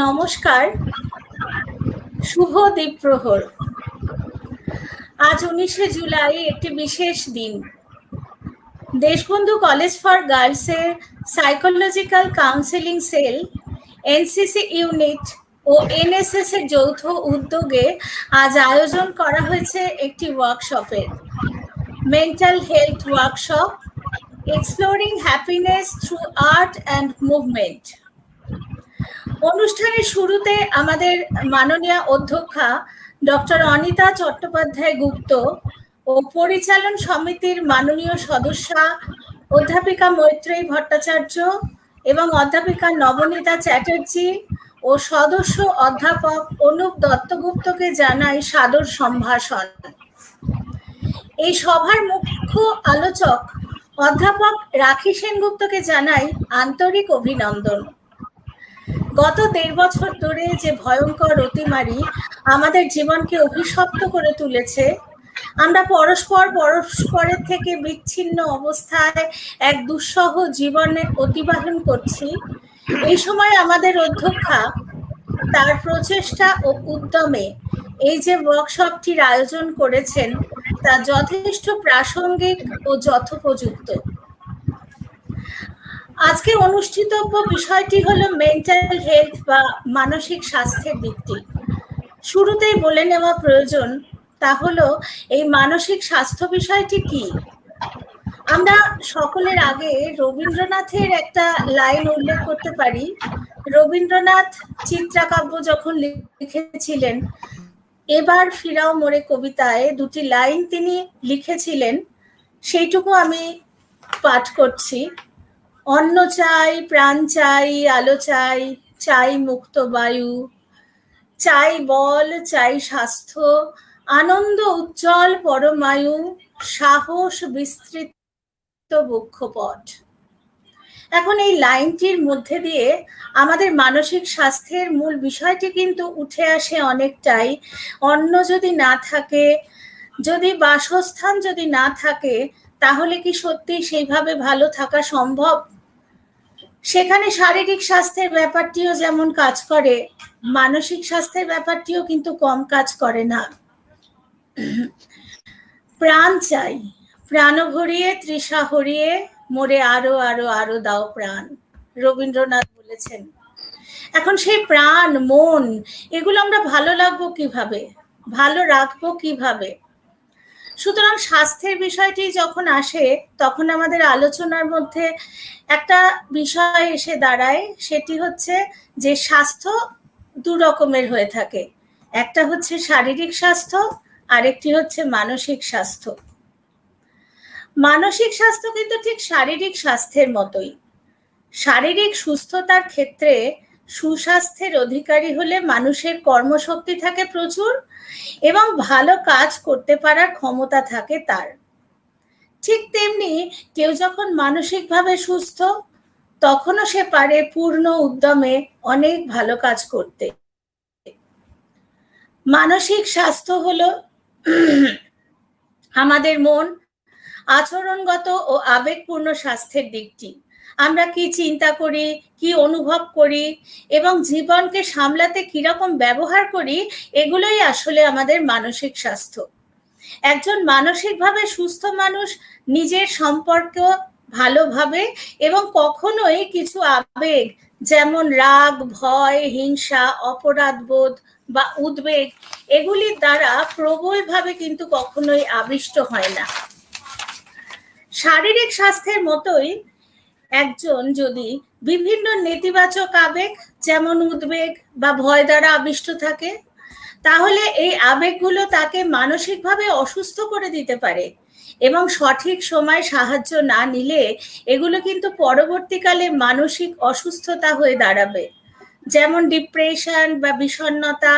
নমস্কার, শুভ দ্বীপ্রহর। আজ 19শে জুলাই একটি বিশেষ দিন। দেশবন্ধু কলেজ ফর গার্লসের psychological counselling cell, NCC unit ও এনএসএস এর যৌথ উদ্যোগে আজ আয়োজন করা হয়েছে একটি ওয়ার্কশপের, mental health workshop, exploring happiness through art and movement. অনুষ্ঠানের শুরুতে আমাদের মাননীয় অধ্যক্ষা ডক্টর অনিতা চট্টোপাধ্যায় গুপ্ত ও পরিচালন সমিতির মাননীয় সদস্যা অধ্যাপিকা মৈত্রেয়ী ভট্টাচার্য এবং অধ্যাপিকা নবনীতা চ্যাটার্জি ও সদস্য অধ্যাপক অনুপ দত্তগুপ্তকে জানাই সাদর সম্ভাষণ। এই সভার মুখ্য আলোচক অধ্যাপক রাখি সেনগুপ্তকে জানাই আন্তরিক অভিনন্দন। গত 1.5 বছর ধরে যে ভয়ঙ্কর অতিমারি আমাদের জীবনকে অভিশপ্ত করে তুলেছে, আমরা পরস্পরের থেকে বিচ্ছিন্ন অবস্থায় এক দুঃসহ জীবনে অতিবাহন করছি। এই সময় আমাদের অধ্যক্ষা তার প্রচেষ্টা ও উদ্যমে এই যে ওয়ার্কশপটির আয়োজন করেছেন তা যথেষ্ট প্রাসঙ্গিক ও যথোপযুক্ত। আজকে অনুষ্ঠিতব্য বিষয়টি হলো মেন্টাল হেলথ বা মানসিক স্বাস্থ্যের দিকটি। শুরুতেই বলে নেওয়া প্রয়োজন, তা হলো এই মানসিক স্বাস্থ্য বিষয়টি কি। আমরা সকলের আগে রবীন্দ্রনাথের একটা লাইন উল্লেখ করতে পারি। রবীন্দ্রনাথ চিত্রাকাব্য যখন লিখেছিলেন, এবার ফিরাও মোরে কবিতায় 2টি লাইন তিনি লিখেছিলেন, সেইটুকু আমি পাঠ করছি। অন্ন চাই, প্রাণ চাই, আলো চাই, চাই মুক্ত বায়ু, চাই বল, চাই স্বাস্থ্য, আনন্দ উজ্জ্বল পরমায়ু, সাহস বিস্তৃত বক্ষপট। এখন এই লাইনটির মধ্যে দিয়ে আমাদের মানসিক স্বাস্থ্যের মূল বিষয়টি কিন্তু উঠে আসে অনেকটাই। অন্ন যদি না থাকে, যদি বাসস্থান যদি না থাকে, তাহলে কি সত্যি সেইভাবে ভালো থাকা সম্ভব? সেখানে শারীরিক স্বাস্থ্যের ব্যাপারটিও যেমন কাজ করে, মানসিক স্বাস্থ্যের ব্যাপারটিও কিন্তু কম কাজ করে না। প্রাণ চাই, প্রাণ ভরিয়ে তৃষা হরিয়ে, মোরে আরো আরো আরো দাও প্রাণ, রবীন্দ্রনাথ বলেছেন। এখন সেই প্রাণ, মন, এগুলো আমরা ভালো লাগবো কিভাবে, ভালো রাখবো কিভাবে? সুতরাং স্বাস্থ্যের বিষয়টি যখন আসে, তখন আমাদের আলোচনার মধ্যে একটা বিষয় এসে দাঁড়ায়, সেটি হচ্ছে যে স্বাস্থ্য 2 রকমের হয়ে থাকে। একটা হচ্ছে শারীরিক স্বাস্থ্য, আরেকটি হচ্ছে মানসিক স্বাস্থ্য। মানসিক স্বাস্থ্য কিন্তু ঠিক শারীরিক স্বাস্থ্যের মতোই। শারীরিক সুস্থতার ক্ষেত্রে সুস্বাস্থ্যের অধিকারী হলে মানুষের কর্মশক্তি থাকে প্রচুর এবং ভালো কাজ করতে পারার ক্ষমতা থাকে তার। ঠিক তেমনি কেউ যখন মানসিকভাবে সুস্থ, তখনও সে পারে পূর্ণ উদ্যমে অনেক ভালো কাজ করতে। মানসিক স্বাস্থ্য হলো আমাদের মন, আচরণগত ও আবেগপূর্ণ স্বাস্থ্যের দিকটি। আমরা কি চিন্তা করি, কি অনুভব করি এবং জীবনকে সামলাতে কিরকম ব্যবহার করি, এগুলোই আসলে আমাদের মানসিক স্বাস্থ্য। একজন মানসিকভাবে সুস্থ মানুষ নিজের সম্পর্ক ভালোভাবে এবং কখনোই কিছু আবেগ যেমন রাগ, ভয়, হিংসা, অপরাধবোধ বা উদ্বেগ, এগুলির দ্বারা প্রবলভাবে কিন্তু কখনোই আবিষ্ট হয় না। শারীরিক স্বাস্থ্যের মতোই একজন যদি বিভিন্ন নেতিবাচক আবেগ যেমন উদ্বেগ বা ভয় দ্বারা আবিষ্ট থাকে, তাহলে এই আবেগগুলো তাকে মানসিকভাবে অসুস্থ করে দিতে পারে এবং সঠিক সময় সাহায্য না নিলে এগুলো কিন্তু পরবর্তীকালে মানসিক অসুস্থতা হয়ে দাঁড়াবে। যেমন ডিপ্রেশন বা বিষণ্ণতা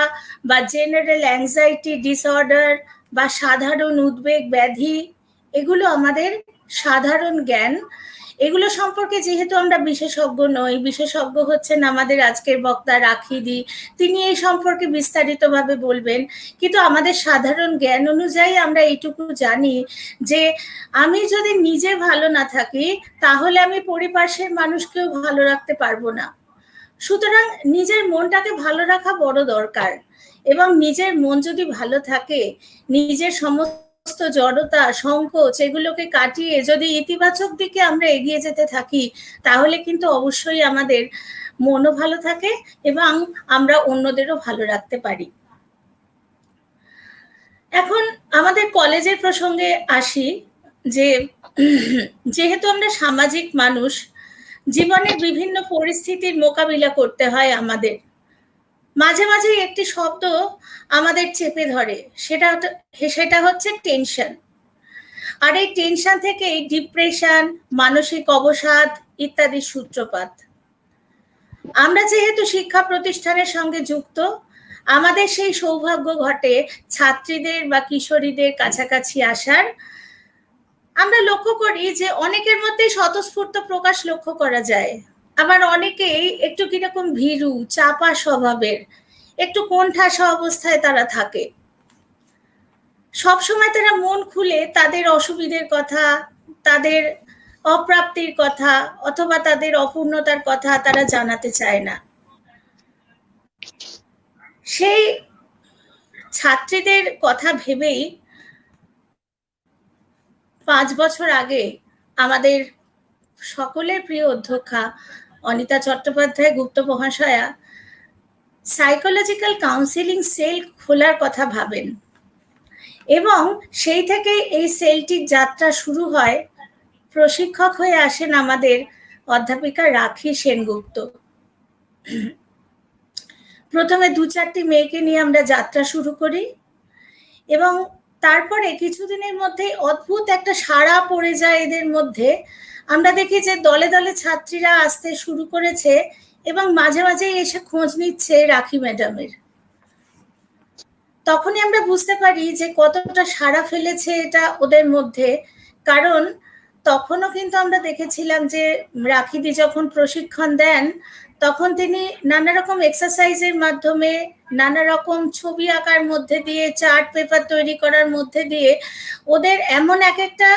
বা জেনারেল অ্যাংজাইটি ডিসঅর্ডার বা সাধারণ উদ্বেগ ব্যাধি, এগুলো আমাদের সাধারণ জ্ঞান। এগুলো সম্পর্কে যেহেতু আমরা বিশেষজ্ঞ নই, বিশেষজ্ঞ হচ্ছেন আমাদের আজকের বক্তা রাখিদি, তিনি এই সম্পর্কে বিস্তারিতভাবে বলবেন, কিন্তু আমাদের সাধারণ জ্ঞান অনুযায়ী আমরা এইটুকু জানি যে আমি যদি নিজে ভালো না থাকি, তাহলে আমি পরিপার্শ্বের মানুষকেও ভালো রাখতে পারবো না। সুতরাং নিজের মনটাকে ভালো রাখা বড় দরকার, এবং নিজের মন যদি ভালো থাকে, নিজের সমস্ত জড়তা সংকোচ এগুলোকে কাটিয়ে যদি ইতিবাচক দিকে আমরা এগিয়ে যেতে থাকি, তাহলে কিন্তু অবশ্যই আমাদের মনও ভালো থাকে এবং আমরা অন্যদেরও ভালো রাখতে পারি। এখন আমাদের কলেজের প্রসঙ্গে আসি, যে যেহেতু আমরা সামাজিক মানুষ, জীবনের বিভিন্ন পরিস্থিতির মোকাবিলা করতে হয় আমাদের। মাঝে মাঝে একটি শব্দ আমাদের চেপে ধরে, সেটা হচ্ছে টেনশন। আর এই টেনশন থেকেই ডিপ্রেশন, মানসিক অবসাদ ইত্যাদির সূত্রপাত। আমরা যেহেতু শিক্ষা প্রতিষ্ঠানের সঙ্গে যুক্ত, আমাদের সেই সৌভাগ্য ঘটে ছাত্রীদের বা কিশোরীদের কাছাকাছি আসার। আমরা লক্ষ্য করি যে অনেকের মধ্যেই স্বতঃস্ফূর্ত প্রকাশ লক্ষ্য করা যায়, আবার অনেকেই একটু কিরকম ভীরু, চাপা স্বভাবের, একটু কোণঠাসা অবস্থায় তারা থাকে। সবসময় তারা মন খুলে তাদের অসুবিধের কথা, তাদের অপ্রাপ্তির কথা অথবা তাদের অপূর্ণতার কথা তারা জানাতে চায় না। সেই ছাত্রীদের কথা ভেবেই 5 বছর আগে আমাদের সকলের প্রিয় অধ্যক্ষা অনিতা চট্টোপাধ্যায় গুপ্ত মহাশয়া সাইকোলজিক্যাল কাউন্সিলিং সেল খোলার কথা ভাবেন, এবং সেই থেকে এই সেলটির যাত্রা শুরু হয়। প্রশিক্ষক হয়ে আসেন আমাদের অধ্যাপিকা রাখি সেনগুপ্ত। প্রথমে 2-4টি মেয়েকে নিয়ে আমরা যাত্রা শুরু করি, এবং তারপরে কিছুদিনের মধ্যেই অদ্ভুত একটা সাড়া পড়ে যায় এদের মধ্যে। আমরা দেখি যে দলে দলে ছাত্রীরা আসতে শুরু করেছে, এবং মাঝে মাঝেই এসে খোঁজ নিচ্ছে রাখি ম্যাডামের। তখনই আমরা বুঝতে পারি যে কতটা সাড়া ফেলেছে এটা ওদের মধ্যে। কারণ তখনও কিন্তু আমরা দেখেছিলাম যে রাখিদি যখন প্রশিক্ষণ দেন, তখন তিনি নানা রকম এক্সারসাইজের মাধ্যমে, নানা রকম ছবি আঁকার মধ্যে দিয়ে, চার্ট পেপার তৈরি করার মধ্যে দিয়ে ওদের এমন এক একটা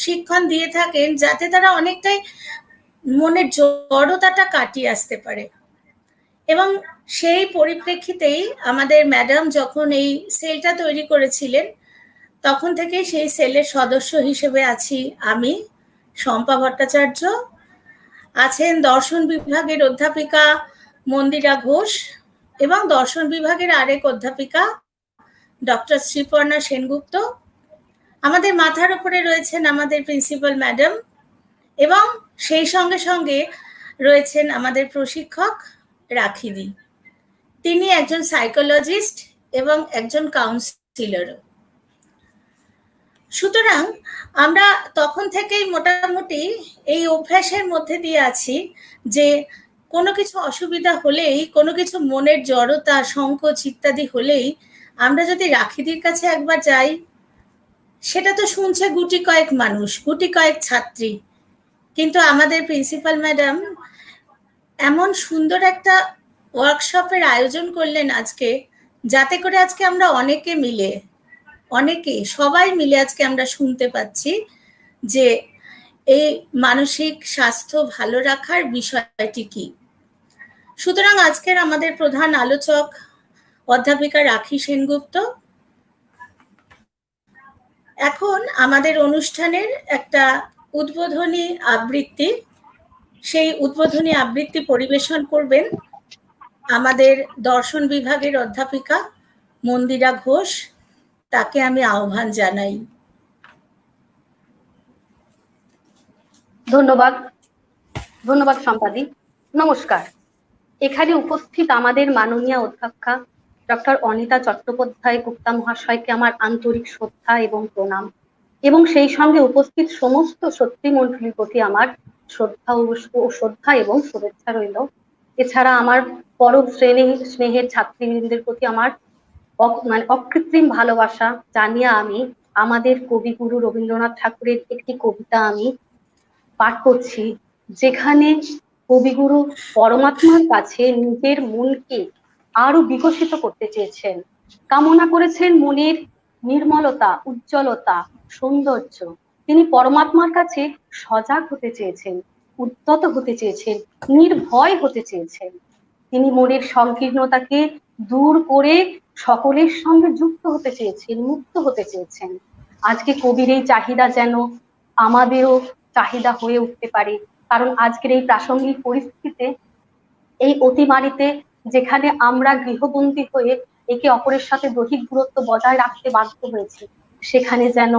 শিক্ষণ দিয়ে থাকেন যাতে তারা অনেকটাই মনের জড়তাটা কাটিয়ে আসতে পারে। এবং সেই পরিপ্রেক্ষিতেই আমাদের ম্যাডাম যখন এই সেলটা তৈরি করেছিলেন, তখন থেকেই সেই সেলের সদস্য হিসেবে আছি আমি, শম্পা ভট্টাচার্য, আছেন দর্শন বিভাগের অধ্যাপিকা মন্দিরা ঘোষ, এবং দর্শন বিভাগের আরেক অধ্যাপিকা ডক্টর শ্রীপর্ণা সেনগুপ্ত। আমাদের মাথার উপরে রয়েছেন আমাদের প্রিন্সিপাল ম্যাডাম, এবং সেই সঙ্গে সঙ্গে রয়েছেন আমাদের প্রশিক্ষক রাখিদি। তিনি একজন সাইকোলজিস্ট এবং একজন কাউন্সিলরও। সুতরাং আমরা তখন থেকেই মোটামুটি এই অভ্যাসের মধ্যে দিয়ে আছি যে কোনো কিছু অসুবিধা হলেই, কোনো কিছু মনের জড়তা, সংকোচ ইত্যাদি হলেই আমরা যদি রাখিদির কাছে একবার যাই, সেটা তো শুনছে গুটি কয়েক মানুষ, গুটি কয়েক ছাত্রী, কিন্তু আমাদের প্রিন্সিপাল ম্যাডাম এমন সুন্দর একটা ওয়ার্কশপের আয়োজন করলেন আজকে, যাতে করে আজকে আমরা সবাই মিলে আজকে আমরা শুনতে পাচ্ছি যে এই মানসিক স্বাস্থ্য ভালো রাখার বিষয়টি কি। সুতরাং আজকের আমাদের প্রধান আলোচক অধ্যাপিকা রাখি সেনগুপ্ত। এখন আমাদের অনুষ্ঠানের একটা উদ্বোধনী আবৃত্তি, সেই উদ্বোধনী আবৃত্তি পরিবেশন করবেন আমাদের দর্শন বিভাগের অধ্যাপিকা মন্দিরা ঘোষ। তাকে আমি আহ্বান জানাই। ধন্যবাদ সম্পাদি। নমস্কার। এখানে উপস্থিত আমাদের মাননীয় অধ্যক্ষা ডক্টর অনিতা চট্টোপাধ্যায় গুপ্তা মহাশয়কে আমার আন্তরিক শ্রদ্ধা এবং প্রণাম, এবং সেই সঙ্গে উপস্থিত সমস্ত সত্যি মণ্ডলীর প্রতি আমার শ্রদ্ধা এবং শুভেচ্ছা রইল। এছাড়া আমার পরম স্নেহের ছাত্রীবৃন্দের প্রতি আমার অকৃত্রিম ভালোবাসা জানিয়ে আমি আমাদের কবিগুরু রবীন্দ্রনাথ ঠাকুরের একটি কবিতা আমি পাঠ করছি, যেখানে কবিগুরু পরমাত্মার কাছে নিজের মনকে আরো বিকশিত করতে চেয়েছেন, কামনা করেছেন মনের নির্মলতা, উজ্জ্বলতা, সৌন্দর্য। তিনি পরমাত্মার কাছে সজাগ হতে চেয়েছেন, উদ্যত হতে চেয়েছেন, নির্ভয় হতে চেয়েছেন। তিনি মনের সংকীর্ণতাকে দূর করে সকলের সঙ্গে যুক্ত হতে চেয়েছেন, মুক্ত হতে চেয়েছেন। আজকে কবির এই চাহিদা যেন আমাদেরও চাহিদা হয়ে উঠতে পারে, কারণ আজকের এই প্রাসঙ্গিক পরিস্থিতিতে, এই অতিমারিতে, যেখানে আমরা গৃহবন্দী হয়ে একে অপরের সাথে দৈহিক দূরত্ব বজায় রাখতে বাধ্য হয়েছি, সেখানে যেন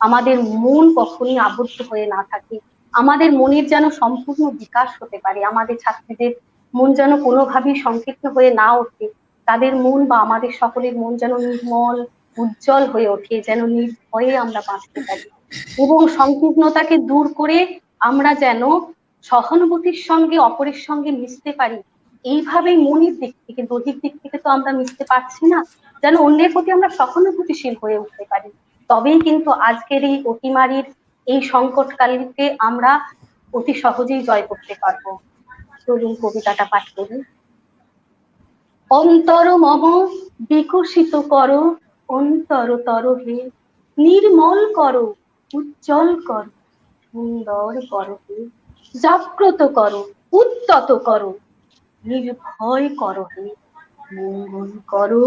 আমাদের মন কখনই আবদ্ধ হয়ে না থাকে, আমাদের মনের যেন সম্পূর্ণ বিকাশ হতে পারে, আমাদের ছাত্রীদের মন যেন কোনোভাবেই সংকীর্ণ হয়ে না ওঠে, তাদের মন বা আমাদের সকলের মন যেন নির্মল উজ্জ্বল হয়ে ওঠে, যেন নির্ভয়ে আমরা বাঁচতে পারি এবং সংকীর্ণতাকে দূর করে আমরা যেন সহানুভূতির সঙ্গে অপরের সঙ্গে মিশতে পারি। এইভাবেই মনের দিক থেকে, দৈহিক দিক থেকে তো আমরা মিশতে পারছি না, যেন অন্যের প্রতি আমরা সহানুভূতিশীল হয়ে উঠতে পারি। তবেই কিন্তু আজকের এই অতিমারির এই সংকটকালীনকে আমরা অতি সহজেই জয় করতে পারবো। চলুন কবিতাটা পাঠ করি। অন্তর মম বিকশিত করো, অন্তরতর হে, নির্মল করো, উজ্জ্বল করো, সুন্দর করো হে, জাগ্রত করো, উদ্যত করো, নির্ভয় করো হে, মঙ্গল করো,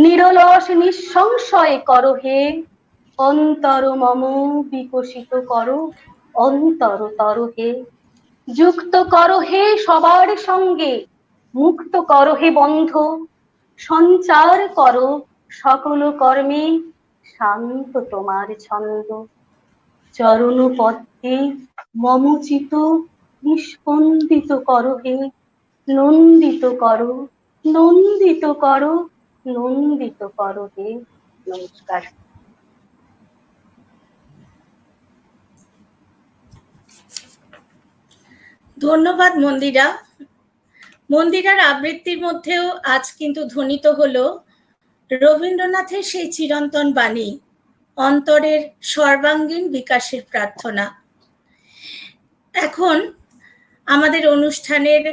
নিরলস নিঃসংশয় করো হে। অন্তর মম বিকশিত করো, অন্তরতর হে, যুক্ত করো হে সবার সঙ্গে, মুক্ত করো হে বন্ধ, সঞ্চার করো সকল কর্মে, শান্ত তোমার ছন্দ। চরণ পদ্মে মমচিত নিস্পন্দিত করো হে, নন্দিত করো, নন্দিত করো, নন্দিত করো হে। নমস্কার। ধন্যবাদ মন্দিরা। মন্দিরার আবৃত্তির মধ্যেও আজ কিন্তু ধ্বনিত হলো রবীন্দ্রনাথের সেই চিরন্তন বাণী, অন্তরের সর্বাঙ্গীন বিকাশের প্রার্থনা। এখন আমাদের অনুষ্ঠানের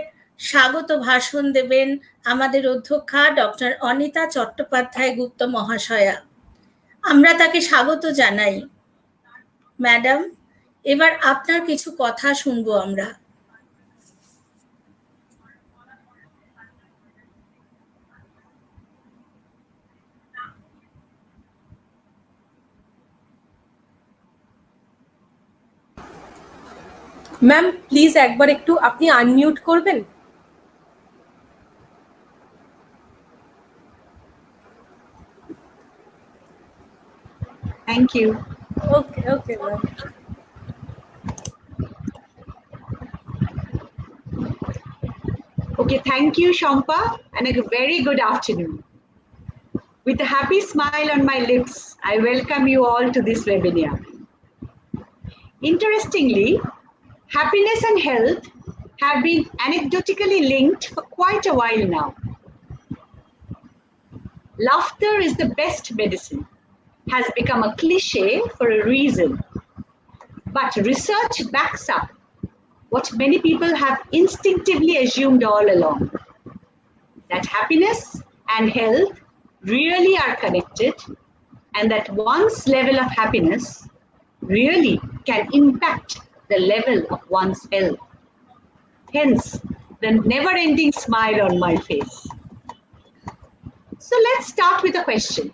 স্বাগত ভাষণ দেবেন আমাদের অধ্যক্ষা ডক্টর অনিতা চট্টোপাধ্যায় গুপ্ত মহাশয়া। আমরা তাকে স্বাগত জানাই। ম্যাডাম, এবার আপনার কিছু কথা শুনবো আমরা। ম্যাম প্লিজ একবার একটু আপনি আনমিউট করবেন। Thank you. Okay ma'am. Okay, thank you, Shampa, and a very good afternoon. With a happy smile on my lips, I welcome you all to this webinar. Interestingly, happiness and health have been anecdotally linked for quite a while now. Laughter is the best medicine has become a cliche for a reason. But research backs up what many people have instinctively assumed all along, that happiness and health really are connected, and that one's level of happiness really can impact the level of one's health. Hence, the never-ending smile on my face. So let's start with a question.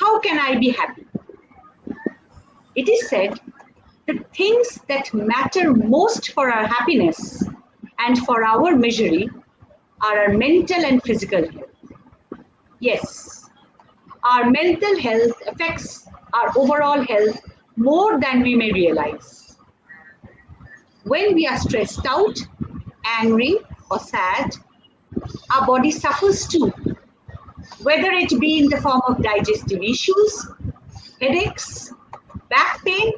How can I be happy? It is said the things that matter most for our happiness and for our misery are our mental and physical health. Yes, our mental health affects our overall health more than we may realize. When we are stressed out, angry, or sad, our body suffers too, whether it be in the form of digestive issues, headaches, back pain,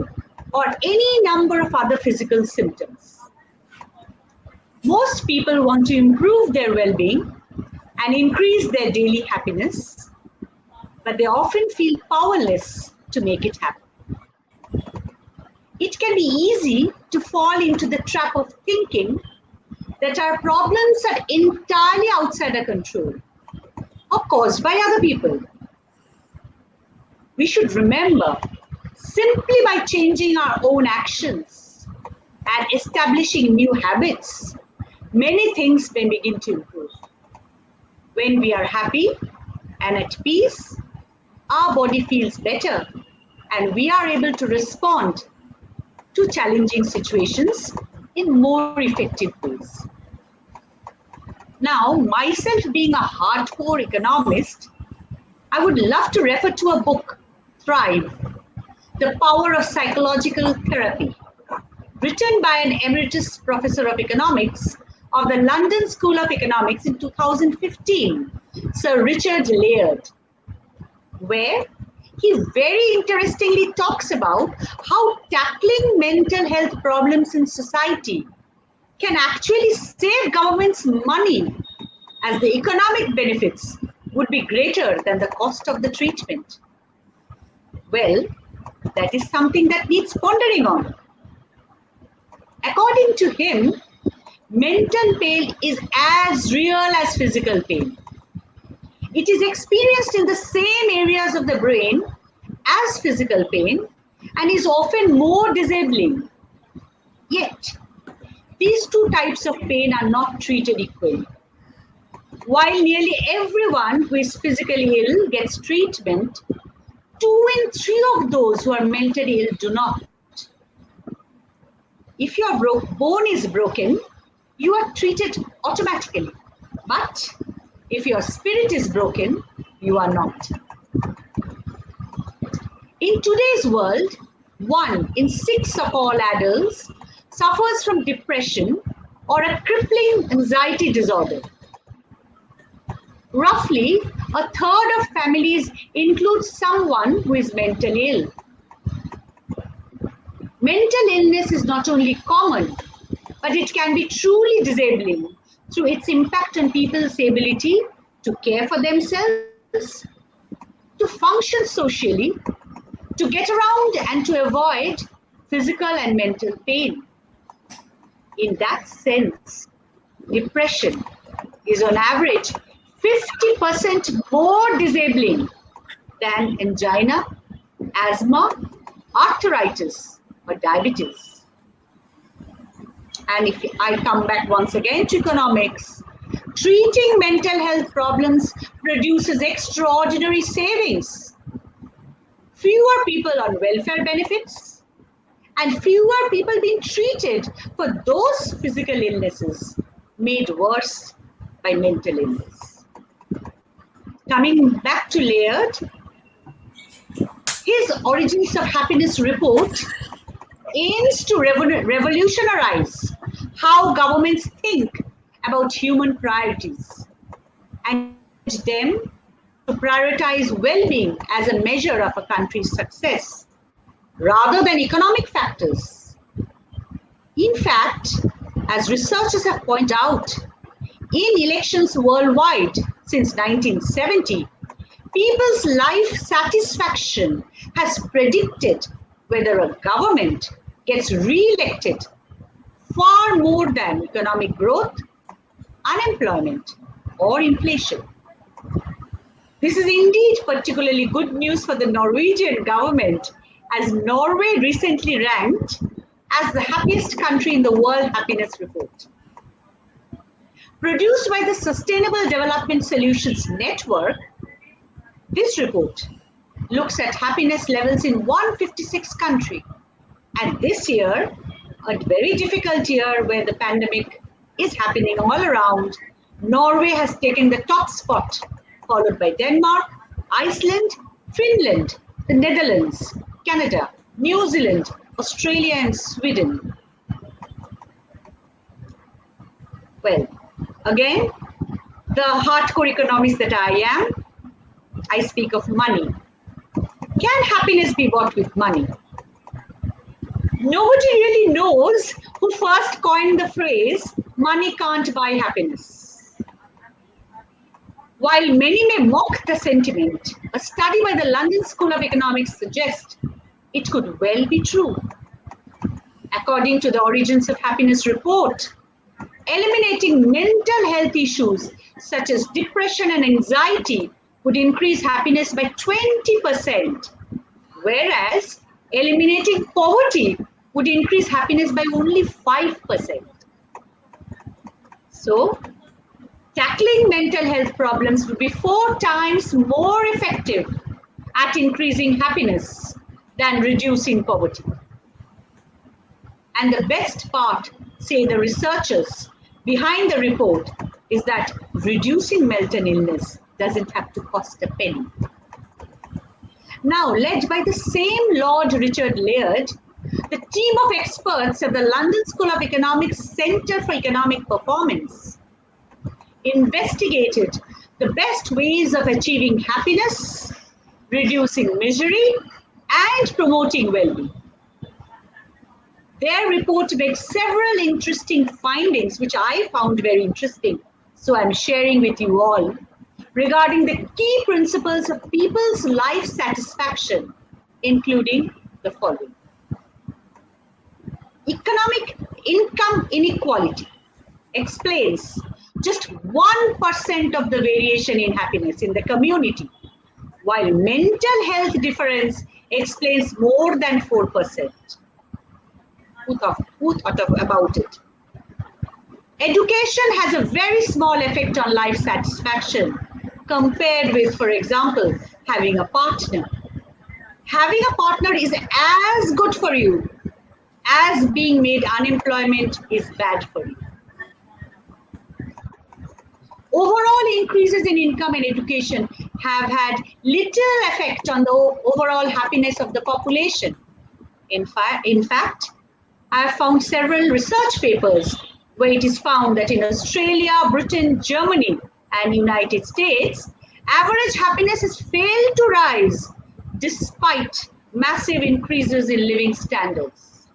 or any number of other physical symptoms. Most people want to improve their well-being and increase their daily happiness, but they often feel powerless to make it happen. It can be easy to fall into the trap of thinking that our problems are entirely outside our control or caused by other people. We should remember, simply by changing our own actions, and establishing new habits, many things may begin to improve. When we are happy and at peace, our body feels better and we are able to respond to challenging situations in more effective ways. Now, myself being a hardcore economist, I would love to refer to a book, Thrive, The Power of Psychological Therapy, written by an emeritus professor of economics of the London School of Economics in 2015, Sir Richard Layard, where he very interestingly talks about how tackling mental health problems in society can actually save governments money, as the economic benefits would be greater than the cost of the treatment. Well, that is something that needs pondering on. According to him, mental pain is as real as physical pain. It is experienced in the same areas of the brain as physical pain and is often more disabling. Yet, these two types of pain are not treated equally. While nearly everyone who is physically ill gets treatment, 2 in 3 of those who are mentally ill do not. If your bone is broken, you are treated automatically. But if your spirit is broken, you are not. In today's world, 1 in 6 of all adults suffers from depression or a crippling anxiety disorder. Roughly, a third of families include someone who is mentally ill. Mental illness is not only common, but it can be truly disabling through its impact on people's ability to care for themselves, to function socially, to get around and to avoid physical and mental pain. In that sense, depression is on average 50% more disabling than angina, asthma, arthritis, or diabetes. And if I come back once again to economics, treating mental health problems produces extraordinary savings. Fewer people on welfare benefits and fewer people being treated for those physical illnesses made worse by mental illness. Coming back to Layard, his Origins of Happiness report aims to revolutionize how governments think about human priorities and them to prioritize well-being as a measure of a country's success rather than economic factors. In fact, as researchers have pointed out, in elections worldwide since 1970, people's life satisfaction has predicted whether a government gets re-elected far more than economic growth, unemployment, or inflation. This is indeed particularly good news for the Norwegian government, as Norway recently ranked as the happiest country in the World Happiness Report. Produced by the Sustainable Development Solutions Network, this report looks at happiness levels in 156 countries. And this year, a very difficult year where the pandemic is happening all around, Norway has taken the top spot, followed by Denmark, Iceland, Finland, the Netherlands, Canada, New Zealand, Australia, and Sweden. Well, again, the hardcore economist that I am, I speak of money. Can happiness be bought with money? Nobody really knows who first coined the phrase, money can't buy happiness. While many may mock the sentiment, a study by the London School of Economics suggests it could well be true. According to the Origins of Happiness report, eliminating mental health issues such as depression and anxiety would increase happiness by 20%, whereas eliminating poverty would increase happiness by only 5%. So, tackling mental health problems would be 4 times more effective at increasing happiness than reducing poverty. And the best part, say the researchers behind the report, is that reducing mental illness doesn't have to cost a penny. Now, led by the same Lord Richard Laird, the team of experts at the London School of Economics Centre for Economic Performance investigated the best ways of achieving happiness, reducing misery, and promoting well-being. Their report made several interesting findings, which I found very interesting. So I'm sharing with you all regarding the key principles of people's life satisfaction, including the following. Economic income inequality explains just 1% of the variation in happiness in the community, while mental health difference explains more than 4%. Who thought about it? Education has a very small effect on life satisfaction compared with, for example, having a partner. Having a partner is as good for you as being made unemployment is bad for you. Overall increases in income and education have had little effect on the overall happiness of the population. In fact, I have found several research papers where it is found that in Australia, Britain, Germany, and United States, average happiness has failed to rise despite massive increases in living standards.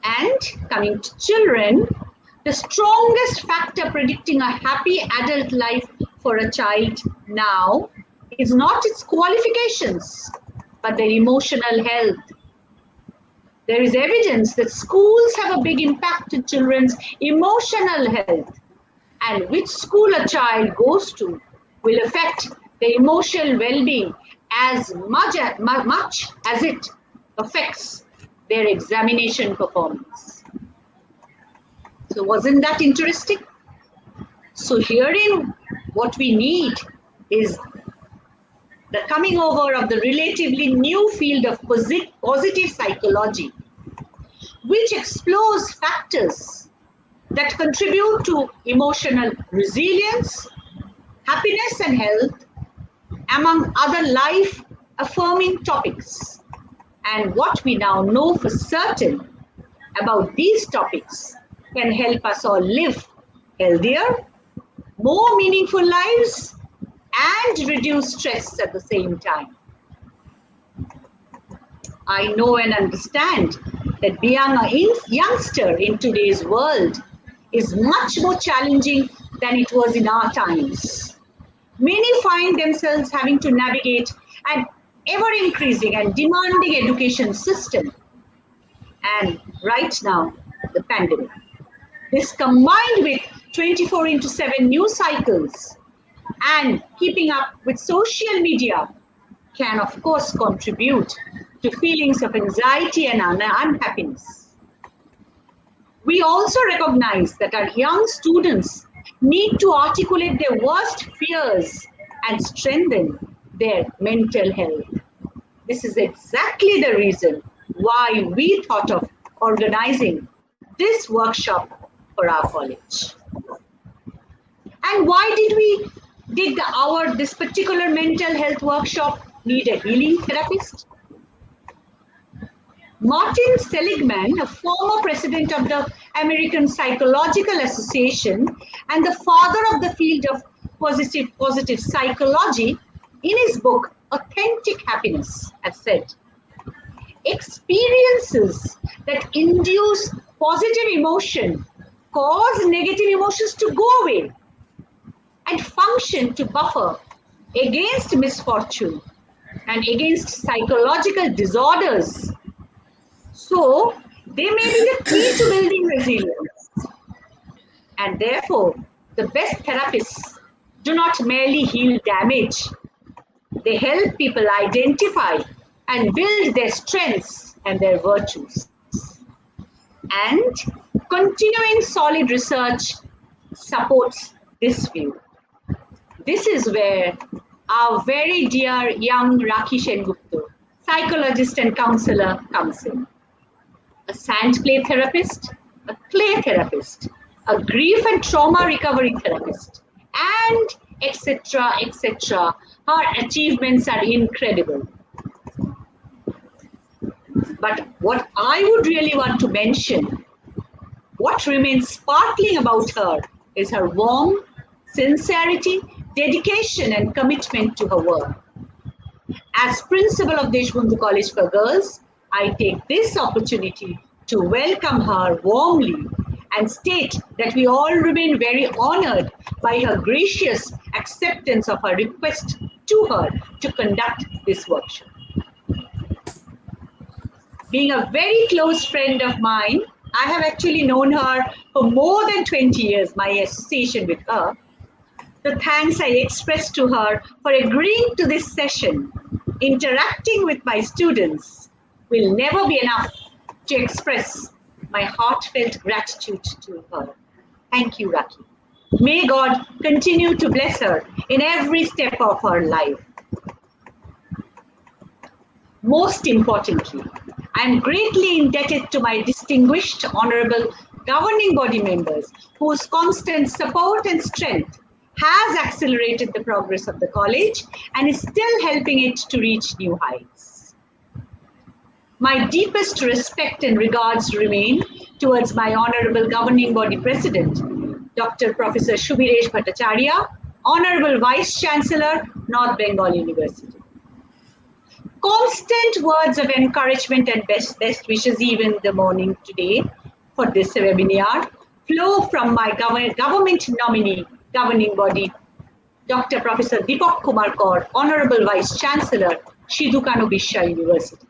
And coming to children, the strongest factor predicting a happy adult life for a child now is not its qualifications, but their emotional health. There is evidence that schools have a big impact on children's emotional health, and which school a child goes to will affect their emotional well-being as much as it affects their examination performance. So wasn't that interesting? So herein what we need is the coming over of the relatively new field of positive psychology, which explores factors that contribute to emotional resilience, happiness and health, among other life-affirming topics. And what we now know for certain about these topics can help us all live healthier, more meaningful lives, and reduce stress at the same time. I know and understand that being a youngster in today's world is much more challenging than it was in our times. Many find themselves having to navigate an ever-increasing and demanding education system, and right now, the pandemic. This combined with 24/7 news cycles and keeping up with social media can, of course, contribute to feelings of anxiety and unhappiness. We also recognize that our young students need to articulate their worst fears and strengthen their mental health. This is exactly the reason why we thought of organizing this workshop for our college. And why did this particular mental health workshop need a healing therapist? Martin Seligman, a former president of the American Psychological Association and the father of the field of positive psychology, in his book, Authentic Happiness, has said, experiences that induce positive emotion cause negative emotions to go away and function to buffer against misfortune and against psychological disorders. So, they may be the key to building resilience. And therefore, the best therapists do not merely heal damage. They help people identify and build their strengths and their virtues. And continuing solid research supports this view. This is where our very dear young Rakhi Sengupta, psychologist and counselor, comes in. A sand play therapist, a clay therapist, a grief and trauma recovery therapist, and etc. etc. Her achievements are incredible. But what I would really want to mention, what remains sparkling about her is her warmth, sincerity, dedication, and commitment to her work. As principal of Deshbandhu College for Girls, I take this opportunity to welcome her warmly and state that we all remain very honored by her gracious acceptance of our request to her to conduct this workshop. Being a very close friend of mine, I have actually known her for more than 20 years, my association with her. The thanks I express to her for agreeing to this session, interacting with my students, will never be enough to express my heartfelt gratitude to her. Thank you, Rakhi. May God continue to bless her in every step of her life. Most importantly, I am greatly indebted to my distinguished, honorable governing body members whose constant support and strength has accelerated the progress of the college and is still helping it to reach new heights. My deepest respect and regards remain towards my honorable governing body president, Dr. Professor Shubhiresh Bhattacharya, honorable Vice Chancellor, North Bengal University. Constant words of encouragement and best wishes even the morning today for this webinar flow from my government nominee governing body, Dr. Professor Deepak Kumar Kaur, Honorable Vice Chancellor, Sidhu Kanu Vishwa University.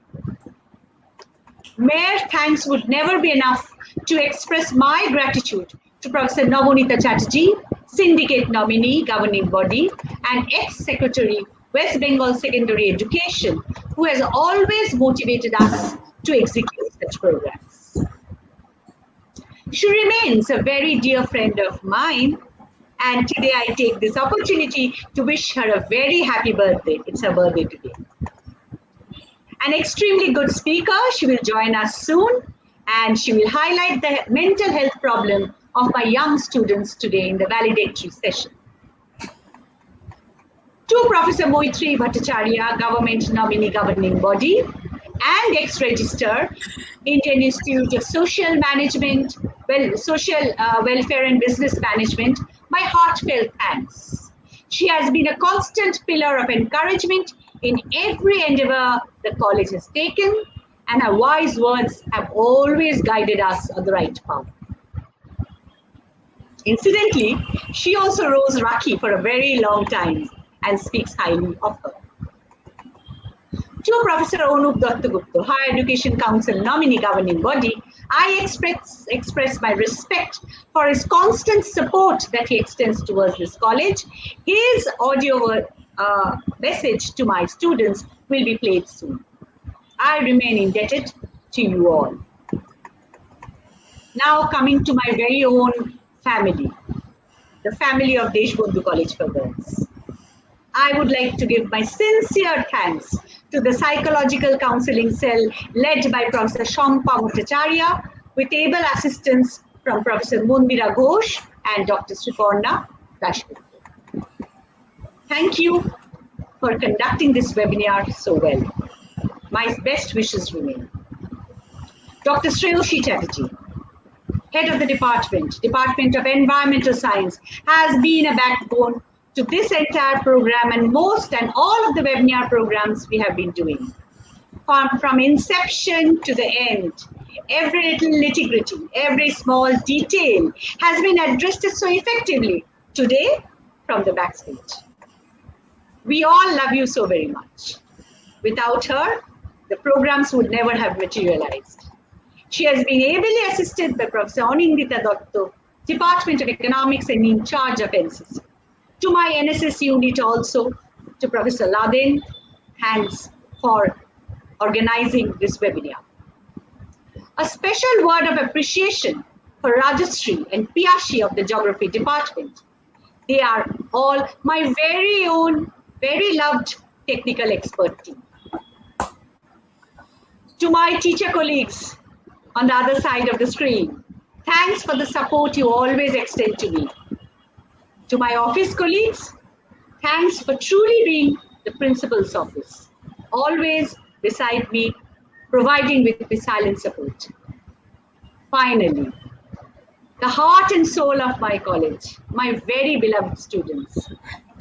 Mere thanks would never be enough to express my gratitude to Professor Navonita Chatterjee, Syndicate nominee governing body, and ex-secretary West Bengal Secondary Education, who has always motivated us to execute such programs. She remains a very dear friend of mine, and today I take this opportunity to wish her a very happy birthday. It's her birthday today. An extremely good speaker, she will join us soon, and she will highlight the mental health problem of my young students today in the valedictory session. To Professor Moitri Bhattacharya, government nominee governing body, and ex-register, Indian Institute of Social Management, Social Welfare and Business Management, my heartfelt thanks. She has been a constant pillar of encouragement in every endeavor the college has taken, and her wise words have always guided us on the right path. Incidentally, she also rose Rakhi for a very long time and speaks highly of her. To Professor Anup Dattagupta, Higher Education Council nominee governing body, I express my respect for his constant support that he extends towards this college. His audio message to my students will be played soon. I remain indebted to you all. Now coming to my very own family, the family of Deshbandhu College for Girls. I would like to give my sincere thanks to the Psychological Counselling Cell led by Professor Shampa Bhattacharya with able assistance from Professor Mundira Ghosh and Dr. Sriporna Deshbandhu. Thank you for conducting this webinar so well. My best wishes remain. Dr. Shreyoshi Chatterjee, Head of the Department of Environmental Science, has been a backbone to this entire program and most and all of the webinar programs we have been doing. From inception to the end, every little nitty-gritty, every small detail has been addressed so effectively today from the backstage. We all love you so very much. Without her, the programs would never have materialized. She has been ably assisted by Professor Anindita Dotto, Department of Economics and in charge of NCC. To my NSS unit also, to Professor Laden, thanks for organizing this webinar. A special word of appreciation for Rajashree and Piyashi of the Geography Department. They are all my very own, very loved technical expert team. To my teacher colleagues on the other side of the screen, thanks for the support you always extend to me. To my office colleagues, thanks for truly being the principal's office, always beside me, providing with me silent support. Finally, the heart and soul of my college, my very beloved students.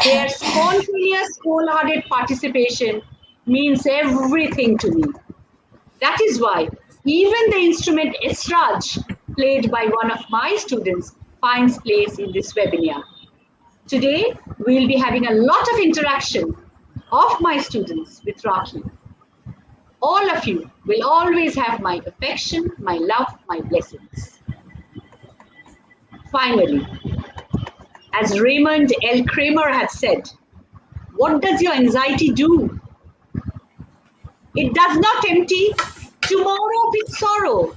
Their spontaneous, wholehearted participation means everything to me. That is why even the instrument Esraj, played by one of my students, finds place in this webinar. Today, we'll be having a lot of interaction of my students with Rakhi. All of you will always have my affection, my love, my blessings. Finally, as Raymond L. Kramer had said, what does your anxiety do? It does not empty tomorrow of its sorrow,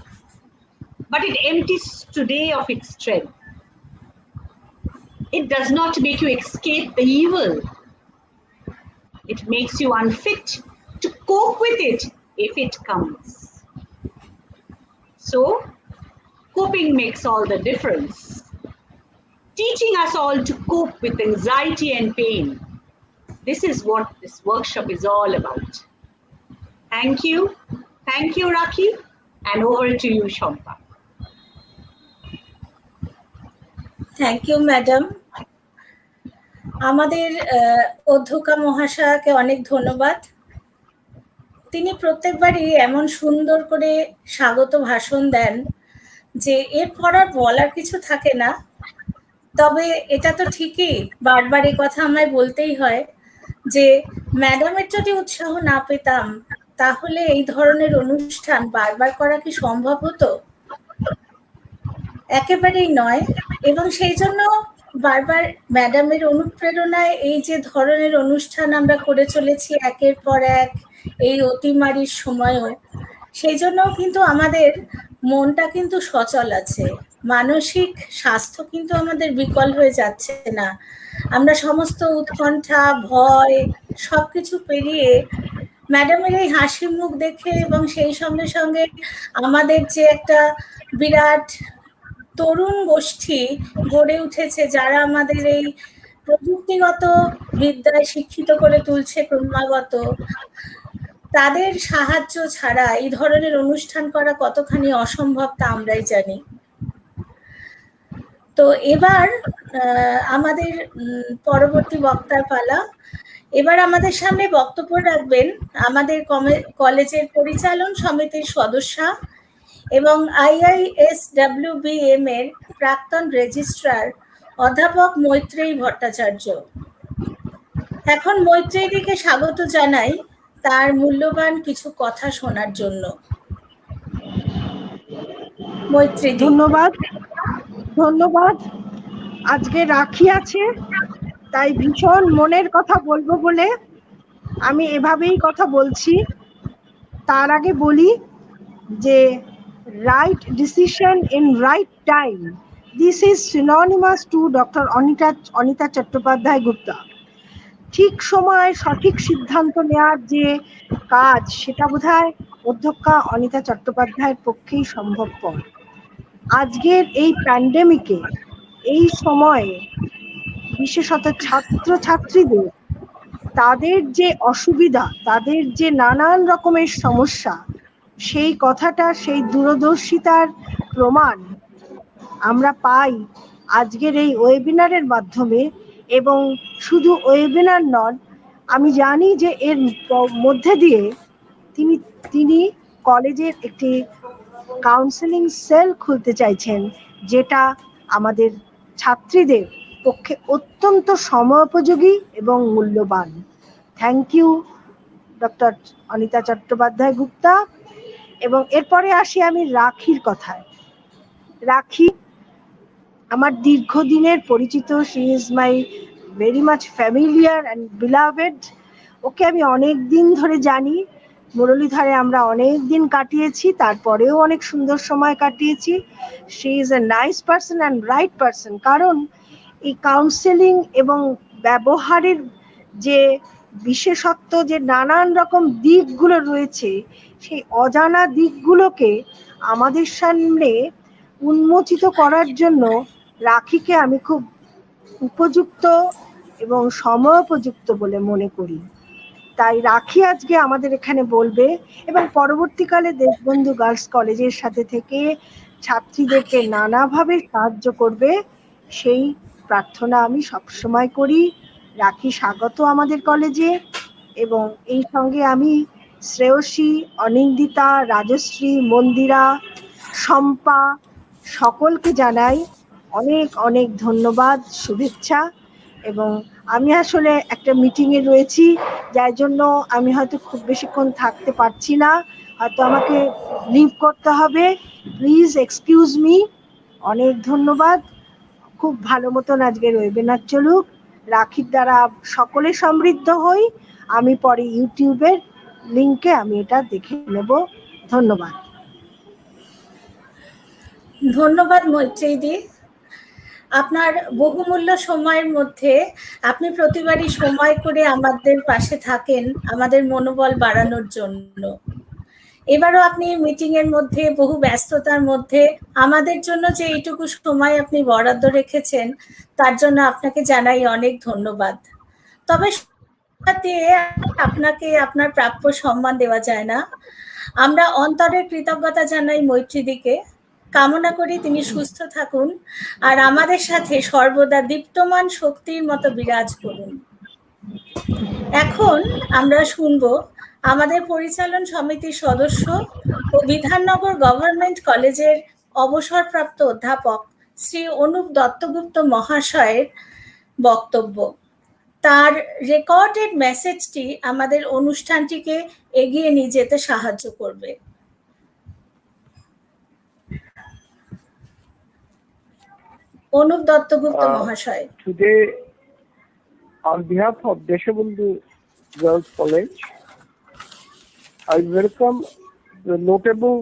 but it empties today of its strength. It does not make you escape the evil. It makes you unfit to cope with it if it comes. So, coping makes all the difference. Teaching us all to cope with anxiety and pain. This is what this workshop is all about. Thank you. Thank you, Rakhi. And over to you, Shampa. Thank you madam. আমাদের অধ্যক্ষা মহাশয়াকে অনেক ধন্যবাদ। তিনি প্রত্যেকবারই এমন সুন্দর করে স্বাগত ভাষণ দেন যে এরপর আর বলার কিছু থাকে না। তবে এটা তো ঠিকই, বারবার এই কথা আমায় বলতেই হয় যে ম্যাডামের যদি উৎসাহ না পেতাম তাহলে এই ধরনের অনুষ্ঠান বারবার করা কি সম্ভব হতো? একেবারেই নয়। এবং সেই জন্য বারবার ম্যাডামের অনুপ্রেরণায় এই যে ধরনের অনুষ্ঠান আমরা করে চলেছি একের পর এক এই অতিমারির সময়ও, সেই জন্য কিন্তু আমাদের মনটা কিন্তু সচল আছে। মানসিক স্বাস্থ্য কিন্তু আমাদের বিকল হয়ে যাচ্ছে না। আমরা সমস্ত উৎকণ্ঠা, ভয় সবকিছু পেরিয়ে ম্যাডামের এই হাসি মুখ দেখে এবং সেই সঙ্গে সঙ্গে আমাদের যে একটা বিরাট তরুণ গোষ্ঠী গড়ে উঠেছে যারা আমাদের এই প্রযুক্তিগত বিদ্যায় শিক্ষিত করে তুলছে ক্রমাগত, তাদের সাহায্য ছাড়া এই ধরনের অনুষ্ঠান করা কতখানি অসম্ভব তা আমরাই জানি। তো এবার আমাদের পরবর্তী বক্তার পালা। এবার আমাদের সামনে বক্তব্য রাখবেন আমাদের কলেজের পরিচালন সমিতির সদস্যা এবং IISWBM এর প্রাক্তন রেজিস্ট্রার অধ্যাপক মৈত্রেয়ী ভট্টাচার্য। এখন মৈত্রেয়ীকে স্বাগত জানাই তার মূল্যবান কিছু কথা শোনার জন্য। মৈত্রেয়ী। ধন্যবাদ। আজকে রাখি আছে, তাই ভীষণ মনের কথা বলবো বলে আমি এভাবেই কথা বলছি। তার আগে বলি যে right decision in right time, this is synonymous to Dr. Anita Chattopadhyay Gupta. ঠিক সময় সঠিক সিদ্ধান্ত নেওয়ার যে কাজ, সেটা বোধহয় অধ্যক্ষা অনিতা চট্টোপাধ্যায়ের পক্ষেই সম্ভবপর। আজকের এই প্যান্ডেমিকে, এই সময়ে বিশেষত ছাত্রছাত্রীদের তাদের যে অসুবিধা, তাদের যে নানান রকমের সমস্যা, সেই কথাটা, সেই দূরদর্শিতার প্রমাণ আমরা পাই আজকের এই ওয়েবিনারের মাধ্যমে। এবং শুধু ওয়েবিনার নন, আমি জানি যে এর মধ্যে দিয়ে তিনি কলেজের একটি কাউন্সেলিং সেল খুলতে চাইছেন, যেটা আমাদের ছাত্রীদের পক্ষে অত্যন্ত সময়োপযোগী এবং মূল্যবান। Thank you doctor Anita Chattopadhyay Gupta. এবং এরপরে আসি আমি রাখির কথায়। রাখি আমার দীর্ঘদিনের পরিচিত, she is my very much familiar and beloved. ওকে আমি অনেক দিন ধরে জানি। মুরলীধারে আমরা অনেক দিন কাটিয়েছি, তারপরেও অনেক সুন্দর সময় কাটিয়েছি। She is a nice person and right person. কারণ এই কাউন্সেলিং এবং ব্যবহারের যে বিশেষত্ব, যে নানান রকম দিকগুলো রয়েছে, সেই অজানা দিকগুলোকে আমাদের সামনে উন্মোচিত করার জন্য রাখিকে আমি খুব উপযুক্ত এবং সময়োপযুক্ত বলে মনে করি। তাই রাখি আজকে আমাদের এখানে বলবে এবং পরবর্তীকালে দেশবন্ধু গার্লস কলেজের সাথে থেকে ছাত্রীদেরকে নানাভাবে সাহায্য করবে, সেই প্রার্থনা আমি সবসময় করি। রাখি স্বাগত আমাদের কলেজে। এবং এই সঙ্গে আমি শ্রেয়সী, অনিন্দিতা, রাজশ্রী, মন্দিরা, শম্পা সকলকে জানাই অনেক অনেক ধন্যবাদ, শুভেচ্ছা। এবং আমি আসলে একটা মিটিংয়ে রয়েছি, যার জন্য আমি হয়তো খুব বেশিক্ষণ থাকতে পারছি না, হয়তো আমাকে লিভ করতে হবে। Please excuse me. অনেক ধন্যবাদ। খুব ভালো মতন আজকের ওয়েবিনার চলুক। রাখির দ্বারা সকলে সমৃদ্ধ হই। আমি পরে ইউটিউবের লিঙ্কে আমি এটা দেখে নেব। ধন্যবাদ। ধন্যবাদ মৈত্রীদি। আপনার বহুমূল্য সময়ের মধ্যে আপনি প্রতিবারই সময় করে আমাদের পাশে থাকেন আমাদের মনোবল বাড়ানোর জন্য। এবারও আপনি মিটিং এর মধ্যে, বহু ব্যস্ততার মধ্যে আমাদের জন্য যে এইটুকু সময় আপনি বরাদ্দ রেখেছেন, তার জন্য আপনাকে জানাই অনেক ধন্যবাদ। তবে দিয়ে আপনাকে আপনার প্রাপ্য সম্মান দেওয়া যায় না। আমরা অন্তরের কৃতজ্ঞতা জানাই মৈত্রীদিকে। কামনা করি তিনি সুস্থ থাকুন আর আমাদের সাথে সর্বদা দীপ্তমান শক্তির মতো বিরাজ করুন। এখন আমরা শুনব আমাদের পরিচালন সমিতির সদস্য ও বিধাননগর গভর্নমেন্ট কলেজের অবসরপ্রাপ্ত অধ্যাপক শ্রী অনুপ দত্তগুপ্ত মহাশয়ের বক্তব্য। তার রেকর্ডেড মেসেজটি আমাদের অনুষ্ঠানটিকে এগিয়ে নিয়ে যেতে সাহায্য করবে। অনুপ দত্তগুপ্ত মহাশয়। Today, on behalf of Deshbandhu Girls College, I welcome the notable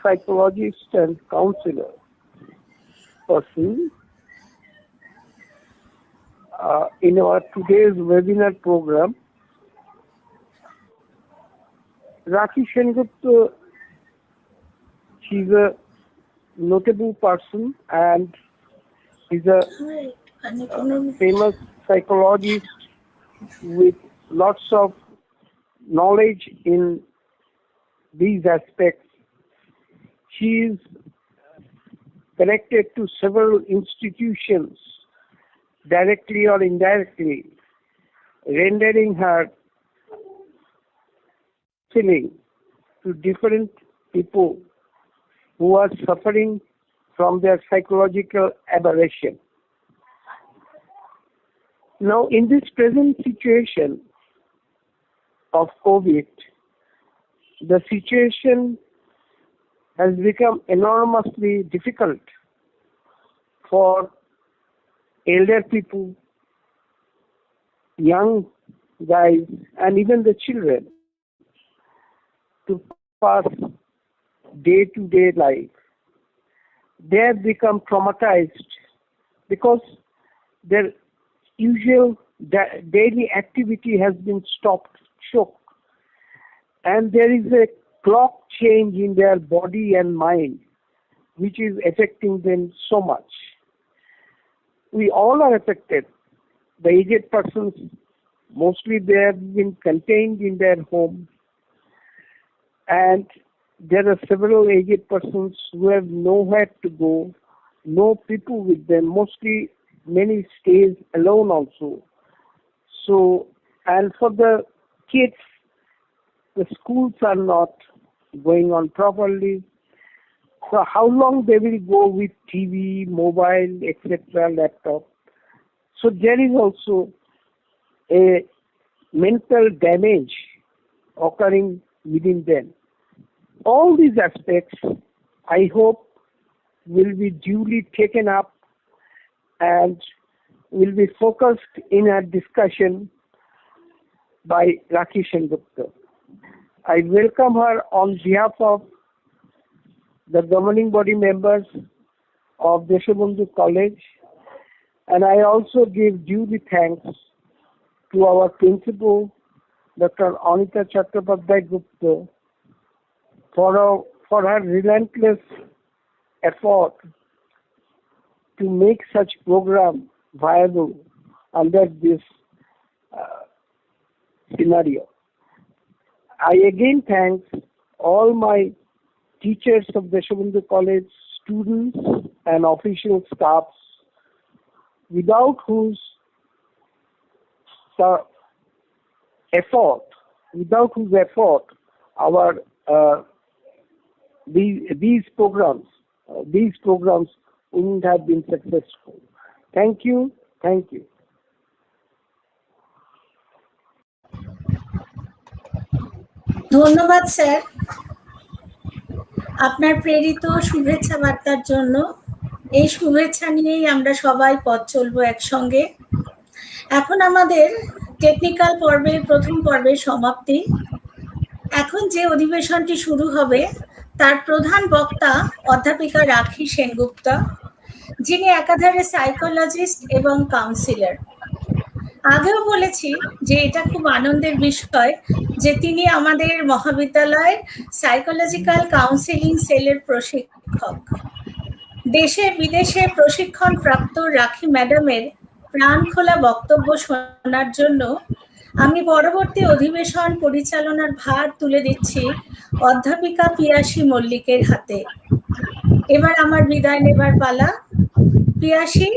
psychologist and counselor person in our today's webinar program. Rakhi Sengupta, she's a notable person and is a famous psychologist with lots of knowledge in these aspects. She is connected to several institutions directly or indirectly, rendering her counseling to different people who are suffering from their psychological aberration. Now, in this present situation of COVID, the situation has become enormously difficult for elder people, young guys, and even the children to pass day-to-day life. They have become traumatized because their usual daily activity has been stopped, choked, and there is a clock change in their body and mind which is affecting them so much. We all are affected. The aged persons, mostly they have been contained in their home, and there are several aged persons who have nowhere to go, no people with them, mostly many stays alone also. So, and for the kids, the schools are not going on properly. So how long they will go with TV, mobile, etc., laptop. So there is also a mental damage occurring within them. All these aspects, I hope, will be duly taken up and will be focused in our discussion by Rakhi Sengupta. I welcome her on behalf of the governing body members of Deshbandhu College, and I also give due thanks to our principal, Dr. Anita Chattopadhyay Gupta, for her relentless effort to make such program viable under this scenario. I again thank all my teachers of Deshbandhu College, students and official staffs, without whose effort, our these programs wouldn't have been successful. Thank you. Thank you. ধন্যবাদ sir আপনার প্রেরিত শুভেচ্ছা বার্তার জন্য। এই শুভেচ্ছা নিয়েই আমরা সবাই পথ চলবো একসঙ্গে। এখন আমাদের টেকনিক্যাল পর্বের প্রথম পর্বের সমাপ্তি। এখন যে অধিবেশনটি শুরু হবে তার প্রধান বক্তা অধ্যাপিকা রাখি সেনগুপ্তা, যিনি একাধারে সাইকোলজিস্ট এবং কাউন্সিলর। আগেও বলেছি যে এটা খুব আনন্দের বিষয় যে তিনি আমাদের মহাবিদ্যালয়ের সাইকোলজিক্যাল কাউন্সিলিং সেলের প্রশিক্ষক। দেশে বিদেশে প্রশিক্ষণ প্রাপ্ত রাখি ম্যাডামের প্রাণখোলা বক্তব্য শোনার জন্য আমি পরবর্তী অধিবেশন পরিচালনার ভার তুলে দিচ্ছি অধ্যাপিকা পিয়াসী মল্লিকের হাতে। এবার আমার বিদায় নেবার পালা। পিয়াসী,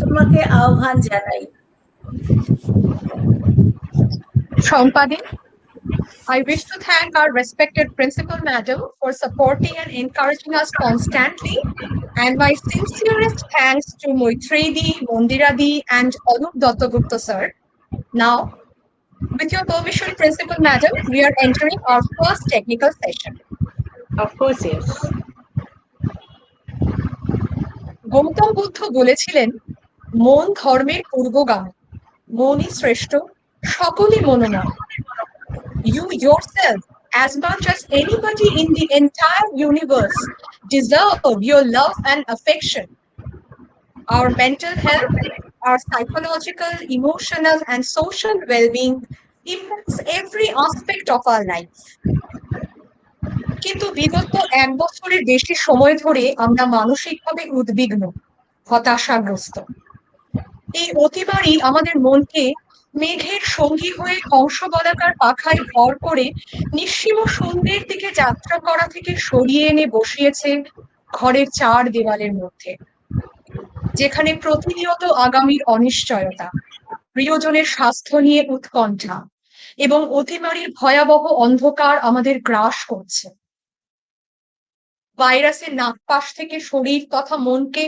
তোমাকে আহ্বান জানাই। Shambadi, I wish to thank our respected Principal Madam for supporting and encouraging us constantly, and my sincerest thanks to Moitredi, Mondiradi, and Anup Dattagupta sir. Now, with your permission, Principal Madam, we are entering our first technical session. Of course, yes. Gautam Buddha বলেছিলেন, মন ধর্মের পূর্বগামী, মনই শ্রেষ্ঠ, সকলই মনোময়। You yourself, as much as anybody in the entire universe, deserve your love and affection. Our mental health, our psychological, emotional, and social well-being impacts every aspect of our life. কিন্তু বিগত 1 বছরের বেশি সময় ধরে আমরা মানসিকভাবে উদ্বিগ্ন, হতাশাগ্রস্ত। এই অতিবারই আমাদের মনকে মেঘের সঙ্গী হয়ে হংসবলাকার পাখায় ভর করে নিঃসীম শূন্যের দিকে যাত্রা করা থেকে সরিয়ে এনে বসিয়েছে ঘরের 4 দেওয়ালের মধ্যে, যেখানে প্রতিনিয়ত আগামীর অনিশ্চয়তা, প্রিয়জনের স্বাস্থ্য নিয়ে উৎকণ্ঠা এবং অতিমারির ভয়াবহ অন্ধকার আমাদের গ্রাস করছে। ভাইরাসের নাগপাশ থেকে শরীর তথা মনকে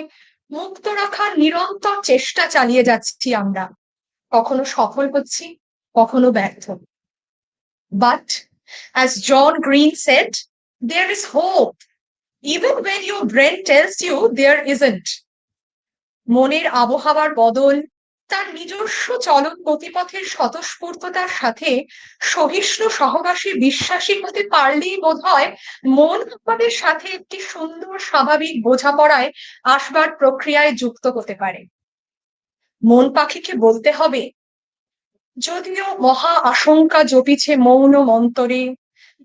মুক্ত রাখার নিরন্তর চেষ্টা চালিয়ে যাচ্ছি আমরা, কখনো সফল হচ্ছি, কখনো ব্যর্থ। But as John Green said, there is hope even when your brain tells you there isn't. মনের আবহাওয়ার বদল, তার নিজস্ব চলন গতিপথের স্বতঃস্ফূর্ততার সাথে সহিষ্ণু সহবাসী বিশ্বাসী হতে পারলেই বোধহয় মন আমাদের সাথে একটি সুন্দর স্বাভাবিক বোঝাপড়ায় আসবার প্রক্রিয়ায় যুক্ত হতে পারে। মন পাখিকে বলতে হবে, যদিও মহা আশঙ্কা জপিছে মৌন মন্তরে,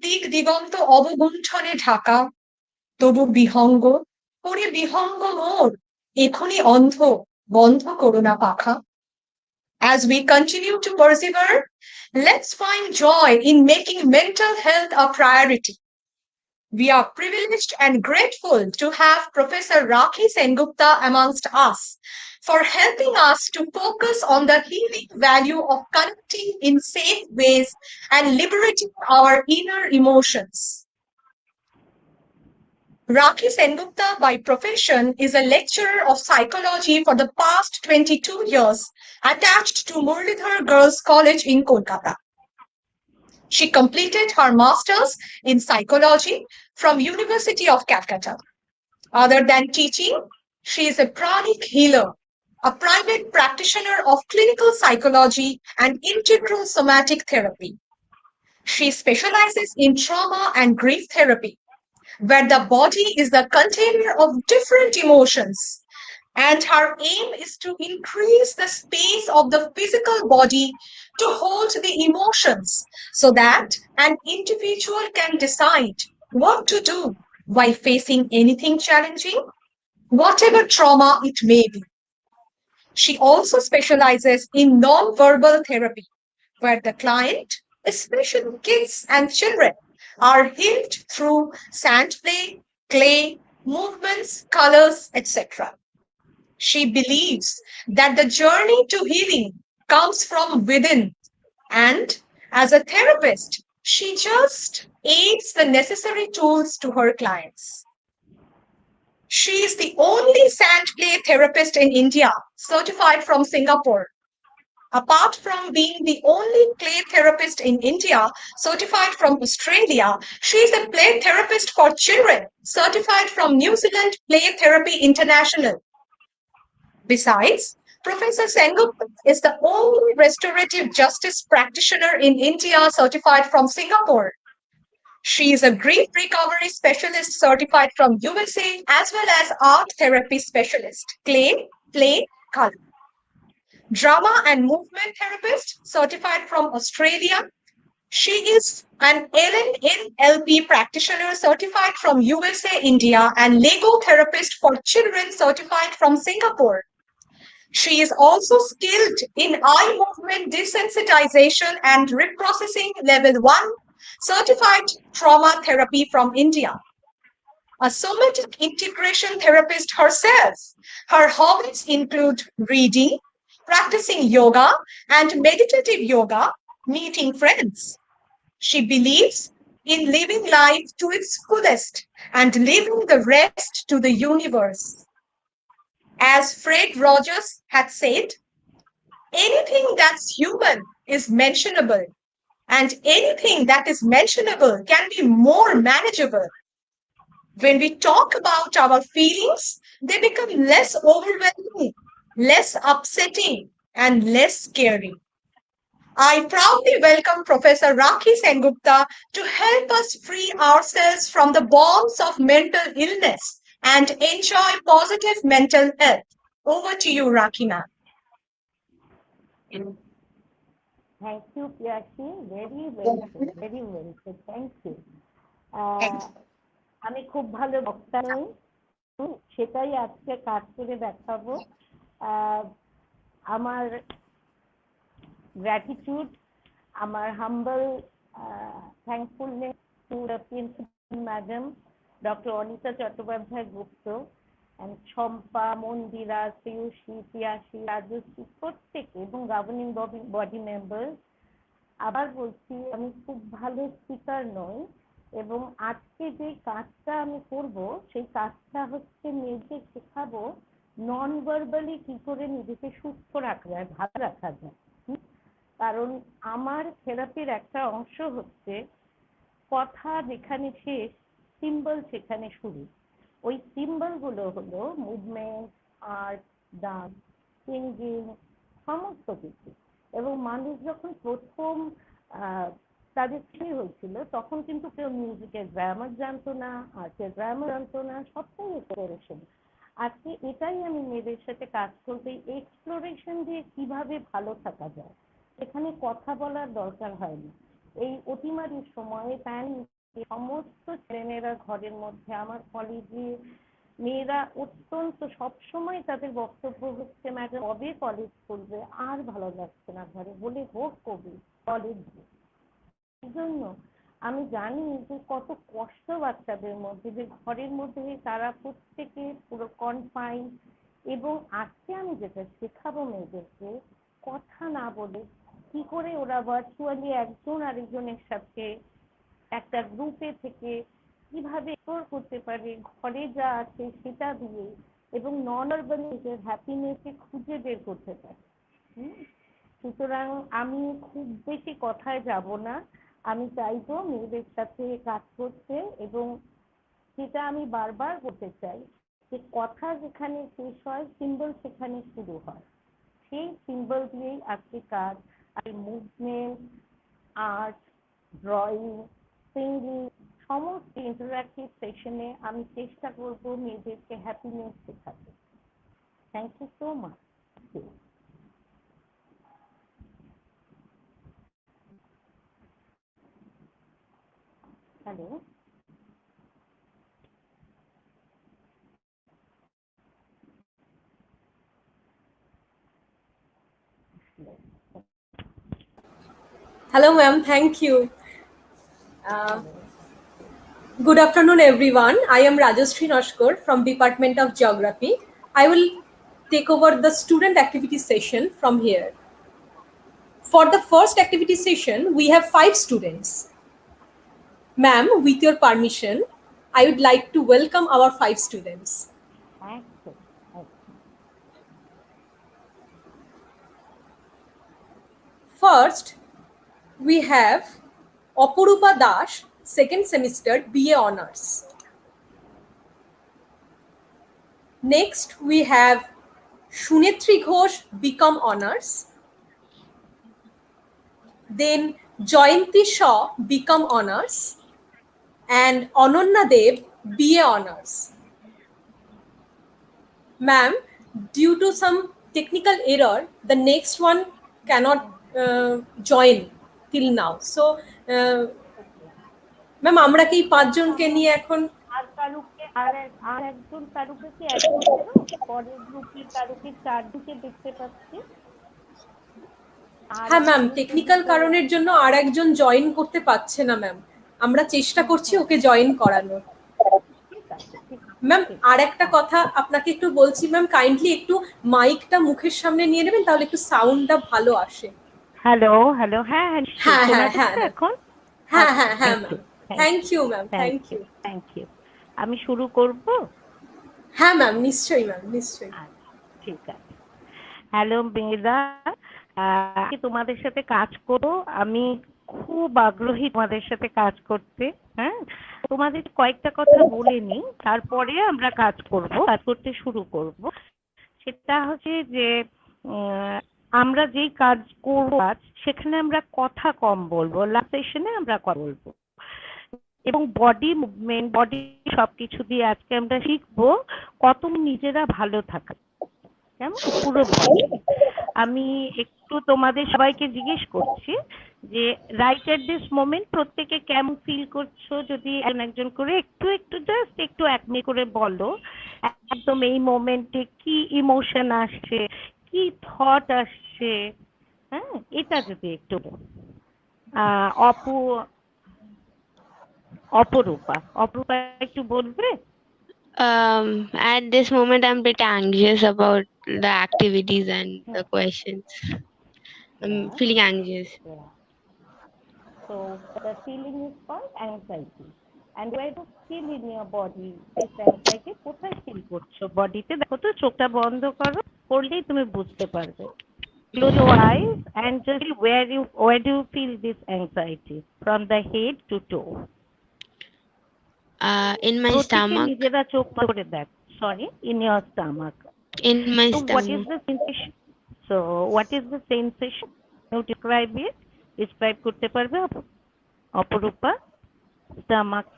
দিক দিগন্ত অবগুণ্ঠনে ঢাকা, তবু বিহঙ্গ ওরে বিহঙ্গ মোর, এখনই অন্ধ, বন্ধ করো না পাখা। As we continue to persevere, let's find joy in making mental health a priority. We are privileged and grateful to have Professor Rakhi Sengupta amongst us for helping us to focus on the healing value of connecting in safe ways and liberating our inner emotions. Rakhi Sengupta by profession is a lecturer of psychology for the past 22 years attached to Muralidhar Girls College in Kolkata. She completed her master's in psychology from University of Calcutta. Other than teaching, she is a pranic healer, a private practitioner of clinical psychology and integral somatic therapy. She specializes in trauma and grief therapy, where the body is the container of different emotions. And her aim is to increase the space of the physical body to hold the emotions so that an individual can decide what to do while facing anything challenging, whatever trauma it may be. She also specializes in non-verbal therapy, where the client, especially kids and children, are healed through sand play, clay, movements, colors, etc. She believes that the journey to healing comes from within, and as a therapist, she just aids the necessary tools to her clients. She is the only sand play therapist in India certified from Singapore. Apart from being the only play therapist in India certified from Australia, she is a play therapist for children certified from New Zealand Play Therapy International. Besides, Professor Sengupta is the only restorative justice practitioner in India certified from Singapore. She is a grief recovery specialist certified from USA as well as art therapy specialist, clay, play, color. Drama and movement therapist certified from Australia. She is an LNLP practitioner certified from USA, India, and Lego therapist for children certified from Singapore. She is also skilled in eye movement desensitization and reprocessing level 1 certified trauma therapy from India. A somatic integration therapist herself. Her hobbies include reading, practicing yoga and meditative yoga, meeting friends. She believes in living life to its fullest and leaving the rest to the universe. As Fred Rogers had said, anything that's human is mentionable, and anything that is mentionable can be more manageable. When we talk about our feelings, they become less overwhelming, less upsetting, and less scary. I proudly welcome Professor Rakhi Sengupta to help us free ourselves from the bonds of mental illness and enjoy positive mental health. Over to you, Rakhi ma'am. Thank you, Piyashi. Very well said. Very well said. Thank you. আমি খুব ভালো বক্তা নই, সেটাই আজকে কাজ করে দেখাবো। আমার gratitude, আমার humble thankfulness to the principal madam, Dr. Anita Chattopadhyay Gupta, and Chompa, Mondira, Piyushi, Piyashi, Rajশ্রী প্রত্যেকে এবং গভর্নিং বডি মেম্বার। আবার বলছি আমি খুব ভালো স্পিকার নই এবং আজকে যে কাজটা আমি করব সেই কাজটা হচ্ছে মেয়েদের শেখাবো নন ভার্বালি কি করে নিজেকে সুস্থ রাখা যায়, ভালো রাখা যায়। কারণ আমার থেরাপির একটা অংশ হচ্ছে কথা যেখানে শেষ সিম্বল সেখানে শুরু। ওই সিম্বলগুলো হলো মুভমেন্ট, আর্ট, ডান্স, সিঙ্গিং, সমস্ত কিছু। এবং মানুষ যখন প্রথম তাদের কি হয়েছিল তখন কিন্তু কেউ মিউজিকের গ্রামার জানতো না, আর্টের গ্রামার জানতো না, সবটাই এক্সপ্লোরেশন। আজকে এটাই আমি মেয়েদের সাথে কাজ করতে, এক্সপ্লোরেশন দিয়ে কিভাবে ভালো থাকা যায়, এখানে কথা বলার দরকার হয় না। এই অতিমারির সময়ে সমস্ত ছেলেমেয়েরা ঘরের মধ্যে, আমার কলেজে মেয়েরা অত্যন্ত সবসময় তাদের বক্তব্য হচ্ছে ম্যাডাম কবে কলেজ করবে, আর ভালো লাগছে না ঘরে, বলে হোক কবে কলেজ। এই জন্য আমি জানি যে কত কষ্ট বাচ্চাদের মধ্যে, যে ঘরের মধ্যে তারা প্রত্যেকে পুরো কনফাইন। এবং আজকে আমি যেটা শেখাবো মেয়েদেরকে, কথা না বলে কি করে ওরা ভার্চুয়ালি একজন আরেকজনের সাথে একটা গ্রুপে থেকে কিভাবে এক্সপ্লোর করতে পারে, ঘরে যা আছে সেটা দিয়ে, এবং নন ভার্বাল নিজের হ্যাপিনেসকে খুঁজে বের করতে পারে। সুতরাং আমি খুব বেশি কথায় যাব না, আমি চাইবো মেয়েদের সাথে কাজ করতে। এবং যেটা আমি বারবার বলতে চাই যে কথা যেখানে শেষ হয় সিম্বল সেখানে শুরু হয়। সেই সিম্বল দিয়েই আজকে কাজ, আর মুভমেন্ট, আর্ট, ড্রয়িং, সিঙ্গিং, সমস্ত ইন্টারঅ্যাক্টিভ সেশনে আমি চেষ্টা করব মেয়েদেরকে হ্যাপিনেস শেখাতে। Thank you so much. Hello. Hello, ma'am. Thank you. Good afternoon, everyone. I am Rajashree Noshkar from Department of Geography. I will take over the student activity session from here. For the first activity session, we have 5 students. Ma'am, with your permission, I would like to welcome our 5 students. First, we have Apurupa Dash, second semester BA Honours. Next, we have Shunetri Ghosh, BCom Honours. Then Jayanti Shaw, BCom Honours. And Ananya Dev, BA Honours. Ma'am, due to some technical error, the next one cannot join till now. So, ma'am, আমরা কি 5 জনকে নিয়ে এখন আর একজন কারুকে কি add করতে হবে? পরের গ্রুপে কারুকে 4 দিকে দেখতে পাচ্ছি। হ্যাঁ ম্যাম, টেকনিক্যাল কারণের জন্য আর একজন জয়েন করতে পারছে না ম্যাম। আমরা চেষ্টা করছি ওকে জয়েন করানোর। ম্যাম, আর একটা কথা আপনাকে একটু বলছি ম্যাম, কাইন্ডলি একটু মাইকটা মুখের সামনে নিয়ে নেবেন, তাহলে একটু সাউন্ডটা ভালো আসে। Hello hello. হ্যাঁ হ্যাঁ হ্যাঁ হ্যাঁ এখন হ্যাঁ হ্যাঁ হ্যাঁ ma'am. Thank you ma'am, thank you. Thank you. আমি শুরু করব? হ্যাঁ ম্যাম, নিশ্চয়ই ম্যাম, নিশ্চয়ই। ঠিক আছে। হ্যালো মেয়েরা, তোমাদের সাথে কাজ করো। আমি খুব আগ্রহী তোমাদের সাথে কাজ করতে। হ্যাঁ, তোমাদের কয়েকটা কথা বলে নিই, তারপরে আমরা কাজ করতে শুরু করব। সেটা হচ্ছে যে আমরা যেই কাজ করব সেখানে আমরা কথা কম বলবো, লাস্ট সেশনে আমরা কথা বলবো, এবং বডি মুভমেন্ট, বডি সবকিছু দিয়ে আজকে আমরা শিখবো কত নিজেরা ভালো থাকা। কেমন? পুরো বডি। আমি একটু তোমাদের সবাইকে জিজ্ঞেস করছি যে রাইট এট দিস মোমেন্ট প্রত্যেকে কেমন ফিল করছো, যদি একজন করে একটু একটু জাস্ট একটু 1 মিনিট করে বলো একদম এই মোমেন্টে কি ইমোশন আসছে, কি থট আসছে। হ্যাঁ, এটা যদি একটু অপরূপা একটু বলবে? At this moment, I'm a bit anxious about the activities and the questions. I'm feeling anxious. So the feeling is called anxiety. And where do you feel in your body this anxiety? কোথায় feel করছো বডিতে? দেখো তো, চোখটা বন্ধ করো, করলেই তুমি বুঝতে পারবে। Close your eyes and just where do you feel this anxiety from the head to toe? In my stomach. নিজেরা চোখ করে দেখ। Sorry, in your stomach. In my So stomach. what is the sensation? So what is the sensation? You describe it. Describe করতে পারবে অপরূপা? Stomach.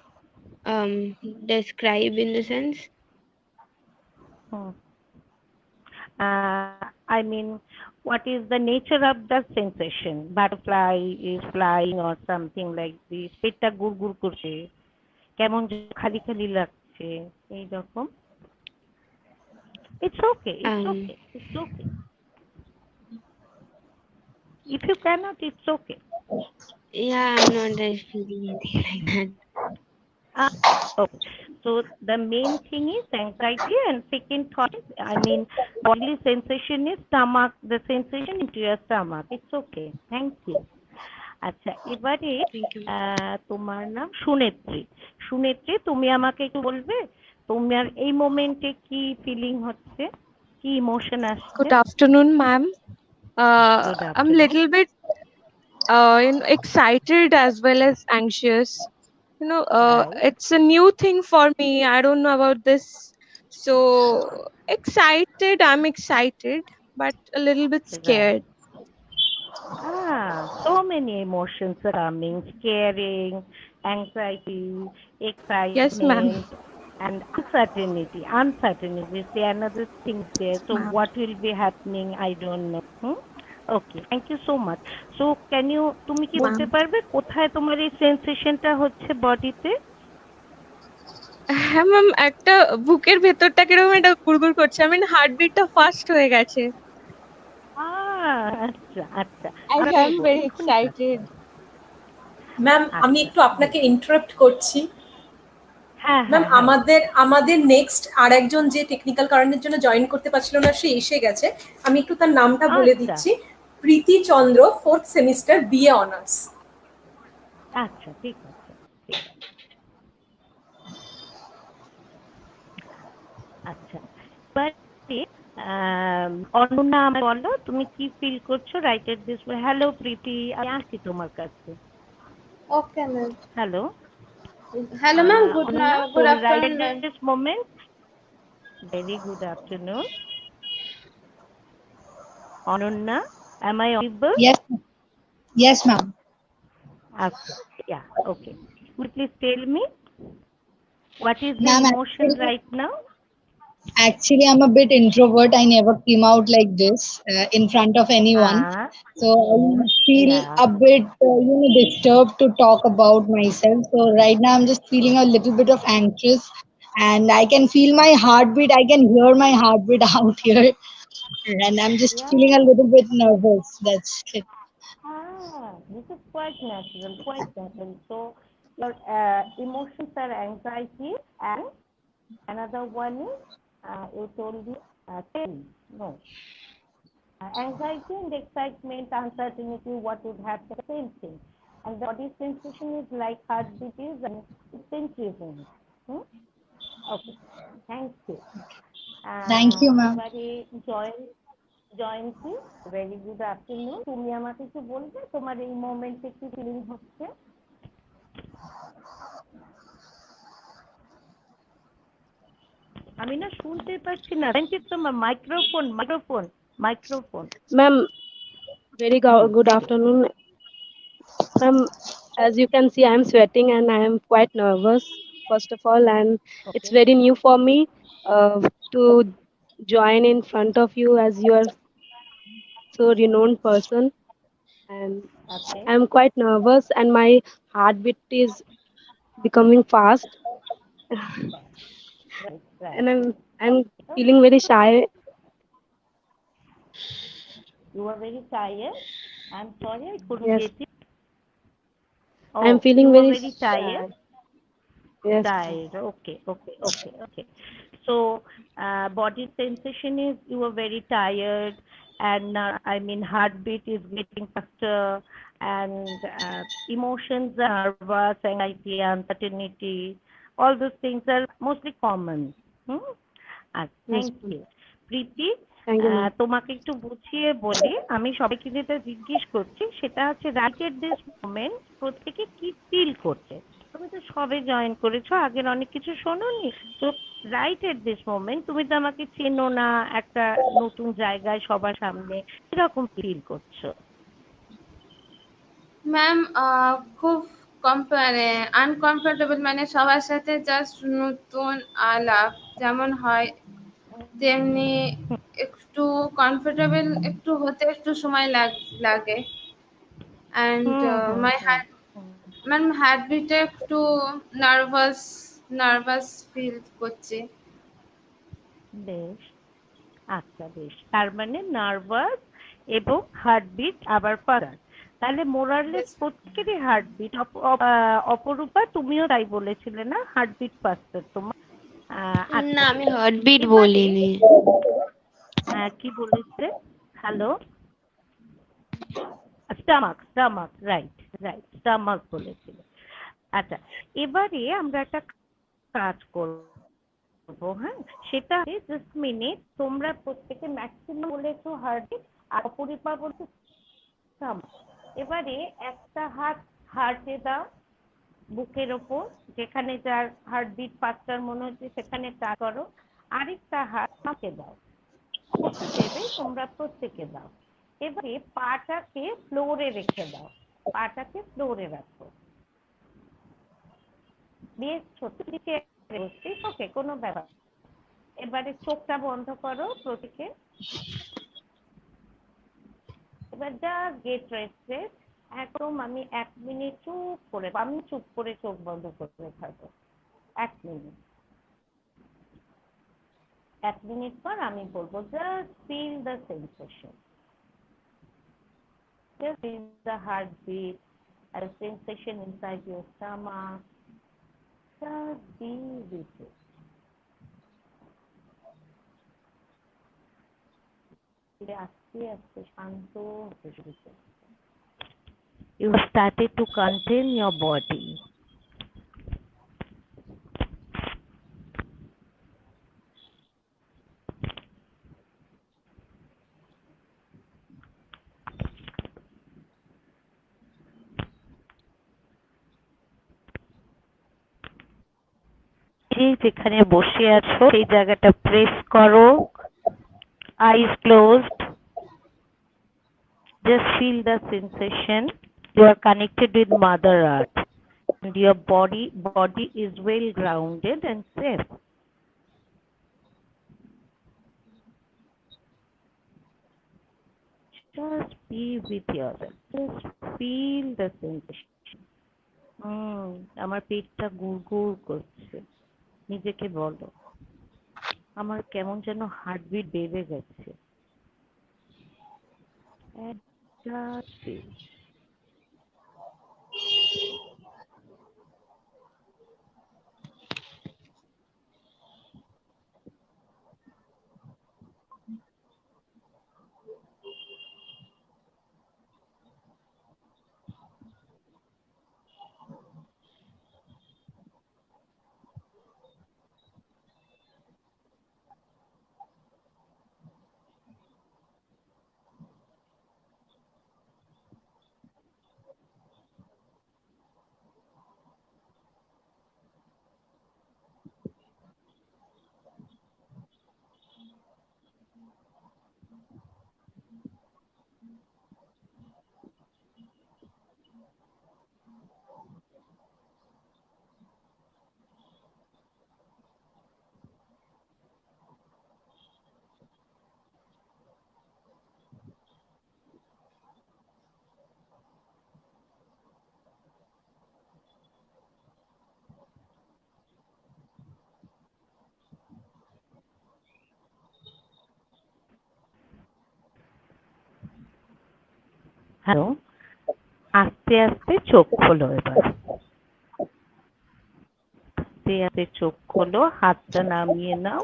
Describe in the sense. I mean, what is the nature of the sensation? Butterfly is flying or something like this. পেটটা গুড়গুড় করছে, কেমন খালি খালি লাগছে, এই রকম। It's okay. It's okay. If you cannot, it's okay. Yeah, I'm not feeling anything like that. Okay. So the main thing is anxiety, and second thought is, bodily sensation is stomach, the sensation into your stomach. It's okay. Thank you. আচ্ছা, এবারে তোমার নাম সুনেত্রী। সুনেত্রী, তুমি আমাকে একটু বলবে তোমার এই মোমেন্টে কি ফিলিং হচ্ছে, কি ইমোশন আসছে? Good afternoon, ma'am. I'm a little bit excited as well as anxious. It's a new thing for me. I don't know about this. So excited, I'm excited, but a little bit scared. So many emotions are coming: caring, anxiety, Yes, ma'am. excitement, and uncertainty. Uncertainty is the another thing there. Yes, So ma'am. what will be happening? I don't know. Okay, thank you so much. So can you, তুমি কি বলতে Ma'am. পারবে কোথায় তোমার এই সেন্সেশনটা হচ্ছে বডিতে? হ্যাঁ ম্যাম, একটা বুকের ভেতরটা কিরকম একটা গুড়গুড় করছে, I mean হার্টবিটটা ফাস্ট হয়ে গেছে। আচ্ছা আচ্ছা, And আমরা I'm বলবো very এক্ষুনি কাজ excited. করবো। ম্যাম আমি আচ্ছা একটু আপনাকে বেশ। ইন্টারাপ্ট করছি। হ্যাঁ ম্যাম হ্যাঁ হ্যাঁ আমাদের নেক্সট আর একজন যে টেকনিক্যাল কারণের জন্য জয়েন করতে পারছিল না, সে এসে গেছে। আমি একটু তার নামটা বলে আচ্ছা দিচ্ছি। প্রীতি Chandra, 4th semester, BA honours. আচ্ছা, ঠিক আছে ঠিক আছে। আচ্ছা, এবারে অনন্যা, আমায় বলো তুমি কি ফিল করছো রাইট এট দিস। হ্যালো প্রীতি, আমি আসছি তোমার কাছে। Okay, ma'am. Hello Hello, ma'am. Ananya, তো Good right afternoon, at ma'am. This moment, very good afternoon. Ananya, am I audible? Yes, yes, ma'am. Okay, yeah, okay. Would you please tell me what is your Ma'am, emotion right now? actually, I'm a bit introvert. I never came out like this in front of anyone. Ah, So I feel yeah. a bit, disturbed to talk about myself. So right now, I'm just feeling a little bit of anxious, and I can feel my heartbeat. I can hear my heartbeat out here, and I'm just feeling a Yeah. little bit nervous. That's it. This is quite natural, quite natural. So your emotions are anxiety, and another one is you told me pain. No, anxiety and excitement, uncertainty, what would happen, same thing. And the body sensation is like heartbeat is, and it's increasing. Hmm? Okay, thank you. Thank you, ma'am. এবারে জয়ন্তী, very good afternoon. তুমি আমাকে একটু বলবে তোমার এই মোমেন্টে কি feeling হচ্ছে? আমি না শুনতে পাচ্ছি না। জয়ন্তী, তোমার microphone. Ma'am, very good afternoon. Ma'am, as you can see, I am sweating and I am quite nervous, first of all, and it's okay very new for me to join in front of you as you are so renowned person. And okay I am quite nervous and my heartbeat is becoming fast, right. and I'm feeling very shy. You are very tired. I'm sorry, I couldn't Yes, get it. I'm Oh, feeling you were very very tired. shy. Yes, ma'am. Tired. Okay. So, body sensation is you are very tired, and I mean heartbeat is getting faster, and emotions are nervous, anxiety, uncertainty. All those things are mostly common. Hmm? Yes, Thank ma'am. you. Preeti, Thank you, ma'am. তোমাকে একটু বুঝিয়ে বলি। আমি সবাইকে যেটা জিজ্ঞেস করছি সেটা হচ্ছে রাইট এট দিস মোমেন্ট প্রত্যেকে কি ফিল করছে। তুমি তো সবে জয়েন করেছো, আগের অনেক কিছু শোনোনি তো। রাইট এট দিস মোমেন্ট তুমি তো আমাকে চেনো না, একটা নতুন জায়গায় সবার সামনে কিরকম ফিল করছো? ম্যাম, খুব মানে আনকমফোর্টেবল, মানে সবার সাথে জাস্ট নতুন আলাপ যেমন হয় তেমনি একটু কমফোর্টেবল একটু হতে একটু সময় লাগে। And my hmm. ম্যাম হার্টবিটে একটু নার্ভাস ফিল করছি। বেশ, আচ্ছা বেশ। তার মানে নার্ভাস এবং হার্টবিট আবার ফাস্টার। তাহলে মোরারলেস প্রত্যেকেরই হার্টবিট। অপরূপা, তুমিও তাই বলেছিলে না, হার্টবিট ফাস্টার তোমার? না, আচ্ছা আমি বেশ। হার্টবিট এবারে বলিনি। কি বলেছে? হ্যালো, স্টামাক, রাইট, স্টামাক বলেছিল। আচ্ছা, এবারে আমরা একটা কাজ করবো। হ্যাঁ, সেটা জাস্ট মিনিট, তোমরা প্রত্যেকে ম্যাক্সিমাম বলেছো হার্টবিট, আর অপরিপা বলছে স্টামাক। এবারে একটা হাত হার্টে দাও, বুকের ওপর, যেখানে যার হার্টবিট ফাস্টার মনে হচ্ছে সেখানে টাচ করো। আরেকটা হাত আমাকে দাও, হিসেবে তোমরা প্রত্যেকে দাও। এবারে পাটাকে ফ্লোরে রেখে দাও, পাটাকে ফ্লোরে রাখো, বেশ ছোট দিকে ওকে, কোনো ব্যাপার। এবারে চোখটা বন্ধ করো প্রতীকে। এবার যা গেট রেস্টেড, একদম আমি 1 মিনিট চুপ করে, আমি চুপ করে চোখ বন্ধ করে থাকবো 1 মিনিট। 1 মিনিট পর আমি বলবো just feel the sensation, just feel the heartbeat and sensation inside your stomach, just be with it. আস্তে আস্তে শান্ত হতে শুরু করো। You started to contain your body. যেখানে বসে আছো সেই জায়গাটা প্রেস করো, eyes closed, just feel the sensation. You are connected with Mother Earth and your body is well grounded and safe. Just be with yourself, just feel the sensation. আমার পেটটা গুড়গুড় করছে, নিজেকে বলো আমার কেমন যেন হার্টবিট বেড়ে গেছে। Just feel. হ্যালো, আস্তে আস্তে চোখ খোলো, এবার আস্তে আস্তে চোখ খোলো, হাতটা নামিয়ে নাও।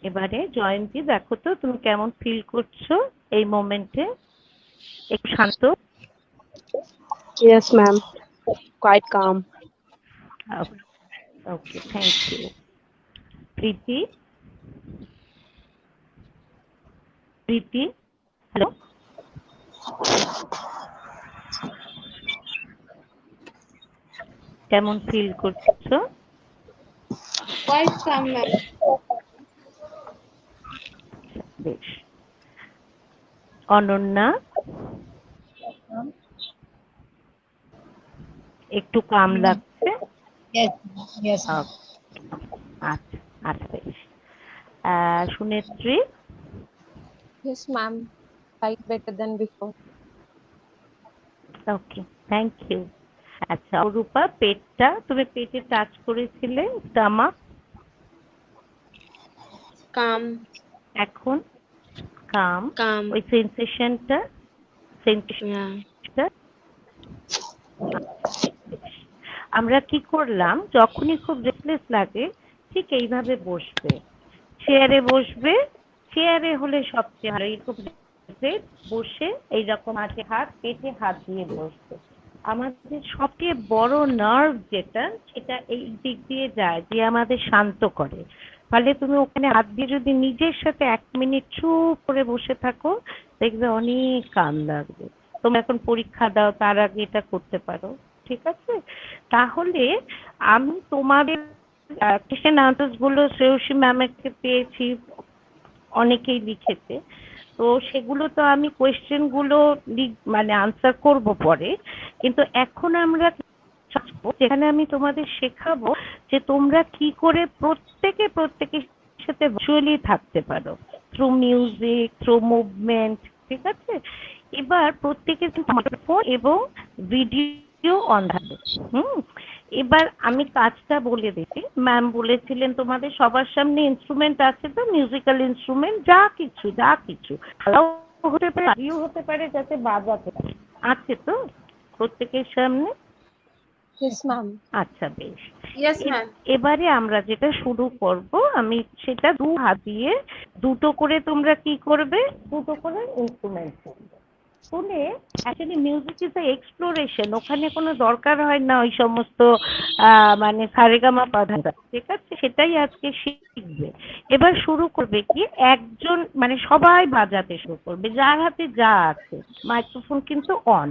এবারে জয়ন্তী দেখো তো তুমি কেমন ফিল করছো এই মোমেন্টে, একটু শান্ত? Yes, ma'am. Quite calm. Okay, thank you. Preeti, Preeti, hello, কেমন ফিল করছো? Quite calm, ma'am. বেশ। অনন্যা, একটু কাম লাগছে? Yes, yes. আচ্ছা আচ্ছা, বেশ। Sunetri? Yes, ma'am. Quite better than before. Okay, thank you. আচ্ছা অরূপা, পেটটা তুমি পেটে টাচ করেছিলে, স্টমাক Calm. এখন কাম, Calm. ওই সেন্সেশনটা Yeah. আমরা কি করলাম, যখনই খুব রেস্টলেস লাগে ঠিক এইভাবে বসবে, চেয়ারে বসবে, চেয়ারে হলে সবচেয়ে ভালো, এরকম বসে এইরকম হাতে হাত, পেটে হাত দিয়ে বসবে। আমাদের সবচেয়ে বড় নার্ভ যেটা, সেটা এই দিক দিয়ে যায়, যে আমাদের শান্ত করে। ফলে তুমি ওখানে হাত দিয়ে যদি নিজের সাথে 1 মিনিট চুপ করে বসে থাকো, দেখবে অনেক কাম লাগবে। তোমরা এখন পরীক্ষা দাও, তার আগে এটা করতে পারো, ঠিক আছে? তাহলে আমি তোমাদের কোশ্চেন আনসার্স গুলো শ্রেয়সী ম্যামকে পেয়েছি, অনেকেই লিখেছে। তো সেগুলো তো আমি কোয়েশ্চেনগুলো মানে আনসার করব পরে, কিন্তু এখন আমরা যেখানে আমি তোমাদের শেখাবো যে তোমরা কি করে প্রত্যেকের সাথে ভার্চুয়ালি থাকতে পারো, থ্রু মিউজিক, থ্রু মুভমেন্ট। ঠিক আছে, এবার প্রত্যেকের ফোন এবং ভিডিও অন থাকবে। এবার আমি কাজটা বলে দিচ্ছি। ম্যাম বলেছিলেন তোমাদের সবার সামনে ইনস্ট্রুমেন্ট আছে তো, মিউজিক্যাল ইনস্ট্রুমেন্ট যা কিছু খেলাও হতে পারে, বাজিও হতে পারে, যাতে বাজাতে পারে। আছে তো প্রত্যেকের সামনে? Yes, ma'am. আচ্ছা, বেশ। Yes, ma'am. এবারে আমরা যেটা শুরু করব, আমি সেটা দু হাত দিয়ে দুটো করে তোমরা কি করবে, দুটো করে ইনস্ট্রুমেন্ট করবে। শুনে actually music is a exploration, ওখানে কোনো দরকার হয় না ওই সমস্ত মানে সারেগামা পাধা। ঠিক আছে, সেটাই আজকে শিখবে। এবার শুরু করবে কি, একজন মানে সবাই বাজাতে শুরু করবে, যার হাতে যা আছে। মাইক্রোফোন কিন্তু অন।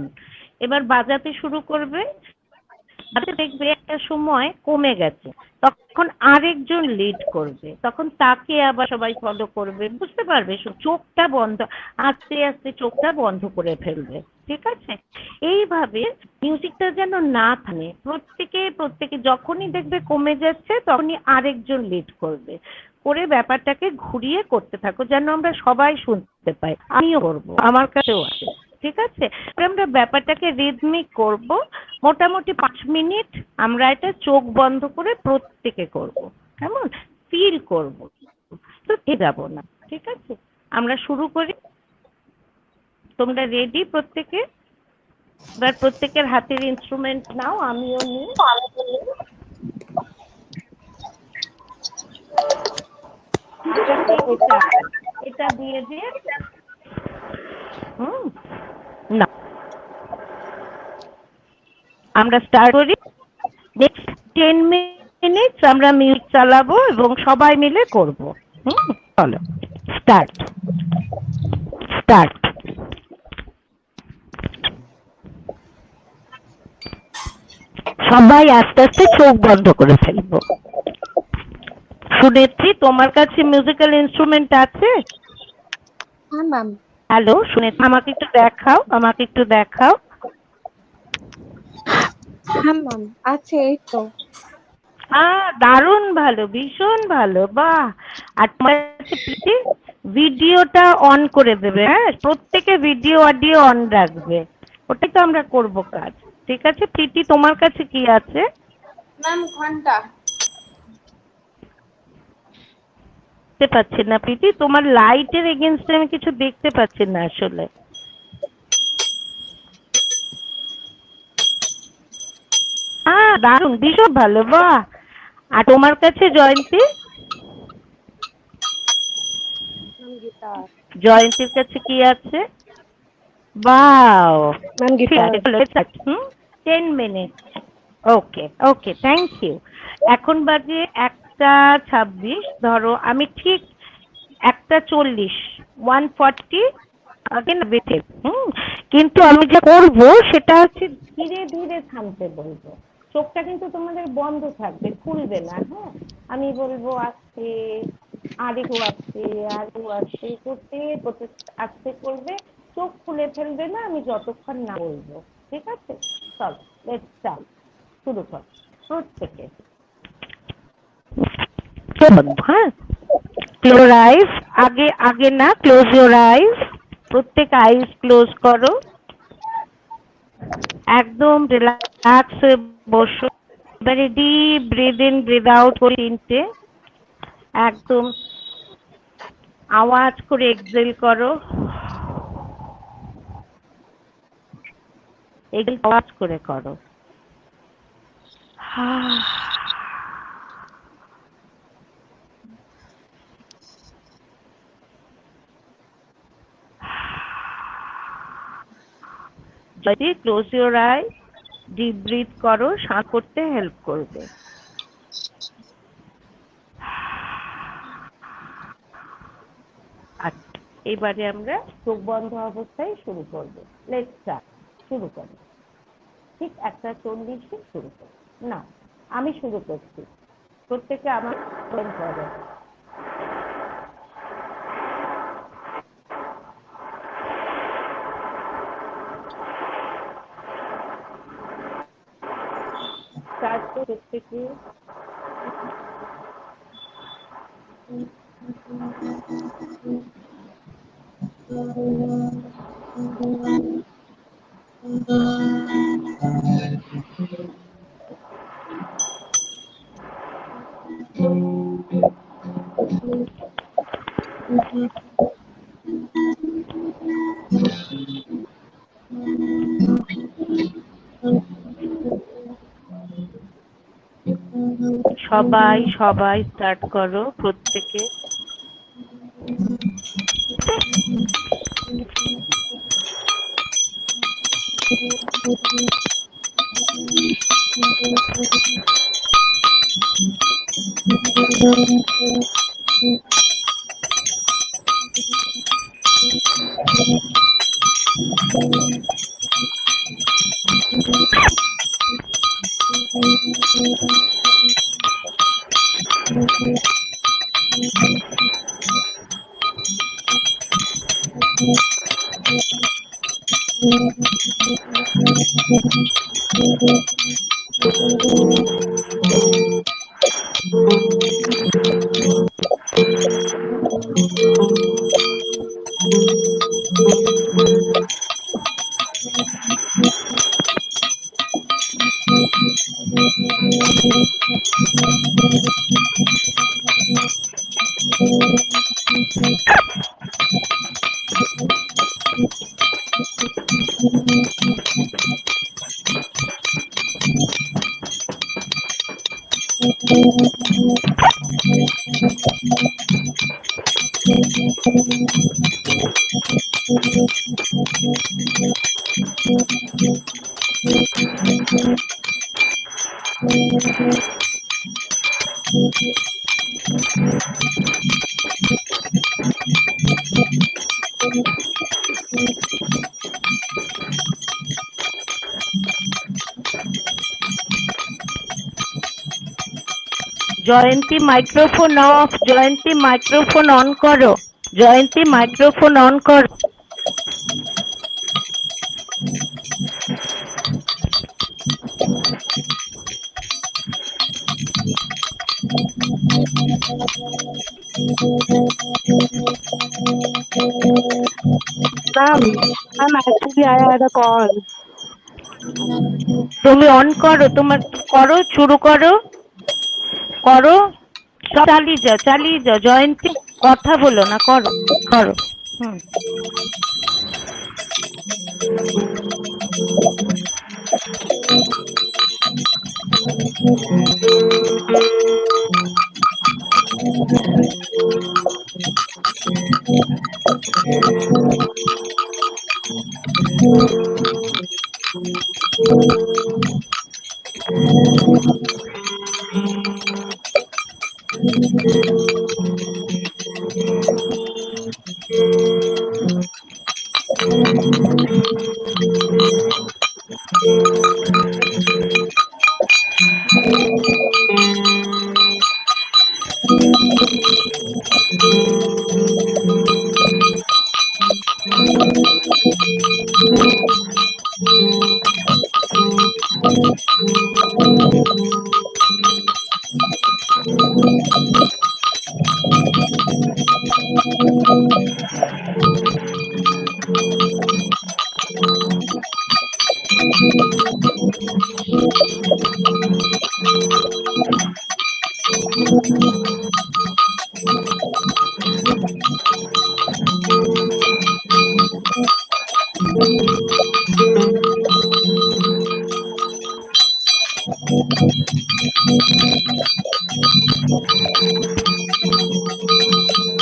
এবার বাজাতে শুরু করবে, দেখবে একটা সময় কমে গেছে, তখন আরেকজন লিড করবে, তখন তাকে আবার সবাই ফলো করবে। বুঝতে পারবে? চোখটা বন্ধ, আস্তে আস্তে চোখটা বন্ধ করে ফেলবে। ঠিক আছে, এইভাবে মিউজিকটা যেন না থামে। প্রত্যেকে যখনই দেখবে কমে যাচ্ছে, তখনই আরেকজন লিড করবে, করে ব্যাপারটাকে ঘুরিয়ে করতে থাকো, যেন আমরা সবাই শুনতে পাই। আমিও করবো, আমার কাছেও আছে। ঠিক আছে, আমরা ব্যাপারটাকে রিদমিক করব। মোটামুটি 5 মিনিট আমরা এটা চোখ বন্ধ করে প্রত্যেকে করব, কেমন ফিল করব, তো যাব না। ঠিক আছে, আমরা শুরু করি। তোমরা রেডি প্রত্যেকে? এবার প্রত্যেকের হাতের ইনস্ট্রুমেন্ট নাও, আমিও নিই। এটা দিয়ে না, আমরা স্টার্ট করি। নেক্সট 10 মিনিটস আমরা মিউজিক চালাবো এবং সবাই মিলে করব। চলো, স্টার্ট। সবাই আস্তে আস্তে চোখ বন্ধ করে ফেলবো। শুনেছি তোমার কাছে মিউজিক্যাল ইনস্ট্রুমেন্ট আছে? হ্যাঁ ম্যাম। হ্যালো, শুনেছি, আমাকে একটু দেখাও। হ্যাঁ ম্যাম, আছে এই তো। দারুণ ভালো, ভীষণ ভালো, বাহ। আর তোমার ভিডিওটা অন করে দেবে। হ্যাঁ, প্রত্যেকে ভিডিও অডিও অন রাখবে। ওটাই তো আমরা করব কাজ। ঠিক আছে, প্রীতি তোমার কাছে কি আছে? ম্যাম, ঘন্টা। দেখতে পাচ্ছি না প্রীতি, তোমার লাইটের এগেইনস্টে আমি কিছু দেখতে পাচ্ছি না আসলে। দারুণ, ভীষণ ভালো, বাহ। আর তোমার কাছে জয়ন্তী? গিটার। জয়ন্তীর কাছে কি আছে? বাও, ma'am, guitar. 10 minute. Okay, thank you. এখন বাজে 1:26। ধরো আমি ঠিক 1:40, 1:40 আগে বেঁচে। কিন্তু আমি যা করব সেটা হচ্ছে ধীরে ধীরে থামতে বলবো। চোখটা কিন্তু তোমাদের বন্ধ থাকবে, খুলবে না। হ্যাঁ, আমি বলবো আস্তে, আরেকটু আস্তে করতে করতে আস্তে করবে, চোখ খুলে ফেলবে না আমি যতক্ষণ না বলবো। ঠিক আছে, চলো লেটস স্টার্ট। শুরু কর প্রত্যেকে। হ্যাঁ, ক্লোজ আইস, আগে না, ক্লোজ ইওর আইস। প্রত্যেক আইস ক্লোজ করো, একদম রিল্যাক্স হয়ে বসো। এবারে deep breath in breath out করে 3টে, একদম আওয়াজ করে এক্সহেল করো। এক্সহেল আওয়াজ করে করো। যদি close your eye, deep breath করো, শ্বাস করতে হেল্প করবে। আচ্ছা, এবারে আমরা চোখ বন্ধ অবস্থায় শুরু করব। Let's start. শুরু করো। ঠিক 1:40 শুরু করো। না, আমি শুরু করছি, প্রত্যেকে আমার করো। স্টার্ট প্রত্যেকে। সবাই সবাই স্টার্ট করো প্রত্যেকে। Jayanti microphone off, Jayanti microphone on করো, জয়ন্তী মাইক্রোফোন অন করো। Ma'am, actually I had a call. তুমি অন করো, তোমার করো, শুরু করো করো, চালিয়ে যাও জয়ন্তী, কথা বলো না, করো করো। হুম।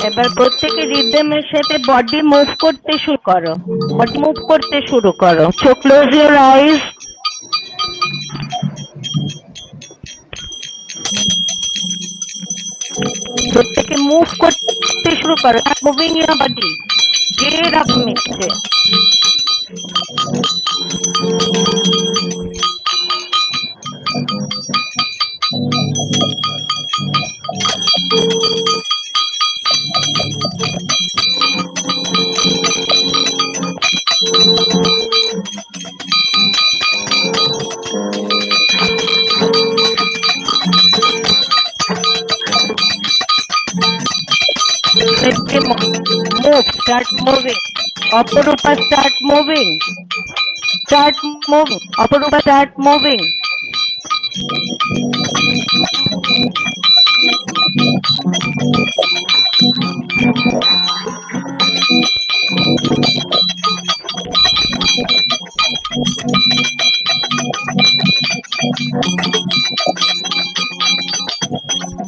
এবার প্রত্যেকে রিদমের সাথে বডি মুভ করতে শুরু করো, বডি মুভ করতে শুরু করো। So close your eyes. প্রত্যেকে মুভ করতে শুরু করো, মুভিং ইউর বডি যেরকম ইচ্ছে। move, start moving. Aparupa, start moving. Start moving. Aparupa, start moving.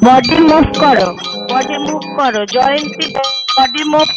Body move করো, বডি মুভ করো, জয়ন্তী বডি মুভ।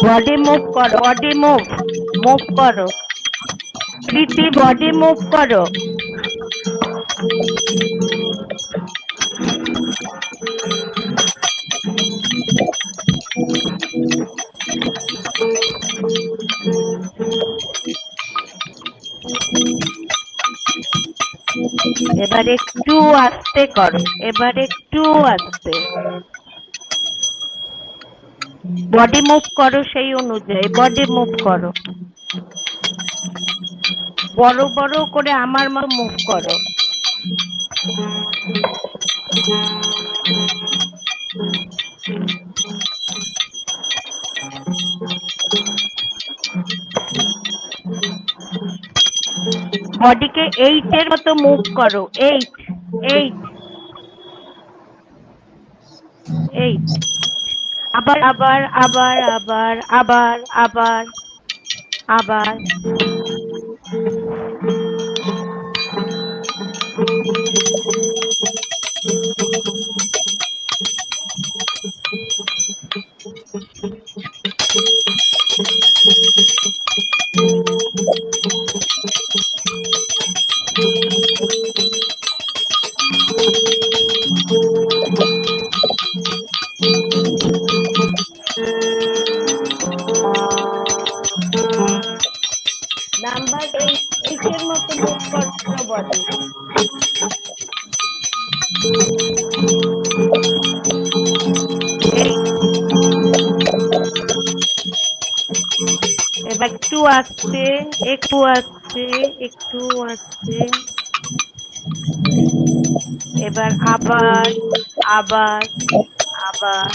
বডি মুভ করো, বডি মুভ, মুভ করো। প্রীতি বডি মুভ করো। এবার একটু আস্তে করো, এবার একটু আস্তে। বডি মুভ করো সেই অনুযায়ী, বডি মুভ করো। বড় বড় করে আমার মতো মুভ করো। বডিকে 8 এর মতো মুভ করো, 8 8 8। আবার আবার আবার আবার আবার আবার আবার। নাম্বার 8 এর মতো মুভ করো বডি। এবার একটু আস্তে, একটু আস্তে, একটু আস্তে। এবার আবার আবার আবার।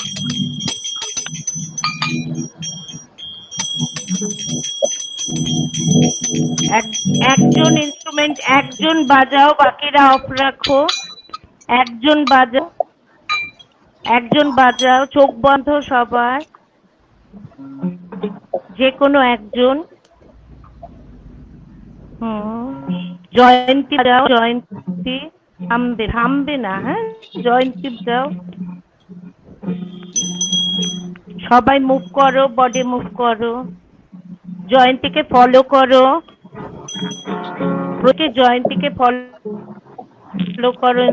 একজন ইনস্ট্রুমেন্ট একজন বাজাও, বাকিরা অফ রাখো। একজন বাজাও, একজন বাজাও, চোখ বন্ধ সবার, যে কোনো একজন। জয়ন্তী বাজাও, জয়ন্তী থামবে, থামবে না, হ্যাঁ জয়ন্তী যাও। সবাই মুভ করো, বডি মুভ করো। জয়ন্তীকে ফলো করো, জয়ন্তীকে ফলো করো।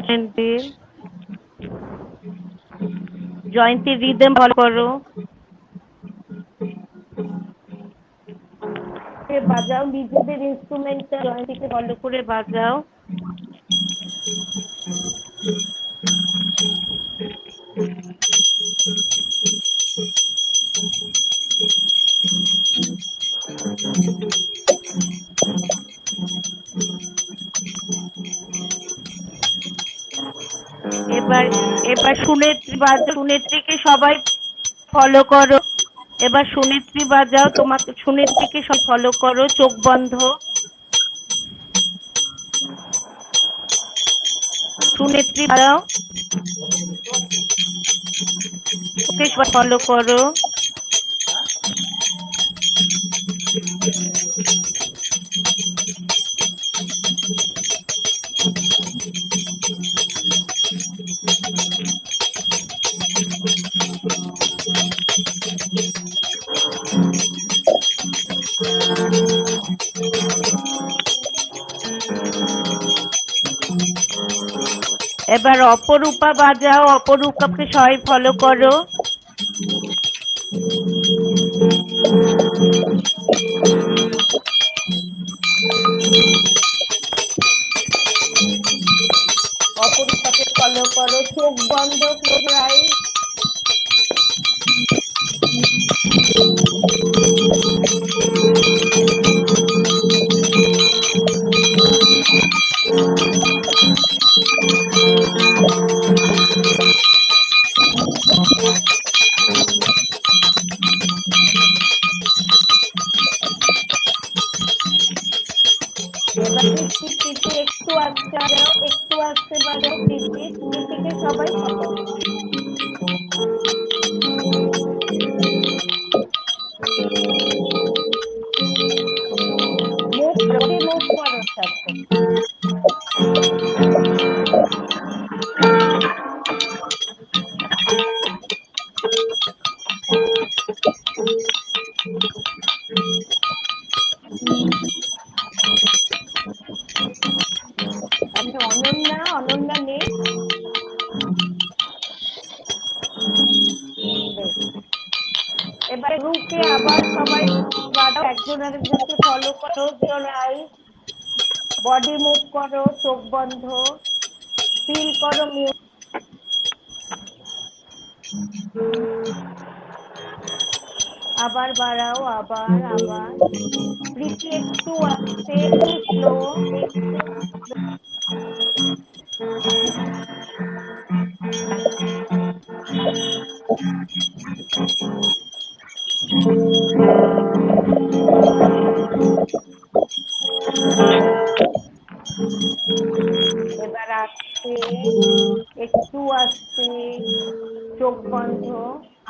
জয়ন্তী রিদম ফলো করো। বাজাও নিজেদের ইনস্ট্রুমেন্টটা জয়ন্তীকে ফলো করে বাজাও। এবার এবার সুনেত্রী বাজাও, সুনেত্রীকে সবাই ফলো করো। এবার সুনেত্রী বাজাও, তোমাকে সুনেত্রীকে সব ফলো করো, চোখ বন্ধ। সুনেত্রী বাজাও, ওকে সবাই ফলো করো। এবার অপরূপা বাজাও, অপরূপাকে সবাই ফলো করো। অপরূপাকে ফলো করো, চোখ বন্ধ, ক্লোজ আই। এবার প্রীতি একটু আসতে বাজাও, একটু আসতে বাজাও প্রীতিকে সবাই ফলো। মুভ করো সাথে। অনন্যা নেই। এবারে গ্রুপে আবার সবাই একজন আরেকজনকে ফলো করো, আই বডি মুভ করো, চোখ বন্ধ, ফিল করো আবার বাড়াও, আবার প্রীতি একটু আসতে, একটু স্লো, একটু এবার আসতে, একটু আসতে, চোখ বন্ধ,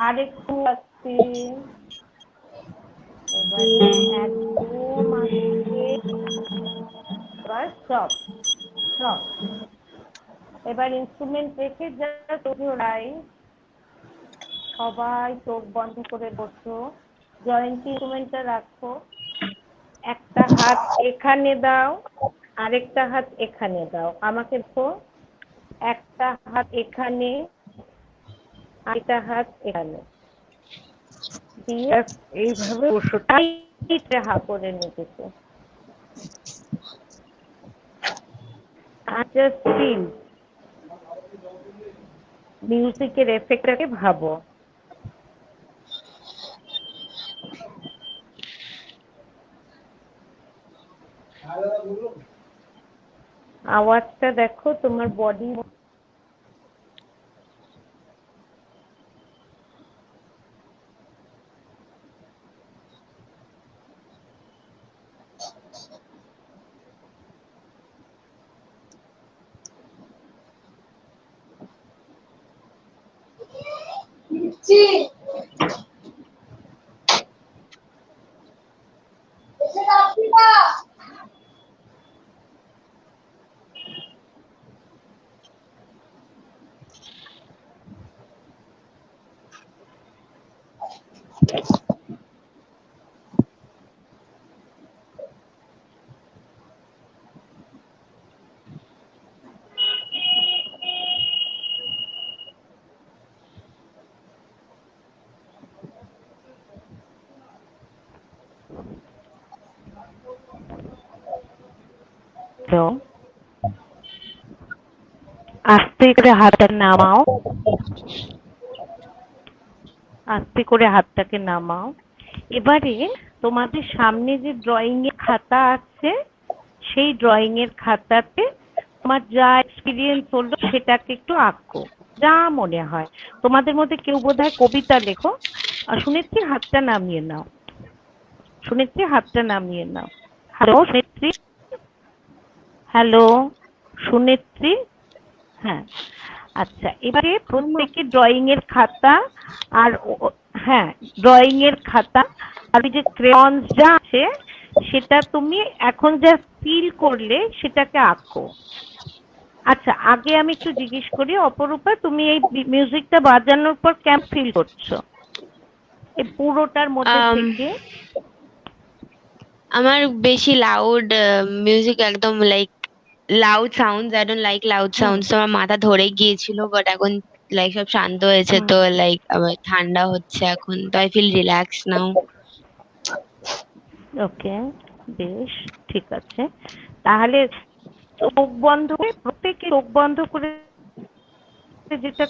আর একটু আসতে, এবারে একদম আসতে, এবার স্টপ। এবার ইনস্ট্রুমেন্ট রেখে জাস্ট ওরাই সবাই চোখ বন্ধ করে বসো, জয়েন্ট ইনস্ট্রুমেন্টটা রাখো, একটা হাত এখানে দাও, আরেকটা হাত এখানে দাও, আমাকে দেখো, একটা হাত এখানে, আরেকটা হাত এখানে দিয়ে এইভাবে বসো, টাইট হা করে নিতেছে। আর জাস্ট ফিল মিউজিকের এফেক্টটাকে ভাবো। আওয়াজটা দেখো, তোমার বডি তো আস্তে করে হাতটা নামাও, আস্তে করে হাতটাকে নামাও। এবারে তোমাদের সামনে যে ড্রয়িং এর খাতা আছে, সেই ড্রয়িং এর খাতাতে তোমার যা এক্সপিরিয়েন্স হলো সেটাকে একটু আঁকো, যা মনে হয়। তোমাদের মধ্যে কেউ বোধহয় কবিতা লেখো। শুনেছি হাতটা নামিয়ে নাও, শুনেছি হাতটা নামিয়ে নাও। হ্যালো শুনেত্রী, হ্যালো শুনেত্রী, হ্যাঁ আচ্ছা। এবারে প্রত্যেকে ড্রয়িং এর খাতা আর হ্যাঁ ড্রয়িং এর খাতা আর ওই যে ক্রেয়নস যা আছে সেটা তুমি এখন যা ফিল করলে সেটাকে আঁকো। আচ্ছা আগে আমি একটু জিজ্ঞেস করি, অপরূপা তুমি এই মিউজিকটা বাজানোর পর কেমন ফিল করছো এই পুরোটার মধ্যে থেকে? আমার বেশি লাউড মিউজিক, একদম like loud sounds, I don't like loud sounds. আমার মাথা ধরে গিয়েছিল, বাট এখন লাইক সব শান্ত হয়েছে, তো লাইক আবার ঠান্ডা হচ্ছে এখন, তো আই ফিল রিল্যাক্স নাও। ওকে, বেশ, ঠিক আছে। তাহলে চোখ বন্ধ করে, প্রত্যেকে চোখ বন্ধ করে যেটা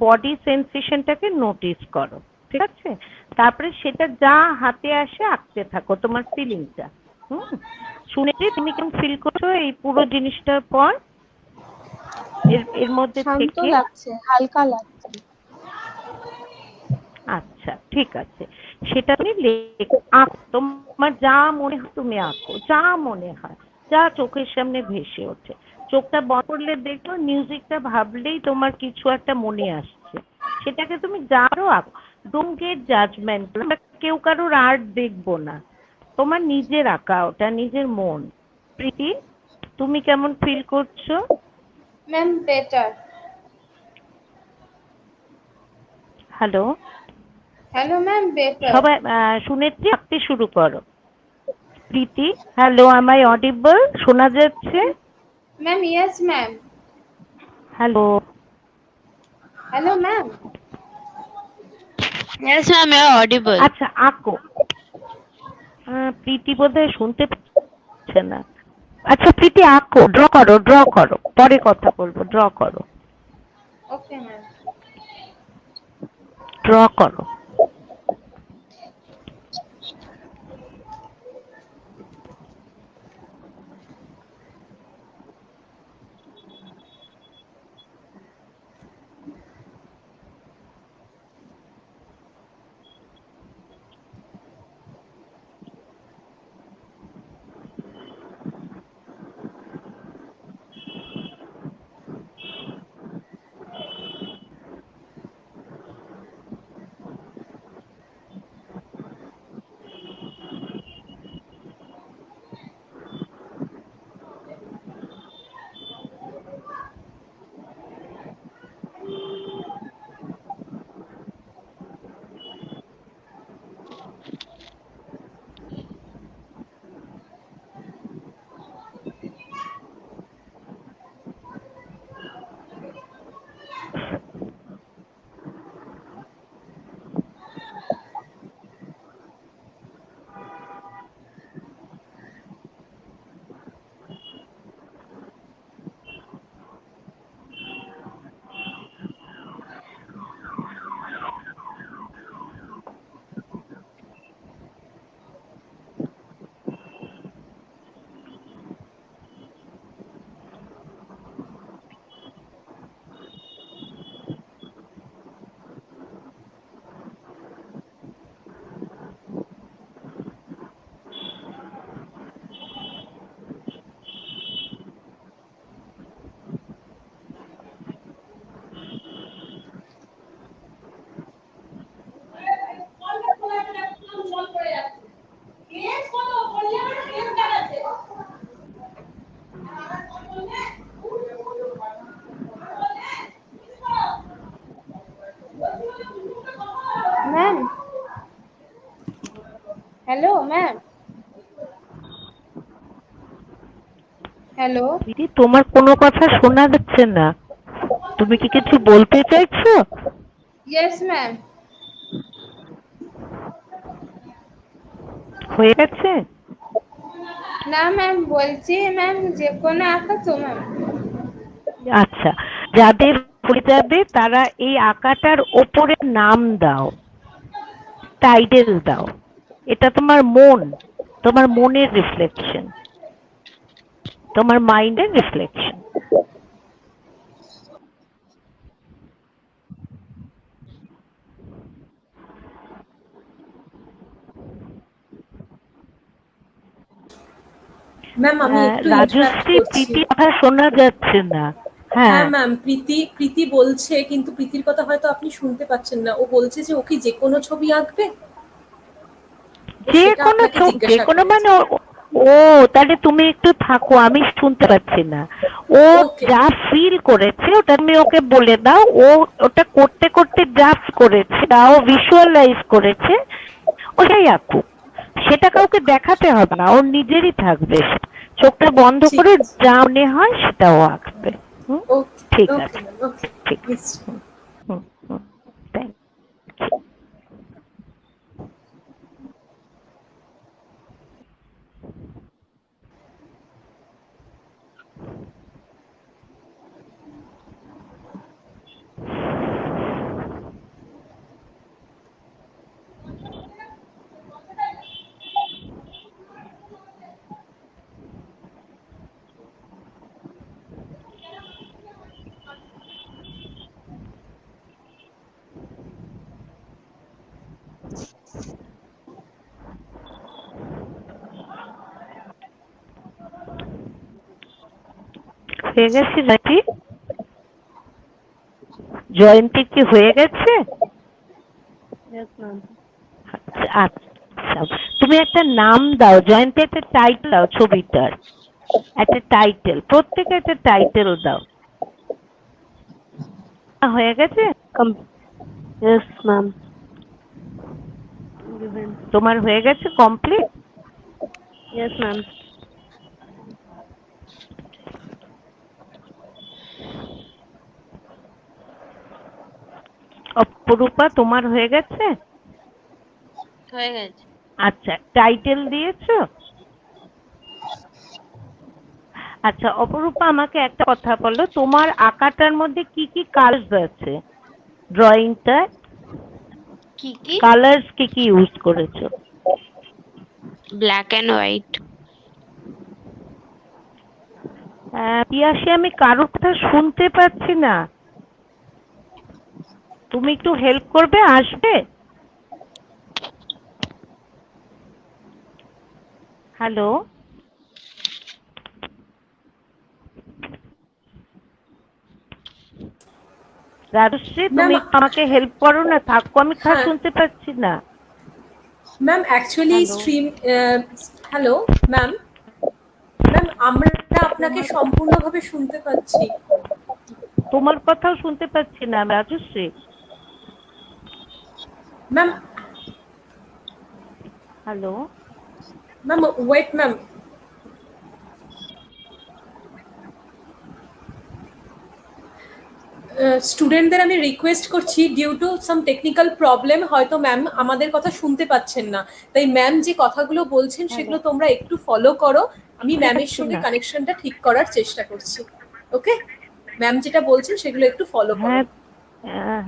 বডি সেন্সেশনটাকে নোটিস করো, ঠিক আছে? তারপরে সেটা যা হাতে আসে আঁকতে থাকো তোমার ফিলিংটা। শুনে যে তুমি কেমন ফিল করছো এই পুরো জিনিসটার পর, এর এর মধ্যে শান্ত থেকে। লাগছে, হালকা লাগছে। আচ্ছা, ঠিক আছে, সেটা তুমি আঁকো, তোমার যা মনে হয় তুমি আঁকো, যা মনে হয়, যা চোখের সামনে ভেসে ওঠে। চোখটা বন্ধ করলে দেখো মিউজিকটা ভাবলেই তোমার কিছু একটা মনে আসছে, সেটাকে তুমি যারও আঁকো। ডোন্ট গেট জাজমেন্ট, আমরা কেউ কারোর আর্ট দেখবো না, তোমার নিজের আঁকা, ওটা নিজের মন। প্রীতি, তুমি কেমন ফিল করছো? Ma'am better. Hello hello ma'am better. সবাই, শুনেছি, আঁকতে শুরু করো। প্রীতি, হ্যালো, am I audible? শোনা যাচ্ছে? Ma'am yes ma'am. Hello hello ma'am. Yes ma'am, you're audible. আচ্ছা, আঁকো। প্রীতি বোধহয় শুনতে পাচ্ছে না। আচ্ছা প্রীতি, আঁকো, ড্র করো, ড্র করো, পরে কথা বলবো, ড্র করো, ওকে ম্যাম। ড্র করো। Ma'am hello ma'am. হ্যালো। প্রীতি, তোমার কোনো কথা শোনা যাচ্ছে না, তুমি কি কিছু বলতে চাইছো? Yes ma'am. হয়ে গেছে? না ম্যাম, বলছি ম্যাম যে কোনো আঁকা তো ম্যাম। আচ্ছা, যাদের হয়ে যাবে তারা এই আঁকাটার ওপরে নাম দাও, টাইটেল দাও। এটা তোমার মন, তোমার মনের রিফ্লেকশন, তোমার মাইন্ডের রিফ্লেকশন। ম্যাম আমি একটু ইন্টারাপ্ট রাজশ্রী, করছি। প্রীতির কথা শোনা যাচ্ছে না। হ্যাঁ ম্যাম, প্রীতি বলছে, কিন্তু প্রীতির কথা হয়তো আপনি শুনতে পাচ্ছেন না। ও বলছে যে ও কি যে কোনো ছবি আঁকবে, ও যে সেটা কোনো আপনাকে যে জিজ্ঞাসা কোনো করেছে। মানে ও, তাহলে তুমি একটু থাকো, আমি শুনতে পাচ্ছি না। ও যা ফিল করেছে ওটা তুমি ওকে বলে দাও, ও ওটা করতে করতে যা করেছে, যা ও ভিজুয়ালাইজ করেছে, ওটাই আঁকুক। সেটা কাউকে দেখাতে হবে না, ওর নিজেরই থাকবে। চোখটা বন্ধ ঠিক করে আছে। যা মনে হয় সেটাও আঁকবে। হুম, ওকে, ঠিক ওকে আছে, ম্যাম, ওকে, ঠিক আছে। নিশ্চয়ই। হুম, হুম, হুম, thank you. হয়ে গেছে নাকি? জয়ন্তী কি হয়ে গেছে? Yes, ma'am. আচ্ছা, তুমি একটা নাম দাও জয়ন্তী, একটা টাইটেল দাও ছবিটার, একটা টাইটেল, প্রত্যেকে একটা টাইটেল দাও। হয়ে গেছে? Yes, ma'am. Given. তোমার হয়ে গেছে কমপ্লিট? Yes, ma'am. অপরূপা তোমার হয়ে গেছে? হয়ে গেছে। আচ্ছা, টাইটেল দিয়েছো? আচ্ছা অপরূপা, আমাকে একটা কথা বলো, তোমার আঁকাটার মধ্যে কি কি কালার্স আছে? ড্রয়িংটা কি কি? কালার্স কি কি ইউজ করেছো? Black and white. পিয়াসী, আমি কারোর কথা শুনতে পাচ্ছি না, তুমি একটু হেল্প করবে, আসবে? হ্যালো রাজশ্রী, তুমি ম্যাম, একটু আমাকে হেল্প করো না, থাকো, আমি হ্যাঁ শুনতে পাচ্ছি না। Ma'am, actually hello stream, hello ma'am, ma'am আমরা আপনাকে সম্পূর্ণভাবে শুনতে পাচ্ছি। তোমার কথাও শুনতে পাচ্ছি না Rajashree. Ma'am, hello ma'am wait ma'am, স্টুডেন্টদের আমি রিকোয়েস্ট করছি, due to some technical problem হয়তো ম্যাম আমাদের কথা শুনতে পাচ্ছেন না, তাই ম্যাম যে কথাগুলো বলছেন হ্যালো, সেগুলো তোমরা একটু ফলো করো, আমি শুনতে ম্যামের পাচ্ছি সঙ্গে না। কানেকশনটা ঠিক করার চেষ্টা করছি। ওকে, ম্যাম যেটা বলছেন সেগুলো একটু ফলো করো। হ্যাঁ, আহ,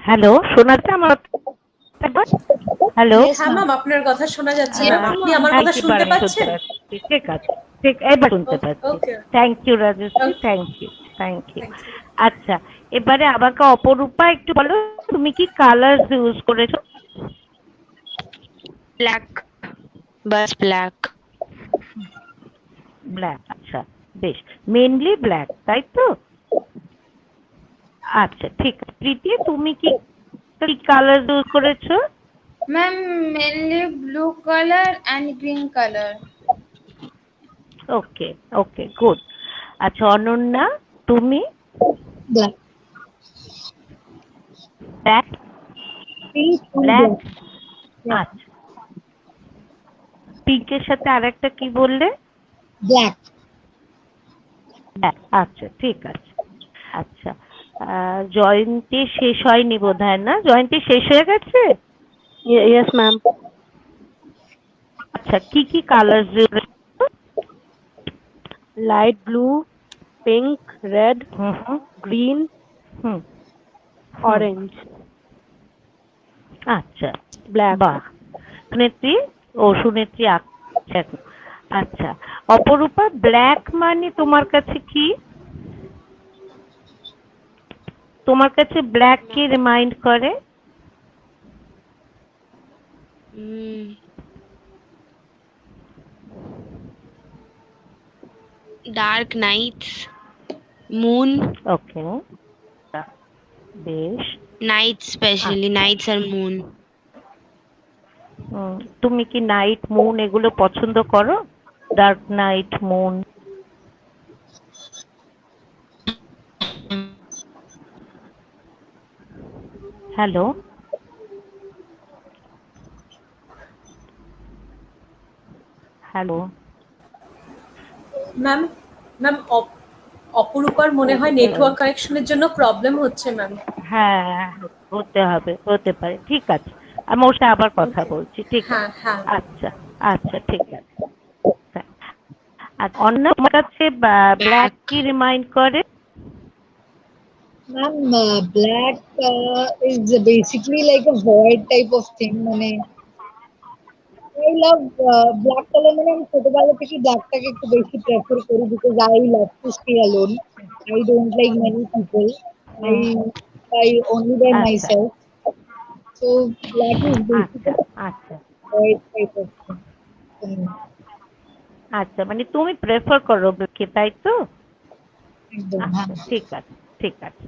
হ্যালো, শোনা যাচ্ছে আমার একবার? হ্যালো, Yes, হ্যাঁ ma'am. ম্যাম, আপনার কথা শোনা যাচ্ছে Yes, ম্যাম, আপনি ma'am. আমার হ্যাঁ, কথা শুনতে এবার আমি শুনতে পাচ্ছেন? পাচ্ছি, ঠিক আছে, ঠিক, এবার শুনতে পাচ্ছি। Okay, thank you Rajashree, okay, thank you, thank you. Thank you. আচ্ছা, এবারে আমাকে অপরূপা একটু বলো, তুমি কি কালার্স ইউজ করেছো? ব্ল্যাক, বাস ব্ল্যাক। ব্ল্যাক, আচ্ছা, বেশ, মেনলি ব্ল্যাক, তাই তো? আচ্ছা, ঠিক আছে। প্রীতি, তুমি কি কি কালার ইউজ করেছো? Ma'am, mainly blue color and green color. Okay, okay, good. আচ্ছা অনন্যা, তুমি? Black. Black Pink and black black. Yeah. আচ্ছা, পিঙ্কের সাথে আরেকটা কি বললে? Black. ব্ল্যাক, আচ্ছা ঠিক আছে। আচ্ছা, জয়ন্তী শেষ হয়নি বোধহয়, না? জয়ন্তী শেষ হয়ে গেছে? Yes, ma'am. আচ্ছা, কি কি colour? Light blue, pink, red, হুম হুম green, হুম হুম। orange, আচ্ছা, black. বাহ। সুনেত্রী? ও সুনেত্রী আঁকছে এখন। আচ্ছা, অপরূপা, ব্ল্যাক মানে তোমার কাছে কি? তোমার কাছে ব্ল্যাক কি রিমাইন্ড করে? ডার্ক নাইটস, মুন, ওকে, বেশ। নাইট, স্পেশালি আচ্ছা, নাইটস আর মুন। তুমি কি নাইট মুন এগুলো পছন্দ করো? Dark night, moon? Hello, hello. Ma'am, ma'am অপরূপার মনে হয় নেটওয়ার্ক কানেকশনের জন্য প্রবলেম হচ্ছে ম্যাম। হ্যাঁ, হতে হবে, হতে পারে। ঠিক আছে, আমি ওর সাথে আবার কথা বলছি। ঠিক হ্যাঁ আছে। হ্যাঁ। আচ্ছা, আচ্ছা ঠিক আছে। আর অন্য তোমার কাছে ব্ল্যাক কি রিমাইন্ড করে? Ma'am, black is basically like a void type of thing. I love black color. আমি ছোটবেলা থেকে ব্ল্যাকটাকে একটু বেশি প্রেফার করি because I love to stay alone. I don't like many people. I hmm, I only by আচ্ছা, myself. So black is আচ্ছা, basically আচ্ছা, void type of thing for me. আচ্ছা, মানে তুমি প্রেফার করো ব্ল্যাককে, তাই তো? একদম, হ্যাঁ। আচ্ছা, ঠিক আছে, ঠিক আছে।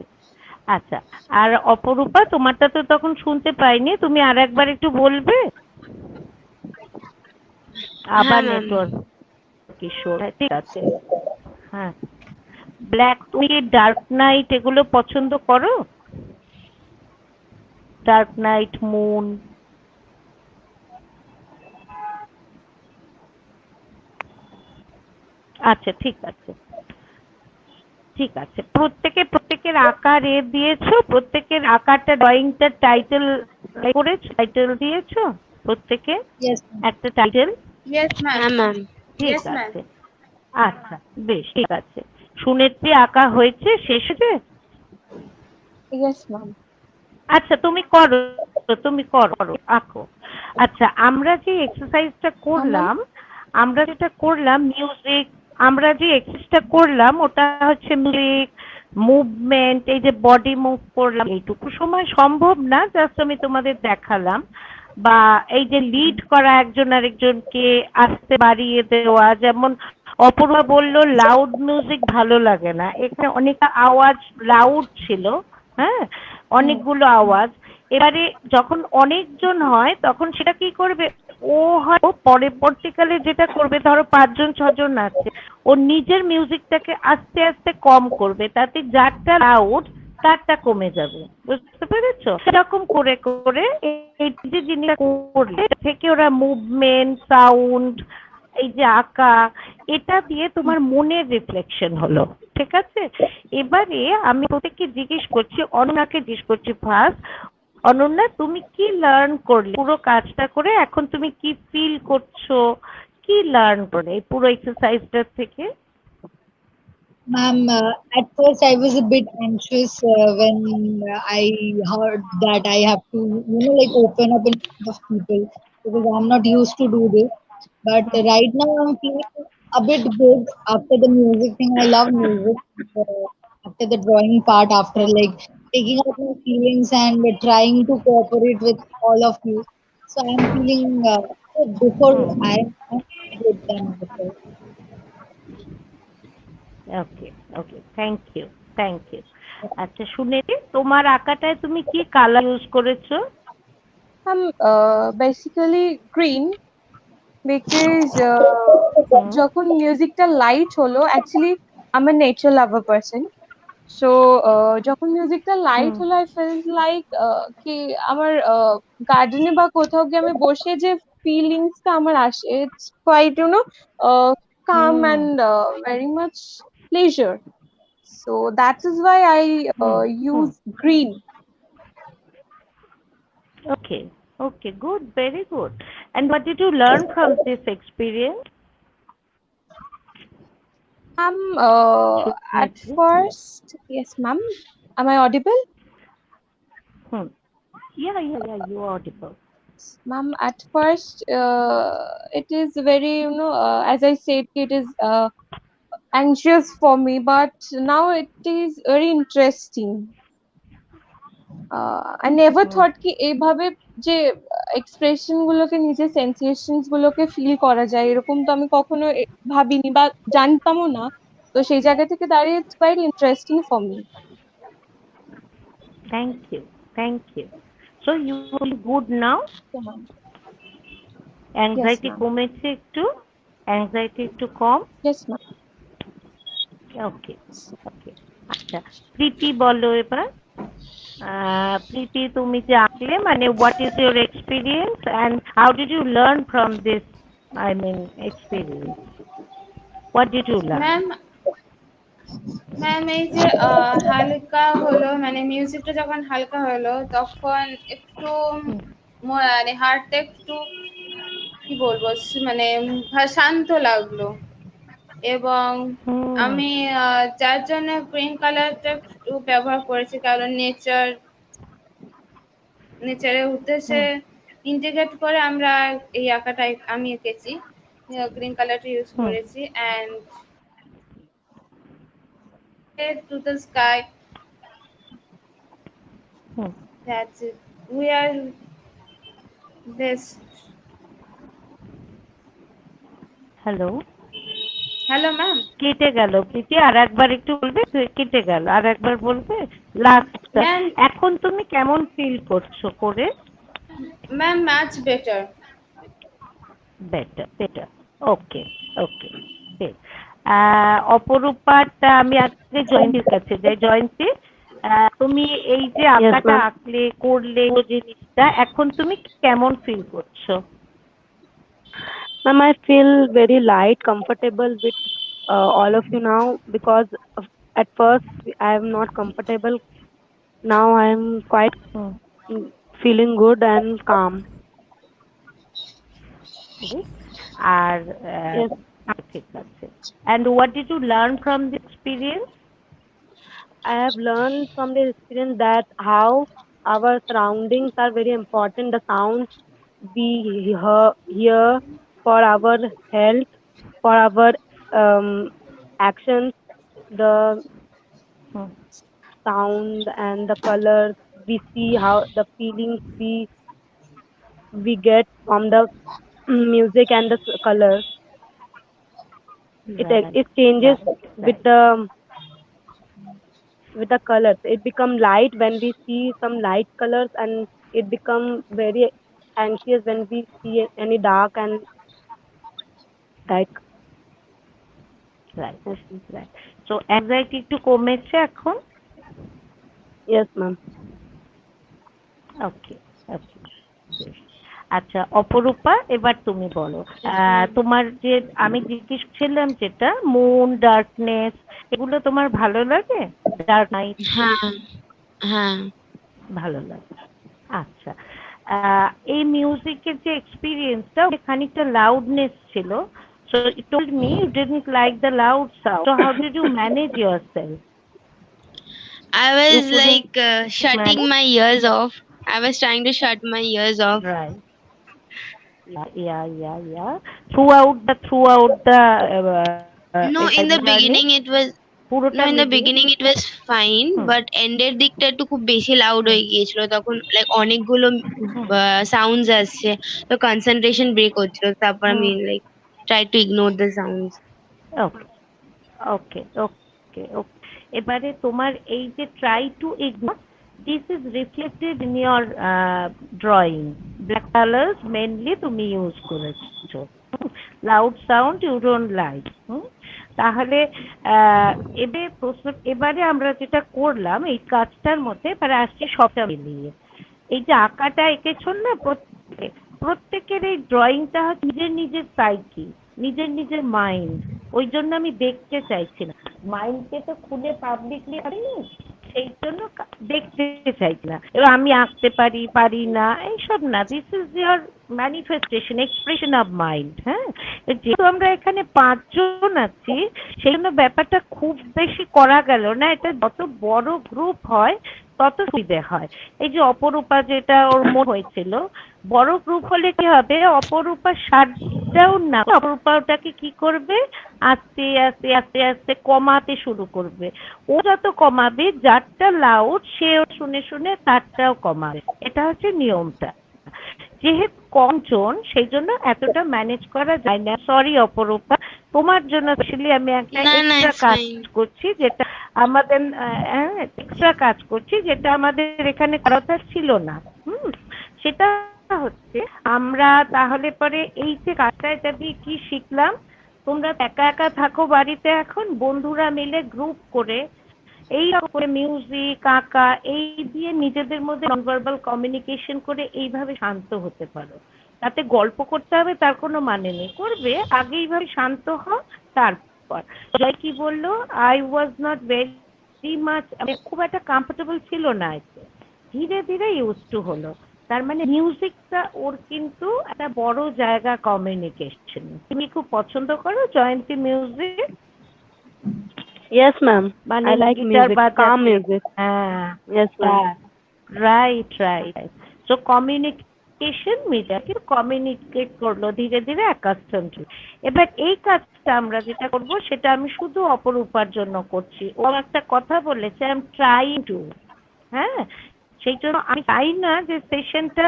আচ্ছা, আর অপরূপা, তোমারটা তো তখন শুনতে পাইনি, তুমি আর একবার একটু বলবে? হ্যাঁ আবার ম্যাম। নেটওয়ার্ক কিশোর, হ্যাঁ, ঠিক আছে। হ্যাঁ, ব্ল্যাক, তুমি ডার্ক নাইট এগুলো পছন্দ করো? Dark night, moon? আচ্ছা, ঠিক আছে, ঠিক আছে। প্রত্যেকের আকার দিয়েছো? প্রত্যেকের আকারটা, ড্রয়িংটার টাইটেল করেছো? টাইটেল দিয়েছো প্রত্যেকে? Yes, একটা টাইটেল? Yes, ma'am. হ্যাঁ ম্যাম। ঠিক Yes, ma'am. আছে, আচ্ছা, বেশ, ঠিক আছে। সুনেত্রী আঁকা হয়েছে, শেষে? Yes, ma'am. আচ্ছা, তুমি করো, তুমি করো, আঁকো। আচ্ছা, আমরা যে এক্সারসাইজটা করলাম, আমরা যেটা করলাম মিউজিক, আমরা যে এক্সারসাইজটা করলাম ওটা হচ্ছে মিউজিক, মুভমেন্ট, এই যে বডি মুভ করলাম, এইটুকু সময় সম্ভব না, জাস্ট আমি তোমাদের দেখালাম। বা এই যে লিড করা একজন আরেকজনকে, আস্তে বাড়িয়ে দেওয়া, যেমন অপূর্বা বলল লাউড মিউজিক ভালো লাগে না, এখানে অনেক আওয়াজ লাউড ছিল। হ্যাঁ, অনেকগুলো আওয়াজ। এবারে যখন অনেকজন হয় তখন সেটা কি করবে, ও হয় পরবর্তীকালে যেটা করবে, ধরো 5 জন 6 জন আছে, ও নিজের মিউজিকটাকে আস্তে আস্তে কম করবে, তাতে যারটা লাউড তারটা কমে যাবে। বুঝতে পেরেছো? সেরকম করে করে এই যে জিনিসটা করলে থেকে ওরা মুভমেন্ট, সাউন্ড, এই যে আঁকা, এটা দিয়ে তোমার মনের রিফ্লেকশন হলো। ঠিক আছে, এবারে আমি প্রত্যেককে জিজ্ঞেস করছি, অনন্যাকে জিজ্ঞেস করছি ফার্স্ট। অনন্যা, তুমি কি লার্ন করলে পুরো কাজটা করে? এখন তুমি কি ফিল করছো? কি লার্ন করে এই পুরো এক্সারসাইজটা থেকে? Ma'am, at first I was a bit anxious when I heard that I have to, like open up in front of people because I'm not used to do this. But right now I'm feeling a bit good after the music thing. I love music. After the drawing part, after like taking out my feelings and trying to cooperate with all of you. So I'm feeling good before I'm good than before. Okay, okay, thank you, thank you. আচ্ছা, শুনেছি তোমার আঁকাটায় তুমি কি colour use করেছো? Basically green because যখন মিউজিকটা light হলো, actually I'm a nature lover person, so যখন মিউজিকটা লাইট হুম হলো আই ফেল্ট লাইক কি আমার গার্ডেনে বা কোথাও গিয়ে আমি বসে যে ফিলিংসটা আমার আসে it's quite calm hmm and very much pleasure. So that is why I hmm hmm use green. Okay, okay, good, very good. And what did you learn from this experience? At Shubhnetri? first, yes, ma'am. Am I audible? Hmm. Yeah, you are audible. Ma'am, at first, it is very, as I said, it is anxious for me, but now it is very interesting. I never Hmm. thought কি এইভাবে যে expression গুলোকে নিজের সেন্সেশনস গুলোকে feel করা যায় এরকম তো আমি কখনো ভাবিনি বা জানতামও না তো সেই জায়গা থেকে দাঁড়িয়ে it's quite interesting for me Thank you, thank you. So you feel good now? Yes Anxiety ma'am কমেছে একটু? Anxiety একটু কম? ইয়েস ম্যাম ওকে, ওকে। আচ্ছা, প্রীতি বলো এবার। প্রীতি তুমি যে আঁকলে মানে what is your experience and how did you learn from this, I mean, experience? What did you learn? Ma'am ma'am এই যে হালকা হলো মানে মিউজিকটা যখন হালকা হলো তখন একটু হুম মানে হার্টটা একটু কি বলবো মানে শান্ত লাগলো এবং হুম আমি যার জন্য গ্রিন কালারটা একটু ব্যবহার করেছি কারণ নেচারের উদ্দেশ্যে হুম ইন্টিগ্রেট করে আমরা এই আঁকাটা আমি এঁকেছি গ্রিন কালারটা ইউজ হুম করেছি and to the sky hmm that's it we are best hello, hello ma'am কেটে গেল প্রীতি, আর একবার একটু বলবে? কেটে গেল, আর একবার বলবে লাস্টটা। ম্যাম এখন তুমি কেমন ফিল করছো করে? Ma'am much better better, better. Okay, okay, বেশ। অপরূপাটা আমি আজকে জয়ন্তীর কাছে যাই। জয়ন্তী, তুমি এই যে Yes, আঁকাটা ma'am. আঁকলে করলে ও জিনিসটা এখন তুমি কেমন ফিল করছো? Ma'am, I feel very light, comfortable with all of you now because at first I am not comfortable. Now I am quite hmm mm, feeling good and calm. good. R Yes, ঠিক আছে। And what did you learn from the experience? I have learned from the experience that how our surroundings are very important. The sounds we hear for our health, for our actions, the hmm sound and the colors we see, how the feelings we get from the music and the colors. right, It changes right, with right. the colors. It become light when we see some light colors, and it become very anxious when we see any dark and like. Right, right. So anxiety একটু কমেছে এখন? Yes, ma'am. ওকে, okay, বেশ। আচ্ছা অপরূপা, এবার তুমি বলো। তোমার যে আমি জিজ্ঞেস ছিলাম যেটা মুন, ডার্কনেস, এগুলো তোমার ভালো লাগে? ডার্ক নাইট হ্যাঁ, হ্যাঁ। ভালো লাগে। আচ্ছা, এই মিউজিকের যে এক্সপেরিয়েন্সটা খানিকটা লাউডনেস ছিল। So you told me you didn't like the loud sound. So how did you manage yourself? I You was couldn't like shutting manage? my ears off. I was trying to shut my ears off. Right. Yeah. Throughout the No, in the journey, beginning it was পুরোটা no, in the মিলিয়ে। beginning it was fine, hmm but এন্ডের দিকটা একটু খুব বেশি loud হুম হয়ে গিয়েছিল। তখন like অনেকগুলো হুম সাউন্ডস আসছে, তো কনসেন্ট্রেশন ব্রেক হচ্ছিল। তারপর হুম আমি like try to ignore the sounds. Okay, okay, okay, okay. এবারে তোমার এই যে try to ignore, this is reflected in your drawing. Black colours mainly তুমি ইউজ করেছো। Loud sound you don't like. তাহলে এবারে আমরা যেটা করলাম এই কাজটার মধ্যে এবারে আসছি সবটা মিলিয়ে। এই যে আঁকাটা এঁকেছো না প্রত্যেকের এই ড্রয়িংটা হচ্ছে নিজের নিজের সাইকি, নিজের নিজের মাইন্ড। ওই জন্য আমি দেখতে চাইছি না, মাইন্ডকে তো খুলে পাবলিকলি পারিনি, সেই জন্য দেখতে চাইছি না। এবার আমি আঁকতে পারি পারি না এইসব না, this is your manifestation, expression of mind. হ্যাঁ, যেহেতু আমরা এখানে 5 জন আছি সেই জন্য ব্যাপারটা খুব বেশি করা গেল না, এটা যত বড় গ্রুপ হয় তত সুবিধে হয়। এই যে অপরূপা যেটা ওর মন হয়েছিল, বড় গ্রুপ হলে কি হবে, অপরূপা শাটডাউন না, অপরূপা ওটাকে কি করবে, আস্তে আস্তে আস্তে আস্তে কমাতে শুরু করবে। ও যত কমাবে, যারটা লাউড সে শুনে শুনে তারটাও কমাবে, এটা হচ্ছে নিয়মটা। যেহেতু কমজন সেই জন্য এতটা ম্যানেজ করা যায় না। সরি অপরূপা, তোমার জন্য স্পেশালি আমি একটা না না, এক্সট্রা it's কাজ fine. করছি, যেটা আমাদের এক্সট্রা কাজ করছি, যেটা আমাদের এখানে করা কথা ছিল না। সেটা হচ্ছে আমরা তাহলে পরে এই যে কাজটা, এটা দিয়ে কি শিখলাম, তোমরা একা একা থাকো বাড়িতে, এখন বন্ধুরা মিলে গ্রুপ করে এই করে মিউজিক আঁকা এই দিয়ে নিজেদের মধ্যে ননভার্বাল কমিউনিকেশন করে এইভাবে শান্ত হতে পারো। তাতে গল্প করতে হবে তার কোনো মানে নেই, করবে আগে এইভাবে শান্ত হও। তারপর জয় কি বললো, I was not very much, খুব একটা কমফোর্টেবল ছিল না, এতে ধীরে ধীরে ইউজ টু হলো। তার মানে মিউজিকটা ওর কিন্তু একটা বড় জায়গা কমিউনিকেশন। তুমি খুব পছন্দ করো জয়ন্তী মিউজিক? Yes, ma'am. মানে I like guitar music, calm বাজাতে, music. হ্যাঁ, Yes, ma'am. Right right. So communication media কিন্তু কমিউনিকেট করলো ধীরে ধীরে অ্যাকাস্টম টু। এবার এই কাজটা আমরা যেটা করব সেটা আমি শুধু অপরূপার জন্য করছি। ও একটা কথা বলেছে, আই এম ট্রাইং টু, হ্যাঁ, সেই জন্য আমি চাই না যে সেশনটা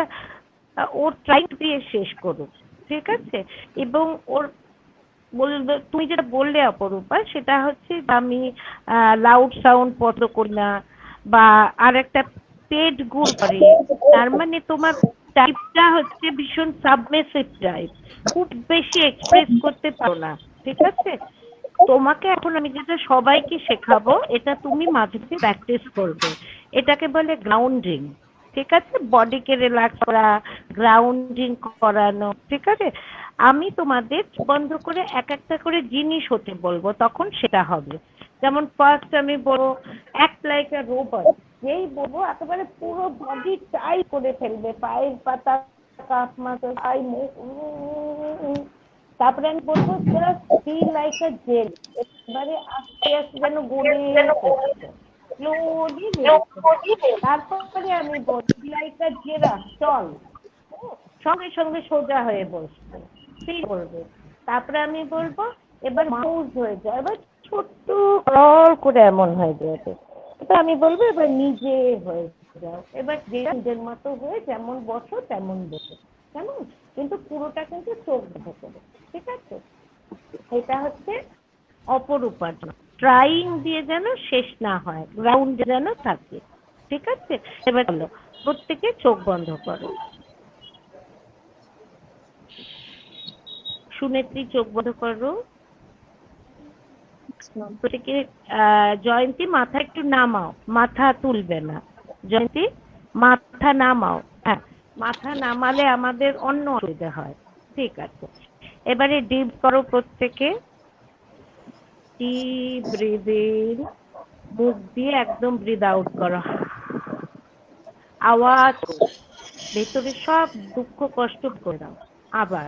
ওর ট্রাই দিয়ে শেষ করুক, ঠিক আছে? এবং ওর বলবে, তুমি যেটা বললে অপরূপা, সেটা হচ্ছে আমি লাউড সাউন্ড পছন্দ করি না, বা আর একটা পেট গুড় করে, তার মানে তোমার টাইপটা হচ্ছে ভীষণ সাবমেসিভ টাইপ, খুব বেশি এক্সপ্রেস করতে পারো না, ঠিক আছে? তোমাকে এখন আমি যেটা সবাইকে শেখাবো, এটা তুমি মাঝে মাঝে প্র্যাকটিস করবে। এটাকে বলে গ্রাউন্ডিং, ঠিক আছে? বডিকে রিল্যাক্স করা, গ্রাউন্ডিং করানো, ঠিক আছে? আমি তোমাদের বন্ধ করে এক একটা করে জিনিস হতে বলবো, তখন সেটা হবে। যেমন ফার্স্ট আমি বলবো অ্যাক্ট লাইক আ রোবট, যেই বলবো একেবারে পুরো বডি টাই করে ফেলবে, পায়ের পাতা, কাপ মাথা, পায়ে মুখ, তারপরে আমি বলবো just feel like a gel, এবারে আস্তে আস্তে যেন গলে পড়ছে, স্লোলি রিলিজ। তারপরে আমি বলবো লাইক আ জেরাফ, চল, সঙ্গে সঙ্গে সোজা হয়ে বসবে, ফিল করবে। তারপরে আমি বলবো এবার মাউস হয়ে যায়, এবার ছোট্ট ক্রল করে এমন হয়ে যাবে। এবার আমি বলবো এবার নিজে হয়ে যাও, এবার যে নিজের মতো হয়ে যেমন বসো তেমন বসো, কেমন? কিন্তু পুরোটা কিন্তু চোখ বন্ধ করে, ঠিক আছে? এটা হচ্ছে অপরূপার ট্রাইং দিয়ে যেন শেষ না হয়, গ্রাউন্ড যেন থাকে, ঠিক আছে? এবার বলো, প্রত্যেকে চোখ বন্ধ করো। সুনেত্রী চোখ বন্ধ করো। প্রত্যেকে জয়ন্তী মাথা একটু নামাও, মাথা তুলবে না। জয়ন্তী মাথা নামাও, হ্যাঁ, মাথা নামালে আমাদের অন্য অসুবিধা হয়, ঠিক আছে? এবারে ডিপ করো প্রত্যেকে, ডিপ ব্রিথ ইন, মুখ দিয়ে একদম ব্রিথ আউট করো, আওয়াজ ভেতরে সব দুঃখ কষ্ট করে দাও। আবার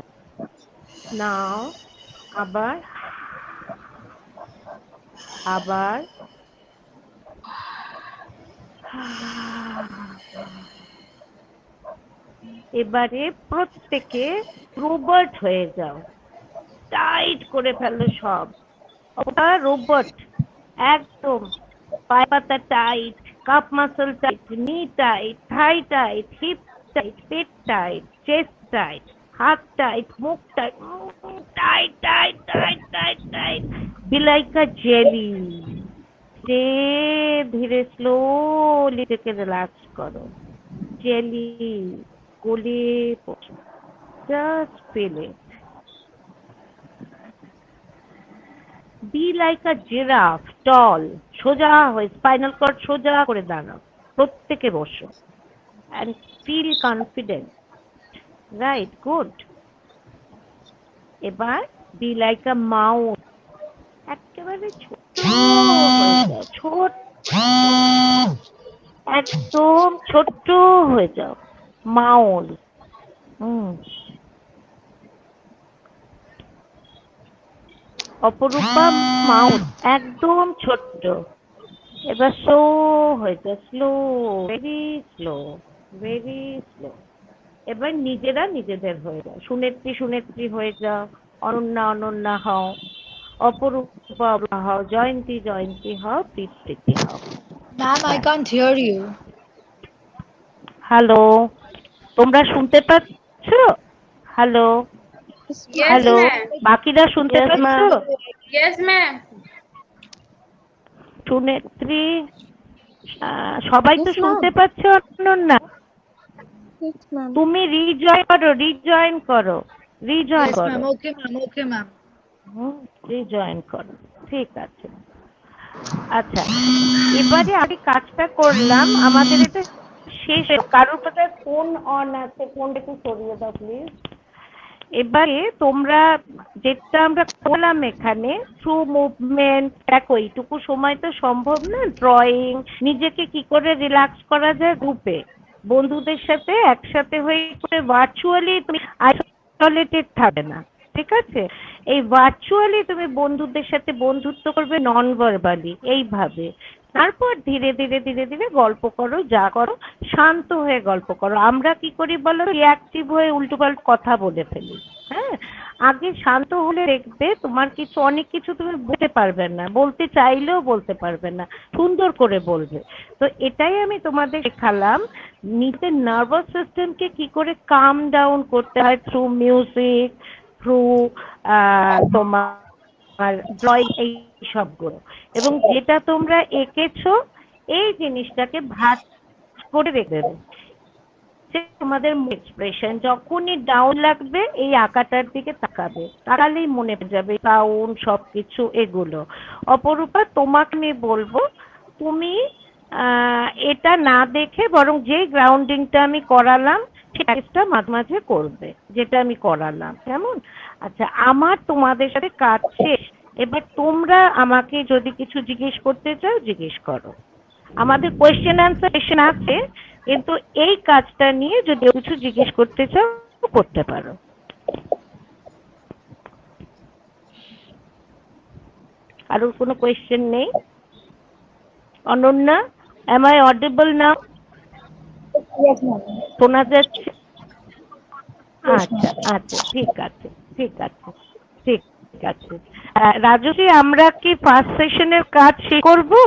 নাও, আবার, আবার, এবারে প্রত্যেকে রোবট হয়ে যাও, টাইট করে ফেলো সব, ওটা রোবট একদম, পায়ে পাতা tight, calf muscle tight, knee tight, thigh tight, hip tight, পেট টাইট, চেস্ট টাইট, হাত টাইট, মুখ tight, tight tight tight tight tight, be like a jelly. ধীরে ধীরে স্লোলি থেকে রিল্যাক্স করো, জেলি গলে পড়ছে, just feel it. Be like a giraffe, tall, সোজা হয়ে স্পাইনাল কর্ড সোজা করে দাঁড়াও, প্রত্যেকে বসো, and feel confident, right? Good. এবার বি লাইক আ মাউস, একেবারে ছোট হয়ে যাও, ছোট, একদম ছোট্ট হয়ে যাও, মাউস। অপরূপা মাউস, একদম ছোট্ট। এবার স্লো হয়ে যাও, slow, very slow, very slow. এবার নিজেরা নিজেদের হয়ে যাও, সুনেত্রী সুনেত্রী হয়ে যাও, অনন্যা অনন্যা হও, অপরূপা অপরূপা হও, জয়ন্তী জয়ন্তী হও, প্রীতি হও। Ma'am, I can't hear you. Hello, তোমরা শুনতে পাচ্ছ? Hello, Yes, hello, ma'am. বাকিরা শুনতে Yes, পাচ্ছ? ma'am. Yes, ma'am. সুনেত্রী, সবাই তো Yes, শুনতে ma'am. পাচ্ছ? Ananya, Yes, ma'am. তুমি রিজয়েন করো, রিজয়েন করো, রিজয়েন Yes, করো, ma'am. Okay, ma'am. Okay, ma'am. Rejoin করো, ঠিক আছে। আচ্ছা, এবারে আমি কাজটা করলাম, আমাদের এটা শেষ। কারোর কোথায় ফোন অন আছে, ফোনটা একটু সরিয়ে দাও প্লিজ। এবারে তোমরা যেটা আমরা করলাম এখানে, থ্রু মুভমেন্ট, দেখো এইটুকু সময় তো সম্ভব না, ড্রয়িং, নিজেকে কি করে রিল্যাক্স করা যায় গ্রুপে, বন্ধুদের সাথে একসাথে হয়ে করে ভার্চুয়ালি তুমি আইসোলেটেড থাকবে না, ঠিক আছে? এই ভার্চুয়ালি তুমি বন্ধুদের সাথে বন্ধুত্ব করবে নন ভার্বালি, এইভাবে। তারপর ধীরে ধীরে ধীরে ধীরে গল্প করো, যা করো শান্ত হয়ে গল্প করো। আমরা কি করি বলো, রিঅ্যাক্টিভ হয়ে উল্টোপাল্টা কথা বলে ফেলি। হ্যাঁ, আগে শান্ত হলে দেখবে তোমার কিছু, অনেক কিছু তুমি বলতে পারবে না, বলতে চাইলেও বলতে পারবে না, সুন্দর করে বলবে। তো এটাই আমি তোমাদের শেখালাম, নিজের নার্ভাস সিস্টেমকে কি করে কাম ডাউন করতে হয় থ্রু মিউজিক, থ্রু তোমার ড্রয়িং, এই সবগুলো। এবং যেটা তোমরা এঁকেছো এই জিনিসটাকে ভাঁজ করে রেখে দেবে, তোমাদের এক্সপ্রেশন যখনই ডাউন লাগবে এই আঁকাটার দিকে তাকাবে, তাকালেই মনে পড়ে যাবে সাউন্ড সবকিছু এগুলো। অপরূপা, তোমাকে আমি বলবো তুমি এটা না দেখে বরং যে গ্রাউন্ডিংটা আমি করালাম সেটা মাঝে মাঝে করবে, যেটা আমি করালাম, কেমন? আচ্ছা, আমার তোমাদের সাথে কাজ শেষ। এবার তোমরা আমাকে যদি কিছু জিজ্ঞেস করতে চাও জিজ্ঞেস করো। আমাদের কোয়েশ্চেন অ্যান্সার সেশন আছে, কিন্তু এই কাজটা নিয়ে যদি কিছু জিজ্ঞেস করতে চাও করতে পারো। আর কোনো কোয়েশ্চেন নেই? Ananya, am I audible now? Yes, ma'am. শোনা যাচ্ছে? Yes, আচ্ছা ma'am. আচ্ছা, ঠিক আছে, ঠিক আছে, ঠিক আছে। রাজশ্রী, আমরা কি ফার্স্ট সেশনের কাজ শেষ করবো?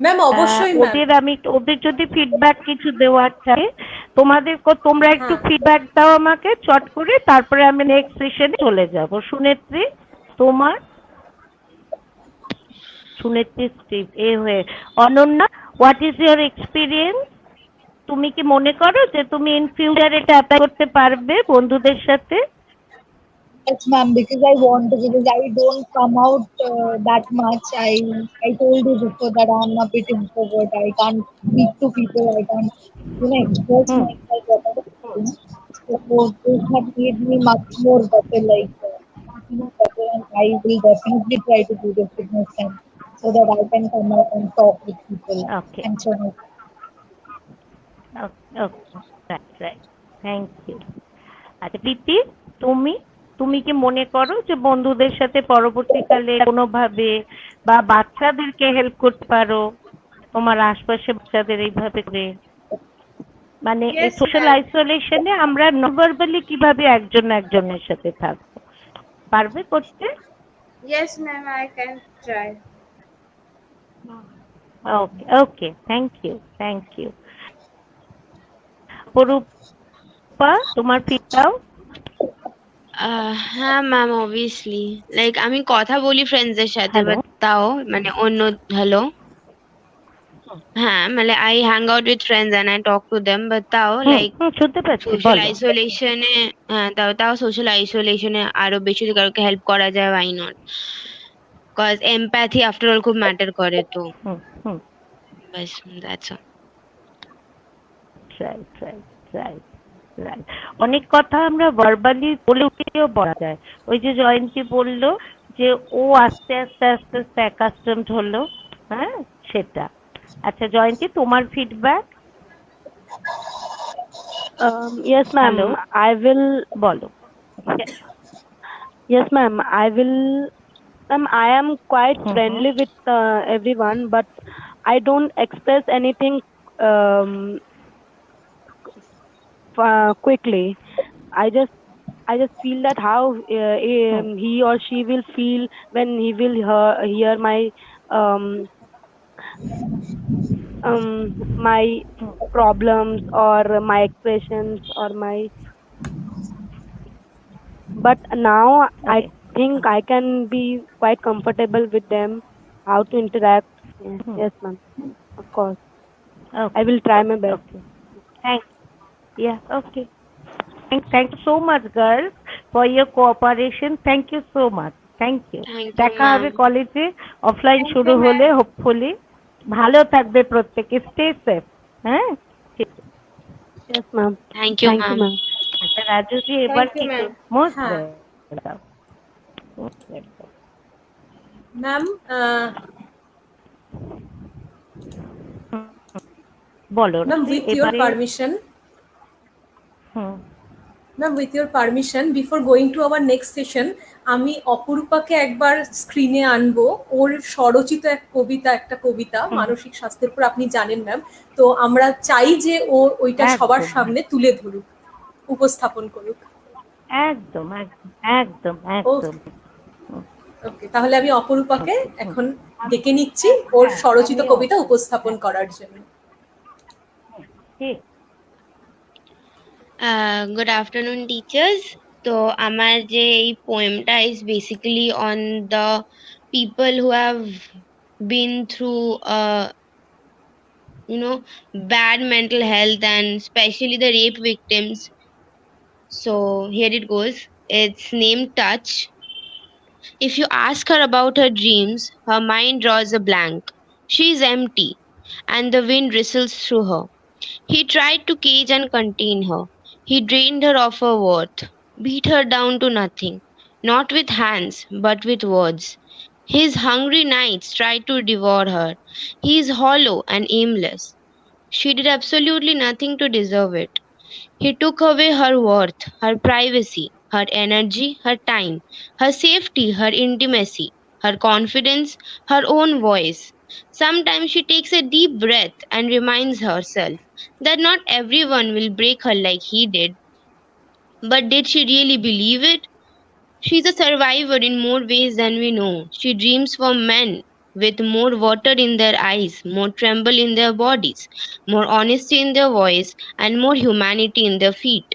ম্যাম অবশ্যই ম্যাম। ওদের আমি ওদের যদি ফিডব্যাক কিছু দেওয়ার চাই তোমাদের, তোমরা একটু ফিডব্যাক দাও আমাকে চট করে, তারপরে আমি নেক্সট সেশনে চলে যাব। সুনেত্রী, তোমার? সুনেত্রী স্টিভ এ হয়ে। Ananya, what is your experience? তুমি কি মনে করো যে তুমি ইন ফিউচার এটা অ্যাপ্লাই করতে পারবে বন্ধুদের সাথে? Yes, ma'am, because I want to, because I don't come out that much. I told you before that I'm a bit introvert. I can't speak to people. I can't, express myself whatever I think. So this has made me much more better, like much more better, and I will definitely try to do this with my friends so that I can come out and talk with people. Okay, And so on. Thank you. আচ্ছা প্রীতি, তুমি তুমি কি মনে করো যে বন্ধুদের সাথে পরবর্তীকালে কোনোভাবে বা বাচ্চাদেরকে হেল্প করতে পারো, তোমার আশপাশে বাচ্চাদের এইভাবে করে, মানে Yes, সোশ্যাল ma'am. আইসোলেশনে আমরা ননভার্বালি কিভাবে একজন একজনের সাথে থাকবো, পারবে করতে? Yes, ma'am, I can try. Okay okay, thank you, thank you. Aparupa, তোমার ফিডটাও? হ্যাঁ ম্যাম, অবভিয়াসলি লাইক আমি কথা বলি ফ্রেন্ডসদের সাথে, Hello? বাট তাও মানে অন্য। হ্যালো, হ্যাঁ মানে I hang out with friends and I talk to them, but তাও like শুনতে পাচ্ছি, সোশ্যাল বলো। আইসোলেশনে, হ্যাঁ তাও সোশ্যাল আইসোলেশনে আরো বেশি যদি কাউকে হেল্প করা যায়, why not? Cause empathy after all খুব ম্যাটার করে, তো হুম, হুম, বাস that's all. Right, right, right, right. অনেক কথা আমরা ভার্বালি বলে উঠলেও বলা যায়। ওই যে জয়ন্তী বললো যে ও আস্তে আস্তে আস্তে আস্তে অ্যাকাস্টমড হলো, হ্যাঁ, সেটা। আচ্ছা জয়ন্তী, তোমার feedback. Yes, ma'am. Hello, I will. বলো। Yes, ma'am. I will. Ma'am, I am quite hmm, hmm, friendly with everyone, but I don't express anything um, quickly. I just I just feel that how hmm, he or she will feel when he will hear um, my hmm, problems or my expressions or my. But now I okay, think I can be quite comfortable with them, how to interact. Yes, hmm, yes, ma'am. Of course, I okay, will try my okay, best. Okay, thank, yeah, okay. Thank you so much, girls, for your cooperation. Thank you so much. Thank you. Thank you দেখা ma'am. হবে কলেজে, offline thank শুরু you ma'am. হলে hopefully. ভালো থাকবে প্রত্যেকে, stay safe. হ্যাঁ, ঠিক আছে। Yes, ma'am. Thank you Thank you, ma'am. ma'am. আচ্ছা রাজুজি, এবার থ্যাংক ইউ কি ম্যাম। মোস্ট হ্যাঁ ওয়েলকাম, মোস্ট ওয়েলকাম। ম্যাম, বলো ম্যাম রাজুজি, উইথ ইউর এবারে। Permission, hmm, ma'am with your permission, before going to our next session, আমি অপরূপাকে একবার স্ক্রিনে আনবো। ওর স্বরচিত একটা কবিতা হুম, মানসিক স্বাস্থ্যের উপর, আপনি জানেন ম্যাম। তো আমরা চাই যে ও ওইটা সবার একদম, সামনে তুলে ধরুক, উপস্থাপন করুক। একদম, একদম, একদম, ও, একদম। হুম, ওকে, তাহলে আমি হুম, অপরূপাকে হুম। এখন ডেকে নিচ্ছি ওর হ্যাঁ, স্বরচিত আমিও। কবিতা উপস্থাপন হ্যাঁ, করার জন্য। ঠিক। Good afternoon teachers. তো আমার যে এই পোয়েমটা is basically on the people who have been through bad mental health, and especially the rape victims. So here it goes. It's named Touch. If you ask her about her dreams, her mind draws a blank. She is empty, and the wind whistles through her. He tried to cage and contain her. He drained her of her worth, beat her down to nothing, not with hands, but with words. His hungry nights tried to devour her. He is hollow and aimless. She did absolutely nothing to deserve it. He took away her worth, her privacy, her energy, her time, her safety, her intimacy, her confidence, her own voice. Sometimes she takes a deep breath and reminds herself that not everyone will break her like he did. But did she really believe it? She's a survivor in more ways than we know. She dreams for men with more water in their eyes, more tremble in their bodies, more honesty in their voice, and more humanity in their feet.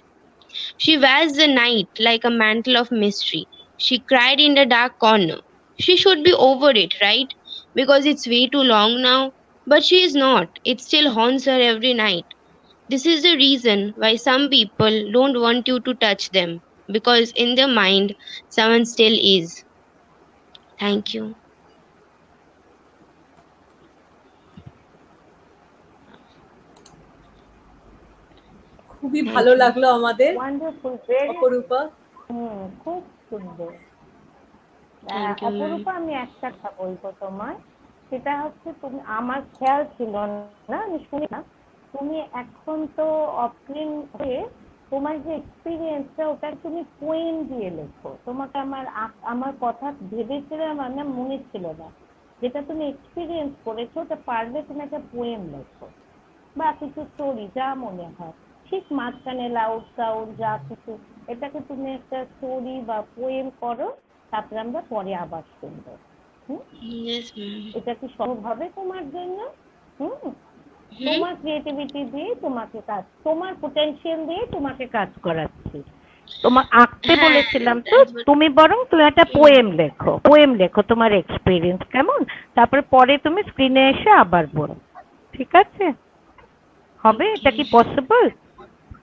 She wears the night like a mantle of mystery. She cried in the dark corner. She should be over it, right? Because it's way too long now. But she is not. It still haunts her every night. This is the reason why some people don't want you to touch them. Because in their mind, someone still is. Thank you. খুবই Thank ভালো you. লাগলো আমাদের, wonderful, very. অপরূপা। খুব সুন্দর। Thank you, ma'am. অপরূপা, আমি একটা কথা বলবো তোমায়, সেটা হচ্ছে তুমি, আমার খেয়াল ছিল না, আমি শুনি না, তুমি এখন তো অফলাইন হয়ে তোমার যে এক্সপিরিয়েন্সটা ওটা তুমি পোয়েম দিয়ে লেখো। তোমাকে আমার কথা ভেবেছিলাম, আমার মনে ছিল না, যেটা তুমি এক্সপিরিয়েন্স করেছো ওটা পারলে তুমি একটা পোয়েম লেখো বা কিছু স্টোরি, যা মনে হয়। ঠিক মাঝখানে লাউড সাউন্ড যা কিছু, এটাকে তুমি একটা স্টোরি বা পোয়েম করো, তারপরে আমরা পরে আবার শুনবো। Yes, ma'am. এটা কি সম্ভব হবে তোমার জন্য? হুম, Hmm? তোমার ক্রিয়েটিভিটি দিয়ে তোমাকে কাজ, তোমার পোটেনশিয়াল দিয়ে তোমাকে কাজ করাচ্ছি। তোমার আঁকতে হ্যাঁ, বলেছিলাম তো, that's what. তুমি বরং তুমি একটা পোয়েম লেখো, তোমার এক্সপিরিয়েন্স কেমন, তারপরে পরে তুমি স্ক্রিনে এসে আবার বলো। ঠিক আছে? হবে? এটা কি পসিবল?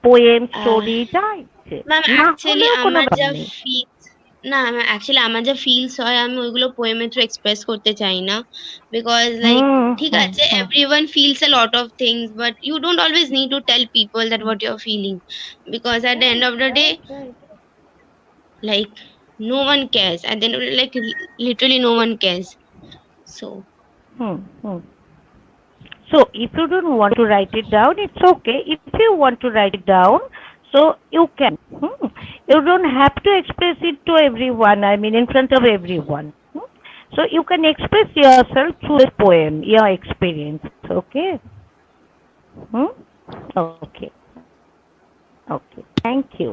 পোয়েম, স্টোরি যা ইচ্ছে। ম্যাম না অ্যাকচুয়ালি হলেও কোনো আমার ব্যাপার যা নেই। ফিলস না ম্যাম অ্যাকচুয়ালি আমার যা ফিলস হয় আমি ওইগুলো পোয়েমের থ্রু এক্সপ্রেস করতে চাই না বিকজ লাইক হুম, ঠিক হুম, আছে হুম। Everyone feels a lot of things but you don't always need to tell people that what you are feeling because at the end of the day like no one cares and then like literally no one cares so Hmm, hmm. So if you don't want to write it down, it's okay. If you want to write it down, so you can. You don't have to express it to everyone, I mean in front of everyone. So you can express yourself through a poem, your experience. Okay? Hmm? Okay. Okay. Thank you.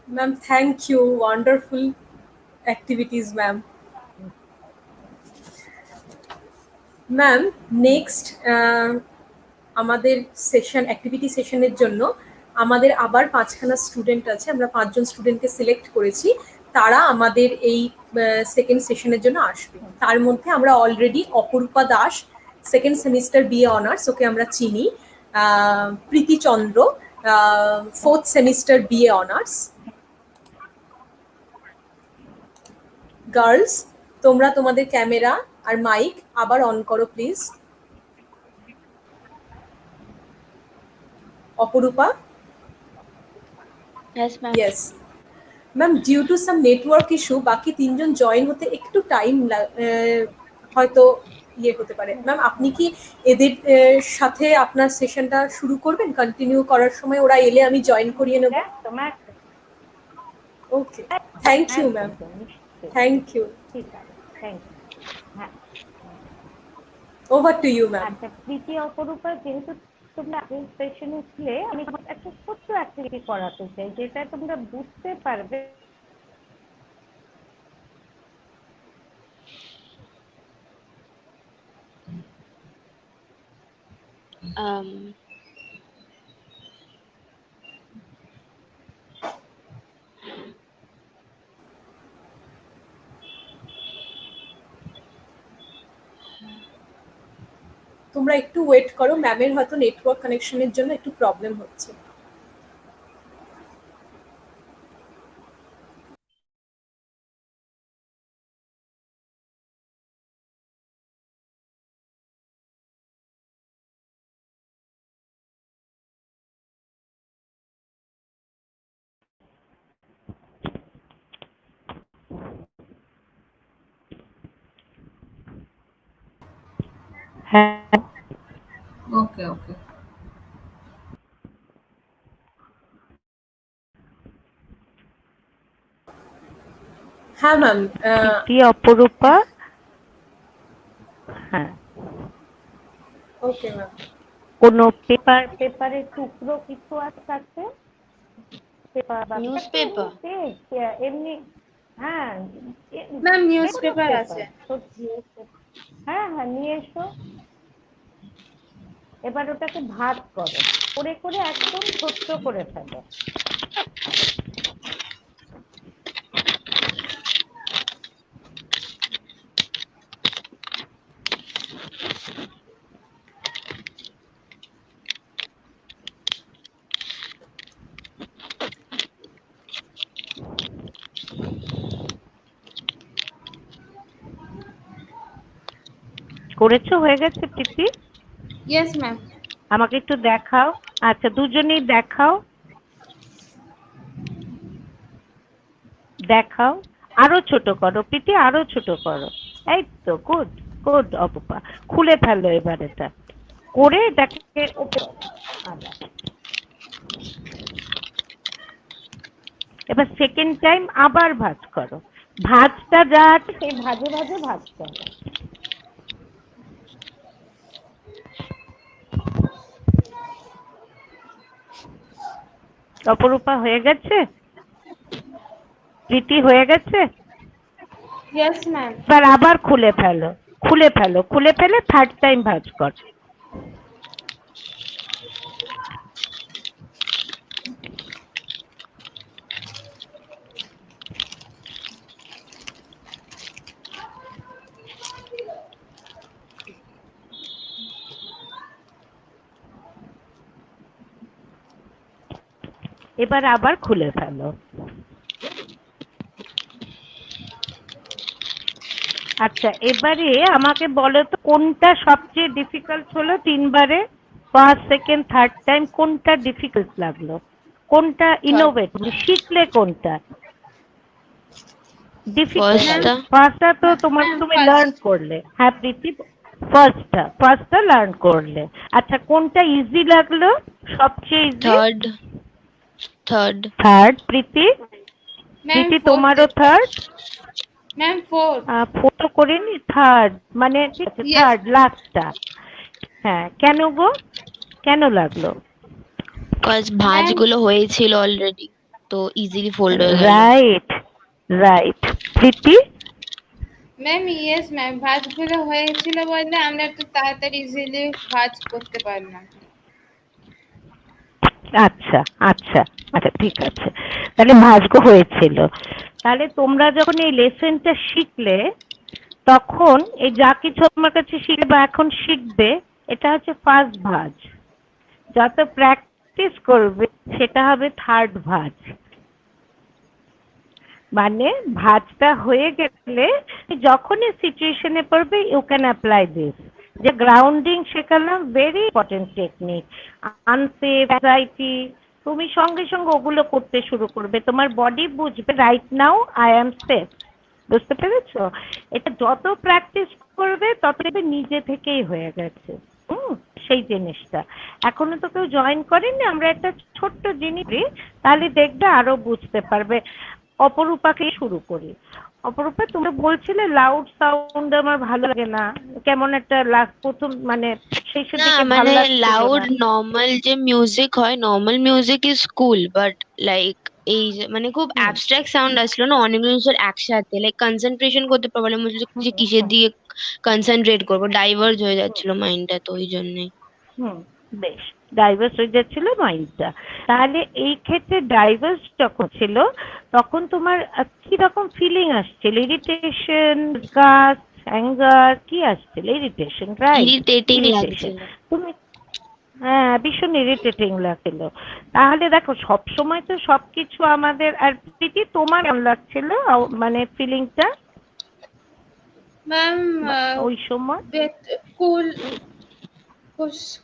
Ma'am, thank you. Wonderful activities, ma'am. Ma'am next আমাদের session activity সেশনের জন্য আমাদের আবার 5খানা student আছে, আমরা 5জন স্টুডেন্টকে select করেছি, তারা আমাদের এই সেকেন্ড সেশনের জন্য আসবে। তার মধ্যে আমরা already Aparupa Das second semester BA honours, okay আমরা চিনি। Priti Chandra 4th semester BA honours. Girls তোমরা তোমাদের ক্যামেরা আর মাইক আবার অন করো please. Aparupa? yes ma'am yes ma'am, due to some network issue বাকি 3জন জয়েন হতে একটু টাইম হয়তো ইয়ে হতে পারে। ম্যাম আপনি কি এদের সাথে আপনার সেশনটা শুরু করবেন? কন্টিনিউ করার সময় ওরা এলে আমি জয়েন করিয়ে নেব। একদম, একদম। ওকে, থ্যাংক ইউ ম্যাম, একদম, নিশ্চয়ই। Thank you. ঠিক আছে, থ্যাংক ইউ। হ্যাঁ। Over to you ma'am. আচ্ছা, প্রীতি অপরূপা, যেহেতু তোমরা আগের সেশনে ছিলে, আমি একটা ছোট্ট অ্যাক্টিভিটি করাতে চাই, যেটা তোমরা বুঝতে পারবে। um তোমরা একটু ওয়েট করো, ম্যামের হয়তো নেটওয়ার্ক কানেকশনের জন্য একটু প্রবলেম হচ্ছে। হ্যাঁ। ওকে ওকে হ্যাঁ ম্যাম। প্রীতি অপরূপা। হ্যাঁ। Okay ma'am. কোনো পেপারের টুকরো কিছু আছে? পেপার বা newspaper এমনি? হ্যাঁ ম্যাম নিউজ যেকোনো পেপার পেপার। আছে। হ্যাঁ হ্যাঁ, নিয়ে এসো। এবার ওটাকে ভাঁজ করো, করে করে একদম ছোট্ট করে ফেলো। করেছো? হয়ে গেছে প্রীতি? Yes ma'am. আমাকে একটু দেখাও। আচ্ছা, দুজনেই দেখাও। দেখাও। আরো ছোট করো প্রীতি, আরো ছোট করো। এই তো, গুড গুড অপূপা। খুলে ফেলো এবার এটা, করে এটাকে ওপর আবার। এবার সেকেন্ড টাইম আবার ভাঁজ করো। ভাঁজটা যা আছে সেই ভাঁজে ভাঁজে ভাঁজ করো। অপরূপা হয়ে গেছে? প্রীতি হয়ে গেছে? Yes ma'am. এবার আবার খুলে ফেলো, খুলে ফেলো, খুলে ফেলে থার্ড টাইম ভাঁজ কর। এবার আবার খুলে ফেলো। আচ্ছা, এবারে আমাকে বলো তো কোনটা সবচেয়ে ডিফিকাল্ট হলো 3বারে? ফার্স্ট, সেকেন্ড, থার্ড টাইম কোনটা ডিফিকাল্ট লাগলো? কোনটা ইনোভেট, শিখলে কোনটা? ডিফিকাল্ট। ফার্স্টটা। ফার্স্টটা তো তুমি লার্ন করলে। হ্যাঁ প্রীতি, ফার্স্টটা লার্ন করলে। আচ্ছা, কোনটা ইজি লাগলো? সবচেয়ে ইজি? থার্ড। থার্ড। থার্ড। প্রীতি? ম্যাম প্রীতি ফোর্থ তোমারও থার্ড? ম্যাম ফোর্থ ফটো করিনি, থার্ড মানে ঠিক আছে, ইয়েস থার্ড লাস্টটা। হ্যাঁ, কেন গো, কেন লাগলো? কজ ম্যাম ভাঁজগুলো হয়েছিল অলরেডি, তো ইজিলি ফোল্ড হয়ে গেল। Right, right. Priti? Ma'am yes ma'am ভাঁজগুলো হয়েছিল বলে আমরা একটু তাড়াতাড়ি ইজিলি ভাঁজ করতে পারলাম। আচ্ছা, আচ্ছা, আচ্ছা, ঠিক আছে। তাহলে ভাঁজগো হয়েছিল। তাহলে তোমরা যখন এই লেসনটা শিখলে, তখন এই যা কিছু আমার কাছে শিখবে বা এখন শিখবে, এটা হচ্ছে ফার্স্ট ভাঁজ। যত প্র্যাকটিস করবে সেটা হবে থার্ড ভাঁজ। মানে ভাঁজটা হয়ে গেলে যখনই সিচুয়েশনে পড়বে ইউ ক্যান অ্যাপ্লাই দিস। যে গ্রাউন্ডিং শেখালাম, very important technique. Unsafe, anxiety, তুমি সঙ্গে সঙ্গে ওগুলো করতে শুরু করবে, তোমার বডি বুঝবে right now I am safe. বুঝতে পেরেছো? এটা যত প্র্যাকটিস করবে তত দেখবে নিজে থেকেই হয়ে গেছে। সেই জিনিসটা এখনো তো কেউ জয়েন করেনি, আমরা একটা ছোট্ট জিনিস দিই, তাহলে দেখবে আরো বুঝতে পারবে। অপরূপাকে শুরু করি। অপরূপা, তুমি বলছিলে লাউড সাউন্ড আমার ভালো লাগে না, কেমন একটা প্রথম মানে শেষের না দিকে ভালো মানে লাগছিল লাউড না। নর্মাল যে মিউজিক হয়, normal music is cool, but like এই যে মানে খুব হুম, অ্যাবস্ট্রাক্ট সাউন্ড আসলো না অনেক জিনিসের একসাথে, লাইক কনসেন্ট্রেশন করতে প্রবলেম হচ্ছে হুম, যে কিসের হুম, দিকে কনসেন্ট্রেট করবো, ডাইভার্জ হয়ে হুম, যাচ্ছিল মাইন্ডটা, তো ওই জন্যই। হুম, বেশ। ডাইভার্স হয়ে যাচ্ছিল মাইন্ডটা। তাহলে এই ক্ষেত্রে ডাইভার্স যখন ছিল, তখন তোমার কি রকম ফিলিং আসছিল? ইরিটেশন, গাস, অ্যাঙ্গার, কি আসছিল? Irritation, right? Irritating irritation. লাগছিল। তুমি হ্যাঁ, ভীষণ ইরিটেটিং লাগছিল। তাহলে দেখো সবসময় তো সবকিছু আমাদের, আর প্রীতি তোমার কেমন লাগছিল মানে ফিলিংটা ম্যাম ওই সময়? কুল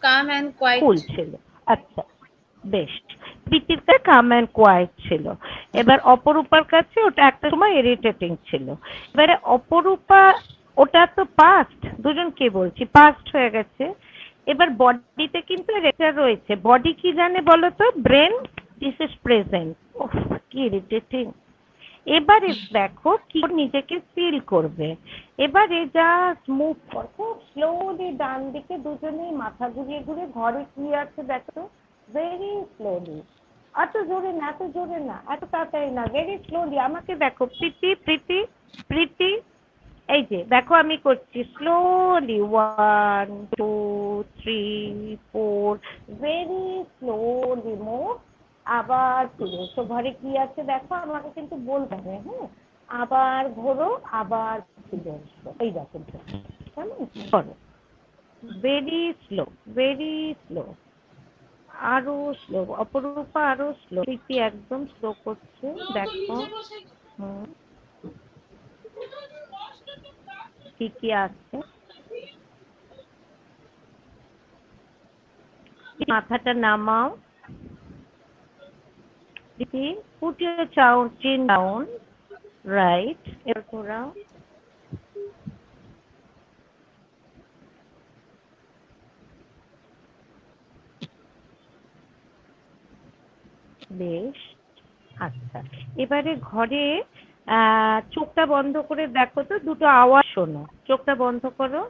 কাম অ্যান্ড কোয়াইট। কুল ছিল। আচ্ছা, বেশ। প্রীতির কাছে কাম অ্যান্ড কোয়াইট ছিল। এবার অপরূপার কাছে ওটা একটা সময় ইরিটেটিং ছিল। এবারে অপরূপা, ওটা তো পাস্ট, দুজনকে বলছি, পাস্ট হয়ে গেছে। এবার বডিতে কিন্তু এটা রয়েছে। বডি কি জানে বলো তো? Brain, this is present. Oh, কি ইরিটেটিং। এবারে দেখো কি নিজেকে ফিল করবে। এবারে জাস্ট মুভ কর, খুব স্লোলি ডান দিকে দুজনেই মাথা ঘুরিয়ে ঘুরে ঘরে কি আছে দেখো, ভেরি স্লোলি। এত জোরে না, এত জোরে না, এত তাড়াতাড়ি না, ভেরি স্লোলি। আমাকে দেখো প্রীতি, প্রীতি, প্রীতি, এই যে দেখো আমি করছি স্লোলি, 1 2 3 4, ভেরি স্লোলি মুভ। আবার ফিরে এসো, ঘরে কি আছে দেখো, আমাকে কিন্তু বলবে না, হ্যাঁ? আবার ঘোরো, আবার ফিরে এসো, এই দেখো, কেমন করো, ভেরি স্লো, ভেরি স্লো, আরো স্লো। অপরূপা আরো স্লো, প্রীতি একদম স্লো করছে, দেখো। হুম, ঠিকই আছে। মাথাটা নামাও। প্রীতি, put your chin down, right? এবার ঘোরাও। বেশ। আচ্ছা, এবারে ঘরে চোখটা বন্ধ করে দেখো তো, দুটো আওয়াজ শোনো। চোখটা বন্ধ করো।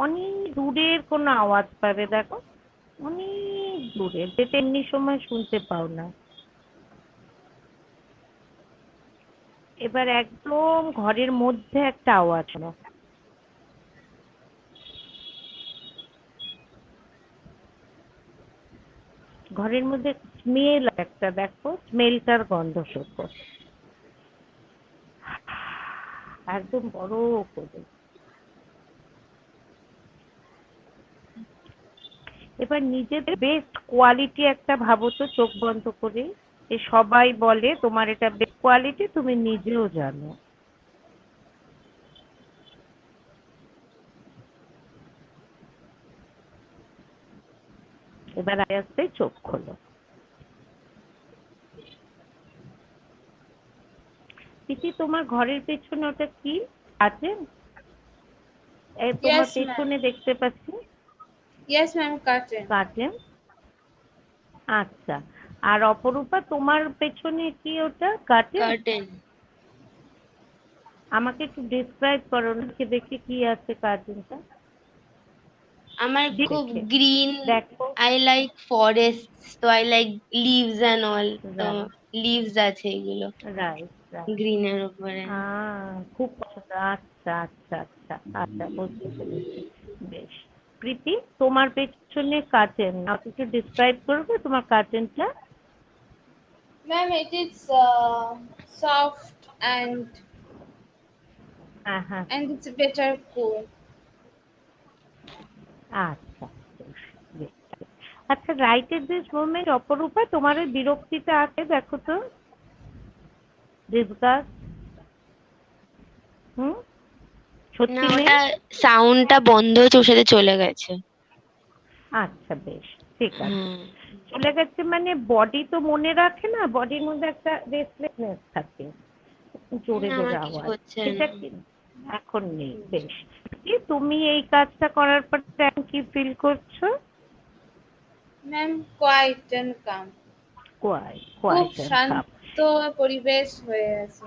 অনেক দূরের কোনো আওয়াজ পাবে দেখো, অনেক দূরের, যেটা এমনি সময় শুনতে পাও না। এবার একদম ঘরের মধ্যে একটা আওয়াজ শোনো। ঘরের মধ্যে স্মেল একটা দেখো, স্মেলটার গন্ধ শোকো একদম বড় করে। এবার এবার নিজেদের বেস্ট কোয়ালিটি একটা ভাবো তো চোখ বন্ধ করে, যে সবাই বলে তোমার এটা বেস্ট কোয়ালিটি, তুমি নিজেও জানো। এবার আস্তে আস্তে চোখ খোলো। প্রীতি, তোমার ঘরের পেছনে ওটা কি আছে? তোমার Yes, ma'am. পেছনে দেখতে পাচ্ছি Yes, ma'am. Curtain. কার্টেন। আচ্ছা, আর অপরূপা তোমার পেছনে কি ওটা কার্টেন? কার্টেন। আমাকে একটু ডিসক্রাইব করো না, দেখি কি আছে কার্টেনটা। আমার খুব দেখে গ্রিন, দেখো। আই লাইক ফরেস্ট, তো I like leaves and all, তো রাইট লিভস আছে এগুলো রাইট রাইট। গ্রিনের উপরে। খুব পছন্দ। আচ্ছা আচ্ছা আচ্ছা আচ্ছা, বুঝতে পেরেছি। বেশ। প্রীতি, তোমার পেছনে কার্টেন, আপনি একটু ডিসক্রাইব করবে তোমার কার্টেনটা? Ma'am, it is soft and হ্যাঁ। it's better cool. আচ্ছা বেশ, বেশ। আচ্ছা, রাইট এট দিস মোমেন্ট অপরূপা তোমার ওই বিরক্তিটা আছে দেখো তো, ডিসগাস্ট। হুম, না, সত্যি নেই? ওটা সাউন্ডটা বন্ধ হয়েছে, ওর সাথে চলে গেছে। আচ্ছা বেশ, ঠিক আছে। হুম। চলে গেছে মানে বডি তো মনে রাখে না, বডির মধ্যে একটা রেস্টলেসনেস থাকে, জোরে না, জোরে আমার কিছু আওয়াজ, হচ্ছে সেটা না। কি এখন নেই? বেশ। কি তুমি এই কাজটা করার পর এখন কি ফিল করছো? Ma'am, quiet and calm. Quiet খুব কোয়াইট এন্ড কাম। শান্ত পরিবেশ হয়ে আছে।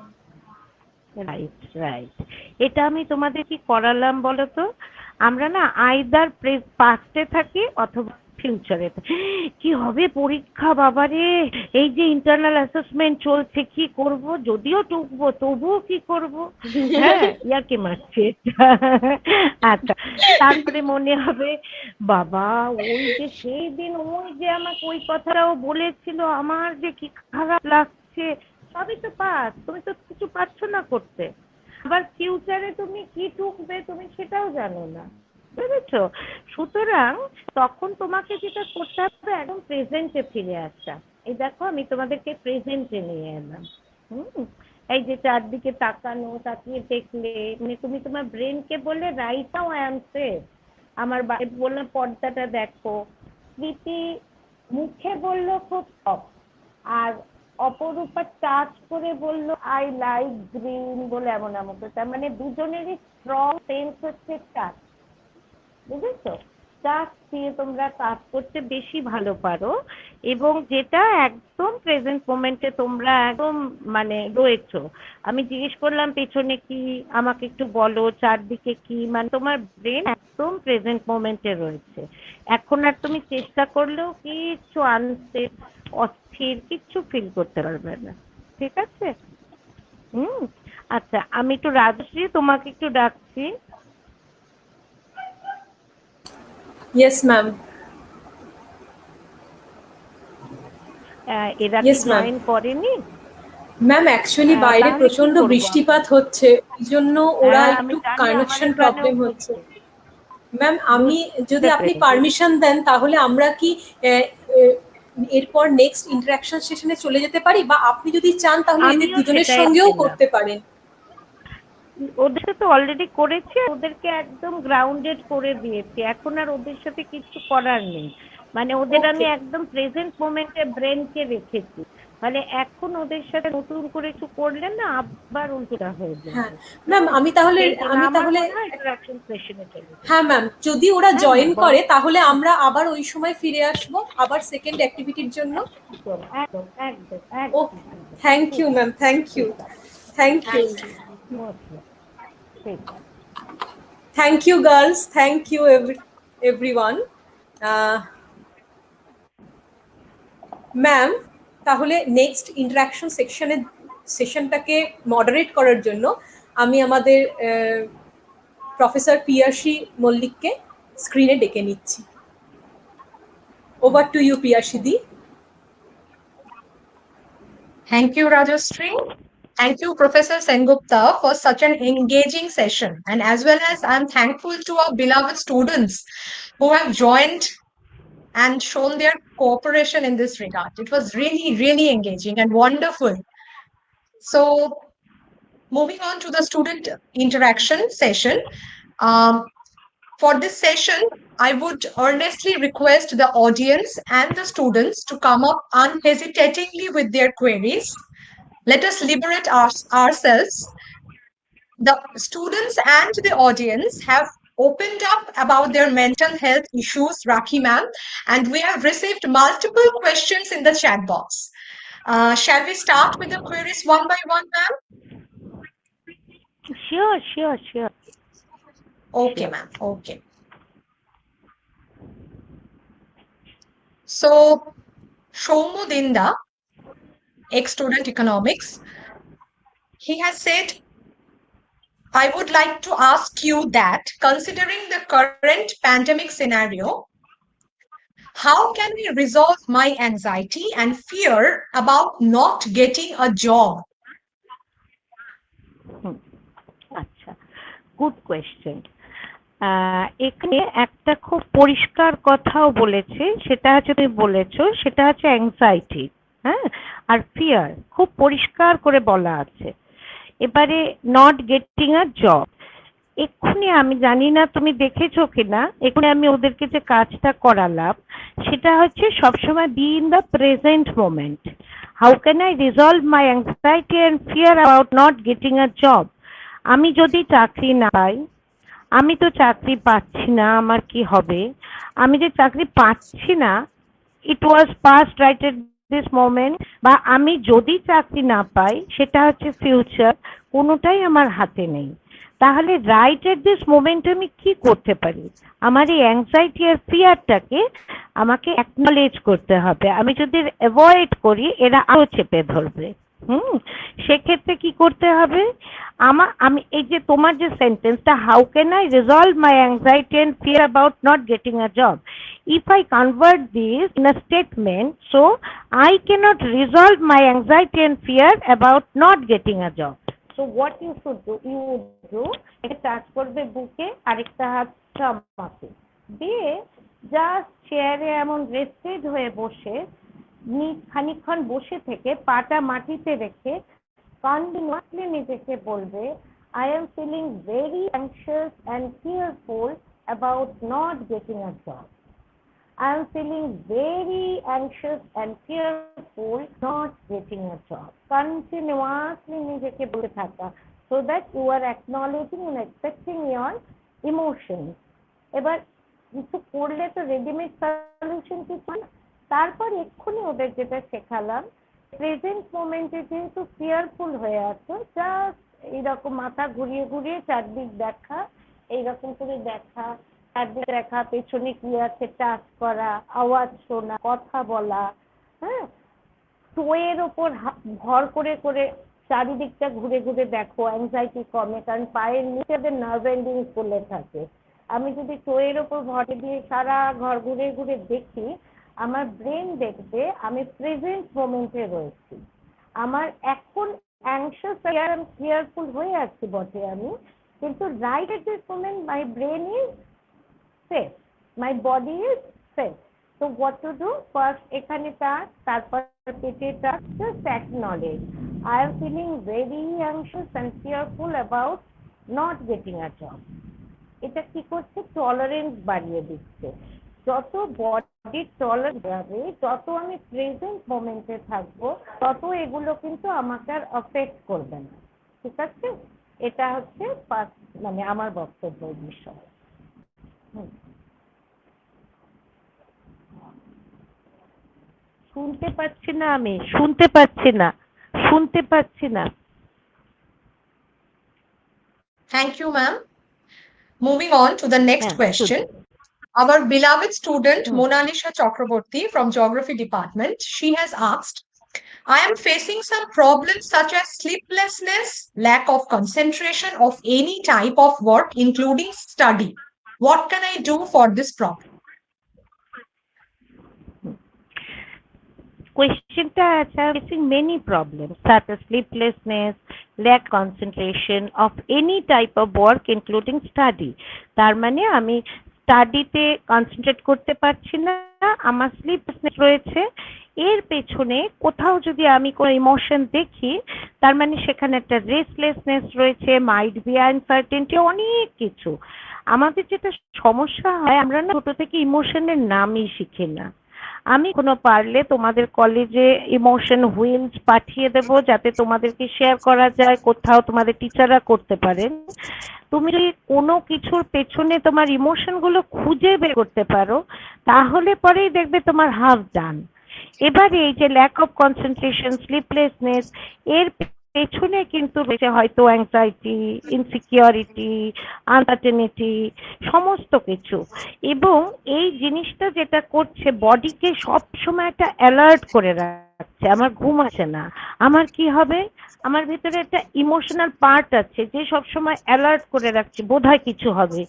Right right. এটা আমি তোমাদের কি করালাম বলো তো? আমরা না আইদার পাস্টে থাকি অথবা ফিউচারে। কি হবে পরীক্ষা, বাবারে, এই যে ইন্টারনাল অ্যাসেসমেন্ট চলছে, কি করব, যদিও টুকবো তবুও কি করব। হ্যাঁ, ইয়ার্কি মারছি। আচ্ছা, তারপরে মনে হবে বাবা, ওই যে সেই দিন ওই যে আমাকে ওই কথাটাও বলেছিল, আমার যে কি খারাপ লাগছে। সবই তো পাস, তুমি তো কিছু পারছো না করতে। আবার ফিউচারে তুমি কি টুকবে তুমি সেটাও জানো না, বুঝেছো? সুতরাং তখন তোমাকে যেটা করতে হবে, একদম প্রেজেন্টে ফিরে আসা। এই দেখো, আমি তোমাদেরকে প্রেজেন্টে নিয়ে এলাম। এই যে চারদিকে তাকানো, তাকিয়ে দেখলে, মানে তুমি তোমার ব্রেনকে বললে right now I am safe. আমার বাইরে বললাম পর্দাটা দেখো, স্মৃতি মুখে বললো খুব সফট, আর অপরূপা টাচ করে বললো আই লাইক গ্রিন বলে এমন এমন করে। তার মানে দুজনেরই স্ট্রং সেন্স হচ্ছে টাচ, বুঝেছো? টাচ দিয়ে তোমরা কাজ করতে বেশি ভালো পারো, এবং যেটা একদম প্রেজেন্ট মোমেন্টে তোমরা একদম মানে রয়েছো। আমি জিজ্ঞেস করলাম পেছনে কি, আমাকে একটু বলো চারদিকে কি, মানে তোমার ব্রেন একদম প্রেজেন্ট মোমেন্টে রয়েছে। এখন আর তুমি চেষ্টা করলেও কিচ্ছু আনতে অস্থির কিচ্ছু ফিল করতে পারবে না, ঠিক আছে? আচ্ছা, আমি একটু রাজশ্রী তোমাকে একটু ডাকছি। Yes, ma'am. এরা কি Yes, ma'am. জয়েন করেনি? ম্যাম, অ্যাকচুয়ালি বাইরে তাহলে কি প্রচন্ড করবো বৃষ্টিপাত হচ্ছে, ওই জন্য ওরা হ্যাঁ, আমি একটু জানি, আমার কানেকশন এখানেও প্রবলেম হচ্ছে। ম্যাম, আমি যদি বুঝতে আপনি পেরেছি। পারমিশন দেন তাহলে আমরা কি এরপর নেক্সট ইন্টারাকশন সেশনে চলে যেতে পারি, বা আপনি যদি চান তাহলে এদের আমিও দুজনের সেটাই সঙ্গেও ভাবছিলাম। করতে পারেন। ওদের সাথে অলরেডি করেছি, ওদেরকে একদম গ্রাউন্ডেড করে দিয়েছি, এখন আর ওদের সাথে কিছু করার নেই। মানে ওদের আমি ওকে। একদম প্রেজেন্ট মোমেন্টে ব্রেনকে রেখেছি। মানে এখন ওদের সাথে নতুন করে কিছু করলে না আবার উল্টোটা হয়ে হ্যাঁ যাবে। ম্যাম, আমি তাহলে সেই জন্য আমি আমার তাহলে মনে হয় ইন্টারাকশন সেশনে চলে যাবে। হ্যাঁ ম্যাম, যদি ওরা হ্যাঁ জয়েন হ্যাঁ, বলো। করে তাহলে আমরা আবার ওই সময় ফিরে আসবো আবার সেকেন্ড অ্যাক্টিভিটির জন্য। একদম একদম একদম ও, একদম একদম। থ্যাংক ইউ ঠিক ম্যাম, আছে, থ্যাংক ইউ, ঠিক আছে, thank you, thank you. okay, ঠিক আছে। Thank you girls, thank you everyone. Ma'am, তাহলে নেক্সট ইন্টারাকশন সেশনটাকে মডারেট করার জন্য আমি আমাদের প্রফেসর পিয়াসী মল্লিককে স্ক্রিনে ডেকে নিচ্ছি। Over to you Piyasi di. Thank you, Rajashree. Thank you, Professor Sengupta, for such an engaging session. And as well as I'm thankful to our beloved students who have joined and shown their cooperation in this regard. It was really, really engaging and wonderful. So, moving on to the student interaction session. For this session, I would earnestly request the audience and the students to come up unhesitatingly with their queries. Let us liberate ourselves. The students and the audience have opened up about their mental health issues, Rakhi ma'am, and we have received multiple questions in the chat box. Shall we start with the queries one by one, ma'am? Sure. Okay, Sure. ma'am. Okay. So, Shomu Dinda, ex-student economics, he has said, I would like to ask you that considering the current pandemic scenario, how can we resolve my anxiety and fear about not getting a job? আচ্ছা, good question. এখানে একটা খুব পরিষ্কার কথাও বলেছে, সেটা হচ্ছে তুমি বলেছো, সেটা হচ্ছে অ্যাংজাইটি, হ্যাঁ, আর ফিয়ার খুব পরিষ্কার করে বলা আছে। এবারে নট গেটিং আ জব, এক্ষুনি আমি জানি না তুমি দেখেছো কিনা, এক্ষুনি আমি ওদেরকে যে কাজটা করালাম সেটা হচ্ছে সবসময় be in the present moment. How can I resolve my anxiety and fear about not getting a job? আমি যদি চাকরি না পাই, আমি তো চাকরি পাচ্ছি না, আমার কি হবে? আমি যে চাকরি পাচ্ছি না, it was past right at this moment, বা আমি যদি চাকরি না পাই সেটা হচ্ছে ফিউচার, কোনোটাই আমার হাতে নেই। তাহলে রাইট এট দিস মোমেন্টে আমি কি করতে পারি? আমার এই অ্যাংজাইটি আর ফিয়ারটাকে আমাকে অ্যাকনলেজ করতে হবে। আমি যদি অ্যাভয়েড করি, এরা আরো চেপে ধরবে। সেক্ষেত্রে কি করতে হবে? আমি এই যে তোমার যে সেন্টেন্সটা, how can I resolve my anxiety and fear about not getting a job, if I convert this in a statement, so I cannot resolve my anxiety and fear about not getting a job. So what you should do, you would do, একটা touch করবে বুকে, আরেকটা হাত মাথে দিয়ে just চেয়ারে এমন rested হয়ে বসে খানিকক্ষণ বসে থেকে পাটা মাটিতে রেখে কন্টিনিউয়াসলি নিজেকে বলবে, I am feeling very anxious and fearful about not getting a job. I am feeling very anxious and fearful not getting a job. Continuously নিজেকে বলতে থাকা, so that you are acknowledging and accepting your emotions. এবার কিছু করলে তো readymade solution কিছু না। তারপর এক্ষুনি ওদের যেটা শেখালাম, প্রেজেন্ট মোমেন্টে যেহেতু ফিয়ারফুল হয়ে আছো, জাস্ট এইরকম মাথা ঘুরিয়ে ঘুরিয়ে চারদিক দেখা, এইরকম করে দেখা, চারদিকে দেখা, পেছনে কি আছে টাচ করা, আওয়াজ শোনা, কথা বলা, হ্যাঁ, টোয়ের ওপর ভর করে করে চারিদিকটা ঘুরে ঘুরে দেখো, অ্যাংজাইটি কমে, কারণ পায়ের নিচে নার্ভ এন্ডিং ফুলে থাকে। আমি যদি টোয়ের ওপর ভর দিয়ে সারা ঘর ঘুরে ঘুরে দেখি, আমার ব্রেন দেখবে আমি প্রেজেন্ট মোমেন্টে রয়েছি। আমার এখন অ্যাংশাস আর ফিয়ারফুল হয়ে আছি বটে আমি, কিন্তু right at this moment my brain is safe, my body is safe. So what to do? First এখানে টাচ, তারপর পেটে touch, just acknowledge I am feeling very anxious and fearful about not getting a job. এটা কি করছে? Tolerance বাড়িয়ে দিচ্ছে। যত body tolerance বাড়বে, যত আমি প্রেজেন্ট মোমেন্টে থাকবো, তত এগুলো কিন্তু আমাকে আর অ্যাফেক্ট করবে না। ঠিক আছে? এটা হচ্ছে ফার্স্ট, মানে আমার বক্তব্যের বিষয়। শুনতে পাচ্ছি না, আমি শুনতে পাচ্ছি না, শুনতে পাচ্ছি না। Thank you, ma'am. Moving on to the next question. Our beloved student Monalisha Chakraborty from Geography Department, she has asked, I am facing some problems such as sleeplessness, lack of concentration of any type of work, including study. What can I do for this problem? Questionটা আছে, facing many problems such as sleeplessness, lack concentration of any type of work including study. তার মানে আমি স্টাডিতে concentrate করতে পারছি না, আমার স্লিপনেস রয়েছে, এর পেছনে কোথাও যদি আমি কোনো ইমোশন দেখি, তার মানে সেখানে একটা রেস্টলেসনেস রয়েছে, মাইট বি আনসার্টেনটি, অনেক কিছু। আমাদের যেটা সমস্যা হয়, আমরা না ছোট থেকে ইমোশনের নামই শিখি না। আমি কোনো পারলে তোমাদের কলেজে ইমোশন হুইলস পাঠিয়ে দেবো, যাতে তোমাদেরকে শেয়ার করা যায়, কোথাও তোমাদের টিচাররা করতে পারেন। তুমি যদি কোনো কিছুর পেছনে তোমার ইমোশন গুলো খুঁজে বের করতে পারো, তাহলে পরেই দেখবে তোমার হাফ ডান। এবারে এই যে ল্যাক অফ কনসেন্ট্রেশন, স্লিপলেসনেস, এর পেছনে কিন্তু রয়েছে হয়তো অ্যাংজাইটি, ইনসিকিউরিটি, আনসার্টেনিটি, সমস্ত কিছু। এবং এই জিনিসটা যেটা করছে, বডিকে সবসময় একটা অ্যালার্ট করে রাখছে, আমার ঘুম আসে না, আমার কি হবে, আমার ভিতরে একটা ইমোশনাল পার্ট আছে যে সবসময় অ্যালার্ট করে রাখছে, বোধহয় কিছু হবে,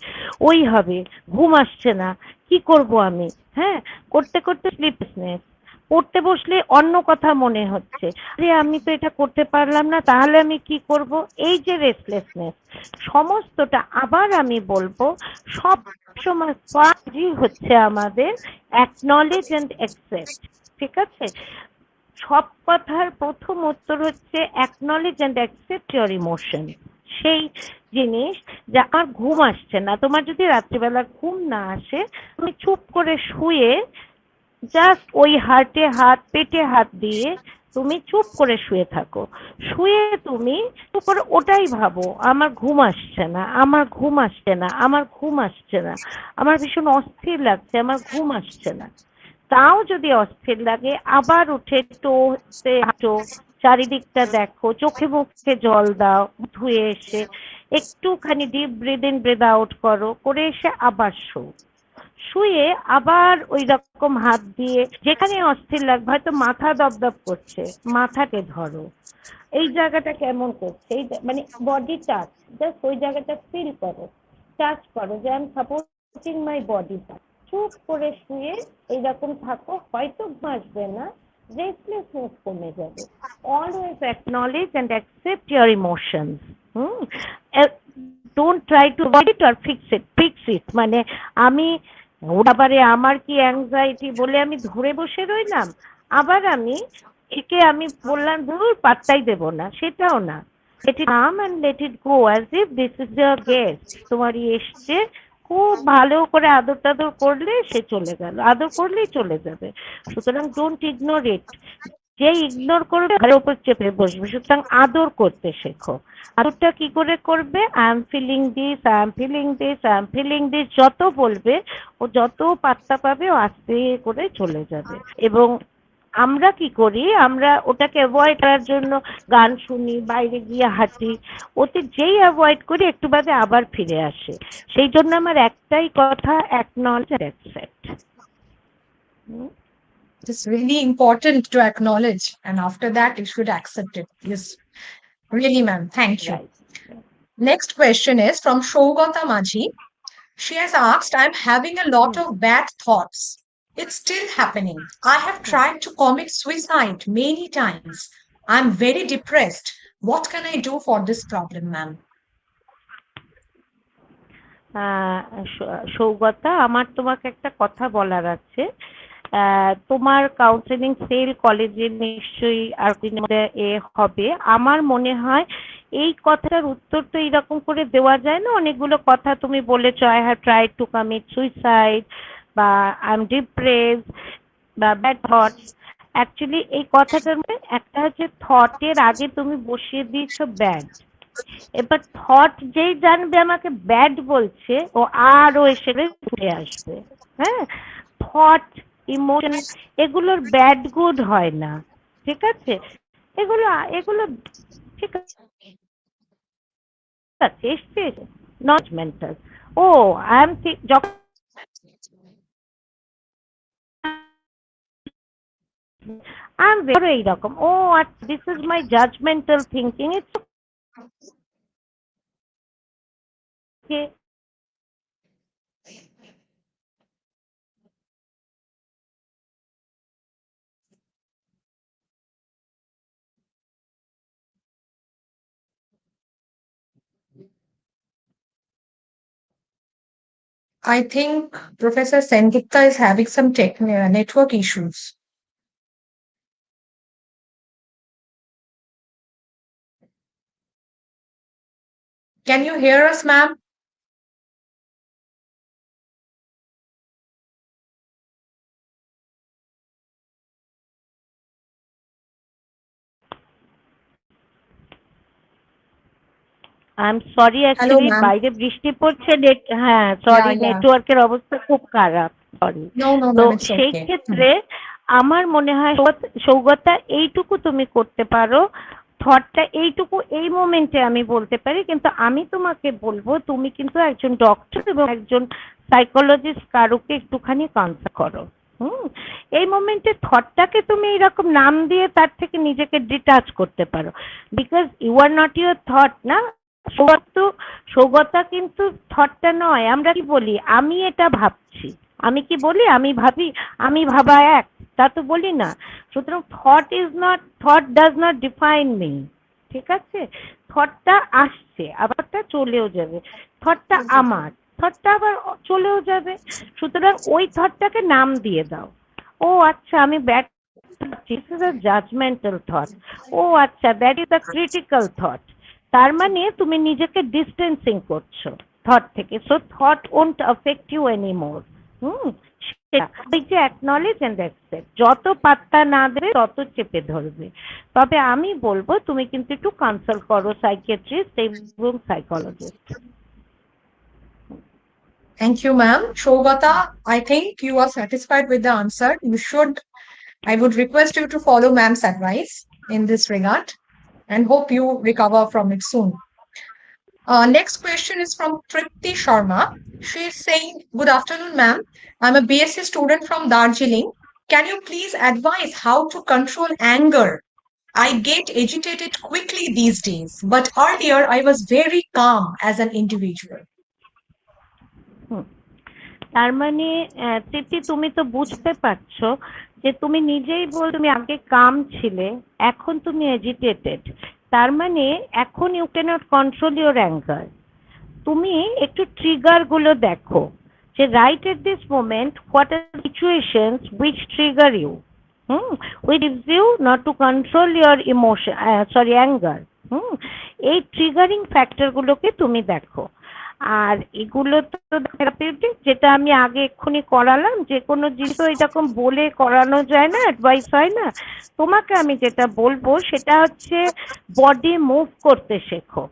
ওই হবে, ঘুম আসছে না, কি করব আমি। হ্যাঁ, করতে করতে স্লিপলেসনেস, পড়তে বসলে অন্য কথা মনে হচ্ছে, আরে আমি তো এটা করতে পারলাম না, তাহলে আমি কি করব, এই যে রেস্টলেসনেস, সমস্তটা আবার আমি বলবো, সব সময় ফার্স্টই হচ্ছে আমাদের অ্যাকনলেজ এন্ড অ্যাকসেপ্ট। ঠিক আছে, সব কথার প্রথম উত্তর হচ্ছে acknowledge and accept your emotion. সেই জিনিস, যে আমার ঘুম আসছে না, তোমার যদি রাত্রিবেলা ঘুম না আসে, তুমি চুপ করে শুয়ে জাস্ট ওই হার্টে হাত, পেটে হাত দিয়ে তুমি চুপ করে শুয়ে থাকো। শুয়ে তুমি চুপ করে ওটাই ভাবো, আমার ঘুম আসছে না, আমার ঘুম আসছে না, আমার ঘুম আসছে না, আমার ভীষণ অস্থির লাগছে, আমার ঘুম আসছে না। তাও যদি অস্থির লাগে, আবার উঠে টোতে হাঁটো, চারিদিকটা দেখো, চোখে মুখে জল দাও, ধুয়ে এসে একটুখানি deep breath in breath out করো, করে এসে আবার শো। শুয়ে আবার ওই রকম হাত দিয়ে যেখানে অস্থির লাগবে, হয়তো মাথা দপদপ করছে, মাথাকে ধরো, এই জায়গাটা কেমন করছে, এই মানে বডি টাচ, জাস্ট ওই জায়গাটা ফিল করো, টাচ করো, যে I am supporting my body touch. চুপ করে শুয়ে এইরকম থাকো, হয়তো ঘুম আসবে না, রেস্টলেসনেস কমে যাবে। Always acknowledge and accept your emotions. Don't try to avoid it or fix it, মানে আমি ওটাবারে আমার কি অ্যাংজাইটি বলে আমি ধরে বসে রইলাম, আবার আমি একে আমি বললাম ধুর পাত্তাই দেব না, সেটাও না। Let it come and let it go, as if this is your guest, তোমারই এসছে, খুব ভালো করে আদর টাদর করলে সে চলে গেল, আদর করলেই চলে যাবে। সুতরাং ডোন্ট ইগনোর ইট। যে ইগনোর করবে ঘরের উপর চেপে বসবে, সুতরাং আদর করতে শেখো। আদরটা কি করে করবে, I am feeling this, I am feeling this, I am feeling this, যত বলবে ও যত পাত্তা পাবে ও আস্তে করে চলে যাবে। এবং আমরা কি করি, আমরা ওটাকে অ্যাভয়েড করার জন্য গান শুনি, বাইরে গিয়ে হাঁটি, ওতে যেই অ্যাভয়েড করি একটু বাদে আবার ফিরে আসে। সেই জন্য আমার একটাই কথা, acknowledge and accept. It is really important to acknowledge, and after that, you should accept it. Yes, really, ma'am. Thank you. Right. Next question is from Shogata Maji. She has asked, I'm having a lot of bad thoughts. It's still happening. I have tried to commit suicide many times. I'm very depressed. What can I do for this problem, ma'am? Saugata, আমার তোমাকে একটা কথা বলার আছে। তোমার counselling sell কলেজে নিশ্চয়ই আর দিনের মধ্যে হবে। আমার মনে হয় এই কথাটার উত্তর তো এইরকম করে দেওয়া যায় না, অনেকগুলো কথা তুমি বলেছো, I have tried to commit suicide, বা আই এম ডিপ্রেসড, বা ব্যাড থটস। অ্যাকচুয়ালি এই কথাটার মধ্যে একটা হচ্ছে থটের আগে তুমি বসিয়ে দিয়েছো ব্যাড। এবার থট যেই জানবে আমাকে ব্যাড বলছে, ও আরো এসে উঠে আসবে। হ্যাঁ, থট, ইমোশন, এগুলোর ব্যাড গুড হয় না। ঠিক আছে, এগুলো এগুলো ঠিক আছে, এসছে, নট মেন্টাল। ও আই এম যখন আই এম এইরকম, ও আচ্ছা, this is my judgmental thinking, it's okay. I think Professor Sengupta is having some network issues. Can you hear us, ma'am? I am sorry Hello, actually ma'am. বাইরে বৃষ্টি পড়ছে হ্যাঁ Yeah, sorry yeah. নেটওয়ার্কের অবস্থা খুব খারাপ সরি। No, no, তো ma'am, it's সেই okay. ক্ষেত্রে আমার মনে হয় সৌগতা এইটুকু তুমি করতে পারো, থটটা এইটুকু এই মোমেন্টে আমি বলতে পারি, কিন্তু আমি তোমাকে বলবো তুমি কিন্তু একজন ডক্টর এবং একজন সাইকোলজিস্ট কারুকে একটুখানি কনসাল্ট করো। হুম, এই মোমেন্টে থটটাকে তুমি এরকম নাম দিয়ে তার থেকে নিজেকে ডিটাচ করতে পারো, because you are not your thought না। সৌগতা কিন্তু থটটা নয়। আমরা কি বলি আমি এটা ভাবছি, আমি কি বলি আমি ভাবি, আমি ভাবা এক, তা তো বলি না। সুতরাং thought does not define me. ঠিক আছে, থটটা আসছে আবারটা চলেও যাবে, থটটা আমার, থটটা আবার চলেও যাবে। সুতরাং ওই থটটাকে নাম দিয়ে দাও। ও আচ্ছা আমি bad, this is a judgmental thought. ও আচ্ছা that is a critical thought. তার মানে তুমি নিজেকে ডিস্টেন্সিং করছো থট থেকে, so thought won't affect you anymore. হুম, ওই যে অ্যাকনলেজ এন্ড অ্যাকসেপ্ট, যত পাত্তা না দেবে তত চেপে ধরবে। তবে আমি বলবো তুমি কিন্তু একটু কনসাল্ট করো সাইকিয়াট্রিস্ট এবং psychologist. Thank you, ma'am. Shogata, I think you are satisfied with the answer. I would request you to follow ma'am's advice in this regard and hope you recover from it soon. Next question is from Tripti Sharma. She is saying, good afternoon, ma'am. I'm a BSc student from Darjeeling. Can you please advise how to control anger? I get agitated quickly these days, but earlier I was very calm as an individual. তার মানে তৃপ্তি তুমি তো বুঝতে পারছো যে তুমি নিজেই বল তুমি আগে কাম ছিলে, এখন তুমি এজিটেটেড। তার মানে এখন you cannot control your anger. তুমি একটু ট্রিগার গুলো দেখো যে right at this moment what are situations which trigger you, which gives you not to control your emotion, anger. এই ট্রিগারিং ফ্যাক্টর গুলোকে তুমি দেখো। আর এগুলো তো থেরাপিউটিক, যেটা আমি আগে এক্ষুনি করালাম, যে কোনো জিনিস এরকম বলে করানো যায় না, অ্যাডভাইস হয় না। তোমাকে আমি যেটা বলবো সেটা হচ্ছে বডি মুভ করতে শেখো।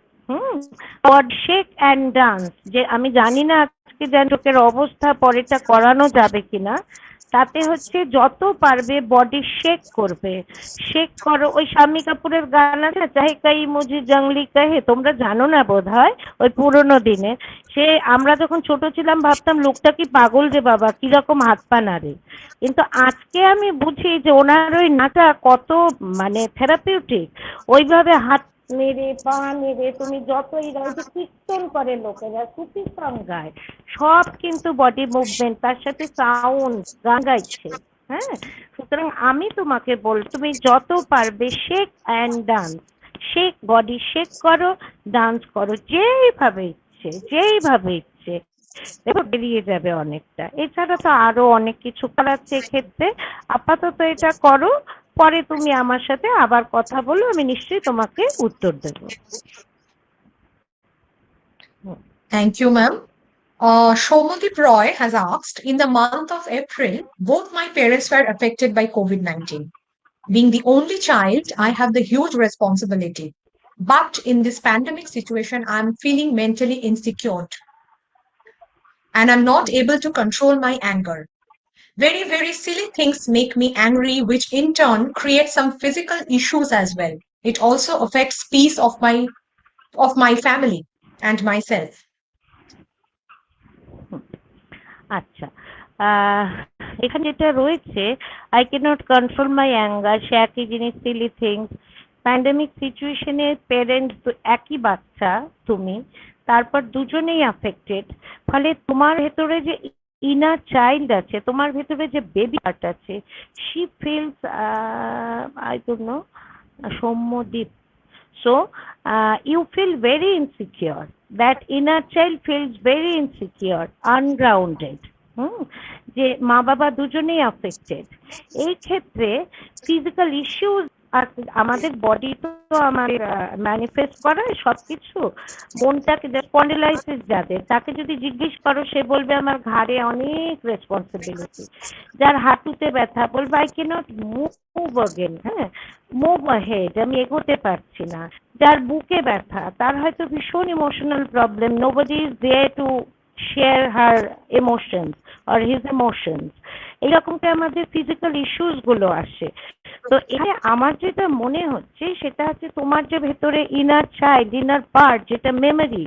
শেক অ্যান্ড ডান্স, যে আমি জানি না আজকে যেন চোখের অবস্থা পরেটা করানো যাবে কিনা, তাতে হচ্ছে যত পারবে বডি শেক করবে। শেক করো, ওই শাম্মী কাপুরের গান আছে না, চাহে কাই মুঝে জঙ্গলি কাহে, তোমরা জানো না বোধহয়, ওই পুরোনো দিনে। সে আমরা যখন ছোট ছিলাম ভাবতাম লোকটা কি পাগল রে বাবা, কিরকম হাত পা নাড়ে। কিন্তু আজকে আমি বুঝি যে ওনার ওই নাচা কত মানে থেরাপিউটিক। ওইভাবে হাত নেড়ে পা নেড়ে তুমি যতই যে কীর্তন করে লোকেরা, সুফি সং গায়, সব কিন্তু বডি মুভমেন্ট, তার সাথে সাউন্ড, গান গাইছে। হ্যাঁ, সুতরাং আমি তোমাকে তুমি যত পারবে shake and dance, shake, body shake করো, ডান্স করো, যেইভাবে ইচ্ছে দেখো বেরিয়ে যাবে অনেকটা। এছাড়া তো আরো অনেক কিছু করাচ্ছে এক্ষেত্রে, আপাতত এটা করো, পরে তুমি আমার সাথে আবার কথা বলো, আমি নিশ্চয়ই তোমাকে উত্তর দেবো। Thank you, ma'am. Shomodip Roy has asked, in the month of April, both my parents were affected by COVID-19. Being the only child, I have the huge responsibility. But in this pandemic situation, I'm feeling mentally insecure and I'm not able to control my anger. Very, very silly things make me angry, which in turn create some physical issues as well. It also affects peace of my family and myself. আচ্ছা, এখানে যেটা রয়েছে, I can't control my anger, সে একই জিনিস, silly things. Pandemic সিচুয়েশনে parents একই বাচ্চা তুমি, তারপর দুজনেই অ্যাফেক্টেড। ফলে তোমার ভেতরে যে ইনার চাইল্ড আছে, তোমার ভেতরে যে বেবি হার্ট আছে, she feels, I don't know, Soumyadeep, so you feel very insecure. that inner child feels very insecure, ungrounded. যে মা বাবা দুজনেই অ্যাফেক্টেড। এই ক্ষেত্রে ফিজিক্যাল ইস্যুস আমাদের বডি তো আমাদের ম্যানিফেস্ট করে সবকিছু। মনটাকে স্পন্ডিলাইসিস যাদের, তাকে যদি জিজ্ঞেস করো সে বলবে আমার ঘাড়ে অনেক রেসপন্সিবিলিটি। যার হাঁটুতে ব্যথা বলবে আই ক্যানট মুভ অগেন, হ্যাঁ, মুভ অ্যাহেড, আমি এগোতে পারছি না। যার বুকে ব্যথা তার হয়তো ভীষণ emotional problem, nobody is there to share her emotions or his emotions. এইরকমটা আমাদের ফিজিক্যাল ইস্যুস গুলো আসে। তো এখানে আমার যেটা মনে হচ্ছে সেটা হচ্ছে তোমার যে ভেতরে ইনার চাইল্ড, ইনার পার্ট, যেটা মেমোরি,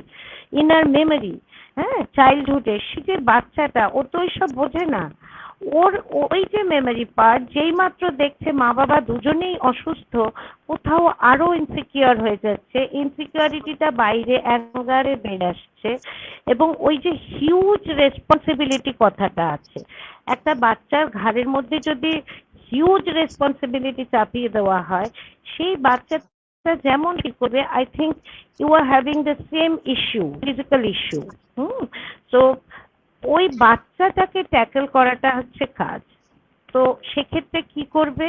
ইনার মেমোরি, হ্যাঁ, চাইল্ডহুডের, সে যে বাচ্চাটা ও তো ওইসব বোঝে না। ওর ওই যে মেমোরি পার্ট যেই মাত্র দেখছে মা বাবা দুজনেই অসুস্থ, কোথাও আরো ইনসিকিউর হয়ে যাচ্ছে, ইনসিকিউরিটিটা বাইরে অ্যাঙ্গারে বেড়ে আসছে। এবং ওই যে হিউজ রেসপন্সিবিলিটি কথাটা আছে, একটা বাচ্চার ঘাড়ের মধ্যে যদি হিউজ রেসপন্সিবিলিটি চাপিয়ে দেওয়া হয়, সেই বাচ্চাটা যেমন কি করবে, I think you are having the same issue, physical issue. তো ওই বাচ্চাটাকে ট্যাকেল করাটা হচ্ছে কাজ। তো সেক্ষেত্রে কি করবে,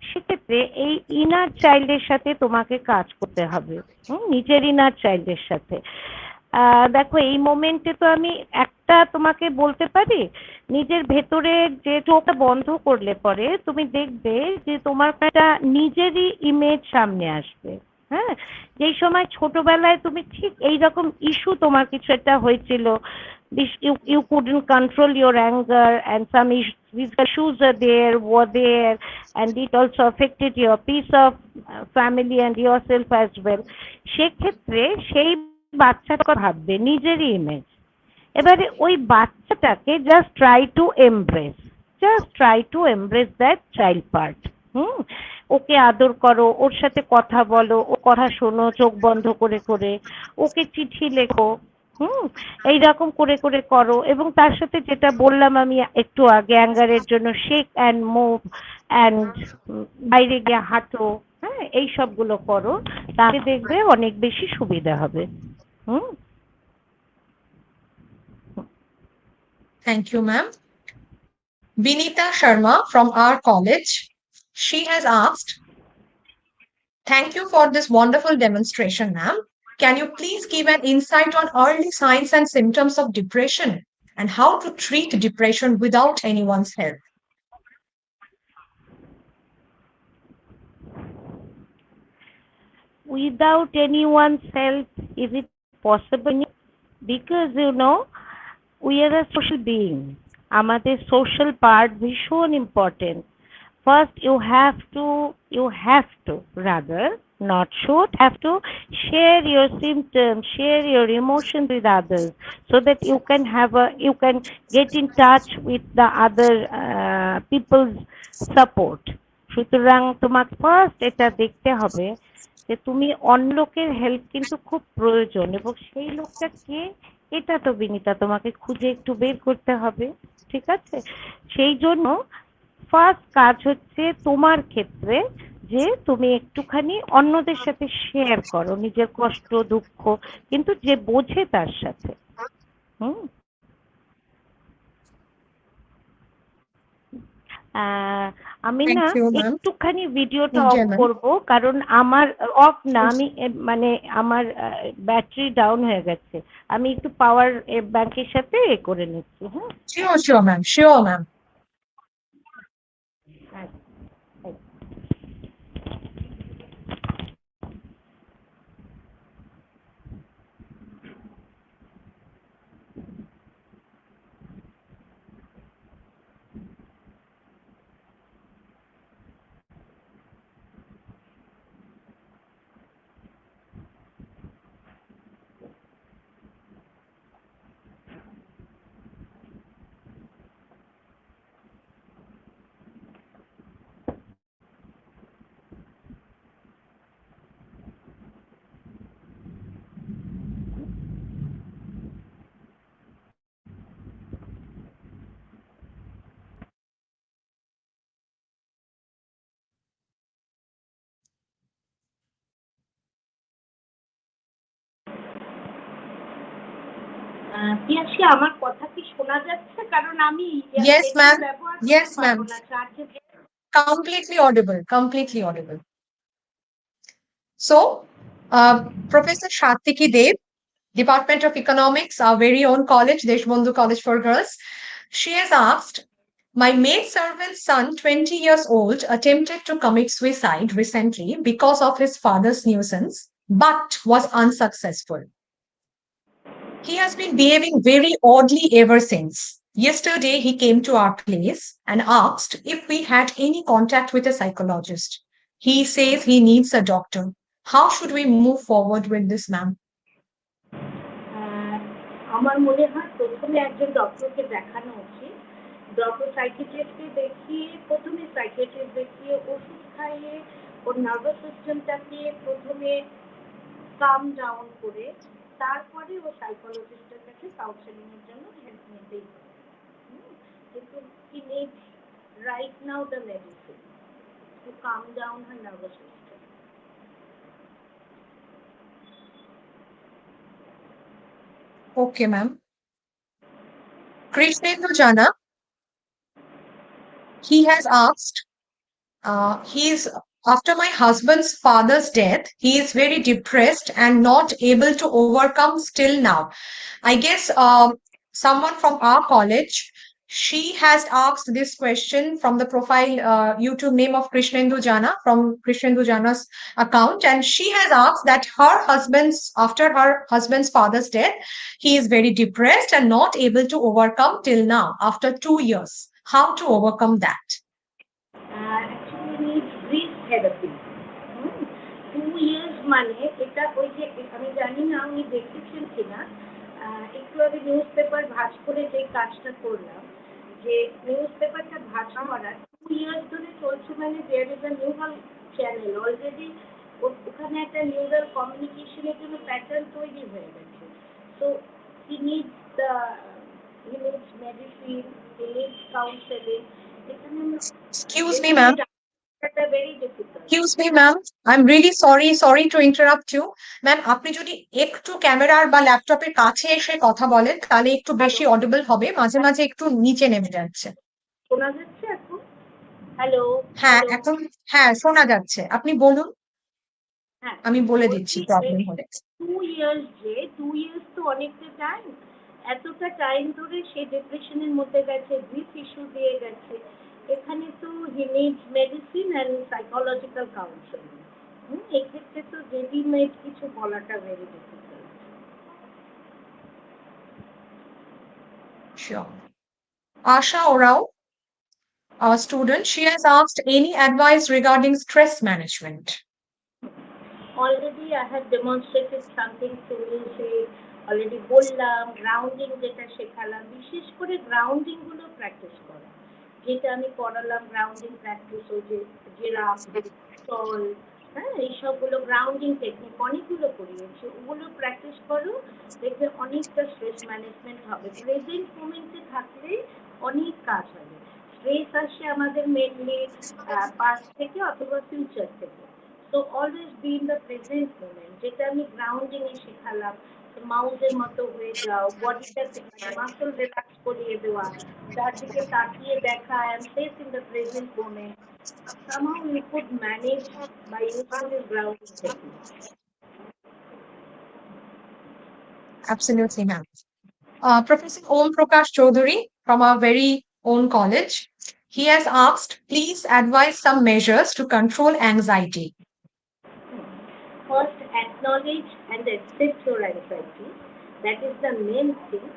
সেক্ষেত্রে এই ইনার চাইল্ডের সাথে তোমাকে কাজ করতে হবে, নিজের ইনার চাইল্ডের সাথে। দেখো এই মোমেন্টে তো আমি একটা তোমাকে বলতে পারি, নিজের ভেতরে যে চোখটা বন্ধ করলে পরে তুমি দেখবে যে তোমার একটা নিজেরই ইমেজ সামনে আসবে। হ্যাঁ, যেই সময় ছোটবেলায় তুমি ঠিক এইরকম ইস্যু তোমার কিছু একটা হয়েছিল, you couldn't control your anger and some issues were there, and it also affected your peace of family and yourself as well. সেক্ষেত্রে সেই বাচ্চাটা ভাববে নিজেরই ইমেজ। এবারে ওই বাচ্চাটাকে just try to embrace that child part. ওকে আদর করো, ওর সাথে কথা বলো, ও কথা শোনো চোখ বন্ধ করে করে, ওকে চিঠি লেখো, এইরকম করে করে করো। এবং তার সাথে যেটা বললাম আমি একটু আগে, অ্যাঙ্গারের জন্য শেক অ্যান্ড মুভ অ্যান্ড বাইরে গিয়ে হাঁটো, হ্যাঁ, এই সবগুলো করো, তাহলে দেখবে অনেক বেশি সুবিধা হবে। Thank you, ma'am. Vinita Sharma from our college. She has asked, thank you for this wonderful demonstration, ma'am. Can you please give an insight on early signs and symptoms of depression and how to treat depression without anyone's help? Without anyone's help, is it possible? Because we are a social being. আমাদের social part ভীষণ important. First you have to rather, not should, have to share your symptoms, share your emotions with others, so that you can get in touch with the other people's support. সুতরাং তোমাকে first এটা দেখতে হবে যে তুমি অন্য লোকের help কিন্তু খুব প্রয়োজন, এবং সেই লোকটা কে এটা তো বিনিতা তোমাকে খুঁজে একটু বের করতে হবে। ঠিক আছে, সেই জন্য ফার্স্ট কাজ হচ্ছে তোমার ক্ষেত্রে যে তুমি একটুখানি অন্যদের সাথে শেয়ার করো নিজের কষ্ট দুঃখ, কিন্তু যে বোঝে তার সাথে। আমি না একটুখানি ভিডিওটা অফ করব, কারণ আমার অফ না, আমি মানে আমার ব্যাটারি ডাউন হয়ে গেছে, আমি একটু পাওয়ার ব্যাংকের সাথে করে নিচ্ছি। হ্যাঁ, Sure, ma'am. Sure, ma'am. পিয়াসী আমার কথা কি শোনা যাচ্ছে? কারণ আমি Yes, হেডফোন ma'am. ব্যবহার Yes, করতে ma'am. পারবো না, চার্জে। Completely audible. Completely audible. So, Professor Shatiki Dev, Department of Economics, our very own college, Deshbandhu College for Girls, she has asked, my maid servant's son, 20 years old, attempted to commit suicide recently because of his father's nuisance, but was unsuccessful. He has been behaving very oddly ever since. Yesterday, he came to our place and asked if we had any contact with a psychologist. He says he needs a doctor. How should we move forward with this, ma'am? আমার মনে হয় প্রথমে একজন ডক্টরকে দেখানো উচিত। Doctor সাইকিয়াট্রিস্টকে দেখিয়ে, প্রথমে সাইকিয়াট্রিস্ট দেখিয়ে ওষুধ খাইয়ে ওর নার্ভাস সিস্টেমটাকে প্রথমে কাম ডাউন করে তারপরে ও সাইকোলজিস্টের কাছে কাউন্সেলিং এর জন্য হেল্প নিতেই হবে। কিন্তু he needs right now the medicine to calm down her nervous system. Okay, ma'am. Krishnendu Jana, he has asked, he's after my husband's father's death, he is very depressed and not able to overcome still now. I guess someone from our college, she has asked this question from the profile YouTube name of Krishnendu Jana, from Krishnendu Jana's account, and she has asked that after her husband's father's death, he is very depressed and not able to overcome till now after 2 years. How to overcome that? Actually needs breath therapy. 2 years মানে এটা ওই যে আমি জানি না উনি দেখেছেন কিনা, একটু আগে নিউজ পেপার ভাঁজ করে যে কাজটা করলাম, যে নিউজ পেপারটা ভাঁজ করার 2 ইয়ার্স ধরে চলছে, মানে there is a neural channel already, ওখানে একটা নিউরাল কমিউনিকেশনের জন্য প্যাটার্ন তৈরি হয়ে গেছে। So he needs medicine, he needs counselling. এখানে Excuse me, ma'am. very difficult. Excuse me, ma'am. I'm really sorry to interrupt you. Ma'am, আপনি যদি একটু ক্যামেরার বা ল্যাপটপের কাছে এসে কথা বলেন তাহলে একটু বেশি অডিবল হবে, মাঝে মাঝে একটু নিচে নেমে যাচ্ছে। শোনা যাচ্ছে এখন? হ্যালো? হ্যাঁ, এখন হ্যাঁ শোনা যাচ্ছে, আপনি বলুন, হ্যাঁ, আমি বলে দিচ্ছি বলছি প্রবলেম হলে। 2 ইয়ার্স তো অনেকটা টাইম। এতটা টাইম ধরে সে ডিপ্রেশনের মধ্যে গেছে, ব্রিথ ইস্যু দিয়ে গেছে। এখানে তো হি needs medicine and psychological counselling. এক্ষেত্রে তো রেডিমেড কিছু বলাটা very difficult. Sure. Asha Orao, our student, she has asked any advice regarding stress management. Already I have demonstrated something to music, already বললাম grounding যেটা শেখালাম, বিশেষ করে গ্রাউন্ডিংগুলো প্র্যাকটিস করা, যেটা আমি করালাম গ্রাউন্ডিং প্র্যাকটিস, ওই যে জিরাফ, স্টল, হ্যাঁ এইসবগুলো গ্রাউন্ডিং টেকনিক অনেকগুলো করিয়েছি, ওগুলো প্র্যাকটিস করো, দেখবে অনেকটা স্ট্রেস ম্যানেজমেন্ট হবে। প্রেজেন্ট মোমেন্টে থাকলে অনেক কাজ হবে। স্ট্রেস আসে আমাদের মেনলি পাস্ট থেকে অথবা ফিউচার থেকে। So always be in the present moment, যেটা আমি গ্রাউন্ডিং এ শেখালাম, মাউসের মতো হয়ে যাও, বডিটাকে মানে মাসল রিল্যাক্স করিয়ে দেওয়া, চারদিকে তাকিয়ে দেখা, I am safe in the present moment. Somehow you could manage by using this grounding technique. Absolutely, ma'am. Professor Om Prakash Chaudhary from our very own college, he has asked, please advise some measures to control anxiety. First, acknowledge and accept your anxiety. That is the main thing.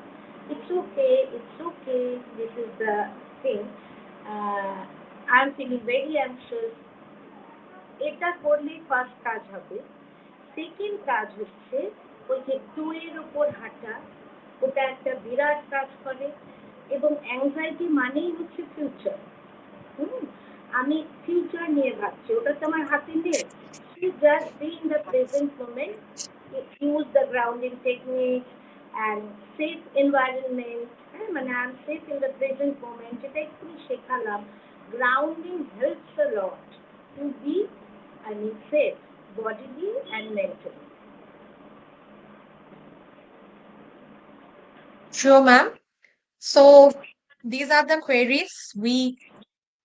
It's okay, this is the thing. I'm feeling very anxious. এটা করলেই first কাজ হবে। Second কাজ হচ্ছে ওই যে টুয়ের উপর হাঁটা, ওটা একটা বিরাট কাজ করে। এবং অ্যাংজাইটি মানেই হচ্ছে ফিউচার। আমি ফিউচার নিয়ে ভাবছি, ওটা তো আমার হাতে নেই। Just be in the present moment, use the grounding technique and safe environment. মানে I'm safe in the present moment, যেটা একটু শেখালাম। Grounding helps a lot to be safe bodily and mentally. Sure, ma'am. So these are the queries we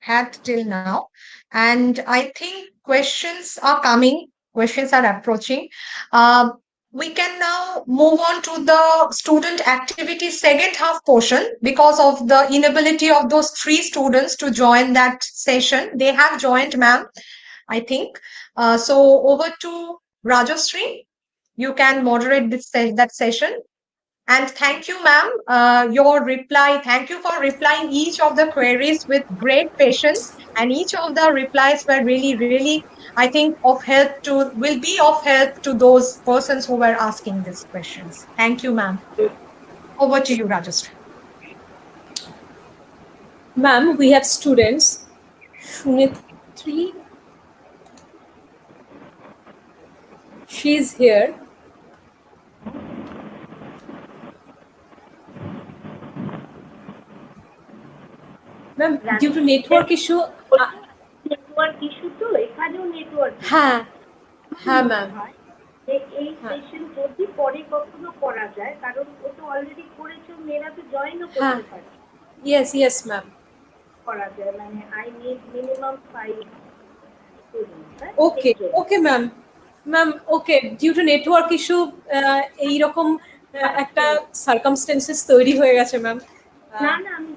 had till now. And I think questions are coming, questions are approaching. Um, we can now move on to the student activity second half portion because of the inability of those 3 students to join that session. They have joined, ma'am, I think. So over to Rajashree. You can moderate that session. And thank you, ma'am. Your reply, thank you for replying each of the queries with great patience. And each of the replies were really, really, I think, will be of help to those persons who were asking these questions. Thank you, ma'am. Over to you, Rajashree. Ma'am, we have students. Shunitri, she's here. Ma'am, due to network issue, network issue তো এখানেও network হ্যাঁ হ্যাঁ ma'am এই session যদি পরে কখনো করা যায় কারণ ও তো অলরেডি করেছো মেয়েরা তো জয়েনও করতে পারে yes ma'am করা যায় মানে I need minimum 5 okay ma'am okay due to network issue এই রকম একটা সার্কামস্টেন্সেস তৈরি হয়ে গেছে ম্যাম না আমি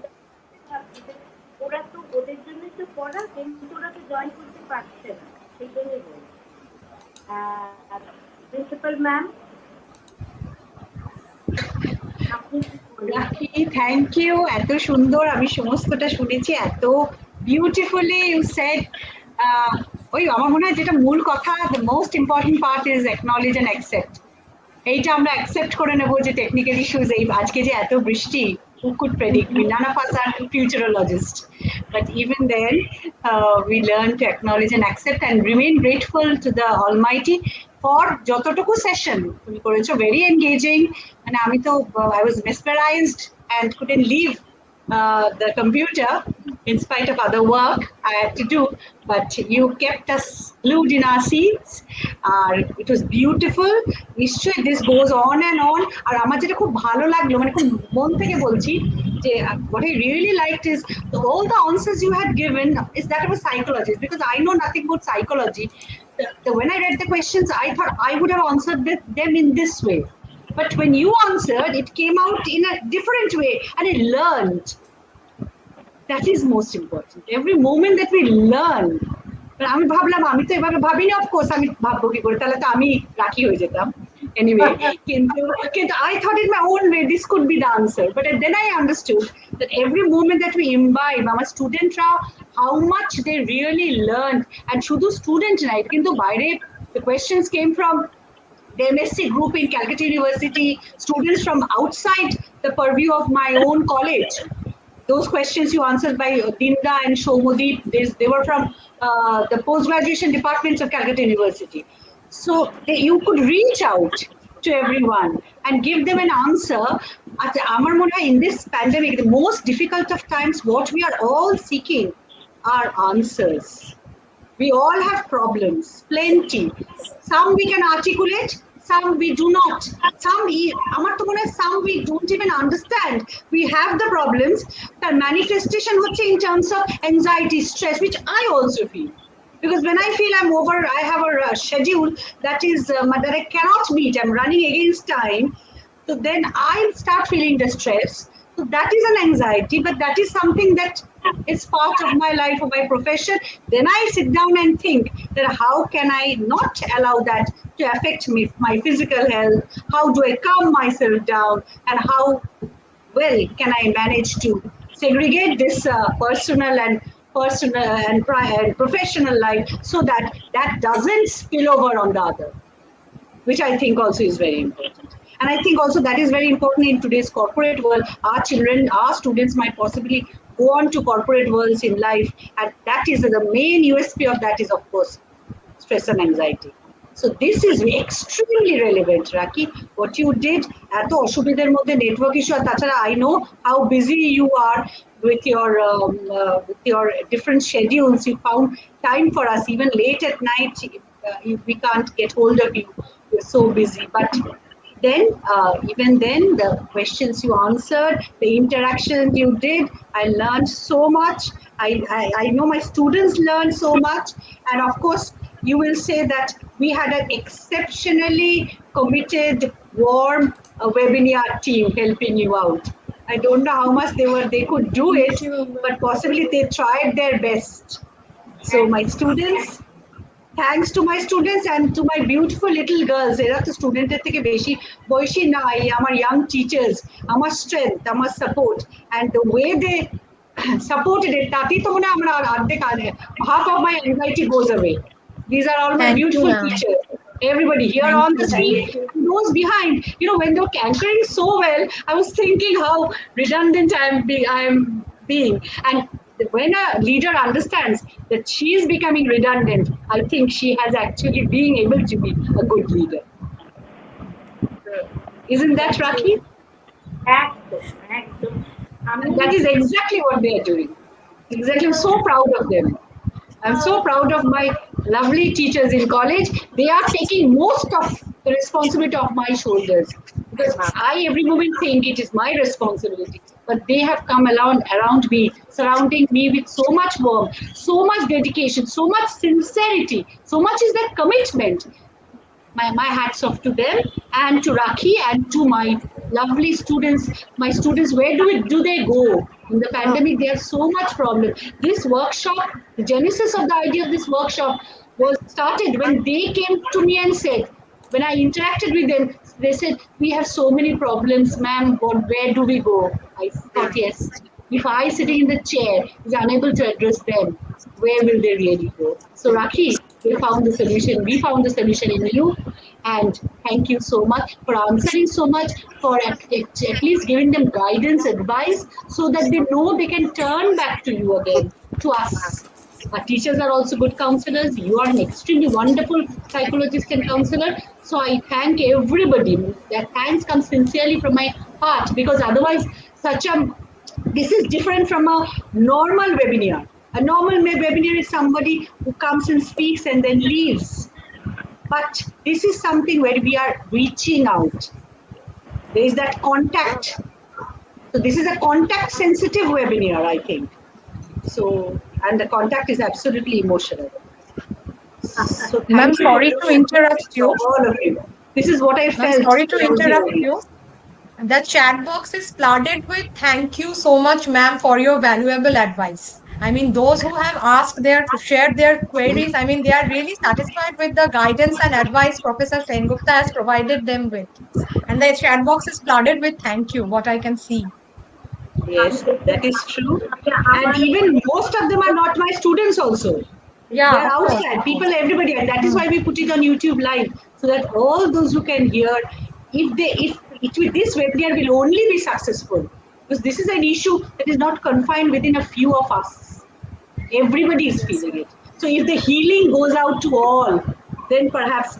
ওরা তো ওদের জন্য তো পড়া কিন্তু ওরা তো জয়েন করতে পারছে না সেই জন্যই বলি প্রিন্সিপাল ম্যাম রাখি থ্যাংক ইউ এত সুন্দর আমি সমস্তটা শুনেছি এত বিউটিফুলি ইউ সেড ওই আমার মনে হয় যেটা মূল কথা the most important part is acknowledge and accept এইটা আমরা অ্যাকসেপ্ট করে নেবো যে টেকনিক্যাল ইস্যুজ এই আজকে যে এত বৃষ্টি who could predict? None of us are futurologists. But even then, we learn to acknowledge and accept and remain grateful to the Almighty for jototoku session. Very engaging. And I was mesmerized and couldn't leave the computer in spite of other work I had to do. But you kept us glued in our seats. It was beautiful. This goes on and on. আর আমার যেটা খুব ভালো লাগলো মানে খুব মন থেকে বলছি যে what I really liked is all the answers you had given is that of a psychologist because I know nothing about psychology. When I read the questions, I thought I would have answered them in this way. But when you answered, it came out in a different way and I learned. That is most important. Every moment that we learn. আমি ভাবলাম আমি তো এভাবে ভাবিনি of course আমি ভাববো কি করে তাহলে তো আমি রাখি হয়ে যেতাম anyway কিন্তু I thought in my own way this could be the answer but then I understood that every moment that we imbibe our students how much they really learned and শুধু student নাই কিন্তু বাইরে the questions came from the MSc group in Calcutta University students from outside the purview of my own college. Those questions you answered by Dinda and Shomodeep, they were from the post-graduation departments of Calcutta University. So you could reach out to everyone and give them an answer. Amar mone hoy in this pandemic, the most difficult of times, what we are all seeking are answers. We all have problems, plenty. Some we can articulate, some we do not. Some we don't even understand. We have the problems. The manifestation in terms of anxiety, stress, which I also feel. Because when I feel I have a schedule that I cannot meet, I'm running against time. So then I start feeling the stress. So that is an anxiety, but that is something that is part of my life or my profession. Then I sit down and think that how can I not allow that to affect me, my physical health? How do I calm myself down? And how well can I manage to segregate this personal and professional life so that doesn't spill over on the other, which I think also is very important. And I think also that is very important in today's corporate world. Our children, our students might possibly go on to corporate worlds in life. And that is the main USP of that is, of course, stress and anxiety. So this is extremely relevant, Raki. What you did, eto oshubidher moddhe network issue, tachara I know how busy you are with your different schedules. You found time for us, even late at night. We can't get hold of you. You're so busy, but then even then the questions you answered, the interaction you did, I learned so much. I know my students learned so much, and of course you will say that we had an exceptionally committed, warm webinar team helping you out. I don't know how much they could do Thank it, you, but ma'am. possibly they tried their best. So my students, thanks to my students and to my beautiful little girls, এরা তো স্টুডেন্টের থেকে বেশি বয়সী না, এই আমার young teachers, আমার strength, আমার support, and the way they supported it, তাতেই তো মনে হয় আমরা অর্ধেক half of my anxiety goes away. These are all my Thank you, beautiful ma'am. teachers. Everybody here Thank on you, the screen, thank you. and those behind. You know, when they're anchoring so well, I was thinking how redundant I am being. And when a leader understands that she is becoming redundant, I think she has actually been able to be a good leader. Isn't that Raki? একদম একদম আমি And that is exactly what they are doing. Exactly. I'm so proud of them. I'm so proud of my lovely teachers in college. They are taking most of the responsibility off my shoulders because I every moment think it is my responsibility. But they have come around me, surrounding me with so much warmth, so much dedication, so much sincerity, so much is their commitment. My hats off to them and to Rakhi and to my lovely students. My students, where do they go? In the pandemic, there's so much problem. This workshop, the genesis of the idea of this workshop was started when they came to me and said, when I interacted with them, they said, we have so many problems, ma'am, where do we go? I thought, yes, if I sitting in the chair is unable to address them, where will they really go? So Rakhi, they found the solution. We found the solution in you. And thank you so much for answering so much, for at least giving them guidance, advice, so that they know they can turn back to you again, to us. Our teachers are also good counselors. You are an extremely wonderful psychologist and counselor. So I thank everybody. That thanks comes sincerely from my heart, because otherwise, this is different from a normal webinar. A normal webinar is somebody who comes and speaks and then leaves. But this is something where we are reaching out. There is that contact. So this is a contact sensitive webinar, I think. So, and the contact is absolutely emotional. So thank Ma'am, you sorry to interrupt you. all of you. This is what I Ma'am, felt. sorry to when I was interrupt hearing. you. The chat box is flooded with thank you so much, ma'am, for your valuable advice. I mean, those who have shared their queries, I mean, they are really satisfied with the guidance and advice Professor Sengupta has provided them with. And the chat box is flooded with thank you, what I can see. Yes, that is true. And even most of them are not my students also. Yeah, They're of course, outside, of people, course. everybody. And that is why we put it on YouTube Live, so that all those who can hear, if this webinar will only be successful, because this is an issue that is not confined within a few of us. Everybody is feeling it. So if the healing goes out to all, then perhaps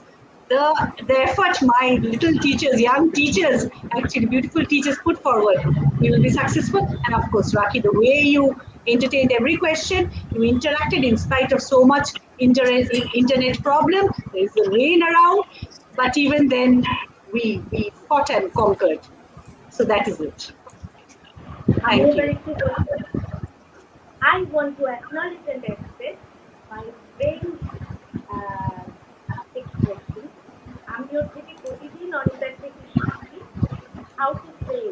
the effort my little teachers, young teachers, actually beautiful teachers put forward, we will be successful. And of course, Raki, the way you entertained every question, you interacted in spite of so much internet problem. There is the rain around, but even then we fought and conquered. So that is it. Thank you. I want to acknowledge and express my friend's expression. আমি ওর থেকে প্রতিদিন অনিতার থেকে শিখছি how to pray.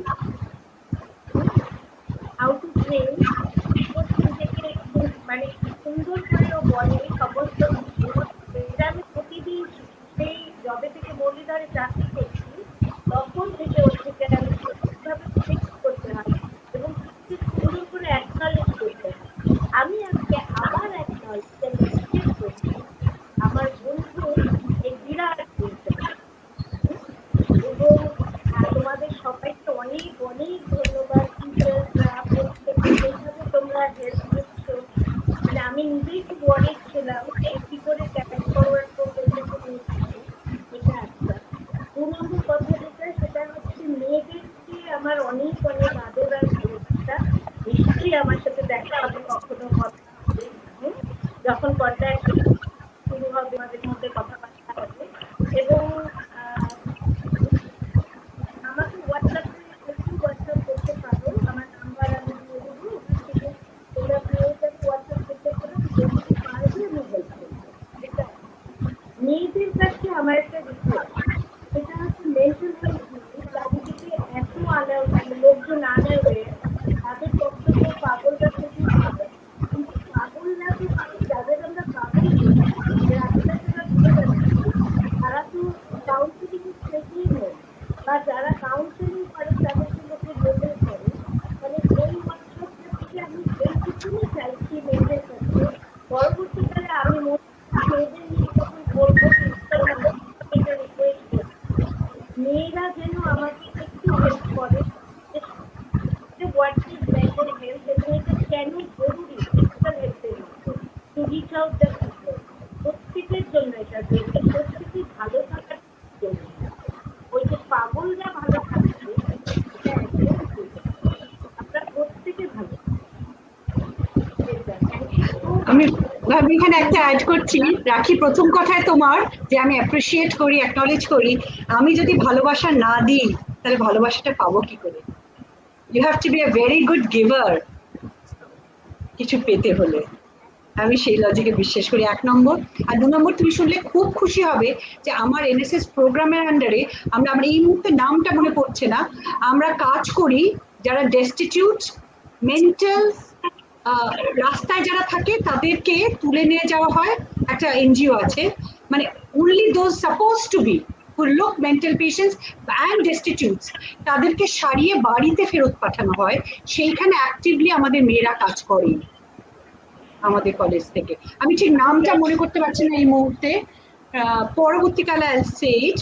How to pray নিজেকে মানে সুন্দর করে ও বলে সমস্ত কিছু, এটা আমি প্রতিদিন শিখি। সেই যবে থেকে মুরলীধরে চাকরি করছি তখন থেকে ওর থেকে আমি কিভাবে ফিক্স করতে হয় এবং কি সুন্দর করে অ্যাকনলেজ করতে হয়। আমি আজকে আবার অ্যাকনলেজ করছি আমার বন্ধুর এই বিরাট বইটা, এবং তোমাদের সবাইকে অনেক অনেক ধন্যবাদ। টিচার্সরা যেভাবে তোমরা হেল্প করছো, মানে আমি নিজেই খুব অনেক ছিলাম কি করে ক্যাচ ফরওয়ার্ড করবো এটা একটা। 2 নম্বর কথা যেটা, সেটা হচ্ছে মেয়েদেরকে আমার অনেক অনেক আদর আর ভালোবাসা। নিশ্চয়ই আমার সাথে দেখা হবে কখনো, কথা হবে যখন পর্দায় শুরু হবে আমাদের মধ্যে কথাবার্তা হবে। এবং মেন্টাল হেলথ নিয়ে চারিদিকে এত লোকজন আনঅ্যাওয়্যার, তাদের বক্তব্য পাগলরা থেকেই পাগল। কিন্তু পাগলরা তো যাদের আমরা পাগল বলি, যে রাস্তায় যারা ঘুরে বেড়াচ্ছে, তারা তো কাউন্সিলিং থেকেই নেই, বা যারা কাউন্সিলিং করে তাদেরকে লোকে লেবেল করে। মানে এই ওয়ার্কশপটা থেকে আমি এইটুকুনি চাইছি মেয়েদের কাছে, পরবর্তীকালে আমি মেয়েদের নিয়ে যখন করবো প্রিন্সিপাল ম্যাডাম এটা রিকোয়েস্ট করছি, মেয়েরা যেন আমাকে একটু হেল্প করে হোয়াট ইজ মেন্টাল হেলথ এবং এটা কেন জরুরি ফিজিক্যাল হেলথের মধ্যে, to reach out the people. প্রত্যেকের জন্য এটা জরুরি, প্রত্যেকেই ভালো থাকার জন্য। ওই যে পাগলরা ভালো থাকছে এটা একদম ভুল। আমরা প্রত্যেকে ভালো। আমি আমি এখানে একটা অ্যাড করছি, রাখি। প্রথম কথায় তোমার যে আমি অ্যাপ্রিসিয়েট করি, অ্যাকনলেজ করি, আমি যদি ভালোবাসা না দিই তাহলে ভালোবাসাটা পাবো কি করে? You have to be a very good giver কিছু পেতে হলে। আমি সেই লজিকে বিশ্বাস করি, 1 নম্বর। আর 2 নম্বর, তুমি শুনলে খুব খুশি হবে যে আমার এনএসএস প্রোগ্রামের আন্ডারে আমরা এই মুহূর্তে নামটা মনে পড়ছে না, আমরা কাজ করি যারা ডেস্টিটিউট, মেন্টাল, রাস্তায় যারা থাকে তাদেরকে তুলে নিয়ে যাওয়া হয়। একটা এনজিও আছে, মানে only those supposed to be who look mental patients and destitutes, তাদেরকে সারিয়ে বাড়িতে ফেরত পাঠানো হয়। সেইখানে অ্যাক্টিভলি আমাদের মেয়েরা কাজ করে আমাদের কলেজ থেকে। আমি ঠিক নামটা মনে করতে পারছি না এই মুহূর্তে। পরবর্তীকালে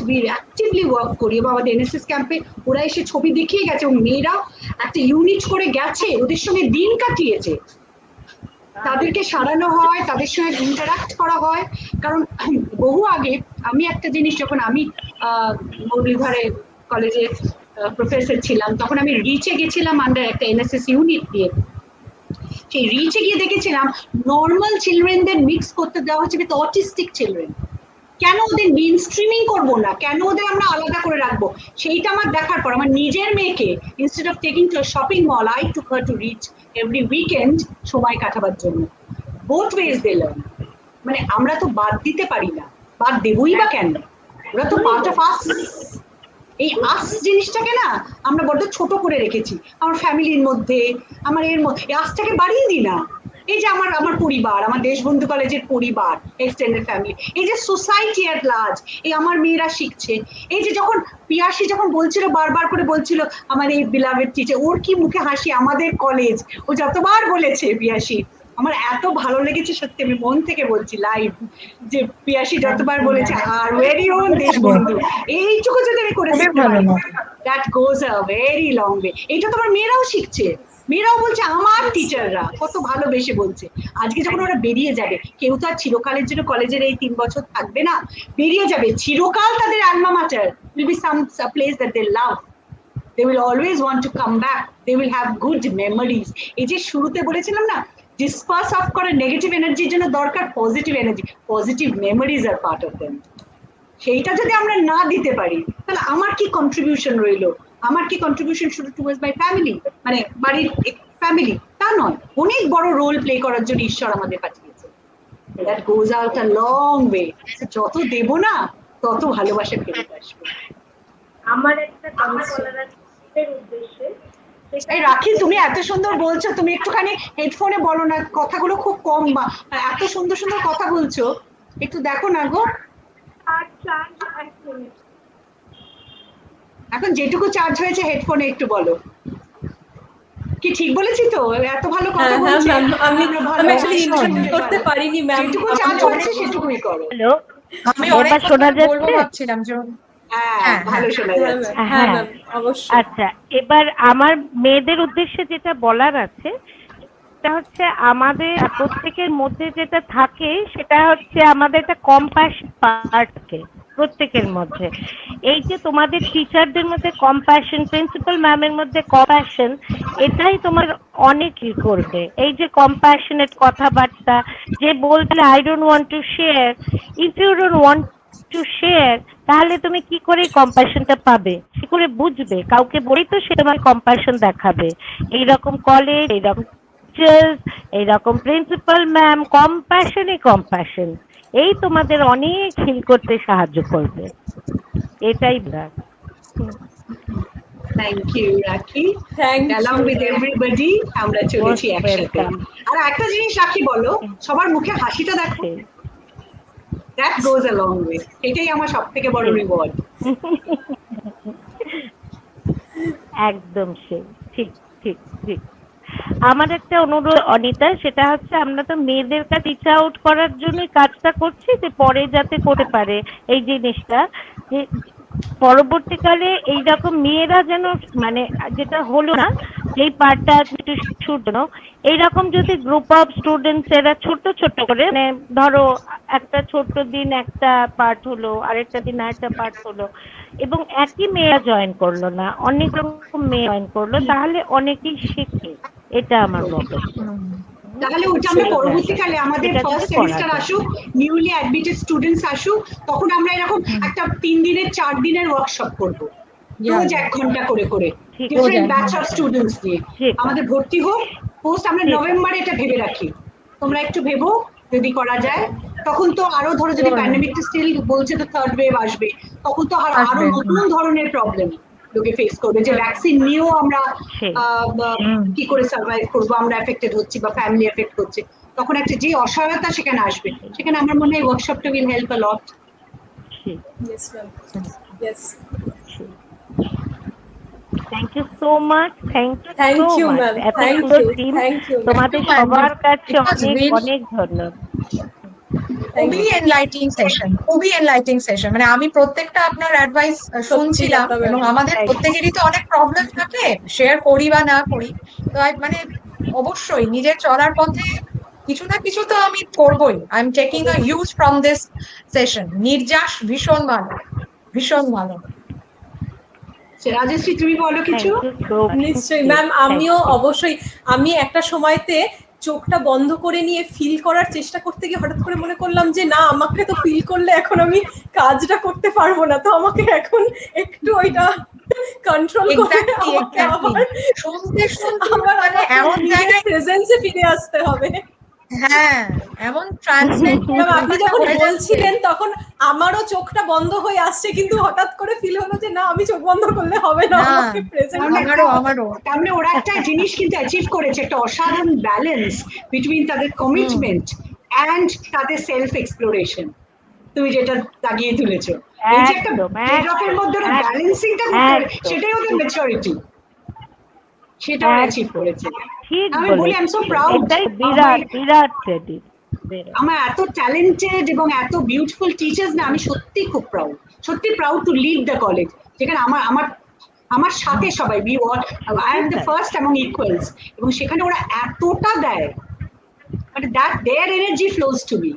উই অ্যাক্টিভলি ওয়ার্ক করি, এবং আমাদের এনএসএস ক্যাম্পে ওরা এসে ছবি দেখিয়ে গেছে, এবং মেয়েরা একটা ইউনিট করে গেছে, ওদের সঙ্গে দিন কাটিয়েছে। তাদেরকে সারানো হয়, তাদের সঙ্গে ইন্টারাক্ট করা হয়। কারণ বহু আগে আমি একটা জিনিস, যখন আমি মুরলীধরে কলেজে প্রফেসর ছিলাম, তখন আমি রিচে গেছিলাম আন্ডার একটা এনএসএস ইউনিট দিয়ে। সেই রিচে গিয়ে দেখেছিলাম নর্মাল চিলড্রেনদের মিক্স করতে দেওয়া হচ্ছে উইথ অটিস্টিক চিলড্রেন। কেন ওদের মেইন স্ট্রিমিং করবো না, কেন ওদের আমরা আলাদা করে রাখবো? সেইটা আমার দেখার পর আমার নিজের মেয়েকে, instead of taking to shopping mall, I took her to reach every weekend সময় কাটাবার জন্য। Both ways they learn. মানে আমরা তো বাদ দিতে পারি না, বাদ দেবই বা কেন? ওরা তো পার্ট অফ আস। এই আস জিনিসটাকে না আমরা বড্ড ছোট করে রেখেছি আমার ফ্যামিলির মধ্যে, আমার এর মধ্যে। এই আসটাকে বাড়িয়ে দিই না। এই যে আমার পরিবার, আমার দেশবন্ধু কলেজের পরিবার, এক্সটেন্ডেড ফ্যামিলি, এই যে সোসাইটি এট লার্জ, এই আমার মেয়েরা শিখছে। এই যে যখন পিয়াসী যখন বলছিল, বারবার করে বলছিল আমার এই বিলাভেড টিচার, ওর কি মুখে হাসি, আমাদের কলেজ, ও যতবার বলেছে পিয়াসী, আমার এত ভালো লেগেছে সত্যি, আমি মন থেকে বলছি লাইভ, যে পিয়াসী যতবার বলেছে আর ভেরি ওন দেশবন্ধু, এইটুকু যদি আমি করে দিতে পারি, that goes a very long way. এইটা তো আমার মেয়েরাও শিখছে, মেয়েরাও বলছে আমার টিচাররা কত ভালোবেসে বলছে। আজকে যখন ওরা বেরিয়ে যাবে, কেউ তো আর চিরকালের জন্য কলেজের এই 3 বছর থাকবে না, বেরিয়ে যাবে, চিরকাল তাদের alma mater will be some place that they love. They will always want to come back. They will have good memories. এই যে শুরুতে বলেছিলাম না, ডিসপার্স অফ করে নেগেটিভ এনার্জির জন্য দরকার পজিটিভ এনার্জি, পজিটিভ মেমোরিজ আর পার্ট অফ দেম। সেইটা যদি আমরা না দিতে পারি, তাহলে আমার কি কন্ট্রিবিউশন রইলো? আমার কি কন্ট্রিবিউশন শুধু টুয়ার্ডস মাই ফ্যামিলি, মানে বাড়ির ফ্যামিলি, তা নয়, অনেক বড় রোল প্লে করার জন্য ঈশ্বর আমাদের পাঠিয়েছে। That goes out a long way. যত দেব না তত ভালোবাসা ফেরত আসবে। আমার একটা কথা বলার আছে উদ্দেশ্যে। এই রাখি, তুমি এত সুন্দর বলছো, তুমি একটুখানি হেডফোনে বলো না, কথাগুলো খুব কম, বা এত সুন্দর সুন্দর কথা বলছো, একটু দেখো না গো। আর চার্জ 1 মিনিট। এখন যেটুকু চার্জ হয়েছে হেডফোনে একটু বলো। কি ঠিক বলেছি তো? এত ভালো কথা বলছে, আমি অ্যাকচুয়ালি ইন্টারাপ্ট করতে পারিনি ম্যাম, যেটুকু চার্জ হয়েছে সেটুকুই করো। হ্যালো, আমি এবার শোনা যাচ্ছে? ভাবছিলাম যে হ্যাঁ, ভালো শোনা যাচ্ছে। হ্যাঁ ম্যাম, অবশ্যই। আচ্ছা, এবার আমার মেয়েদের উদ্দেশ্যে যেটা বলার আছে সেটা হচ্ছে, আমাদের প্রত্যেকের মধ্যে যেটা থাকে সেটা হচ্ছে আমাদের একটা কম্প্যাশন পার্ট থাকে প্রত্যেকের মধ্যে। এই যে তোমাদের টিচারদের মধ্যে কম্প্যাশন, প্রিন্সিপাল ম্যামের মধ্যে কম্প্যাশন, এটাই তোমার অনেক ই করবে। এই যে কম্প্যাশনেট কথাবার্তা, যে বলতে I don't want to share, if you don't want to share, তাহলে তুমি কি করে কম্প্যাশনটা পাবে, কি করে বুঝবে? কাউকে বলেই তো সে তোমার কম্প্যাশন দেখাবে। এইরকম কলেজ, এইরকম টিচার্স, এইরকম প্রিন্সিপাল ম্যাম, কম্প্যাশন এই তোমাদের অনেক হিল করতে সাহায্য করবে। এটাই ব্যাপার। থ্যাংক ইউ রাখি। Thank along you, with ma'am. everybody আমরা চলেছি Most একসাথে। welcome. আর একটা জিনিস রাখি বলো, সবার মুখে হাসিটা দেখো, that goes a long way, এটাই আমার সবথেকে বড় রিওয়ার্ড। একদম সেই, ঠিক ঠিক ঠিক। আমার একটা অনুরোধ অনিতা, সেটা হচ্ছে আমরা তো মেয়েদের কাছে রিচ আউট করার জন্যই কাজটা করছি, যে পরে যাতে করতে পারে এই জিনিসটা, যে পরবর্তীকালে এইরকম মেয়েরা যেন, মানে যেটা হলো না, যেই পার্টটা একটু শুনো, এইরকম যদি গ্রুপ অফ স্টুডেন্টস এরা ছোট ছোট করে, মানে ধরো একটা ছোট দিন একটা পার্ট হলো, আরেকটা দিন আরেকটা পার্ট হলো, এবং একই মেয়েরা জয়েন করলো না, অনেক রকম মেয়ে জয়েন করলো, তাহলে অনেকেই শেখে। এটা আমার বক্তব্য। তাহলে ওটা আমরা পরবর্তীকালে আমাদের ফার্স্ট সেমিস্টার আসুক, নিউলি অ্যাডমিটেড স্টুডেন্টস আসুক, তখন আমরা এরকম একটা 3 দিনের 4 দিনের ওয়ার্কশপ করব, রোজ 1 ঘন্টা করে করে ডিফারেন্ট ব্যাচ অফ স্টুডেন্টস নিয়ে আমাদের ভর্তি হোক। পোস্ট আমরা নভেম্বরে এটা ভেবে রাখি, তোমরা একটু ভেবো যদি করা যায়। তখন তো আরো ধরো যদি প্যান্ডেমিকটা স্টিল বলছে তো থার্ড ওয়েভ আসবে, তখন তো আরো নতুন ধরনের প্রবলেম লোকে ফেস করবে, যে ভ্যাকসিন নিয়েও আমরা কি করে সার্ভাইভ করবো, আমরা এফেক্টেড হচ্ছি বা ফ্যামিলি এফেক্ট হচ্ছে, তখন একটা যে অসহায়তা সেখানে আসবে, সেখানে আমার মনে হয় ওয়ার্কশপটা will help a lot. Yes, ma'am. Yes. Thank you so much, thank Thank you you, so much. ma'am. এত Thank সুন্দর you. Team, Thank you, ma'am. তোমাদের সবার কাছে অনেক really- অনেক ধন্যবাদ। খুবই এনলাইটিং সেশন, খুবই এনলাইটিং সেশন। মানে আমি প্রত্যেকটা আপনার অ্যাডভাইস শুনছিলাম, আপনার এবং আমাদের প্রত্যেকেরই তো অনেক প্রবলেম থাকে, শেয়ার করি বা না করি, তো মানে অবশ্যই নিজের চলার পথে কিছু না কিছু তো আমি করবই। I am taking a huge from this session. নির্যাস ভীষণ ভালো, ভীষণ ভালো। রাজশ্রী তুমি বলো কিছু। নিশ্চয়ই ম্যাম, আমিও অবশ্যই, আমি একটা সময়তে চোখটা বন্ধ করে নিয়ে ফিল করার চেষ্টা করতে গিয়ে হঠাৎ করে মনে করলাম যে না, আমাকে তো ফিল করলে এখন আমি কাজটা করতে পারবো না, তো আমাকে এখন একটু ওইটা কন্ট্রোল করে আমাকে আবার শুনতে শুনতে মানে এমন জায়গায় প্রেজেন্সে ফিরে আসতে হবে। হ্যাঁ, এমন ট্রান্সলেট আপনি যখন বলছিলেন তখন আমারও চোখটা বন্ধ হয়ে আসছে, কিন্তু হঠাৎ করে ফিল হলো যে না, আমি চোখ বন্ধ করলে হবে না, আমাকে প্রেজেন্ট। তাহলে ওরা একটা জিনিস কিন্তু অ্যাচিভ করেছে, একটা অসাধারণ ব্যালেন্স বিটুইন তাদের কমিটমেন্ট এন্ড তাদের সেলফ এক্সপ্লোরেশন। তুমি যেটা দাগিয়ে তুলেছো, এই যে একটা ট্রেড-অফের মধ্যে ব্যালেন্সিংটা করতে, সেটাই ওদের ম্যাচুরিটি, সেটা ওরা অ্যাচিভ করেছে। আমি বলি I am so proud, Virat Virat credit. আমার এত ট্যালেন্টেড এবং এত বিউটিফুল টিচার্স না, আমি সত্যি খুব প্রাউড, সত্যি proud to lead the college, যেখানে আমার আমার আমার সাথে সবাই be what I am the first among equals, এবং সেখানে ওরা এতটা দেয়, মানে that there energy flows to me.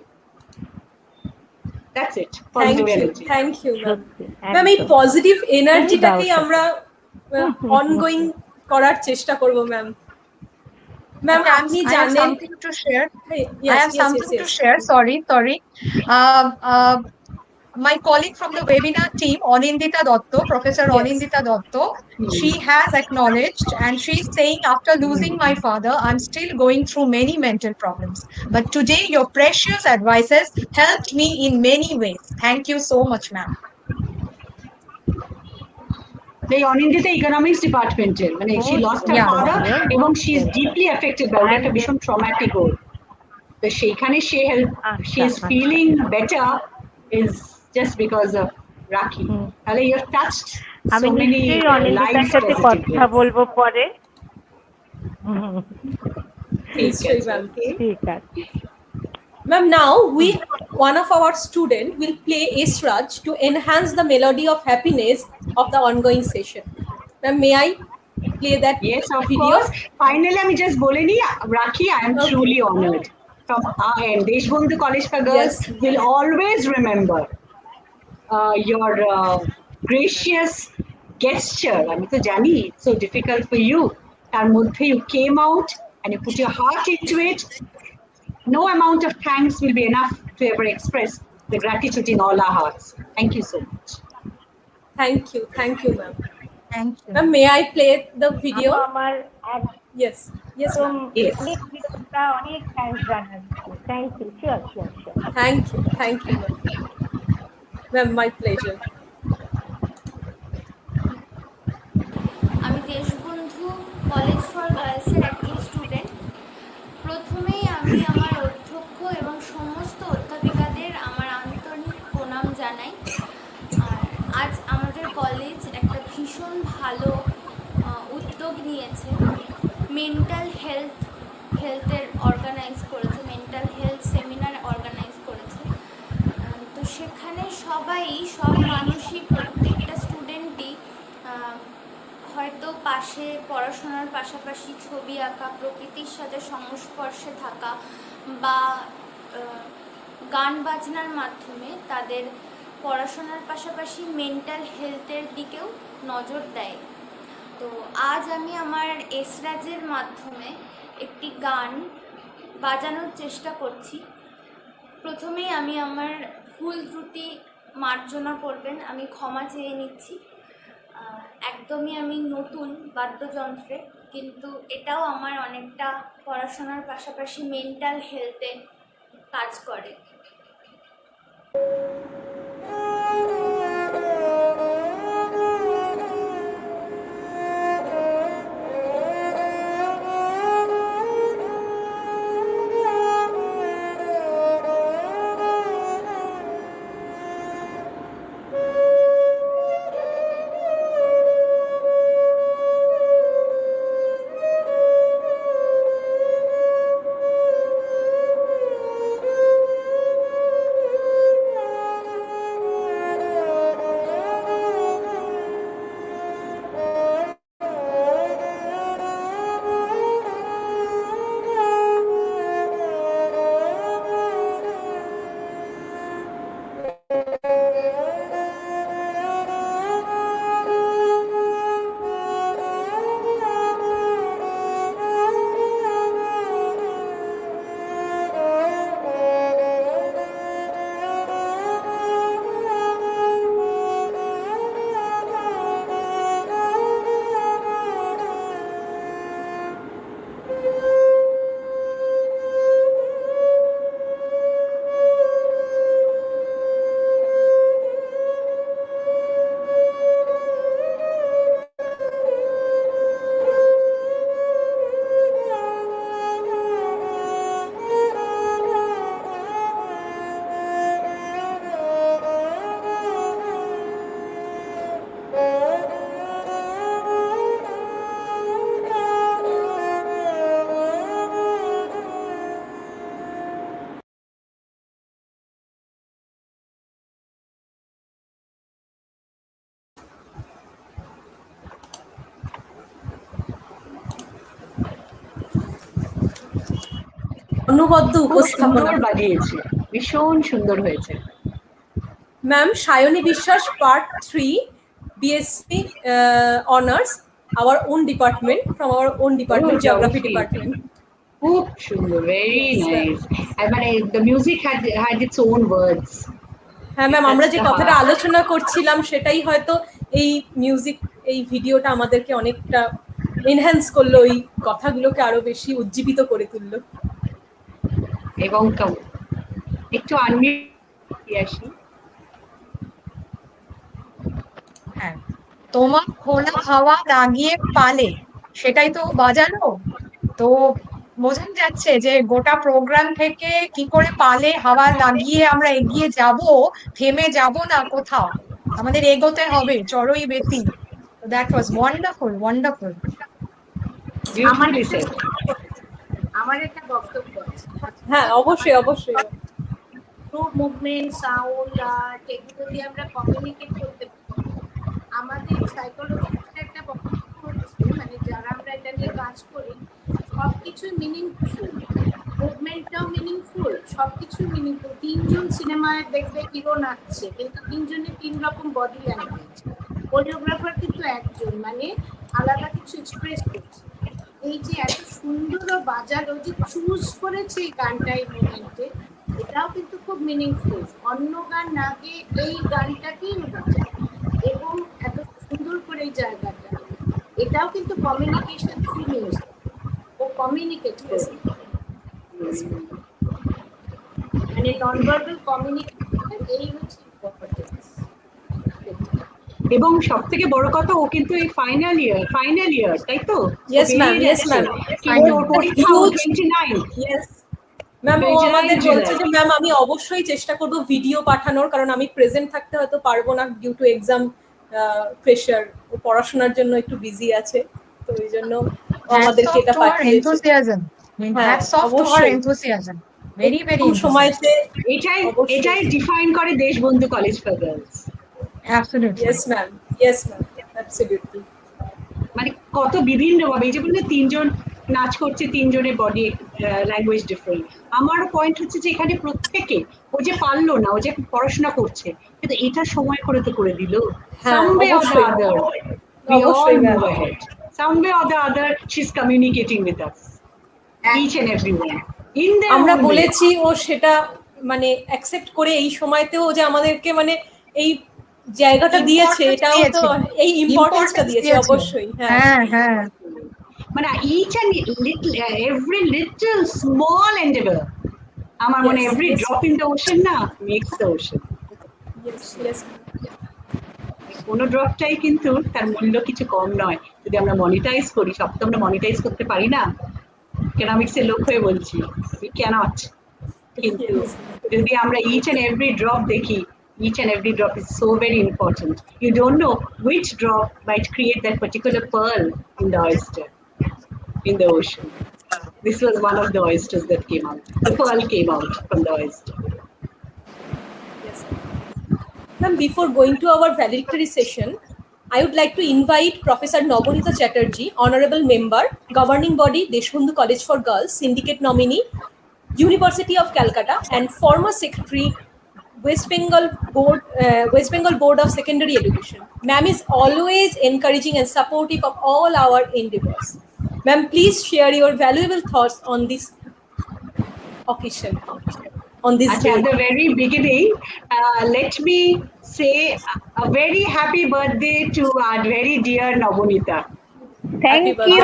That's it, positive energy. Thank you ma'am. Ma'am, এই পজিটিভ এনার্জিটাকেই আমরা অনগোয়িং করার চেষ্টা করব ম্যাম। Ma'am, আপনি জানেন, I have something to share. Sorry. My colleague from the webinar team, Anindita Dotto, Professor Anindita Dotto, she has acknowledged, and she's saying, after losing my father, I'm still going through many mental problems. But today, your precious advices helped me in many ways. Thank you so much, ma'am. এই Anindita economics ডিপার্টমেন্টের, মানে she lost her father এবং she is deeply affected by ওটা, একটা ভীষণ traumatic ওর, তো সেইখানে she is feeling better is just because of Rakhi. তাহলে you have touched আমি so many নিশ্চয়ই অনিন্দিতার lives সাথে positively. কথা বলবো পরে। ঠিক আছে। Ma'am, now one of our student will play Esraj to enhance the melody of happiness of the ongoing session. Ma'am, may I play that Yes, of video? course. Finally, আমি just বলে নি, Rakhi, I am truly honored. From our end, Deshbandhu College for Girls will always remember your gracious gesture. আমি তো জানি it's so difficult for you. তার মধ্যে you came out and you put your heart into it. No amount of thanks will be enough to ever express the gratitude in all our hearts. Thank you so much. Thank you, ma'am. Thank you. Ma'am, may I play the video? আমার Yes, yes, ma'am. Yes. অনেক thanks জানাচ্ছি। Thank you, sure. Thank you, ma'am. Ma'am, my pleasure. Deshbandhu college for গার্লসের একজন student. প্রথমেই আমি আমার অধ্যক্ষ এবং সমস্ত অধ্যাপিকাদের আমার আন্তরিক প্রণাম জানাই। আর আজ আমাদের কলেজ একটা ভীষণ ভালো উদ্যোগ নিয়েছে, মেন্টাল হেলথের অর্গানাইজ করেছে, মেন্টাল হেলথ সেমিনার অর্গানাইজ করেছে। তো সেখানে সব মানুষই, প্রত্যেকটা স্টুডেন্টই হয়তো পাশে পড়াশোনার পাশাপাশি ছবি আঁকা, প্রকৃতির সাথে সংস্পর্শে থাকা বা গান বাজনার মাধ্যমে তাদের পড়াশোনার পাশাপাশি মেন্টাল হেলথের দিকেও নজর দেয়। তো আজ আমি আমার এসরাজের মাধ্যমে একটি গান বাজানোর চেষ্টা করছি। প্রথমেই আমি আমার ভুল ত্রুটি মার্জনা করবেন, আমি ক্ষমা চেয়ে নিচ্ছি। একদমই আমি নতুন বাদ্যযন্ত্রে, কিন্তু এটাও আমার অনেকটা পড়াশোনার পাশাপাশি মেন্টাল হেলথে কাজ করে। অনবদ্য খুব উপস্থাপনা। সুন্দর বাজিয়েছে, ভীষণ সুন্দর হয়েছে। ম্যাম, সায়নী বিশ্বাস, part 3, BSc honours, our own department, from our own department, geography department. খুব সুন্দর, ভেরি নাইস। মানে the music had its own words. হ্যাঁ ম্যাম, আমরা যে কথাটা আলোচনা করছিলাম সেটাই হয়তো এই মিউজিক, এই ভিডিওটা আমাদেরকে অনেকটা এনহ্যান্স করলো, ওই কথাগুলোকে আরো বেশি উজ্জীবিত করে তুললো। এবং একটু আনমিউট আসি। হ্যাঁ, তোমার খোলা হাওয়া লাগিয়ে পালে, সেটাই তো বাজানো। তো বোঝা যাচ্ছে যে গোটা প্রোগ্রাম থেকে কি করে পালে হাওয়া লাগিয়ে আমরা এগিয়ে যাব, থেমে যাব না কোথাও, আমাদের এগোতে হবে চড়ই বেতি। That was wonderful, wonderful. আমার একটা বক্তব্য আছে। হ্যাঁ, অবশ্যই অবশ্যই। থ্রু মুভমেন্ট, সাউন্ড, আর্ট, এগুলো দিয়ে আমরা কমিউনিকেট করতে পারি। আমাদের সাইকোলজিক্যাল একটা বক্তব্য হচ্ছে, মানে যারা আমরা এটা নিয়ে কাজ করি, সবকিছু মিনিংফুল, মুভমেন্টটাও মিনিংফুল, সবকিছু মিনিংফুল। 3 জন সিনেমায় দেখবে হিরো নাচছে, কিন্তু 3 জনের 3 রকম বডি ল্যাঙ্গুয়েজ। কোরিওগ্রাফার কিন্তু একজন, মানে আলাদা কিছু এক্সপ্রেস করছে। এই যে এত সুন্দর বাজালো, যে চুজ করেছে এই গানটা এই মোমেন্টে, এটাও কিন্তু খুব মিনিংফুল। অন্য গান না গিয়ে এই গানটাকেই বাজায় এবং এত সুন্দর করে এই জায়গাটা, এটাও কিন্তু কমিউনিকেশন থ্রু মিউজিক। ও কমিউনিকেট করে, মানে নন ভার্বাল কমিউনিকেশন, এই হচ্ছে ইম্পর্টেন্স। এবং সব থেকে বড় কথা ও কিন্তু এই ফাইনাল ইয়ার তাই তো? Yes ma'am, yes ma'am. কিন্তু ওর পরীক্ষা Huge, 29 yes. ম্যাম ও 29 আমাদের বলছে জুলাই। যে ম্যাম আমি অবশ্যই চেষ্টা করব ভিডিও পাঠানোর, কারণ আমি প্রেজেন্ট থাকতে হয়তো পারবো না ডিউ টু এক্সাম প্রেশার, ও পড়াশোনার জন্য একটু বিজি আছে, তো ওই জন্য ও আমাদেরকে এটা পাঠিয়েছে। হ্যাঁ অবশ্যই, ভেরি ভেরি কম সময়তে এটাই ডিফাইন করে Deshbandhu college for girls. Yes ma'am, yes ma'am, absolutely. মানে কত বিভিন্ন ভাবে, এই যে বললে তিনজন নাচ করছে, তিনজনের বডি ল্যাঙ্গুয়েজ ডিফারেন্ট। আমার পয়েন্ট হচ্ছে যে এখানে প্রত্যেকে, ও যে পারলো না, ও যে পড়াশোনা করছে, কিন্তু এটা সময় করে তো করে দিল। হ্যাঁ, Some way or the অবশ্যই other, we all অবশ্যই ma'am. move ahead. Some way or the other, she's communicating with us, each and everyone, in their আমরা own way. বলেছি, ও সেটা মানে অ্যাকসেপ্ট করে এই সময়তেও যে আমাদেরকে মানে এই জায়গাটা দিয়েছে, এটাও তো এই ইম্পর্টেন্সটা দিয়েছে অবশ্যই। হ্যাঁ হ্যাঁ, মানে each and little, every little small endeavor, আমার মনে Yes, every yes. drop in the ocean না makes the ocean. Yes, yes. কোনো ড্রপটাই কিন্তু তার মূল্য কিছু কম নয় যদি আমরা মনিটাইজ করি। সব তো আমরা মনিটাইজ করতে পারি না, ইকোনমিক্স এর লোক হয়ে বলছি, we cannot. কিন্তু যদি আমরা each and every drop দেখি, each and every drop is so very important. You don't know which drop might create that particular pearl in the oyster, in the ocean. This was one of the oysters that came out. The pearl came out from the oyster. Yes. Ma'am, before going to our valedictory session, I would like to invite Professor Nobonita Chatterjee, Honorable Member, Governing Body, Deshbandhu College for Girls, Syndicate Nominee, University of Calcutta, and former Secretary, West Bengal Board of Secondary Education. Ma'am is always encouraging and supportive of all our endeavors. Ma'am, please share your valuable thoughts on this occasion, on this At day. the very beginning, let me say a very happy birthday to our very dear Nobonita. Thank you.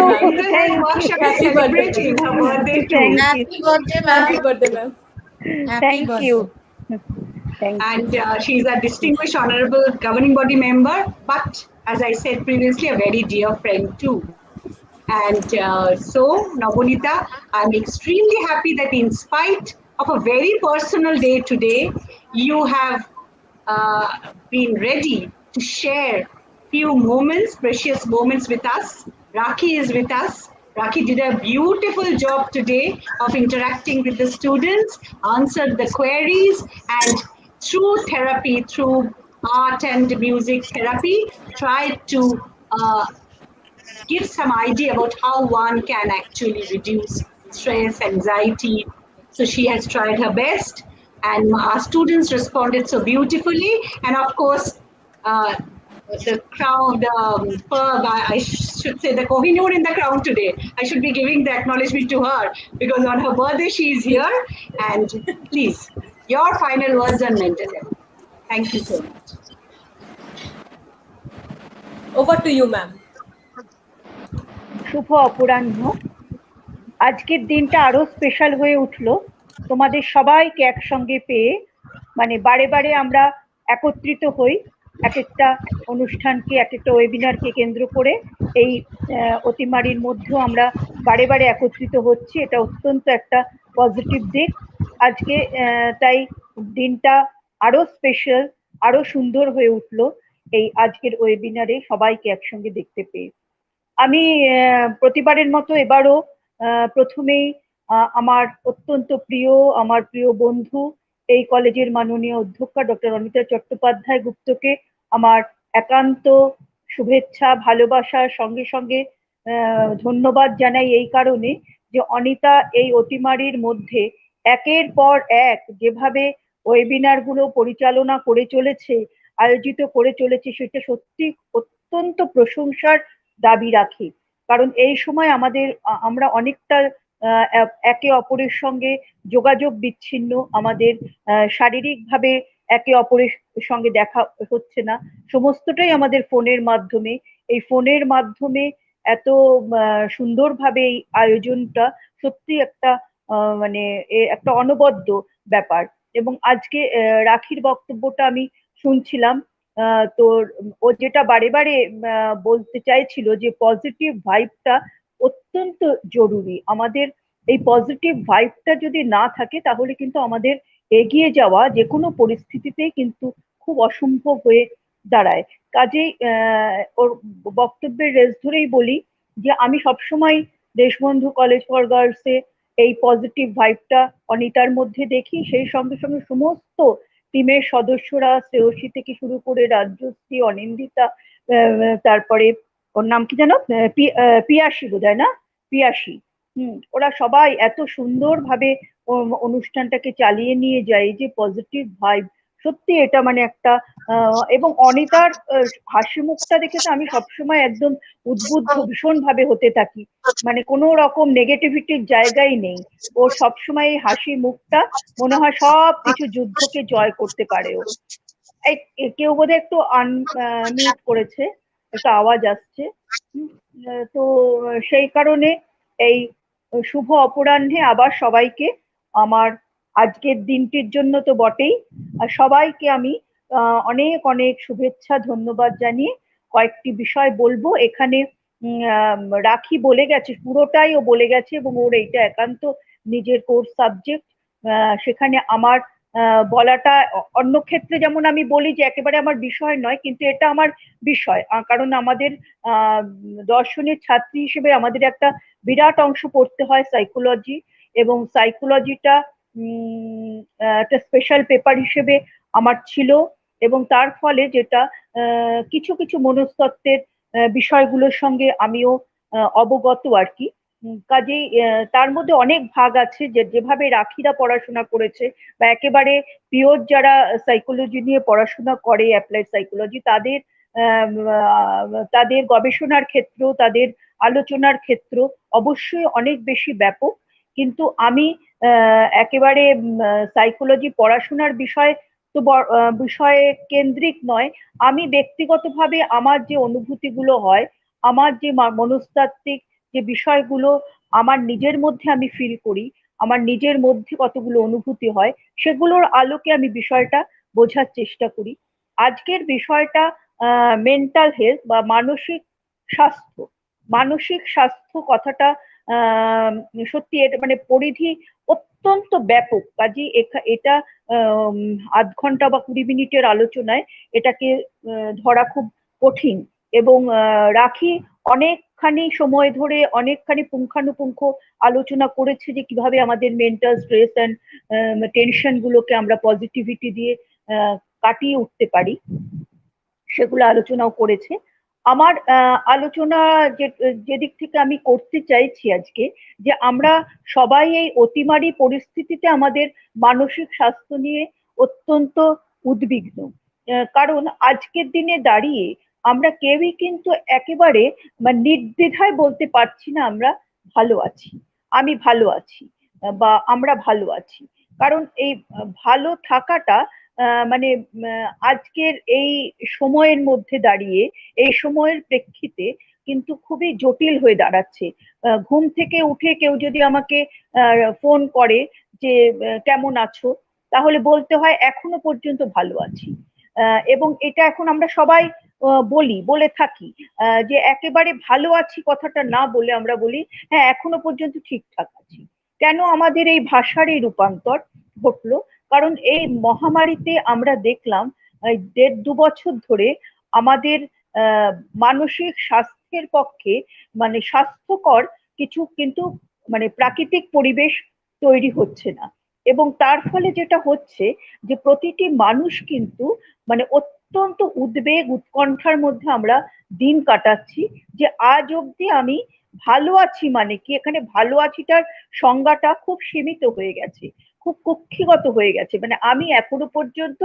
Workshop is Happy birthday. celebrating her birthday too. Happy birthday, ma'am. Happy birthday, ma'am. Thank you. And she's a distinguished honorable governing body member, but as I said previously, a very dear friend too. And so, Nobonita, I'm extremely happy that in spite of a very personal day today, you have been ready to share few moments, precious moments with us. Rakhi is with us. Rakhi did a beautiful job today of interacting with the students, answered the queries, and through therapy, through art and music therapy, tried to give some idea about how one can actually reduce stress, anxiety. So she has tried her best, and our students responded so beautifully. And of course, the crowd, I should say the Kohinoor in the crowd today. I should be giving the acknowledgement to her because on her birthday she is here. And please, your final words on mental health. Thank you so much. Over to you, ma'am. শুভ অপরাহ্ন। আজকের দিনটা আরো special হয়ে উঠলো তোমাদের সবাইকে একসঙ্গে পেয়ে। মানে বারে বারে আমরা একত্রিত হই এক একটা অনুষ্ঠানকে, এক একটা ওয়েবিনারকে কেন্দ্র করে। এই অতিমারির মধ্যেও আমরা বারে বারে একত্রিত হচ্ছি, এটা অত্যন্ত একটা পজিটিভ দিক। আজকে তাই দিনটা আরো স্পেশাল, আরো সুন্দর হয়ে উঠলো এই আজকের ওয়েবিনারে সবাইকে একসঙ্গে দেখতে পেয়ে। আমি প্রতিবারের মতো এবারও প্রথমেই আমার অত্যন্ত প্রিয়, আমার প্রিয় বন্ধু, এই কলেজের মাননীয় অধ্যক্ষা ডক্টর অনিতা চট্টোপাধ্যায় গুপ্তকে আমার একান্ত শুভেচ্ছা, ভালোবাসার সঙ্গে সঙ্গে ধন্যবাদ জানাই এই কারণে যে অনিতা এই অতিমারির মধ্যে একের পর এক যেভাবে ওয়েবিনার গুলো পরিচালনা করে চলেছে, আয়োজিত করে চলেছে, সেটা সত্যি অত্যন্ত প্রশংসার দাবি রাখি। কারণ এই সময় আমরা অনেকটা একে অপরের সঙ্গে যোগাযোগ বিচ্ছিন্ন, আমাদের শারীরিকভাবে একে অপরের সঙ্গে দেখা হচ্ছে না, সমস্তটাই আমাদের ফোনের মাধ্যমে। এই ফোনের মাধ্যমে এত সুন্দরভাবে এই আয়োজনটা সত্যি একটা মানে একটা অনবদ্য ব্যাপার। এবং আজকে রাখির বক্তব্যটা আমি শুনছিলাম, তোর ও যেটা বারে বারে বলতে চাইছিল যে পজিটিভ ভাইবটা অত্যন্ত জরুরি আমাদের। এই পজিটিভ ভাইবটা যদি না থাকে তাহলে কিন্তু আমাদের এগিয়ে যাওয়া যে কোনো পরিস্থিতিতেই কিন্তু খুব অসম্ভব হয়ে দাঁড়ায়। কাজেই ওর বক্তব্যের রেস ধরেই বলি যে আমি সবসময় দেশবন্ধু কলেজ ফর গার্লসে এই পজিটিভ ভাইবটা অনিতার মধ্যে দেখি। সেই সঙ্গে সঙ্গে সমস্ত টিমের সদস্যরা, শ্রেয়সী থেকে শুরু করে রাজশ্রী, অনিন্দিতা, তারপরে ওর নাম কি জানো, পিয়াসী বোধহয় না, পিয়াসী, ওরা সবাই এত সুন্দরভাবে অনুষ্ঠানটাকে চালিয়ে নিয়ে যায়। এই যে পজিটিভ ভাইব, সত্যি এটা মানে একটা এবং অনিতার হাসি মুখটা দেখে তো আমি সবসময় একদম উদ্বুদ্ধ ভীষণ ভাবে হতে থাকি। মানে কোনো রকম নেগেটিভিটির জায়গাই নেই। ও সবসময় এই হাসি মুখটা মনে হয় সব কিছু যুদ্ধকে জয় করতে পারে ও। কেউ বোধহয় একটু আনমিউট করেছে, একটু আওয়াজ আসছে। তো সেই কারণে এই শুভ অপরাহ্নে আবার সবাইকে আমার আজকের দিনটির জন্য তো বটেই, আর সবাইকে আমি অনেক অনেক শুভেচ্ছা ধন্যবাদ জানিয়ে কয়েকটি বিষয় বলবো। এখানে রাখি বলে গেছে, পুরোটাই ও বলে গেছে এবং ওর এইটা একান্ত নিজের কোর্স সাবজেক্ট। সেখানে আমার বলাটা অন্য ক্ষেত্রে যেমন আমি বলি যে একেবারে আমার বিষয় নয়, কিন্তু এটা আমার বিষয়। কারণ আমাদের দর্শনের ছাত্রী হিসেবে আমাদের একটা বিরাট অংশ পড়তে হয় সাইকোলজি, এবং সাইকোলজিটা একটা স্পেশাল পেপার হিসেবে আমার ছিল, এবং তার ফলে যেটা কিছু কিছু মনস্তত্ত্বের বিষয়গুলোর সঙ্গে আমিও অবগত আর কি। কাজেই তার মধ্যে অনেক ভাগ আছে, যে যেভাবে রাখিরা পড়াশোনা করেছে বা একেবারে পিওর যারা সাইকোলজি নিয়ে পড়াশোনা করে, অ্যাপ্লাইড সাইকোলজি, তাদের তাদের গবেষণার ক্ষেত্র, তাদের আলোচনার ক্ষেত্র অবশ্যই অনেক বেশি ব্যাপক। কিন্তু আমি একেবারে সাইকোলজি পড়াশোনার বিষয় তো বিষয়ে কেন্দ্রিক নয়। আমি ব্যক্তিগতভাবে আমার যে অনুভূতিগুলো হয়, আমার যে মনস্তাত্ত্বিক যে বিষয়গুলো আমার নিজের মধ্যে আমি ফিল করি, আমার নিজের মধ্যে কতগুলো অনুভূতি হয়, সেগুলোর আলোকে আমি বিষয়টা বোঝার চেষ্টা করি। আজকের বিষয়টা মেন্টাল হেলথ বা মানসিক স্বাস্থ্য। মানসিক স্বাস্থ্য কথাটা সত্যি এটা মানে পরিধি অত্যন্ত ব্যাপক। কাজে এটা আধ ঘন্টা বা 20 মিনিটের আলোচনায় এটাকে ধরা খুব কঠিন। এবং রাখি অনেকখানি সময় ধরে অনেকখানি পুঙ্খানুপুঙ্খ আলোচনা করেছে যে কিভাবে আমাদের মেন্টাল স্ট্রেস অ্যান্ড টেনশন গুলোকে আমরা পজিটিভিটি দিয়ে কাটিয়ে উঠতে পারি, সেগুলো আলোচনাও করেছে। আমার আলোচনা যেদিক থেকে আমি করতে চাইছি আজকে, যে আমরা সবাই এই অতিমারী পরিস্থিতিতে আমাদের মানসিক স্বাস্থ্য নিয়ে অত্যন্ত উদ্বিগ্ন। কারণ আজকের দিনে দাঁড়িয়ে আমরা কেউই কিন্তু একেবারে নির্দ্বিধায় বলতে পারছি না আমরা ভালো আছি, আমি ভালো আছি, বা আমরা ভালো আছি। কারণ এই ভালো থাকাটা মানে আজকের এই সময়ের মধ্যে দাঁড়িয়ে, এই সময়ের প্রেক্ষিতে কিন্তু খুবই জটিল হয়ে দাঁড়াচ্ছে। ঘুম থেকে উঠে কেউ যদি আমাকে ফোন করে যে কেমন আছো, তাহলে বলতে হয় এখনো পর্যন্ত ভালো আছি। এবং এটা এখন আমরা সবাই বলে থাকি যে একেবারে ভালো আছি কথাটা না বলে আমরা বলি হ্যাঁ এখনো পর্যন্ত ঠিকঠাক আছি। কেন আমাদের এই ভাষার এই রূপান্তর ঘটলো? কারণ এই মহামারীতে আমরা দেখলাম 1.5-2 বছর ধরে আমাদের মানসিক স্বাস্থ্যের পক্ষে মানে স্বাস্থ্যকর কিছু কিন্তু মানে প্রাকৃতিক পরিবেশ তৈরি হচ্ছে না। এবং তার ফলে যেটা হচ্ছে যে প্রতিটি মানুষ কিন্তু মানে অত্যন্ত উদ্বেগ উৎকণ্ঠার মধ্যে আমরা দিন কাটাচ্ছি। যে আজ অব্দি আমি ভালো আছি মানে কি, এখানে ভালো আছিটার সংজ্ঞাটা খুব সীমিত হয়ে গেছে, খুব কক্ষিগত হয়ে গেছে। মানে আমি এখনো পর্যন্ত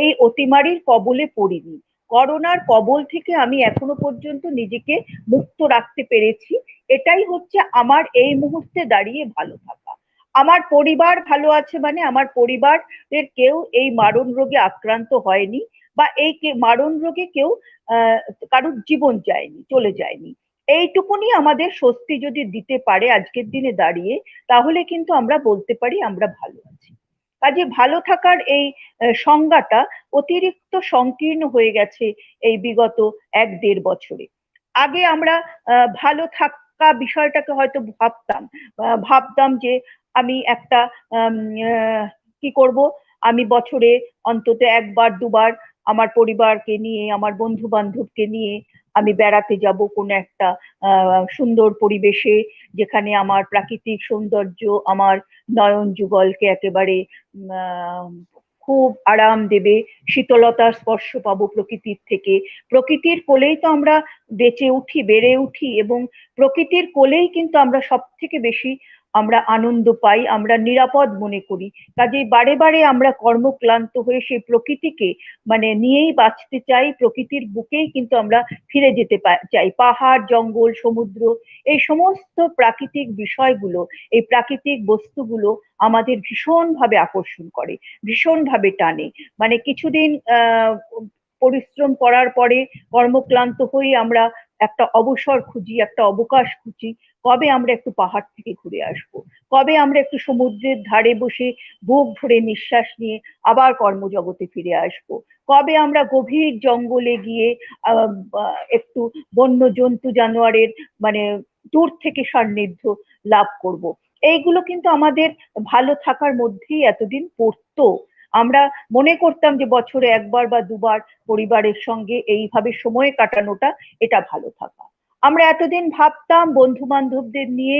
এই অতিমারির কবলে পড়িনি, করোনার কবল থেকে আমি এখনো পর্যন্ত নিজেকে মুক্ত রাখতে পেরেছি। এটাই হচ্ছে আমার এই মুহূর্তে দাঁড়িয়ে ভালো থাকা। আমার পরিবার ভালো আছে, মানে আমার পরিবারের কেউ এই মারণ রোগে আক্রান্ত হয়নি, বা এই মারণ রোগে কেউ কারোর জীবন যায়নি, চলে যায়নি। এইটুকুনি আমাদের স্বস্তি যদি দিতে পারে আজকের দিনে দাঁড়িয়ে, তাহলে কিন্তু আমরা বলতে পারি আমরা ভালো আছি। কাজে ভালো থাকার এই সংজ্ঞাটা অতিরিক্ত সংকীর্ণ হয়ে গেছে এই বিগত 1-1.5 বছরে। আগে আমরা ভালো থাকা বিষয়টাকে হয়তো ভাবতাম যে আমি একটা কি করব, আমি বছরে অন্তত 1-2বার আমার পরিবারকে নিয়ে, আমার বন্ধু বান্ধবকে নিয়ে আমি বেড়াতে যাব কোনো একটা সুন্দর পরিবেশে, যেখানে আমার প্রাকৃতিক সৌন্দর্য আমার নয়ন যুগলকে একেবারে খুব আরাম দেবে, শীতলতার স্পর্শ পাবো প্রকৃতির থেকে। প্রকৃতির কোলেই তো আমরা বেঁচে উঠি, বেড়ে উঠি, এবং প্রকৃতির কোলেই কিন্তু আমরা সব থেকে বেশি আমরা আনন্দ পাই, আমরা নিরাপদ মনে করি। কাজেই বারে বারে আমরা কর্মক্লান্ত হয়ে সেই প্রকৃতিকে নিয়েই বাঁচতে চাই, প্রকৃতির বুকেই কিন্তু আমরা ফিরে যেতে চাই। পাহাড়, জঙ্গল, সমুদ্র, এই সমস্ত প্রাকৃতিক বিষয়গুলো, এই প্রাকৃতিক বস্তুগুলো আমাদের ভীষণভাবে আকর্ষণ করে, ভীষণভাবে টানে। কিছুদিন পরিশ্রম করার পরে কর্মক্লান্ত হয়ে আমরা একটা অবসর খুঁজি, একটা অবকাশ খুঁজি। কবে আমরা একটু পাহাড় থেকে ঘুরে আসবো, কবে আমরা একটু সমুদ্রের ধারে বসে বুক ভরে নিঃশ্বাস নিয়ে আবার কর্মজগতে ফিরে আসবো, কবে আমরা গভীর জঙ্গলে গিয়ে একটু বন্য জন্তু জানোয়ারের দূর থেকে সান্নিধ্য লাভ করব। এইগুলো কিন্তু আমাদের ভালো থাকার মধ্যেই এতদিন পড়তো। আমরা মনে করতাম যে বছরে 1-2বার পরিবারের সঙ্গে এইভাবে সময় কাটানোটা এটা ভালো থাকা। আমরা এতদিন ভাবতাম বন্ধু বান্ধবদের নিয়ে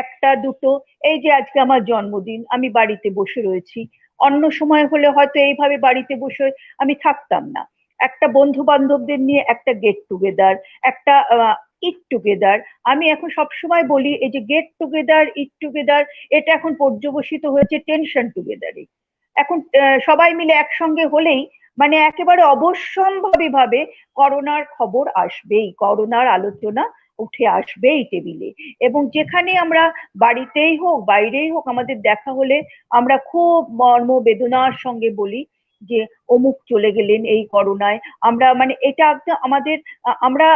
একটা দুটো, এই যে আজকে আমার জন্মদিন, আমি বাড়িতে বসে রয়েছি, অন্য সময় হলে হয়তো এইভাবে বাড়িতে বসে আমি থাকতাম না। একটা বন্ধু বান্ধবদের নিয়ে একটা গেট টুগেদার, একটা ইট টুগেদার। আমি এখন সবসময় বলি এই যে গেট টুগেদার, ইট টুগেদার, এটা এখন পর্যবসিত হয়েছে টেনশন টুগেদারে। এখন সবাই মিলে একসঙ্গে হলেই একেবারে অবশ্যম্ভাবী ভাবে করোনার খবর আসবেই, করোনার আলোচনা উঠে আসবেই টেবিলে। এবং যেখানে আমরা বাড়িতেই হোক বাইরেই হোক আমাদের দেখা হলে আমরা খুব মর্ম বেদনার সঙ্গে বলি যে অমুক চলে গেলেন এই করোনায়। আমরা এটা আমাদের আমরা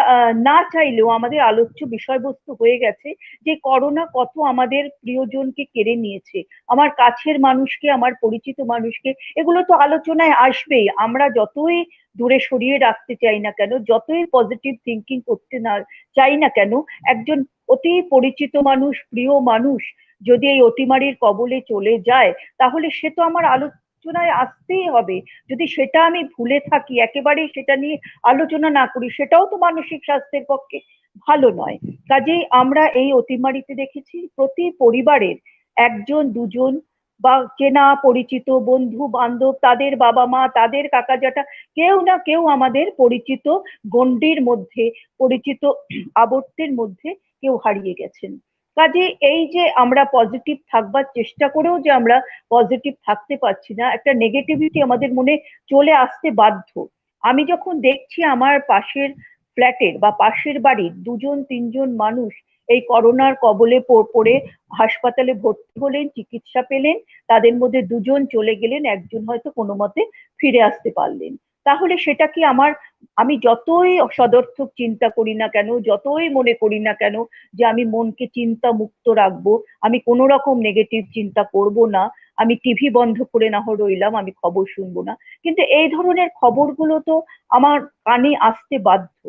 না চাইলেও আমাদের আলোচ্য বিষয়বস্তু হয়ে গেছে যে করোনা কত আমাদের প্রিয়জনকে কেড়ে নিয়েছে, আমার কাছের মানুষকে, আমার পরিচিত মানুষকে। এগুলো তো আলোচনায় আসবেই। আমরা যতই দূরে সরিয়ে রাখতে চাই না কেন, যতই পজিটিভ থিঙ্কিং করতে না চাই না কেন, একজন অতি পরিচিত মানুষ, প্রিয় মানুষ যদি এই অতিমারির কবলে চলে যায়, তাহলে সে তো আমার আলোচনায় আসতেই হবে। যদি সেটা আমি ভুলে থাকি, একেবারেই সেটা নিয়ে আলোচনা না করি, সেটাও তো মানসিক স্বাস্থ্যের পক্ষে ভালো নয়। কাজেই আমরা এই অতিমারিতে দেখেছি প্রতি পরিবারের 1-2জন বা চেনা পরিচিত বন্ধু বান্ধব, তাদের বাবা মা, তাদের কাকা জ্যাঠা, কেউ না কেউ আমাদের পরিচিত গণ্ডির মধ্যে, পরিচিত আবর্তের মধ্যে কেউ হারিয়ে গেছেন। কাজে এই যে আমরা পজিটিভ থাকবার চেষ্টা করেও যে আমরা পজিটিভ থাকতে পারছি না, একটা নেগেটিভিটি আমাদের মনে চলে আসতে বাধ্য। আমি যখন দেখছি আমার পাশের ফ্ল্যাটের বা পাশের বাড়ির 2-3জন মানুষ এই করোনার কবলে পড়ে হাসপাতালে ভর্তি হলেন, চিকিৎসা পেলেন, তাদের মধ্যে 2জন চলে গেলেন, একজন হয়তো কোনো মতে ফিরে আসতে পারলেন, তাহলে সেটা কি আমি যতই সদর্থক চিন্তা করি না কেন, যতই মনে করি না কেন যে আমি মনকে চিন্তা মুক্ত রাখবো, আমি কোনো রকম নেগেটিভ চিন্তা করব না, আমি টিভি বন্ধ করে না হয় রইলাম, আমি খবর শুনবো না, কিন্তু এই ধরনের খবরগুলো তো আমার কানে আসতে বাধ্য।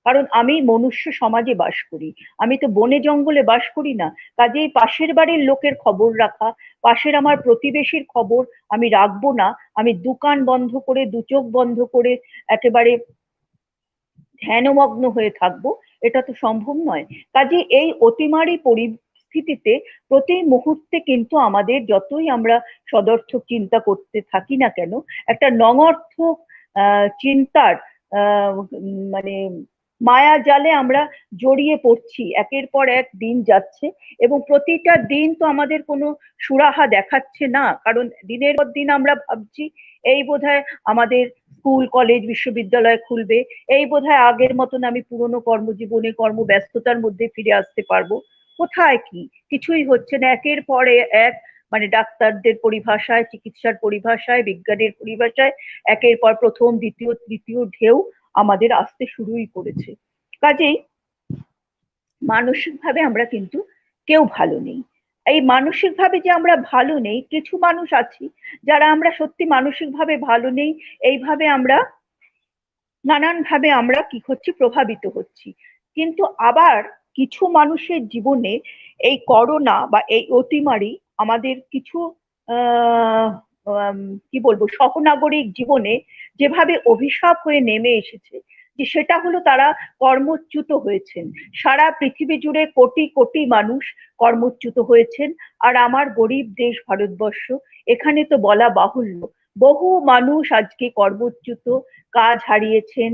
কারণ আমি মনুষ্য সমাজে বাস করি, আমি তো বনে জঙ্গলে বাস করি না। কাজেই পাশের বাড়ির লোকের খবর রাখা, পাশের আমার প্রতিবেশীর খবর আমি রাখবো না, আমি দুকান বন্ধ করে, দুচোখ বন্ধ করে একেবারে ধ্যানমগ্ন হয়ে থাকবো, এটা তো সম্ভব নয়। কাজে এই অতিমারি পরিস্থিতিতে প্রতি মুহূর্তে কিন্তু আমাদের যতই আমরা সদর্থক চিন্তা করতে থাকি না কেন, একটা নঙর্থক চিন্তার আহ মায়া জালে আমরা জড়িয়ে পড়ছি। একের পর এক দিন যাচ্ছে এবং প্রতিটা দিন তো আমাদের কোনো সুরাহা দেখাচ্ছে না। কারণ দিনের পর দিন আমরা ভাবছি এই বোধহয় আমাদের স্কুল কলেজ বিশ্ববিদ্যালয় খুলবে, এই বোধহয় আগের মতন আমি পুরনো কর্মজীবনে কর্মব্যস্ততার মধ্যে ফিরে আসতে পারবো। কোথায় কি, কিছুই হচ্ছে না। একের পরে এক ডাক্তারদের পরিভাষায়, চিকিৎসার পরিভাষায়, বিজ্ঞানের পরিভাষায় একের পর প্রথম, দ্বিতীয়, তৃতীয় ঢেউ আমাদের আসতে শুরুই করেছে। কাজেই মানসিকভাবে আমরা কিন্তু কেউ ভালো নেই। এই মানসিকভাবে যে আমরা ভালো নেই, কিছু মানুষ আছি যারা আমরা সত্যি মানসিকভাবে ভালো নেই, এইভাবে আমরা নানানভাবে আমরা কি হচ্ছি, প্রভাবিত হচ্ছি। কিন্তু আবার কিছু মানুষের জীবনে এই করোনা বা এই অতিমারি আমাদের কিছু আহ কি বলবো, সহনাগরিক জীবনে যেভাবে অভিশাপ হয়ে নেমে এসেছে, যে সেটা হলো তারা কর্মচ্যুত হয়েছেন। সারা পৃথিবী জুড়ে কোটি কোটি মানুষ কর্মচ্যুত হয়েছেন। আর আমার গরিব দেশ ভারতবর্ষ, এখানে তো বলা বাহুল্য, বহু মানুষ আজকে কর্মচ্যুত, কাজ হারিয়েছেন,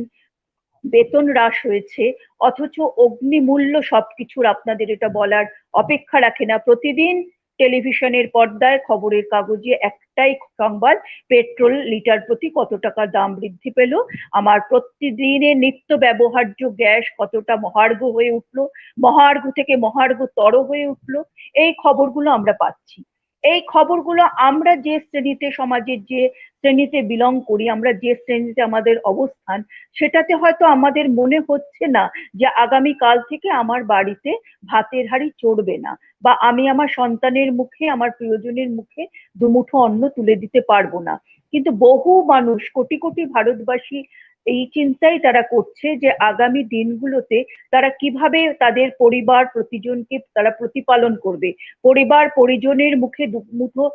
বেতন হ্রাস হয়েছে, অথচ অগ্নিমূল্য সবকিছুর আপনাদের এটা বলার অপেক্ষা রাখে না। প্রতিদিন টেলিভিশনের পর্দায়, খবরের কাগজে একটাই সংবাদ, পেট্রোল লিটার প্রতি কত টাকা দাম বৃদ্ধি পেল, আমার প্রতিদিনের নিত্য ব্যবহার্য গ্যাস কতটা মহার্ঘ হয়ে উঠলো, মহার্ঘ থেকে মহার্ঘতর হয়ে উঠলো। এই খবরগুলো আমরা পাচ্ছি। এই খবরগুলো আমরা যে শ্রেণীতে, সমাজের যে শ্রেণীতে বিলং করি, আমরা যে শ্রেণীতে আমাদের অবস্থান, সেটাতে হয়তো আমাদের মনে হচ্ছে না যে আগামী কাল থেকে আমার বাড়িতে ভাতের হাঁড়ি চড়বে না, বা আমি আমার সন্তানের মুখে, আমার প্রিয়জনের মুখে দুমুঠো অন্ন তুলে দিতে পারবো না। কিন্তু বহু মানুষ, কোটি কোটি ভারতবাসী এই চিন্তাই তারা করছে যে আগামী দিনগুলোতে তারা কিভাবে তাদের পরিবার পরিজনকে তারা প্রতিপালন করবে, পরিবার পরিজনের মুখে দুমুঠো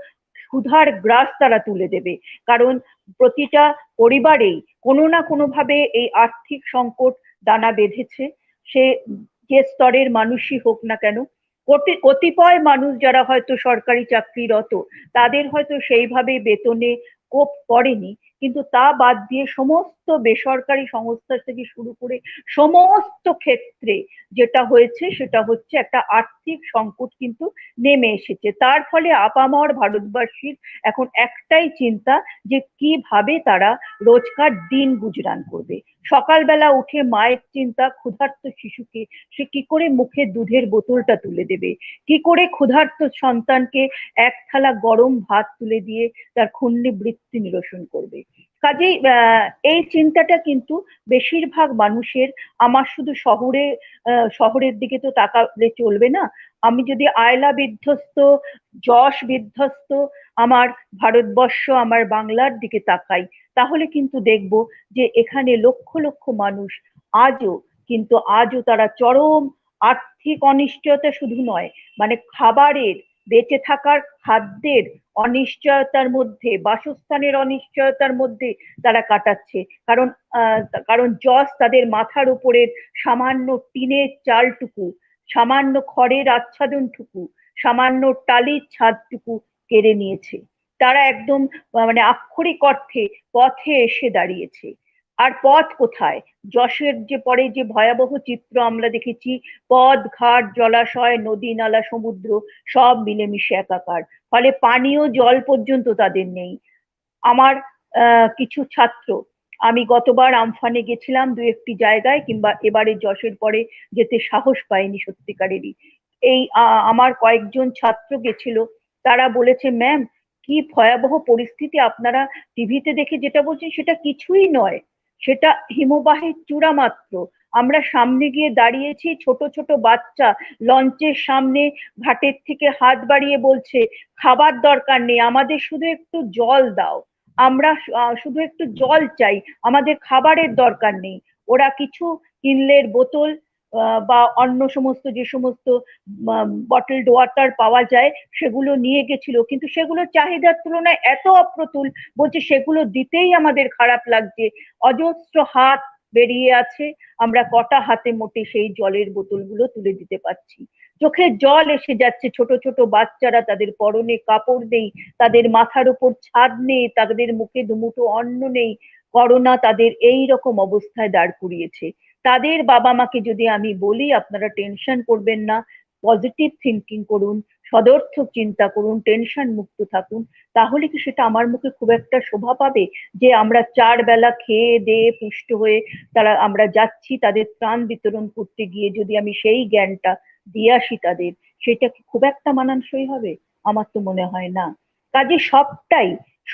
ক্ষুধার গ্রাস তারা তুলে দেবে। কারণ প্রতিটা পরিবারেই কোনো না কোনো ভাবে এই আর্থিক সংকট দানা বেঁধেছে, সে যে স্তরের মানুষই হোক না কেন। কতিপয় মানুষ যারা হয়তো সরকারি চাকরিরত, তাদের হয়তো সেইভাবে বেতনে কোপ পড়েনি, কিন্তু তা বাদ দিয়ে সমস্ত বেসরকারি সংস্থা থেকে শুরু করে সমস্ত ক্ষেত্রে যেটা হয়েছে সেটা হচ্ছে একটা আর্থিক সংকট কিন্তু নেমে এসেছে। তার ফলে আপামর ভারতবাসীর এখন একটাই চিন্তা, যে কিভাবে তারা রোজকার দিন গুজরান করবে। সকালবেলা উঠে মায়ের চিন্তা, ক্ষুধার্ত শিশুকে সে কি করে মুখে দুধের বোতলটা তুলে দেবে, কি করে ক্ষুধার্ত সন্তানকে এক থালা গরম ভাত তুলে দিয়ে তার ক্ষুণ্ণে বৃত্তি নিরসন করবে। কাজেই এই চিন্তাটা কিন্তু বেশিরভাগ মানুষের। আমার শুধু শহরের দিকে তো তাকালে চলবে না, আমি যদি আয়লা বিধ্বস্ত, যশ বিধ্বস্ত আমার ভারতবর্ষ, আমার বাংলার দিকে তাকাই, তাহলে কিন্তু দেখব যে এখানে লক্ষ লক্ষ মানুষ আজও তারা চরম আর্থিক অনিশ্চয়তা শুধু নয়, মানে খাবারের, বেঁচে থাকার খাদ্যের অনিশ্চয়তার মধ্যে, বাসস্থানের অনিশ্চয়তার মধ্যে তারা কাটাচ্ছে। কারণ কারণ যশ তাদের মাথার উপরের সামান্য টিনের চালটুকু, সামান্য খড়ের আচ্ছাদনটুকু, সামান্য টালির ছাদটুকু কেড়ে নিয়েছে। তারা একদম মানে আক্ষরিক অর্থে পথে এসে দাঁড়িয়েছে। আর পথ কোথায়? যশের যে পরে যে ভয়াবহ চিত্র আমরা দেখেছি, পথ ঘাট জলাশয় নদী নালা সমুদ্র সব মিলেমিশে একাকার, ফলে পানীয় জল পর্যন্ত তাদের নেই। আমার কিছু ছাত্র, আমি গতবার আমফানে গেছিলাম দু একটি জায়গায়, কিংবা এবারে যশের পরে যেতে সাহস পাইনি সত্যিকারেরই। এই আমার কয়েকজন ছাত্র গেছিল, তারা বলেছে, ম্যাম কি ভয়াবহ পরিস্থিতি, আপনারা টিভিতে দেখে যেটা বলছেন সেটা কিছুই নয়, সেটা হিমবাহের চূড়া মাত্র। আমরা সামনে গিয়ে দাঁড়িয়েছি, ছোট ছোট বাচ্চা লঞ্চের সামনে ঘাটের থেকে হাত বাড়িয়ে বলছে, খাবার দরকার নেই, আমাদের শুধু একটু জল দাও, আমরা শুধু একটু জল চাই, আমাদের খাবারের দরকার নেই। ওরা কিছু কিনলের বোতল বা অন্য সমস্ত যে সমস্ত বটলড ওয়াটার পাওয়া যায় সেগুলো নিয়ে গেছিল, কিন্তু সেগুলো চাহিদার তুলনায় এত অপ্রতুল, বলছে সেগুলো দিতেই আমাদের খারাপ লাগছে, অজস্র হাত বেরিয়ে আছে, আমরা কটা হাতে মোটে সেই জলের বোতলগুলো তুলে দিতে পারছি। চোখে জল এসে যাচ্ছে, ছোট ছোট বাচ্চারা, তাদের পরনে কাপড় নেই, তাদের মাথার উপর ছাদ নেই, তাদের মুখে দুমুঠো অন্ন নেই। করোনা তাদের এই রকম অবস্থায় দাঁড় করিয়েছে। তাদের বাবা মাকে যদি আমি বলি, আপনারা টেনশন করবেন না, পজিটিভ থিঙ্কিং করুন, সদর্থক চিন্তা করুন, টেনশন মুক্ত থাকুন, তাহলে কি সেটা আমার মুখে খুব একটা শোভা পাবে যে আমরা 4 বেলা খেয়ে দিয়ে পুষ্ট হয়ে আমরা যাচ্ছি তাদের ত্রাণ বিতরণ করতে গিয়ে, যদি আমি সেই জ্ঞানটা দিয়ে আসি তাদের, সেটা কি খুব একটা মানানসই হবে? আমার তো মনে হয় না। কাজে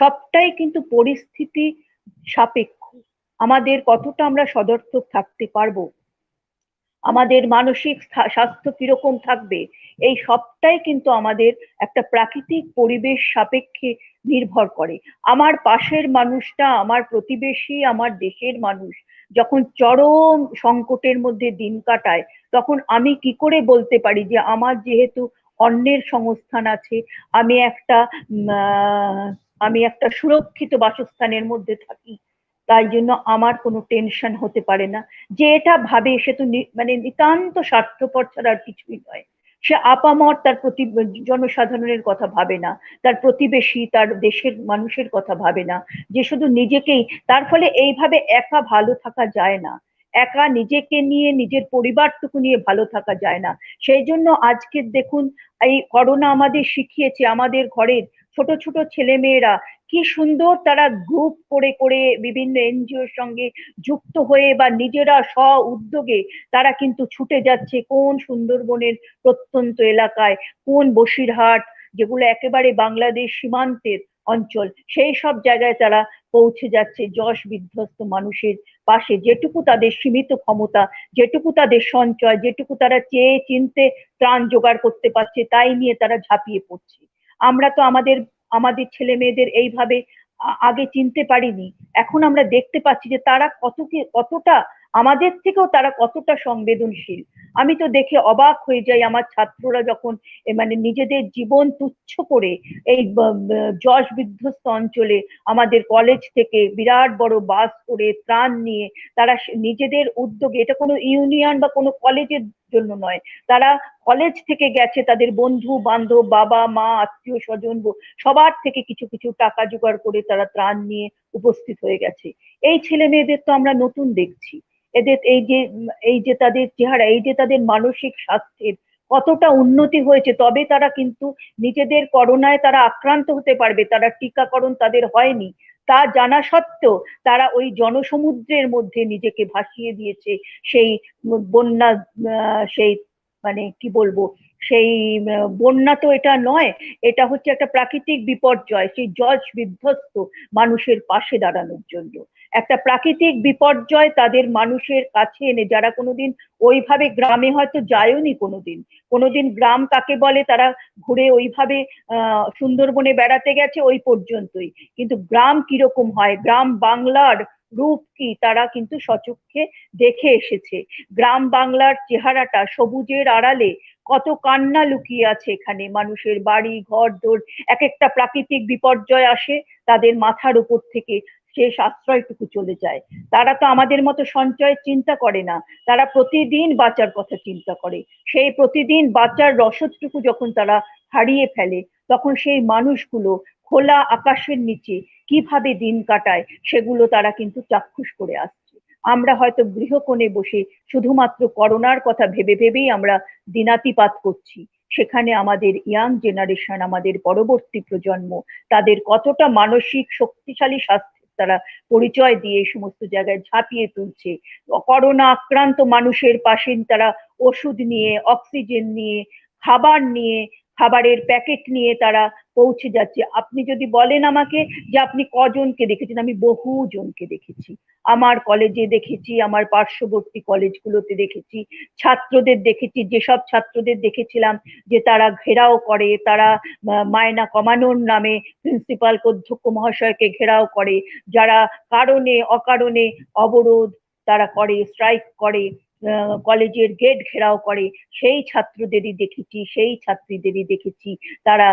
সবটাই কিন্তু পরিস্থিতি সাপেক্ষ। আমাদের কতটা আমরা সদর্থক থাকতে পারবো, আমাদের মানসিক স্বাস্থ্য কিরকম থাকবে, এই সবটাই কিন্তু আমাদের একটা প্রাকৃতিক পরিবেশ সাপেক্ষে নির্ভর করে। আমার পাশের মানুষটা, আমার প্রতিবেশী, আমার দেশের মানুষ যখন চরম সংকটের মধ্যে দিন কাটায়, তখন আমি কি করে বলতে পারি যে আমার যেহেতু অন্যের সংস্থান আছে, আমি একটা আমি একটা সুরক্ষিত বাসস্থানের মধ্যে থাকি, তাই জন্য আমার কোনো টেনশন হতে পারে না। যে এটা ভাবে সে তো মানে নিতান্ত স্বার্থপর ছাড়া আর কিছুই নয়। সে আপামর তার জনসাধারণের কথা ভাবে না, তার প্রতিবেশী, তার দেশের মানুষের কথা ভাবে না, যে শুধু নিজেকেই। তার ফলে এইভাবে একা ভালো থাকা যায় না, একা নিজেকে নিয়ে নিজের পরিবারটুকু নিয়ে ভালো থাকা যায় না। সেই জন্য আজকে দেখুন, এই করোনা আমাদের শিখিয়েছে, আমাদের ঘরের ছোট ছোট ছেলে মেয়েরা কি সুন্দর তারা গ্রুপ করে করে বিভিন্ন এনজিওর সঙ্গে যুক্ত হয়ে বা নিজেরা স্ব উদ্যোগে তারা কিন্তু ছুটে যাচ্ছে কোন সুন্দরবনের প্রত্যন্ত এলাকায়, কোন বসিরহাট, যেগুলো একেবারে বাংলাদেশ সীমান্তের অঞ্চল, সেই সব জায়গায় তারা পৌঁছে যাচ্ছে যশ বিধ্বস্ত মানুষের পাশে। যেটুকু তাদের সীমিত ক্ষমতা, যেটুকু তাদের সঞ্চয়, যেটুকু তারা চেয়ে চিনতে ত্রাণ জোগাড় করতে পারছে, তাই নিয়ে তারা ঝাঁপিয়ে পড়ছে। আমরা তো আমাদের আমাদের ছেলে মেয়েদের এইভাবে আগে চিনতে পারিনি। এখন আমরা দেখতে পাচ্ছি যে তারা কতটা আমাদের থেকেও তারা কতটা সংবেদনশীল। আমি তো দেখে অবাক হয়ে যাই, আমার ছাত্ররা যখন মানে নিজেদের জীবন তুচ্ছ করে এই যশ বিধ্বস্ত অঞ্চলে আমাদের কলেজ থেকে বিরাট বড় বাস করে ত্রাণ নিয়ে তারা নিজেদের উদ্যোগে, এটা কোনো ইউনিয়ন বা কোনো কলেজের জন্য নয়, তারা কলেজ থেকে গেছে, তাদের বন্ধু বান্ধব, বাবা মা, আত্মীয় স্বজন সবার থেকে কিছু কিছু টাকা জোগাড় করে তারা ত্রাণ নিয়ে উপস্থিত হয়ে গেছে। এই ছেলে মেয়েদের তো আমরা নতুন দেখছি, এদের এই যে তাদের চেহারা, এই যে তাদের মানসিক স্বাস্থ্যের কতটা উন্নতি হয়েছে, তবে তারা কিন্তু নিজেদের করোনায় তারা আক্রান্ত হতে পারবে, তারা টিকাকরণ তাদের হয়নি তা জানা সত্ত্বেও তারা ওই জনসমুদ্রের মধ্যে নিজেকে ভাসিয়ে দিয়েছে। সেই বন্যা, সেই মানে কি বলবো, সেই বন্যা তো এটা নয়, এটা হচ্ছে একটা প্রাকৃতিক বিপর্যয়, সেই যশ বিধ্বস্ত মানুষের পাশে দাঁড়ানোর জন্য। একটা প্রাকৃতিক বিপর্যয় তাদের মানুষের কাছে এনে, যারা কোনোদিন ওইভাবে গ্রামে হয়তো যায়ওনি, কোনোদিন গ্রাম কাকে বলে তারা ঘুরে ওইভাবে সুন্দরবনে বেড়াতে গেছে ওই পর্যন্তই, কিন্তু গ্রাম কিরকম হয়, গ্রাম বাংলার রূপ কি, তারা কিন্তু সচক্ষে দেখে এসেছে। গ্রাম বাংলার চেহারাটা, সবুজের আড়ালে কত কান্না লুকিয়ে আছে এখানে, মানুষের বাড়ি ঘর দোর, এক একটা প্রাকৃতিক বিপর্যয় আসে তাদের মাথার উপর থেকে শেষ আশ্রয়টুকু চলে যায়। তারা তো আমাদের মতো সঞ্চয়ের চিন্তা করে না, তারা প্রতিদিন বাঁচার কথা চিন্তা করে। সেই প্রতিদিন বাঁচার রসদটুকু যখন তারা হারিয়ে ফেলে, তখন সেই মানুষগুলো খোলা আকাশের নিচে কিভাবে দিন কাটায় সেগুলো তারা কিন্তু চাক্ষুষ করে আসছে। আমরা হয়তো গৃহকোণে বসে শুধুমাত্র করোনার কথা ভেবে ভেবেই আমরা দিনাতিপাত করছি, সেখানে আমাদের ইয়াং জেনারেশন, আমাদের পরবর্তী প্রজন্ম, তাদের কতটা মানসিক শক্তিশালী স্বাস্থ্য তারা পরিচয় দিয়ে এই সমস্ত জায়গায় ঝাঁপিয়ে তুলছে। করোনা আক্রান্ত মানুষের পাশে তারা ওষুধ নিয়ে, অক্সিজেন নিয়ে, খাবার নিয়ে, খাবারের প্যাকেট নিয়ে তারা পৌঁছে যাচ্ছে। আপনি যদি বলেন আমাকে যে আপনি কজনকে দেখেছেন, আমি বহু জনকে দেখেছি। আমার কলেজে দেখেছি, আমার পার্শ্ববর্তী কলেজগুলোতে দেখেছি, ছাত্রদের দেখেছি, যেসব ছাত্রদের দেখেছিলাম যে তারা ঘেরাও করে, তারা মায়না কমানোর নামে প্রিন্সিপাল অধ্যক্ষ মহাশয়কে ঘেরাও করে, যারা কারণে অকারণে অবরোধ তারা করে, স্ট্রাইক করে, কলেজের গেট ঘেরাও করে, সেই ছাত্রদেরই দেখেছি, সেই ছাত্রীদেরই দেখেছি তারা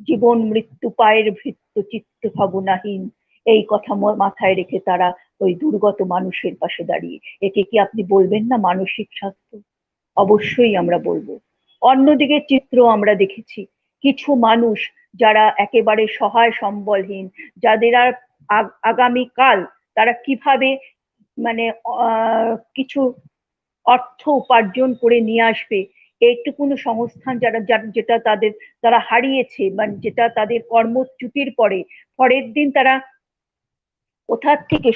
জীবন মৃত্যু পায়ের ভৃত্য চিত্ত ভাবনাহীন, এই কথা মাথায় রেখে তারা ওই দুর্গত মানুষের পাশে দাঁড়িয়ে। একে কি আপনি বলবেন না মানসিক স্বাস্থ্য? অবশ্যই আমরা বলবো। অন্যদিকে চিত্র আমরা দেখেছি, কিছু মানুষ যারা একেবারে সহায় সম্বলহীন, যাদের আর আগামী কাল তারা কিভাবে মানে কিছু অর্থ উপার্জন করে নিয়ে আসবে, এইটুকুনো সংস্থান যেটা তারা হারিয়েছে, মানে যেটা তাদের কর্মচ্যুতির পরের দিন তারা কোথা থেকে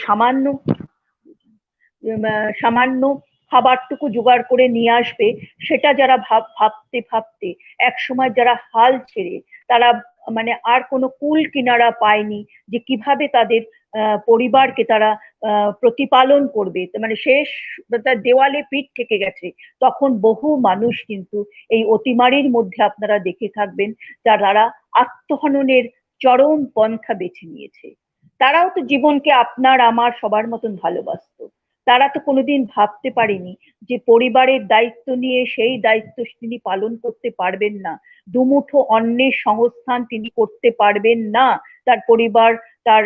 সামান্য খাবারটুকু জোগাড় করে নিয়ে আসবে, সেটা যারা ভাবতে ভাবতে একসময় যারা হাল ছেড়ে, তারা মানে আর কোনো কুল কিনারা পায়নি যে কিভাবে তাদের পরিবারকে তারা প্রতিপালন করবে, মানে শেষ তার দেওয়ালে পিঠ থেকে গেছে, তখন বহু মানুষ কিন্তু এই অতিমারির মধ্যে আপনারা দেখে থাকবেন যারা আত্মহননের চরম পন্থা বেছে নিয়েছে। তারাও তো জীবনকে আপনার আমার সবার মতন ভালোবাসতো। তারা তো কোনোদিন ভাবতে পারেনি যে পরিবারের দায়িত্ব নিয়ে সেই দায়িত্ব তিনি পালন করতে পারবেন না, দুমুঠো অন্নের সংস্থান তিনি করতে পারবেন না তার পরিবার, তার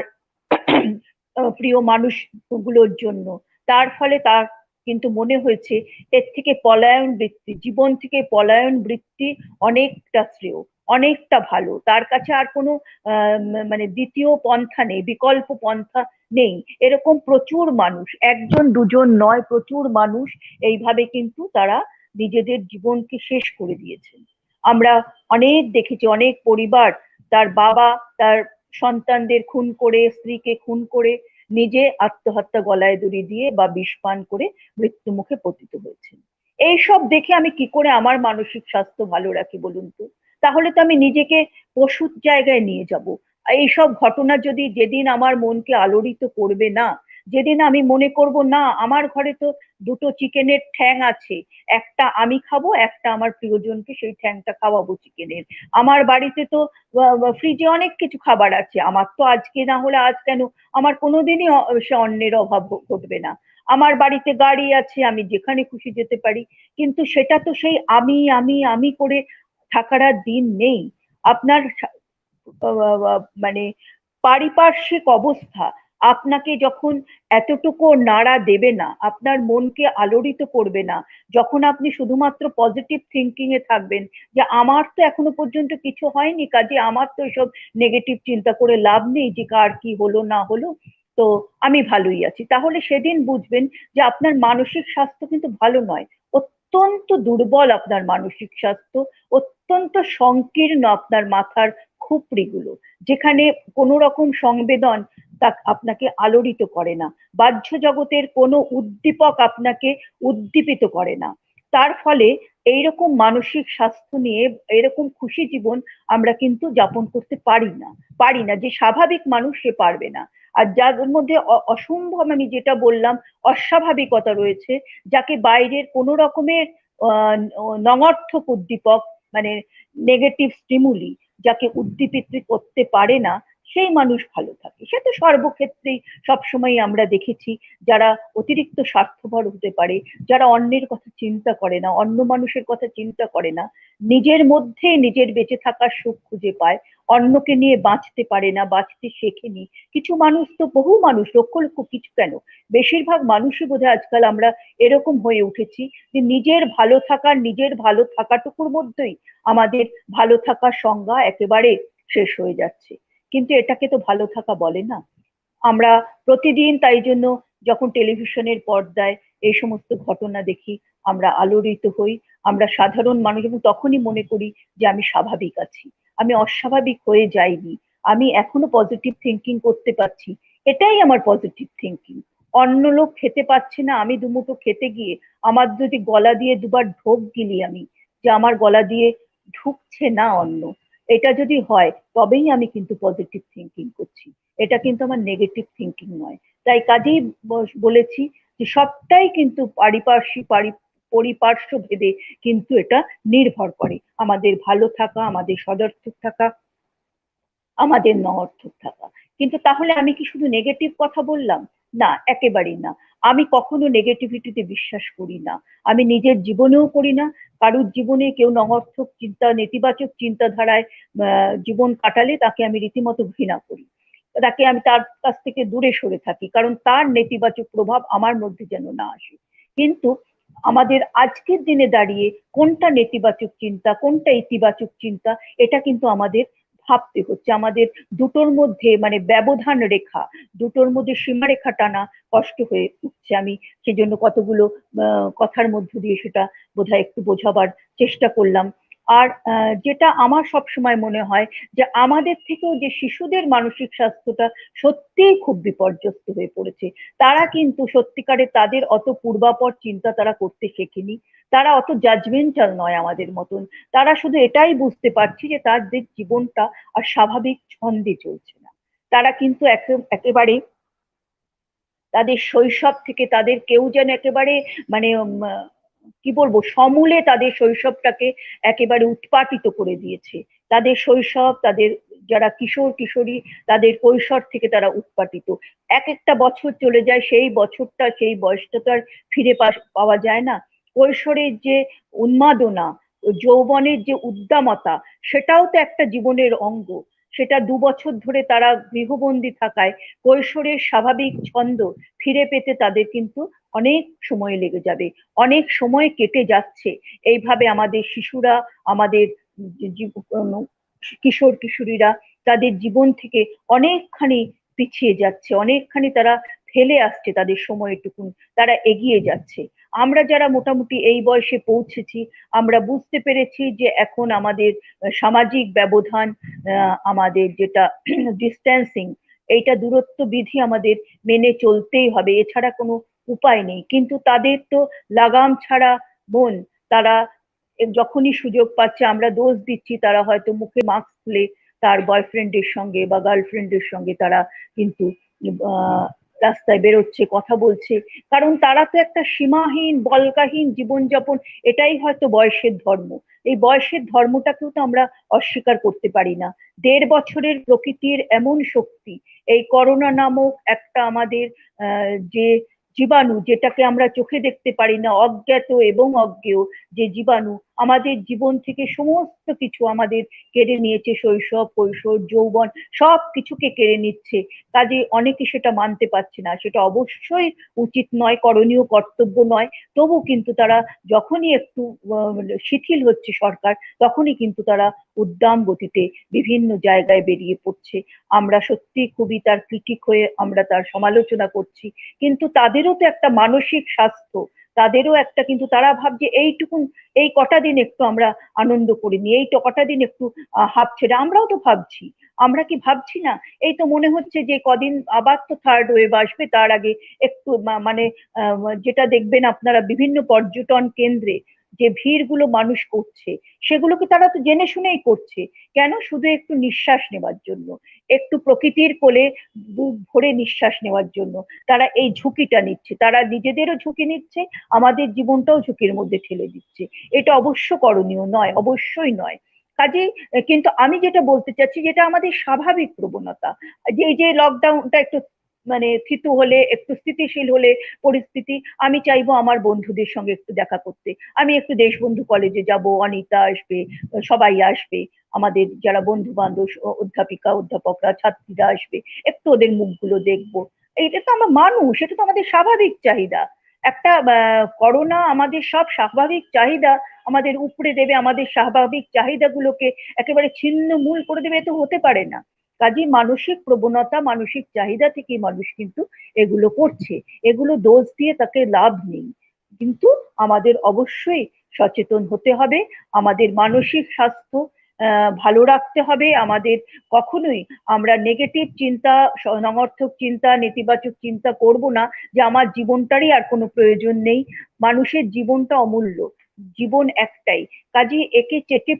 প্রিয় মানুষগুলোর জন্য। তার ফলে তার কিন্তু মনে হয়েছে এর থেকে পলায়ন বৃত্তি, জীবন থেকে পলায়ন বৃত্তি অনেকটা শ্রেয়, অনেকটা ভালো। তার কাছে আর কোনো মানে দ্বিতীয় পন্থা নেই, বিকল্প পন্থা নেই। এরকম প্রচুর মানুষ, একজন দুজন নয়, প্রচুর মানুষ এইভাবে কিন্তু তারা নিজেদের জীবনকে শেষ করে দিয়েছেন। আমরা অনেক দেখেছি, অনেক পরিবার তার বাবা তার সন্তানদের খুন করে, স্ত্রীকে খুন করে, নিজে আত্মহত্যা গলায় দড়ি দিয়ে বা বিষ পান করে মৃত্যু মুখে পতিত হয়েছে। এইসব দেখে আমি কি করে আমার মানসিক স্বাস্থ্য ভালো রাখি বলুন তো? তাহলে তো আমি নিজেকে পশুর জায়গায় নিয়ে যাব। এইসব ঘটনা যদি যেদিন আমার মনকে আলোড়িত করবে না, যেদিন আমি মনে করব না আমার ঘরে তো দুটো চিকেনের ঠ্যাং আছে, একটা আমি খাবো, একটা আমার প্রিয়জনকে সেই ঠ্যাংটা খাওয়াবো চিকেনের, আমার বাড়িতে তো ফ্রিজে অনেক কিছু খাবার আছে, আমার তো আজকে না হলে আজ কেন, আমার কোনোদিনই সে অন্যের অভাব ঘটবে না, আমার বাড়িতে গাড়ি আছে, আমি যেখানে খুশি যেতে পারি। কিন্তু সেটা তো সেই আমি আমি আমি করে থাকার আর দিন নেই। আপনার মানে পারিপার্শ্বিক অবস্থা আপনাকে যখন এতটুকু নাড়া দেবে না, আপনার মনকে আলোড়িত করবে না, যখন আপনি শুধুমাত্র পজিটিভ থিঙ্কিং এ থাকবেন যে আমার তো এখনো পর্যন্ত কিছু হয়নি, কাজে আমার তো এসব নেগেটিভ চিন্তা করে লাভ নেই যে কার কি হলো না হলো, তো আমি ভালোই আছি, তাহলে সেদিন বুঝবেন যে আপনার মানসিক স্বাস্থ্য কিন্তু ভালো নয়, অত্যন্ত দুর্বল আপনার মানসিক স্বাস্থ্য, অত্যন্ত সংকীর্ণ আপনার মাথার খুপড়িগুলো, যেখানে কোনো রকম সংবেদন তা আপনাকে আলোড়িত করে না, বাহ্য জগতের কোনো উদ্দীপক আপনাকে উদ্দীপিত করে না। তার ফলে এইরকম মানসিক স্বাস্থ্য নিয়ে এরকম খুশি জীবন আমরা কিন্তু যাপন করতে পারি না, যে স্বাভাবিক মানুষ সে পারবে না। আর যার মধ্যে অসম্ভব, আমি যেটা বললাম, অস্বাভাবিকতা রয়েছে, যাকে বাইরের কোনো রকমের নঙর্থক উদ্দীপক, মানে নেগেটিভ স্টিমুলি যাকে উদ্দীপিত করতে পারে না, সেই মানুষ ভালো থাকে। সে তো সর্বক্ষেত্রেই সবসময় আমরা দেখেছি, যারা অতিরিক্ত স্বার্থপর হতে পারে, যারা অন্যের কথা চিন্তা করে না, অন্য মানুষের কথা চিন্তা করে না, নিজের মধ্যে নিজের বেঁচে থাকার সুখ খুঁজে পায়, অন্যকে নিয়ে বাঁচতে পারে না, বাঁচতে শেখেনি। কিছু মানুষ তো, বহু মানুষ, লক্ষ লক্ষ, কিছু কেন, বেশিরভাগ মানুষই বোধহয় আজকাল আমরা এরকম হয়ে উঠেছি যে নিজের ভালো থাকাটুকুর মধ্যেই আমাদের ভালো থাকার সংজ্ঞা একেবারে শেষ হয়ে যাচ্ছে। কিন্তু এটাকে তো ভালো থাকা বলে না। আমরা প্রতিদিন তাই জন্য যখন টেলিভিশনের পর্দায় এই সমস্ত ঘটনা দেখি, আমরা আলোড়িত হই, আমরা সাধারণ মানুষ, এবং তখনই মনে করি যে আমি স্বাভাবিক আছি, আমি অস্বাভাবিক হয়ে যাইনি, আমি এখনো পজিটিভ থিঙ্কিং করতে পারছি, এটাই আমার পজিটিভ থিঙ্কিং। অন্য লোক খেতে পাচ্ছে না, আমি দুমুঠো খেতে গিয়ে আমার যদি গলা দিয়ে দুবার ঢোক গিলি আমি, যে আমার গলা দিয়ে ঢুকছে না অন্ন, এটা যদি হয় তবেই আমি কিন্তু পজিটিভ থিঙ্কিং করছি, এটা কিন্তু আমার নেগেটিভ থিঙ্কিং নয়। তাই কাজেই বলেছি যে সবটাই কিন্তু পরিপার্শ্ব ভেদে কিন্তু এটা নির্ভর করে, আমাদের ভালো থাকা, আমাদের সদর্থক থাকা, আমাদের নঅর্থক থাকা। কিন্তু তাহলে আমি কি শুধু নেগেটিভ কথা বললাম? না, একেবারেই না। আমি কখনো নেগেটিভিটিতে বিশ্বাস করি না, আমি নিজের জীবনেও করি না, কারুর জীবনে কেউ নঅর্থক চিন্তা, নেতিবাচক চিন্তাধারায় জীবন কাটালে তাকে আমি রীতিমতো ঘৃণা করি, তাকে আমি তার কাছ থেকে দূরে সরে থাকি, কারণ তার নেতিবাচক প্রভাব আমার মধ্যে যেন না আসে। কিন্তু আমাদের আজকের দিনে দাঁড়িয়ে কোনটা নেতিবাচক চিন্তা, কোনটা ইতিবাচক চিন্তা, এটা কিন্তু আমাদের ভাবতে হচ্ছে। আমাদের দুটোর মধ্যে মানে ব্যবধান রেখা, দুটোর মধ্যে সীমারেখা টানা কষ্ট হয়ে উঠছে। আমি সেজন্য কতগুলো কথার মধ্য দিয়ে সেটা বোধহয় একটু বোঝাবার চেষ্টা করলাম। আর যেটা আমার সব সময় মনে হয় যে আমাদের থেকেও যে শিশুদের মানসিক স্বাস্থ্যটা সত্যিই খুব বিপর্যস্ত হয়ে পড়েছে। তারা কিন্তু সত্যিকারে তাদের অত পূর্বাপর চিন্তা তারা করতে শেখেনি, তারা অত জাজমেন্টাল নয় আমাদের মতন, তারা শুধু এটাই বুঝতে পারছে যে তাদের জীবনটা আর স্বাভাবিক ছন্দে চলছে না। তারা কিন্তু একেবারে তাদের শৈশব থেকে তাদের কেউ যেন একেবারে মানে কি বলবো সমূলে তাদের শৈশবটাকে একেবারে উৎপাটিত করে দিয়েছে। তাদের শৈশব, তাদের যারা কিশোর কিশোরী, তাদের কৈশোর থেকে তারা উৎপাটিত। এক একটা বছর চলে যায়, সেই বছরটা সেই বয়সটা তো আর ফিরে পাওয়া যায় না। কৈশোরের যে উন্মাদনা, যৌবনের যে উদ্দামতা, সেটাও তো একটা জীবনের অঙ্গ। সেটা 2 বছর ধরে তারা গৃহবন্দী থাকায় কৈশোরের স্বাভাবিক ছন্দ ফিরে পেতে তাদের কিন্তু অনেক সময় লেগে যাবে, অনেক সময় কেটে যাচ্ছে। এইভাবে আমাদের শিশুরা, আমাদের কিশোর কিশোরীরা তাদের জীবন থেকে অনেকখানি পিছিয়ে যাচ্ছে, অনেকখানি তারা ফেলে আসছে তাদের সময়টুকু, তারা এগিয়ে যাচ্ছে। আমরা যারা মোটামুটি এই বয়সে পৌঁছেছি, আমরা বুঝতে পেরেছি যে এখন আমাদের সামাজিক ব্যবধান, আমাদের যেটা ডিস্টেন্সিং, এইটা দূরত্ব বিধি আমাদের মেনে চলতেই হবে, এছাড়া কোনো উপায় নেই। কিন্তু তাদের তো লাগাম ছাড়া মন, তারা যখনই সুযোগ পাচ্ছে আমরা দোষ দিচ্ছি, তারা হয়তো মুখে মাস্ক খুলে তার বয়ফ্রেন্ডের সঙ্গে বা গার্লফ্রেন্ডের সঙ্গে তারা কিন্তু রাস্তায় বেরোচ্ছে, কথা বলছে, কারণ তারা তো একটা সীমাহীন বল্গাহীন জীবনযাপন, এটাই হয়তো বয়সের ধর্ম। এই বয়সের ধর্মটাকেও তো আমরা অস্বীকার করতে পারি না। 1.5 বছরের প্রকৃতির এমন শক্তি, এই করোনা নামক একটা আমাদের যে জীবাণু, যেটাকে আমরা চোখে দেখতে পারি না, অজ্ঞাত এবং অজ্ঞেয় যে জীবাণু আমাদের জীবন থেকে সমস্ত কিছু আমাদের কেড়ে নিয়েছে, শৈশব কৈশোর যৌবন সব কিছুকে কেড়ে নিচ্ছে। কাজে অনেকে সেটা মানতে পারছে না, সেটা অবশ্যই উচিত নয়, করণীয় কর্তব্য নয়। তবু কিন্তু তারা যখনই একটু শিথিল হচ্ছে সরকার, তখনই কিন্তু তারা উদ্দাম গতিতে বিভিন্ন জায়গায় বেরিয়ে পড়ছে। আমরা সত্যি খুবই তার ক্রিটিক হয়ে আমরা তার সমালোচনা করছি, কিন্তু তাদেরও তো একটা মানসিক স্বাস্থ্য, তাদেরও একটা, কিন্তু তারা ভাবছে এইটুকুন, এই কটা দিন একটু আমরা আনন্দ করিনি, এই তো কটা দিন একটু হাফ ছেড়ে, আমরাও তো ভাবছি, আমরা কি ভাবছি না? এই তো মনে হচ্ছে যে কদিন আবার তো থার্ড ওয়েভ আসবে, তার আগে একটু মানে যেটা দেখবেন আপনারা বিভিন্ন পর্যটন কেন্দ্রে যে ভিড়গুলো মানুষ করছে, সেগুলোকে তারা তো জেনে শুনেই করছে। কেন? শুধু একটু নিঃশ্বাস নেওয়ার জন্য, একটু প্রকৃতির কোলে বুক ভরে নিঃশ্বাস নেওয়ার জন্য তারা এই ঝুঁকিটা নিচ্ছে। তারা নিজেদেরও ঝুঁকি নিচ্ছে, আমাদের জীবনটাও ঝুঁকির মধ্যে ঠেলে দিচ্ছে। এটা অবশ্য করণীয় নয়, অবশ্যই নয়। কাজে কিন্তু আমি যেটা বলতে চাচ্ছি, যেটা আমাদের স্বাভাবিক প্রবণতা, যে এই যে লকডাউনটা একটু মানে থিতু হলে, একটু স্থিতিশীল হলে পরিস্থিতি, আমি চাইবো আমার বন্ধুদের সঙ্গে একটু দেখা করতে, আমি একটু দেশবন্ধু কলেজে যাব, অনিতা আসবে, সবাই আসবে, আমাদের যারা বন্ধু বান্ধব, অধ্যাপিকা অধ্যাপকরা, ছাত্রীরা আসবে, একটু ওদের মুখগুলো দেখবো। এটা তো আমরা মানুষ, এটা তো আমাদের স্বাভাবিক চাহিদা। একটা করোনা আমাদের সব স্বাভাবিক চাহিদা আমাদের উপড়ে দেবে, আমাদের স্বাভাবিক চাহিদাগুলোকে একেবারে ছিন্ন মূল করে দেবে, এ তো হতে পারে না। কাজে মানসিক প্রবণতা, মানসিক চাহিদা থেকে মানুষ কিন্তু এগুলো করছে, এগুলো দোষ দিয়ে তাকে লাভ নেই। কিন্তু আমাদের অবশ্যই সচেতন হতে হবে, আমাদের মানসিক স্বাস্থ্য ভালো রাখতে হবে। আমাদের কখনোই আমরা নেগেটিভ চিন্তা, অনর্থক চিন্তা, নেতিবাচক চিন্তা করব না যে আমার জীবনটারই আর কোনো প্রয়োজন নেই। মানুষের জীবনটা অমূল্য, জীবন একটাই, কাজে একে চেটে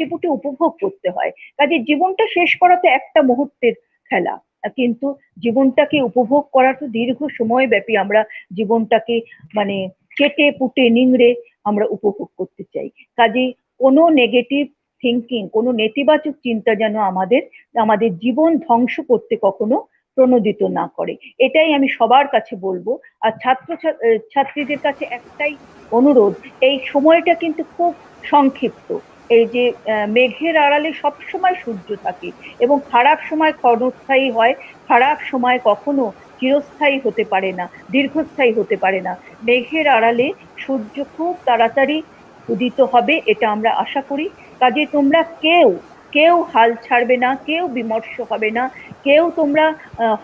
পুটে উপভোগ করতে হয়। কাজে জীবনটা শেষ করা তো একটা মুহূর্তের খেলা, কিন্তু জীবনটাকে উপভোগ করা তো দীর্ঘ সময় ব্যাপী। আমরা জীবনটাকে মানে চেটে পুটে নিংড়ে আমরা উপভোগ করতে চাই। কাজে কোনো নেগেটিভ থিঙ্কিং, কোনো নেতিবাচক চিন্তা যেন আমাদের আমাদের জীবন ধ্বংস করতে কখনো প্রণোদিত না করে, এটাই আমি সবার কাছে বলবো। আর ছাত্রীদের কাছে একটাই অনুরোধ, এই সময়টা কিন্তু খুব সংক্ষিপ্ত। এই যে মেঘের আড়ালে সবসময় সূর্য থাকে, এবং খারাপ সময় ক্ষণস্থায়ী হয়, খারাপ সময় কখনো চিরস্থায়ী হতে পারে না, দীর্ঘস্থায়ী হতে পারে না। মেঘের আড়ালে সূর্য খুব তাড়াতাড়ি উদিত হবে, এটা আমরা আশা করি। কাজে তোমরা কেউ কেউ হাল ছাড়বে না, কেউ বিমর্ষ হবে না, কেউ তোমরা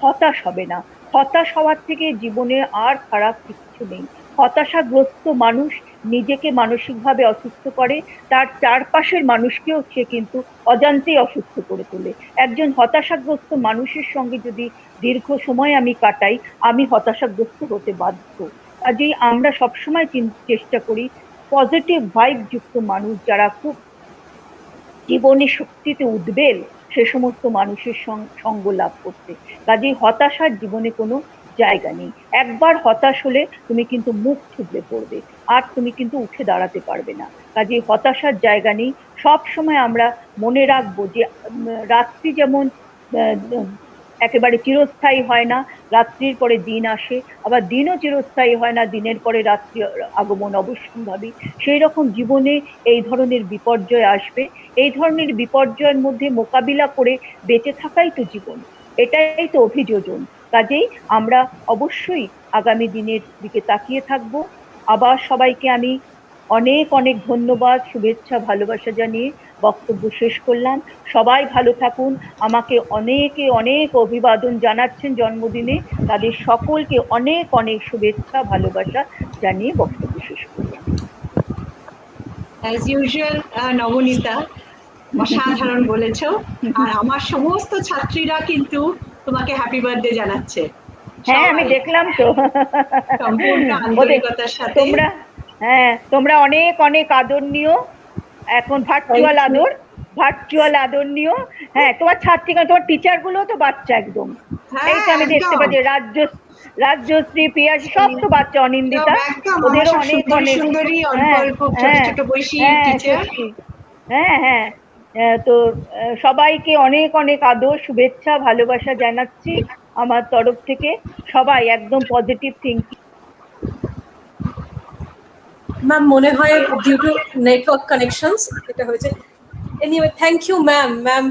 হতাশ হবে না। হতাশ হওয়ার থেকে জীবনে আর খারাপ কিছু নেই। হতাশাগ্রস্ত মানুষ নিজেকে মানসিকভাবে অসুস্থ করে, তার চারপাশের মানুষকেও সে কিন্তু অজান্তেই অসুস্থ করে তোলে। একজন হতাশাগ্রস্ত মানুষের সঙ্গে যদি দীর্ঘ সময় আমি কাটাই, আমি হতাশাগ্রস্ত হতে বাধ্য। কাজেই আমরা সবসময় চেষ্টা করি পজিটিভ ভাইব যুক্ত মানুষ, যারা খুব জীবনে শক্তিতে উদ্বেল, সে সমস্ত মানুষের সঙ্গ লাভ করতে। কাজেই হতাশার জীবনে কোনো জায়গা নেই। একবার হতাশ হলে তুমি কিন্তু মুখ থুবড়ে পড়বে, আর তুমি কিন্তু উঠে দাঁড়াতে পারবে না। কাজেই হতাশার জায়গা নেই। সব সময় আমরা মনে রাখবো যে রাত্রি যেমন একেবারে চিরস্থায়ী হয় না, রাত্রির পরে দিন আসে, আবার দিনও চিরস্থায়ী হয় না, দিনের পরে রাত্রি আগমন অবশ্যম্ভাবী। সেই রকম জীবনে এই ধরনের বিপর্যয় আসবে। এই ধরনের বিপর্যয়ের মধ্যে মোকাবিলা করে বেঁচে থাকাই তো জীবন, এটাই তো অভিযোজন। কাজেই আমরা অবশ্যই আগামী দিনের দিকে তাকিয়ে থাকব। আবার সবাইকে আমি অনেক অনেক ধন্যবাদ, শুভেচ্ছা, ভালোবাসা জানিয়ে বক্তব্য শেষ করলাম। সবাই ভালো থাকুন। আমাকে অনেকে অনেক অভিবাদন জানাচ্ছেন জন্মদিনে, তাদের সকলকে অনেক অনেক শুভেচ্ছা ভালোবাসা জানিয়ে বক্তব্য শেষ করলাম। অ্যাজ ইউজুয়াল নবনীতা অসাধারণ বলেছ, আর আমার সমস্ত ছাত্রীরা কিন্তু তোমাকে হ্যাপি বার্থডে জানাচ্ছে। হ্যাঁ, আমি দেখলাম তো। সম্পূর্ণ আন্তরিকতার সাথে। তোমরা অনেক অনেক আদর নিও। এখন ভার্চুয়াল আদর নিও। হ্যাঁ, তোমার ছাত্রী, তোমার টিচার গুলো তো বাচ্চা একদম। এই তো আমি দেখতে পাচ্ছি রাজ্যশ্রী, পিয়াসী সব তো বাচ্চা, অনিন্দিতা, ওদেরও অনেক অনেক। হ্যাঁ হ্যাঁ, তো সবাইকে অনেক অনেক আদর, শুভেচ্ছা, ভালোবাসা জানাচ্ছি আমার তরফ থেকে। সবাই একদম পজিটিভ থিঙ্কিং। ম্যাম মনে হয় ডিউ টু নেটওয়ার্ক কানেকশনস এটা হয়েছে। Anyway, thank you, ma'am,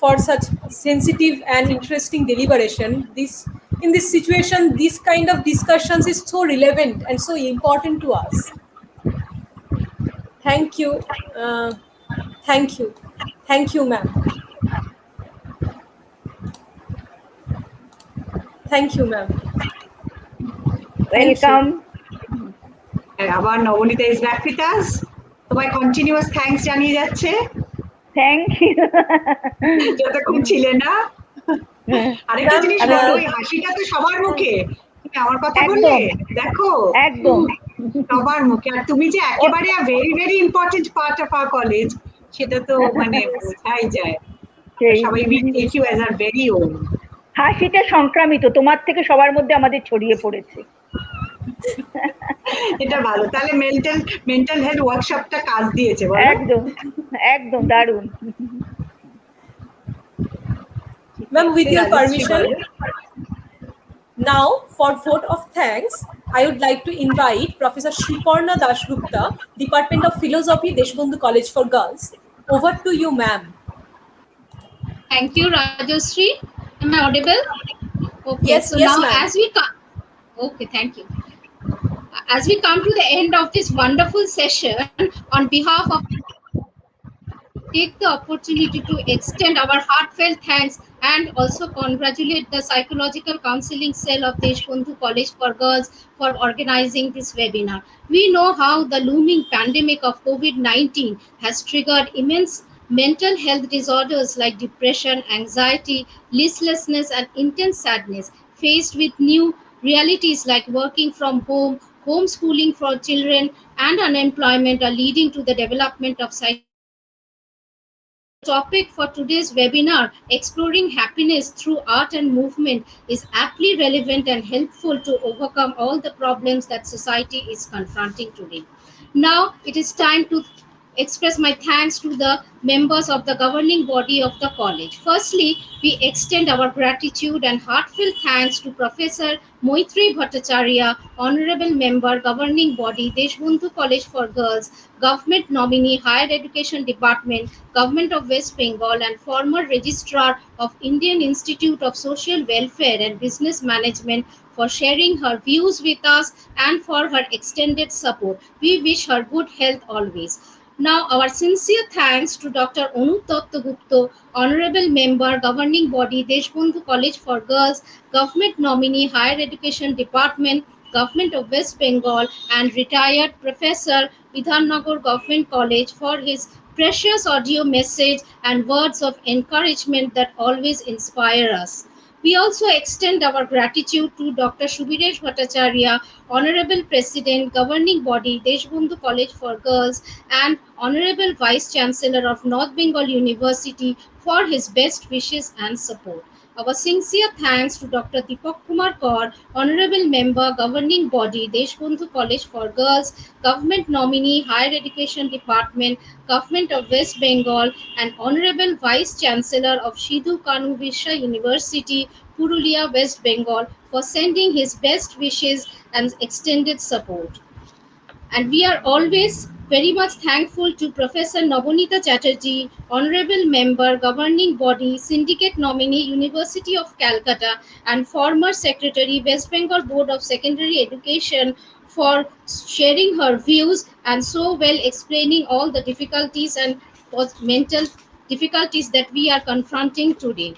for such sensitive and interesting deliberation. In this situation, this kind of discussions is so relevant and so important to us. Thank you. Thank you, ma'am. Thank you, ma'am. Welcome. আবার Nabanita is back with us, তোমায় continuous thanks জানিয়ে যাচ্ছে। Thank you. যতক্ষণ ছিলে না। আরেকটা জিনিস বলো, ওই হাসিটা তো সবার মুখে, তুমি আমার কথা বললে দেখো একদম সবার মুখে। আর তুমি যে একেবারে very very important part of our college, সেটা তো মানে বোঝাই যায়। সবাই we take you as a very own. হাসিটা সংক্রামিত, তোমার থেকে সবার মধ্যে আমাদের ছড়িয়ে পড়েছে। এটা ভালো, তাহলে মেন্টাল হেলথ ওয়ার্কশপটা কাজ দিয়েছে বলো। একদম একদম দারুণ। Ma'am, with your permission, now for vote of thanks, I would like to invite Professor Shiporna Dasgupta, Department of Philosophy, Deshbandhu College for Girls. Over to you, ma'am. Thank you, Rajashree. Am I audible? Okay, yes, so yes, now ma'am. as we come, okay, thank you. As we come to the end of this wonderful session, on behalf of take the opportunity to extend our heartfelt thanks and also congratulate the Psychological Counseling Cell of Deshbandhu College for Girls for organizing this webinar. We know how the looming pandemic of COVID-19 has triggered immense mental health disorders like depression, anxiety, listlessness, and intense sadness. Faced with new realities like working from home, homeschooling for children, and unemployment are leading to the development of topic for today's webinar, Exploring Happiness Through Art and Movement, is aptly relevant and helpful to overcome all the problems that society is confronting today. Now, it is time to express my thanks to the members of the governing body of the college. Firstly, we extend our gratitude and heartfelt thanks to Professor Moitri Bhattacharya, Honorable Member, Governing Body, Deshbandhu College for Girls, Government Nominee, Higher Education Department, Government of West Bengal, and former Registrar of Indian Institute of Social Welfare and Business Management, for sharing her views with us and for her extended support. We wish her good health always. Now, our sincere thanks to Dr. Onu Gupta, Honorable Member, Governing Body, Deshbandhu College for Girls, Government Nominee, Higher Education Department, Government of West Bengal, and retired Professor, Vidhannagar Government College, for his precious audio message and words of encouragement that always inspire us. We also extend our gratitude to Dr. Subhiresh Bhattacharya, Honorable President, Governing Body, Deshbandhu College for Girls, and Honorable Vice Chancellor of North Bengal University, for his best wishes and support. Our sincere thanks to Dr. Deepak Kumar Kaur, Honorable Member, Governing Body, Deshbandhu College for Girls, Government Nominee, Higher Education Department, Government of West Bengal, and Honorable Vice Chancellor of Sidhu Kanu Biswa University, Purulia, West Bengal, for sending his best wishes and extended support. And we are always very much thankful to Professor Navonita Chatterjee, Honorable Member, Governing Body, Syndicate Nominee, University of Calcutta, and former Secretary, West Bengal Board of Secondary Education, for sharing her views and so well explaining all the difficulties and mental difficulties that we are confronting today.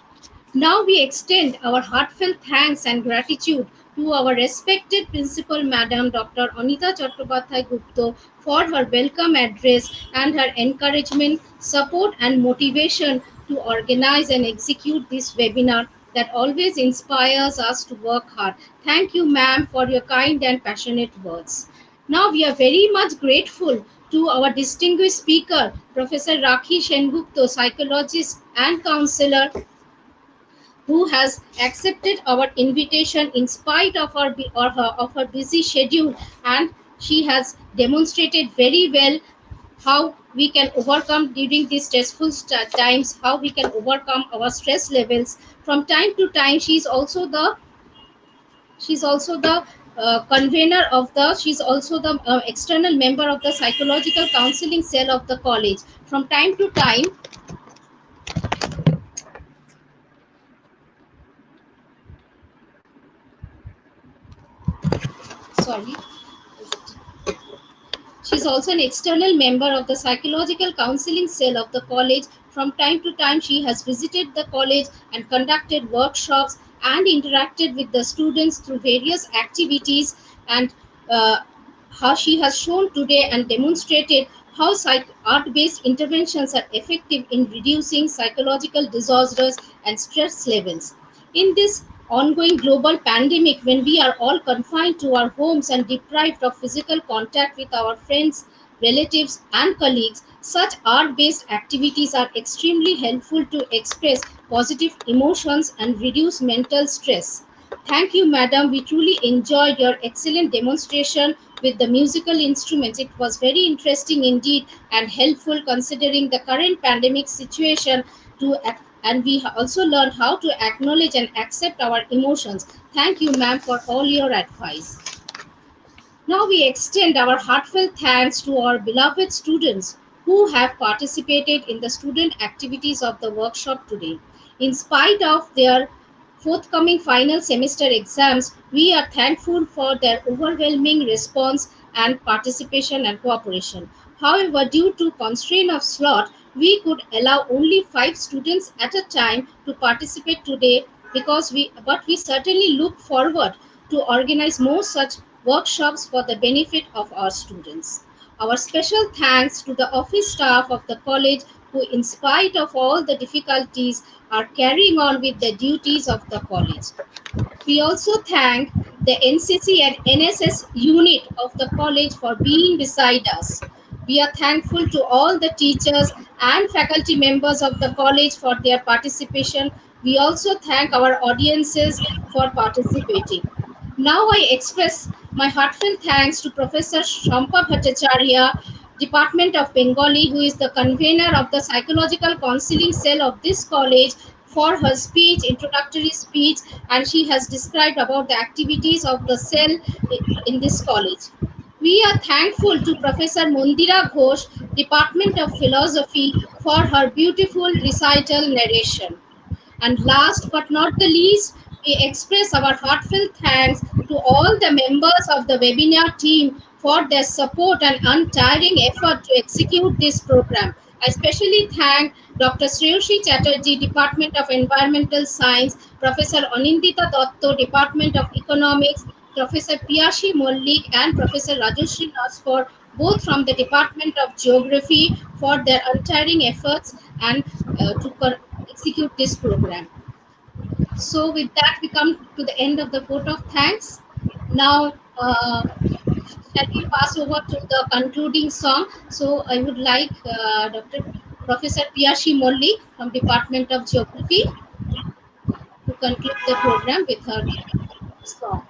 Now we extend our heartfelt thanks and gratitude to our respected Principal Madam Dr. Anita Chattopadhyay Gupta for her welcome address and her encouragement, support and motivation to organize and execute this webinar that always inspires us to work hard. Thank you, ma'am, for your kind and passionate words. Now we are very much grateful to our distinguished speaker, Professor Rakhi Sengupta, psychologist and counselor, who has accepted our invitation in spite of her busy schedule, and she has demonstrated very well how we can overcome during these stressful times, how we can overcome our stress levels. From time to time, she's also the convener of the she's also the external member of the psychological counseling cell of the college. From time to time, sorry, she is also an external member of the psychological counseling cell of the college. From time to time, she has visited the college and conducted workshops and interacted with the students through various activities, and uh, how she has shown today and demonstrated how art-based interventions are effective in reducing psychological disorders and stress levels. In this ongoing global pandemic, when we are all confined to our homes and deprived of physical contact with our friends, relatives, and colleagues, such art based activities are extremely helpful to express positive emotions and reduce mental stress. Thank you, madam. We truly enjoyed your excellent demonstration with the musical instruments. It was very interesting indeed and helpful considering the current pandemic situation to and we also learned how to acknowledge and accept our emotions. Thank you, ma'am, for all your advice. Now we extend our heartfelt thanks to our beloved students who have participated in the student activities of the workshop today. In spite of their forthcoming final semester exams, we are thankful for their overwhelming response and participation and cooperation. However, due to constraint of slot, we could allow only 5 students at a time to participate today but we certainly look forward to organize more such workshops for the benefit of our students. Our special thanks to the office staff of the college who, in spite of all the difficulties, are carrying on with the duties of the college. We also thank the NCC and NSS unit of the college for being beside us. We are thankful to all the teachers and faculty members of the college for their participation. We also thank our audiences for participating. Now I express my heartfelt thanks to Professor Shampa Bhattacharya, Department of Bengali, who is the convener of the Psychological Counseling Cell of this college, for her speech, introductory speech, and she has described about the activities of the cell in this college. We are thankful to Professor Mondira Ghosh, Department of Philosophy, for her beautiful recital narration. And last but not the least, we express our heartfelt thanks to all the members of the webinar team for their support and untiring effort to execute this program. I especially thank Dr. Sreyoshi Chatterjee, Department of Environmental Science, Professor Anindita Dotto, Department of Economics, Professor Piyashi Mollik, and Professor Rajeshri Nasfor, both from the Department of Geography, for their untiring efforts and execute this program. So with that, we come to the end of the vote of thanks. Now, shall we pass over to the concluding song? So I would like Professor Piyashi Mollik from Department of Geography to conclude the program with her song.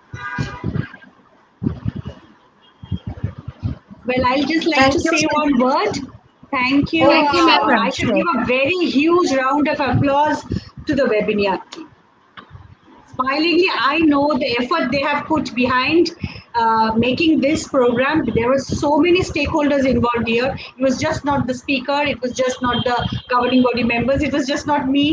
Well, I'll just like Thank to you. say one word. Thank you. Thank you, ma'am. I should give a very huge round of applause to the webinar team. Smilingly, I know the effort they have put behind making this program. There were so many stakeholders involved here. It was just not the speaker, it was just not the governing body members, it was just not me.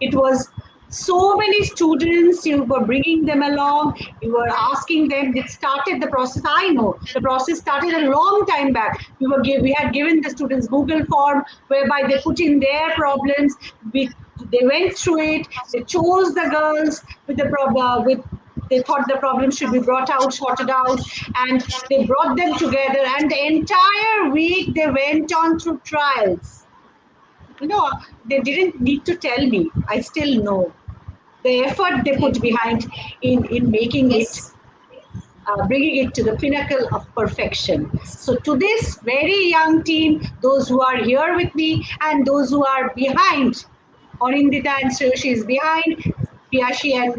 It was so many students. You were bringing them along, you were asking them. It started the process. I know the process started a long time back. We had given the students Google form whereby they put in their problems. They went through it. They chose the girls with the problem. With they thought the problem should be brought out, sorted out, and they brought them together. And the entire week they went on through trials. They didn't need to tell me. I still know the effort they put behind in making it, bringing it to the pinnacle of perfection. So, to this very young team, those who are here with me and those who are behind, Anindita and Sushi is behind, Piyashi and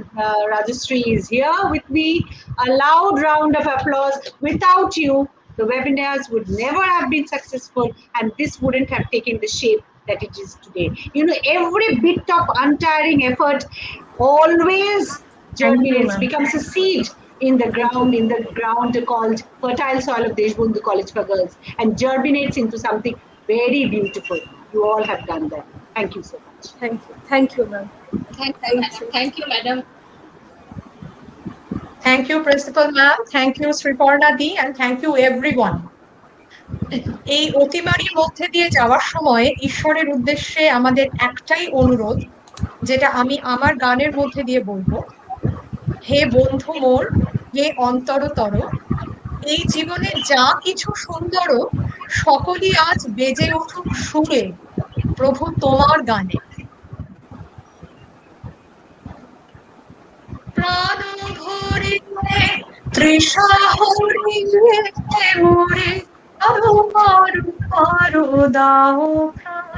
Rajastri is here with me. A loud round of applause. Without you, the webinars would never have been successful and this wouldn't have taken the shape that it is today. Every bit of untiring effort always Thank you, germinates, ma'am. becomes a seed in the ground called fertile soil of Deshbandhu College for Girls and germinates into something very beautiful. You all have done that. Thank you so much. Thank you, ma'am. Thank you. Thank you, madam. Thank you, Principal Ma'am. Thank you, Sriparna Di, and thank you everyone. এই অতিমারির মধ্যে দিয়ে যাওয়ার সময় ঈশ্বরের উদ্দেশ্যে আমাদের একটাই অনুরোধ, যেটা আমি আমার গানের মধ্যে দিয়ে বলবো। হে বন্ধু মোর, হে অন্তরতর, এই জীবনে যা কিছু সুন্দর সকলই আজ বেজে উঠুক সুরে প্রভু তোমার গানে। প্রাণ ভরিলে তৃষা হরিলে মোরে আরো আরো আরো দাও প্রাণ।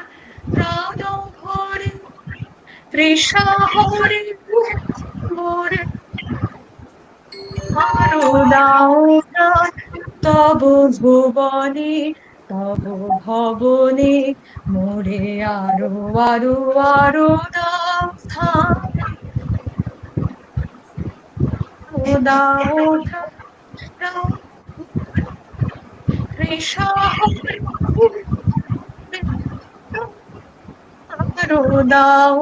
প্রাণ ভরে তৃষা হরিলে মোরে আরো দাও প্রাণ। তব ভুবনে তব ভবনে মোরে আরো আরো আরো দাও স্থান। দাও তৃষা আরো দাও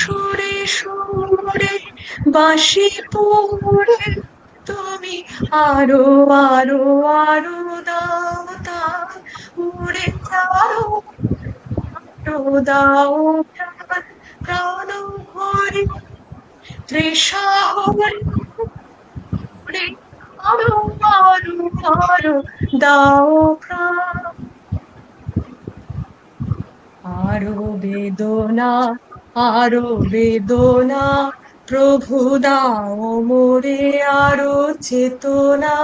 সুরে সুরে বাঁশি পড়ে তুমি আরো আরো আরো দাও তার উড়ে আরো আরো দাও প্রাণ। প্রাণ ভরে তৃষা হরে আরো আরো আরো দাও প্রাণ। আরো বেদনা আরো বেদনা প্রভু দাও মোরে আরো চেতনা।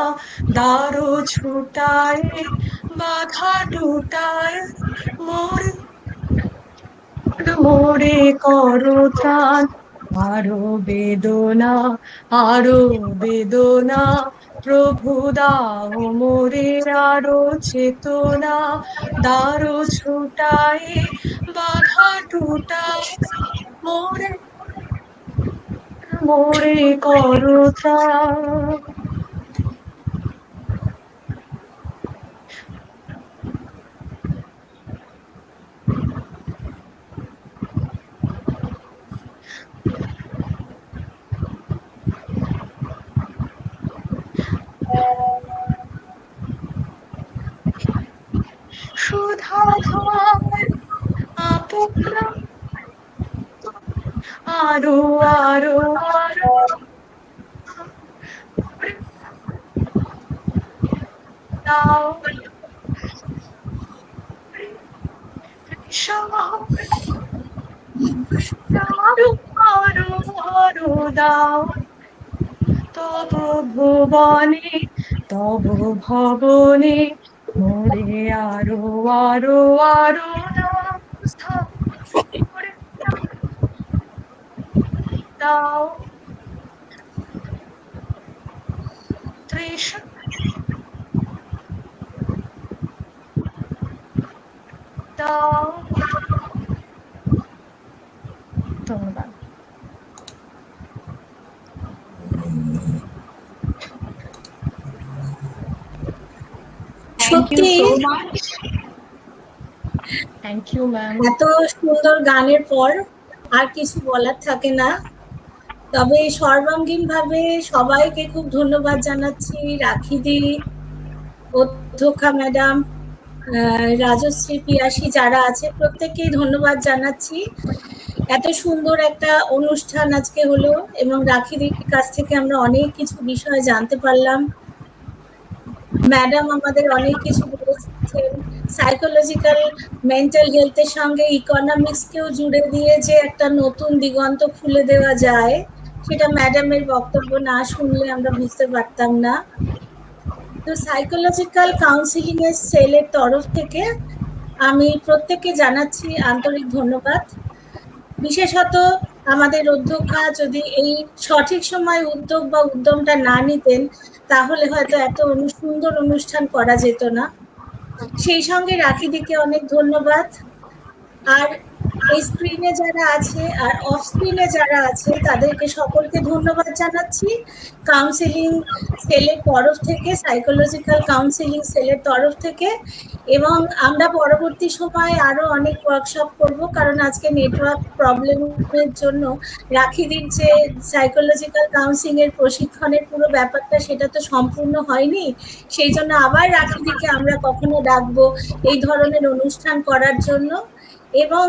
দারো ছুটায় বাধা টুটায় মোরে মোরে করো ত্রাণ। আরো বেদনা আরো বেদনা প্রভু দাও মোরে আরো চেতনা। দারো ছুটায় বাধা টুটায় মোরে মোরে করো ত্রাণ। সুধা ধার আপনা আরো আরো আরো দাও শহরে আরো আরো আরো দাও তব ভুবনে তব ভবনে মোরে আরো আরো আরো দাও স্থাপন দাও তৃষা দাও। ধন্যবাদ। Thank you সত্যি so much. Thank you ma'am. এত সুন্দর গানের পর আর কিছু বলার থাকে না, তবে সর্বাঙ্গীনভাবে সবাইকে খুব ধন্যবাদ জানাচ্ছি। রাখিদি, অধ্যক্ষা ম্যাডাম, রাজশ্রী, পিয়াসী যারা আছে প্রত্যেককেই ধন্যবাদ জানাচ্ছি। এত সুন্দর একটা অনুষ্ঠান আজকে হলো এবং রাখিদির কাছ থেকে আমরা অনেক কিছু বিষয় জানতে পারলাম। ম্যাডাম আমাদের অনেক কিছু বলেছেন, সাইকোলজিক্যাল মেন্টাল হেলথের সঙ্গে ইকোনমিক্সকেও জুড়ে দিয়ে যে একটা নতুন দিগন্ত খুলে দেওয়া যায়, সেটা ম্যাডামের বক্তব্য না শুনলে আমরা বুঝতে পারতাম না। তো সাইকোলজিক্যাল কাউন্সিলিং এর সেলের তরফ থেকে আমি প্রত্যেককে জানাচ্ছি আন্তরিক ধন্যবাদ। বিশেষত আমাদের অধ্যক্ষা যদি এই সঠিক সময় উদ্যোগ বা উদ্যমটা না নিতেন, তাহলে হয়তো এত সুন্দর অনুষ্ঠান করা যেত না। সেই সঙ্গে রাখিদিকে অনেক ধন্যবাদ। আর এই স্ক্রিনে যারা আছে আর অফ স্ক্রিনে যারা আছে তাদেরকে সকলকে ধন্যবাদ জানাচ্ছি কাউন্সিলিং সেলের তরফ থেকে, সাইকোলজিক্যাল কাউন্সিলিং সেলের তরফ থেকে। এবং আমরা পরবর্তী সময়ে আরো অনেক ওয়ার্কশপ করব, কারণ আজকে নেটওয়ার্ক প্রবলেমের জন্য রাখিদির যে সাইকোলজিক্যাল কাউন্সিলিং এর প্রশিক্ষণের পুরো ব্যাপারটা সেটা তো সম্পূর্ণ হয়নি। সেই জন্য আবার রাখিদিকে আমরা কখনো ডাকবো এই ধরনের অনুষ্ঠান করার জন্য। এবং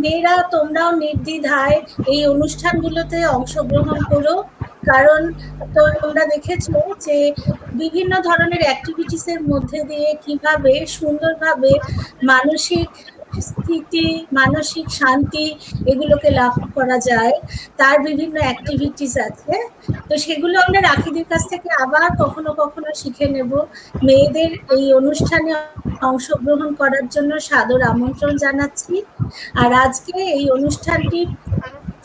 মেয়েরা তোমরাও নির্দ্বিধায় এই অনুষ্ঠানগুলোতে অংশগ্রহণ করো, কারণ তোমরা দেখেছো যে বিভিন্ন ধরনের অ্যাক্টিভিটিস এর মধ্যে দিয়ে কিভাবে সুন্দরভাবে মানসিক স্থিতি, মানসিক শান্তি এগুলোকে লাভ করা যায়, তার বিভিন্ন অ্যাক্টিভিটিস আছে। তো সেগুলো আমরা রাখিদির কাছ থেকে আবার কখনো কখনো শিখে নেব। মেয়েদের এই অনুষ্ঠানে অংশগ্রহণ করার জন্য সাদর আমন্ত্রণ জানাচ্ছি। আর আজকে এই অনুষ্ঠানটি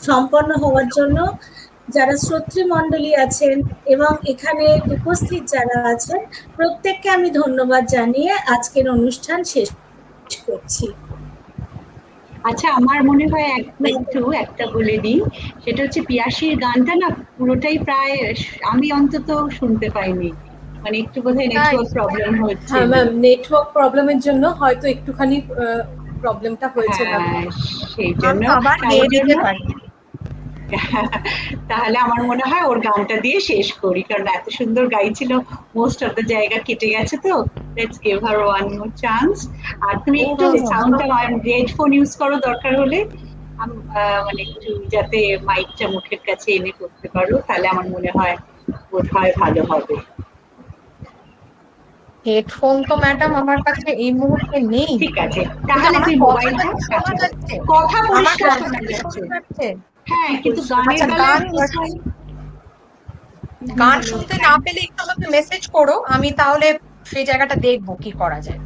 সম্পন্ন হওয়ার জন্য যারা শ্রোতৃমণ্ডলী আছেন এবং এখানে উপস্থিত যারা আছেন প্রত্যেককে আমি ধন্যবাদ জানিয়ে আজকের অনুষ্ঠান শেষ করছি। আচ্ছা, আমার মনে হয় একটু একটা বলে দিই, সেটা হচ্ছে পিয়াসীর গানটা না পুরোটাই প্রায় আমি অন্তত শুনতে পাইনি, মানে একটু বোধহয় নেটওয়ার্ক প্রবলেম হচ্ছে। হ্যাঁ ম্যাম, নেটওয়ার্ক প্রবলেমের জন্য হয়তো একটুখানি প্রবলেমটা হয়েছে ম্যাম। সেই জন্য আবার গেয়ে দিতে পারি। তাহলে আমার মনে হয় ওর গানটা দিয়ে শেষ করি, কারণ এত সুন্দর গাইছিল, মোস্ট অফ দ্য জায়গা কেটে গেছে। তো let's give her one more chance. আর তুমি একটু সাউন্ডটা হেডফোন ইউজ করো দরকার হলে, মানে একটু যাতে মাইকটা মুখের কাছে এনে করতে পারো, তাহলে আমার মনে হয় বোধহয় ভালো হবে। হেডফোন তো ম্যাডাম আমার কাছে এই মুহূর্তে নেই। ঠিক আছে, তাহলে তুই মোবাইলটা কথা পরিষ্কার শোনা যাচ্ছে। হ্যাঁ, কিন্তু গানের গান শুনতে না পেলে একটু আমাকে মেসেজ করো, আমি তাহলে সেই জায়গাটা দেখবো কি করা যায়।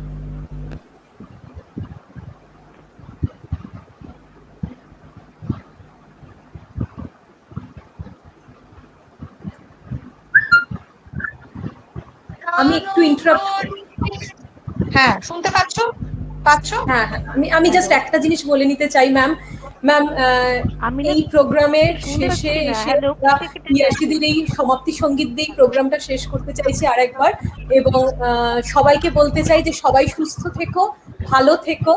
আমি একটু ইন্টারাপ্ট, হ্যাঁ শুনতে পাচ্ছো? হ্যাঁ হ্যাঁ, আমি জাস্ট একটা জিনিস বলে নিতে চাই ম্যাম। এই প্রোগ্রামের শেষে এসে পিয়াসীদের এই সমাপ্তি সঙ্গীত দিয়ে প্রোগ্রামটা শেষ করতে চাইছি আরেকবার, এবং সবাইকে বলতে চাই যে সবাই সুস্থ থেকো, ভালো থেকো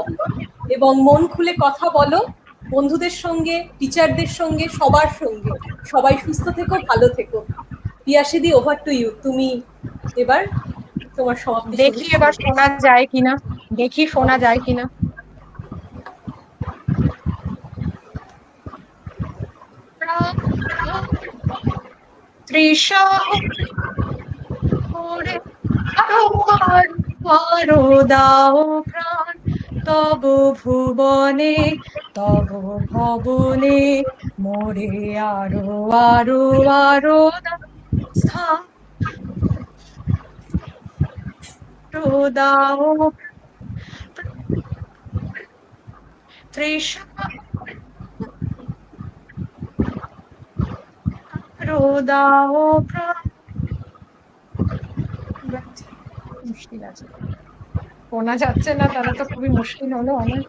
এবং মন খুলে কথা বলো বন্ধুদের সঙ্গে, টিচারদের সঙ্গে, সবার সঙ্গে। সবাই সুস্থ থেকো, ভালো থেকো। পিয়াসীদি, ওভার টু ইউ। তুমি এবার তোমার সমাপ্তি। দেখি এবার শোনা যায় কিনা, দেখি শোনা যায় কিনা। তৃষা আরো দাও প্রাণ তব ভুবনে তব ভবনে মোরে আরো আরো আরো স্থান দাও তৃষা দাও প্রাণ। মুশকিল আছে, শোনা যাচ্ছে না, তাহলে তো খুবই মুশকিল হলো অনেক।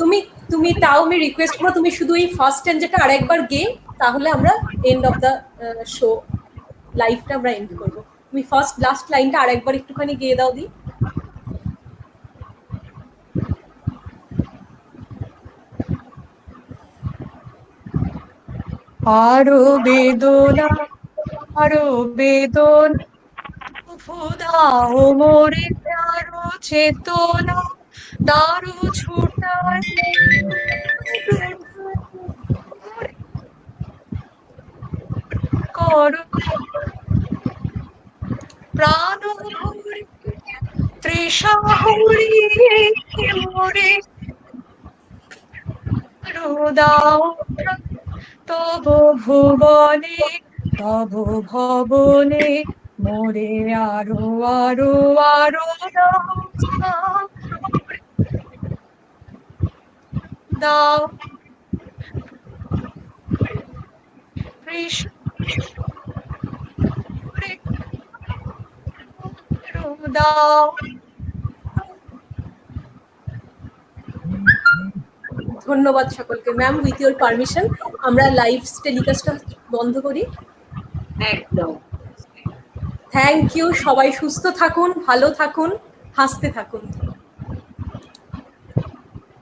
তুমি তুমি তাও আমি রিকোয়েস্ট করবো তুমি শুধু এই ফার্স্ট স্ট্যান্ডারটা আরেকবার গেয়ে তাহলে আমরা এন্ড অফ দ্য শো লাইভটা আমরা এন্ড করবো। তুমি ফার্স্ট লাস্ট লাইনটা আরেকবার একটুখানি গেয়ে দাও দি। আরো বেদনা আরো বেদনা দাও মোরে আরো চেতনা দারু ছুটায় করো প্রাণ ভরে তৃষা হরিয়ে মোরে দাও তব ভুবনে তব ভবনে মোরে আরো আরো আরো দাও কৃষ্ণ দাও। ধন্যবাদ সকলকে। ম্যাম উইথ ইউর পারমিশন আমরা লাইভ টেলিকাস্টটা বন্ধ করি। একদম। থ্যাংক ইউ, সবাই সুস্থ থাকুন, ভালো থাকুন, হাসতে থাকুন।